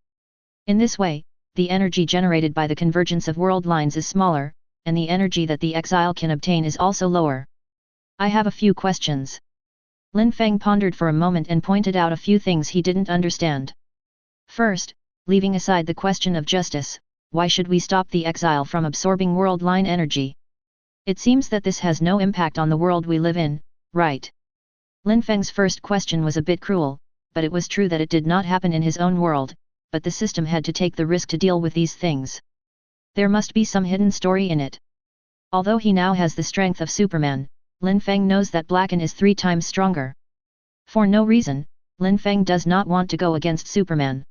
In this way, the energy generated by the convergence of world lines is smaller, and the energy that the exile can obtain is also lower. I have a few questions. Lin Feng pondered for a moment and pointed out a few things he didn't understand. First, leaving aside the question of justice, why should we stop the exile from absorbing world line energy? It seems that this has no impact on the world we live in, right? Lin Feng's first question was a bit cruel, but it was true that it did not happen in his own world, but the system had to take the risk to deal with these things. There must be some hidden story in it. Although he now has the strength of Superman, Lin Feng knows that Blacken is 3 times stronger. For no reason, Lin Feng does not want to go against Superman.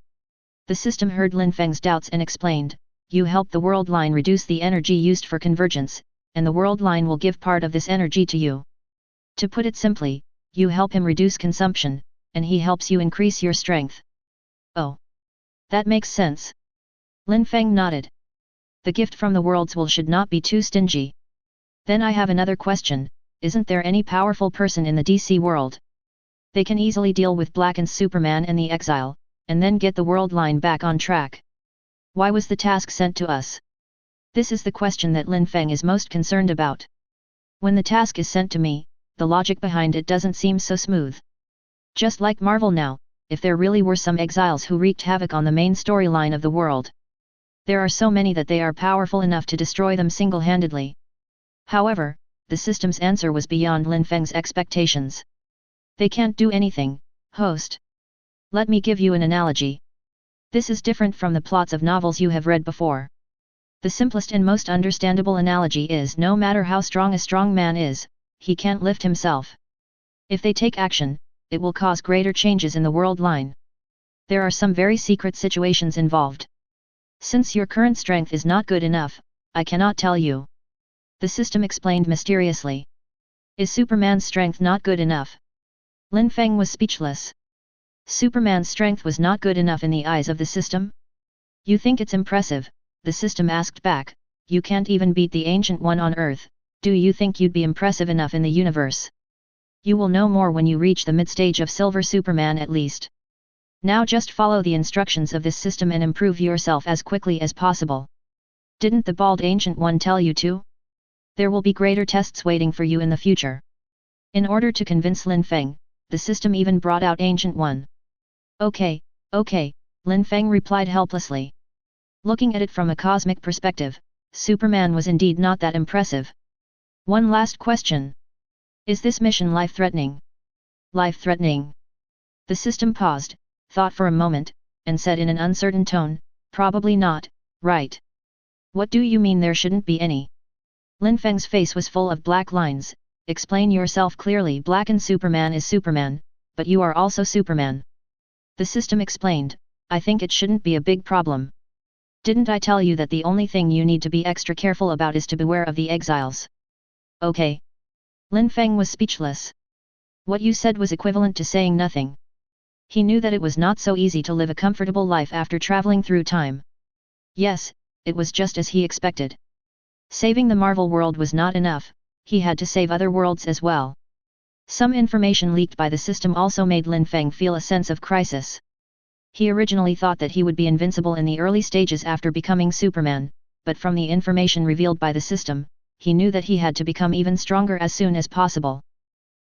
The system heard Lin Feng's doubts and explained, you help the world line reduce the energy used for convergence, and the world line will give part of this energy to you. To put it simply, you help him reduce consumption, and he helps you increase your strength. Oh. That makes sense. Lin Feng nodded. The gift from the worlds will should not be too stingy. Then I have another question. Isn't there any powerful person in the DC world? They can easily deal with Blacken's Superman and the exile, and then get the world line back on track. Why was the task sent to us? This is the question that Lin Feng is most concerned about. When the task is sent to me, the logic behind it doesn't seem so smooth. Just like Marvel now, if there really were some exiles who wreaked havoc on the main storyline of the world. There are so many that they are powerful enough to destroy them single-handedly. However, the system's answer was beyond Lin Feng's expectations. They can't do anything, host. Let me give you an analogy. This is different from the plots of novels you have read before. The simplest and most understandable analogy is no matter how strong a strong man is, he can't lift himself. If they take action, it will cause greater changes in the world line. There are some very secret situations involved. Since your current strength is not good enough, I cannot tell you. The system explained mysteriously. Is Superman's strength not good enough? Lin Feng was speechless. Superman's strength was not good enough in the eyes of the system? You think it's impressive, the system asked back, you can't even beat the Ancient One on Earth, Do you think you'd be impressive enough in the universe? You will know more when you reach the mid-stage of Silver Superman at least. Now just follow the instructions of this system and improve yourself as quickly as possible. Didn't the bald ancient one tell you to? There will be greater tests waiting for you in the future. In order to convince Lin Feng, the system even brought out Ancient One. Okay, Lin Feng replied helplessly. Looking at it from a cosmic perspective, Superman was indeed not that impressive. One last question. Is this mission life-threatening? Life-threatening? The system paused, thought for a moment, and said in an uncertain tone, probably not, right? What do you mean there shouldn't be any? Lin Feng's face was full of black lines. Explain yourself clearly. Black and Superman is Superman, but you are also Superman. The system explained, I think it shouldn't be a big problem. Didn't I tell you that the only thing you need to be extra careful about is to beware of the exiles? Okay. Lin Feng was speechless. What you said was equivalent to saying nothing. He knew that it was not so easy to live a comfortable life after traveling through time. Yes, it was just as he expected. Saving the Marvel world was not enough, he had to save other worlds as well. Some information leaked by the system also made Lin Feng feel a sense of crisis. He originally thought that he would be invincible in the early stages after becoming Superman, but from the information revealed by the system, he knew that he had to become even stronger as soon as possible.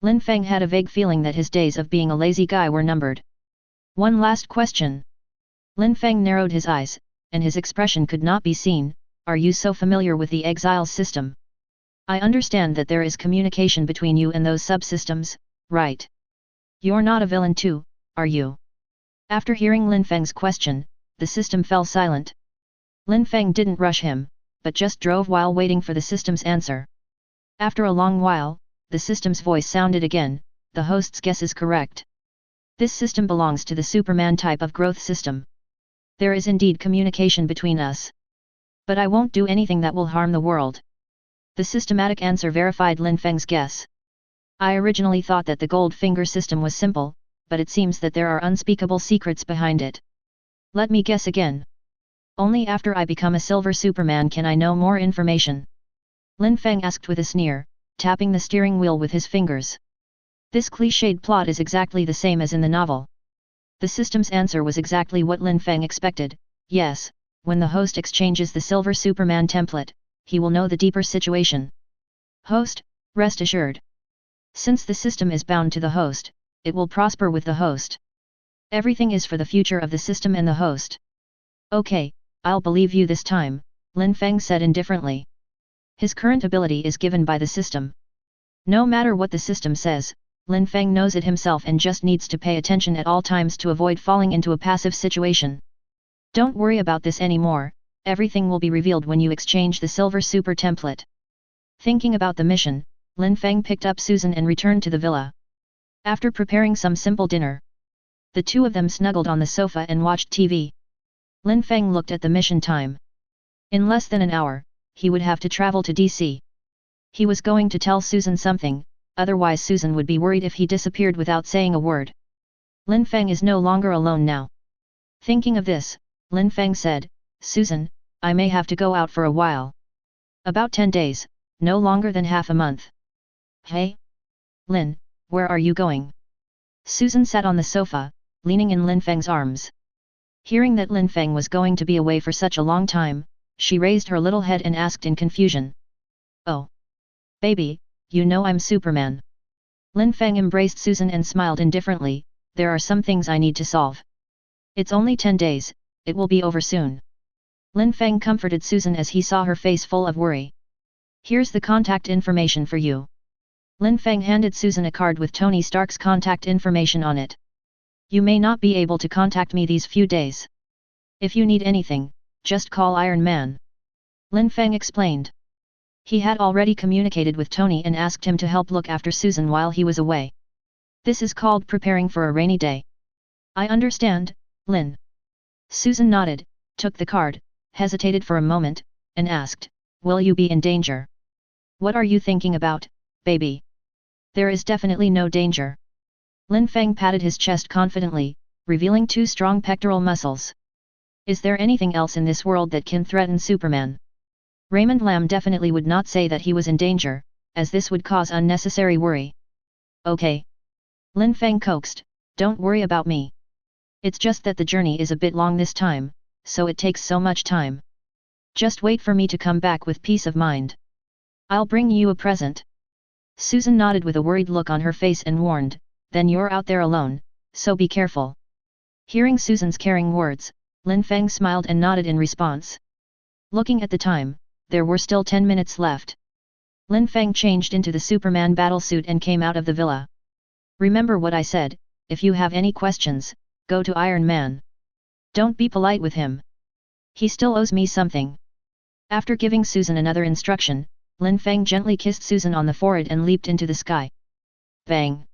Lin Feng had a vague feeling that his days of being a lazy guy were numbered. One last question. Lin Feng narrowed his eyes, and his expression could not be seen. Are you so familiar with the exile system? I understand that there is communication between you and those subsystems, right? You're not a villain too, are you? After hearing Lin Feng's question, the system fell silent. Lin Feng didn't rush him, but just drove while waiting for the system's answer. After a long while, the system's voice sounded again, the host's guess is correct. This system belongs to the Superman type of growth system. There is indeed communication between us. But I won't do anything that will harm the world. The systematic answer verified Lin Feng's guess. I originally thought that the gold finger system was simple, but it seems that there are unspeakable secrets behind it. Let me guess again. Only after I become a Silver Superman can I know more information. Lin Feng asked with a sneer, tapping the steering wheel with his fingers. This cliched plot is exactly the same as in the novel. The system's answer was exactly what Lin Feng expected. Yes, when the host exchanges the Silver Superman template, he will know the deeper situation. Host, rest assured. Since the system is bound to the host, it will prosper with the host. Everything is for the future of the system and the host. Okay, I'll believe you this time, Lin Feng said indifferently. His current ability is given by the system. No matter what the system says, Lin Feng knows it himself and just needs to pay attention at all times to avoid falling into a passive situation. Don't worry about this anymore, everything will be revealed when you exchange the Silver Super template. Thinking about the mission, Lin Feng picked up Susan and returned to the villa. After preparing some simple dinner, the two of them snuggled on the sofa and watched TV. Lin Feng looked at the mission time. In less than an hour, he would have to travel to DC. He was going to tell Susan something, otherwise Susan would be worried if he disappeared without saying a word. Lin Feng is no longer alone now. Thinking of this, Lin Feng said, Susan, I may have to go out for a while. About 10 days, no longer than half a month. Hey? Lin, where are you going? Susan sat on the sofa, leaning in Lin Feng's arms. Hearing that Lin Feng was going to be away for such a long time, she raised her little head and asked in confusion. Oh. Baby, you know I'm Superman. Lin Feng embraced Susan and smiled indifferently, there are some things I need to solve. It's only 10 days, it will be over soon. Lin Feng comforted Susan as he saw her face full of worry. Here's the contact information for you. Lin Feng handed Susan a card with Tony Stark's contact information on it. You may not be able to contact me these few days. If you need anything, just call Iron Man. Lin Feng explained. He had already communicated with Tony and asked him to help look after Susan while he was away. This is called preparing for a rainy day. I understand, Lin. Susan nodded, took the card, hesitated for a moment, and asked, will you be in danger? What are you thinking about, baby? There is definitely no danger. Lin Feng patted his chest confidently, revealing 2 strong pectoral muscles. Is there anything else in this world that can threaten Superman? Raymond Lam definitely would not say that he was in danger, as this would cause unnecessary worry. Okay. Lin Feng coaxed, don't worry about me. It's just that the journey is a bit long this time, so it takes so much time. Just wait for me to come back with peace of mind. I'll bring you a present. Susan nodded with a worried look on her face and warned, then you're out there alone, so be careful. Hearing Susan's caring words, Lin Feng smiled and nodded in response. Looking at the time, there were still 10 minutes left. Lin Feng changed into the Superman battlesuit and came out of the villa. Remember what I said, if you have any questions, go to Iron Man. Don't be polite with him. He still owes me something. After giving Susan another instruction, Lin Feng gently kissed Susan on the forehead and leaped into the sky. Bang!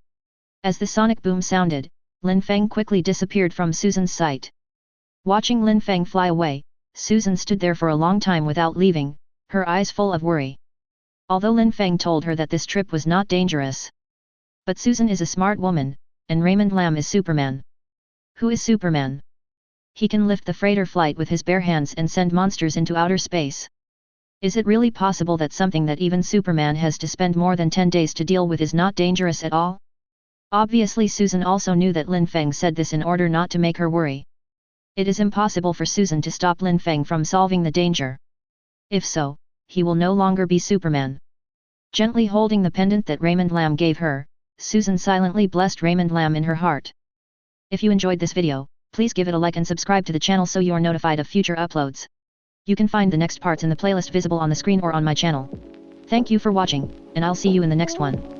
As the sonic boom sounded, Lin Feng quickly disappeared from Susan's sight. Watching Lin Feng fly away, Susan stood there for a long time without leaving, her eyes full of worry. Although Lin Feng told her that this trip was not dangerous. But Susan is a smart woman, and Raymond Lam is Superman. Who is Superman? He can lift the freighter flight with his bare hands and send monsters into outer space. Is it really possible that something that even Superman has to spend more than 10 days to deal with is not dangerous at all? Obviously Susan also knew that Lin Feng said this in order not to make her worry. It is impossible for Susan to stop Lin Feng from solving the danger. If so, he will no longer be Superman. Gently holding the pendant that Raymond Lam gave her, Susan silently blessed Raymond Lam in her heart. If you enjoyed this video, please give it a like and subscribe to the channel so you are notified of future uploads. You can find the next parts in the playlist visible on the screen or on my channel. Thank you for watching, and I'll see you in the next one.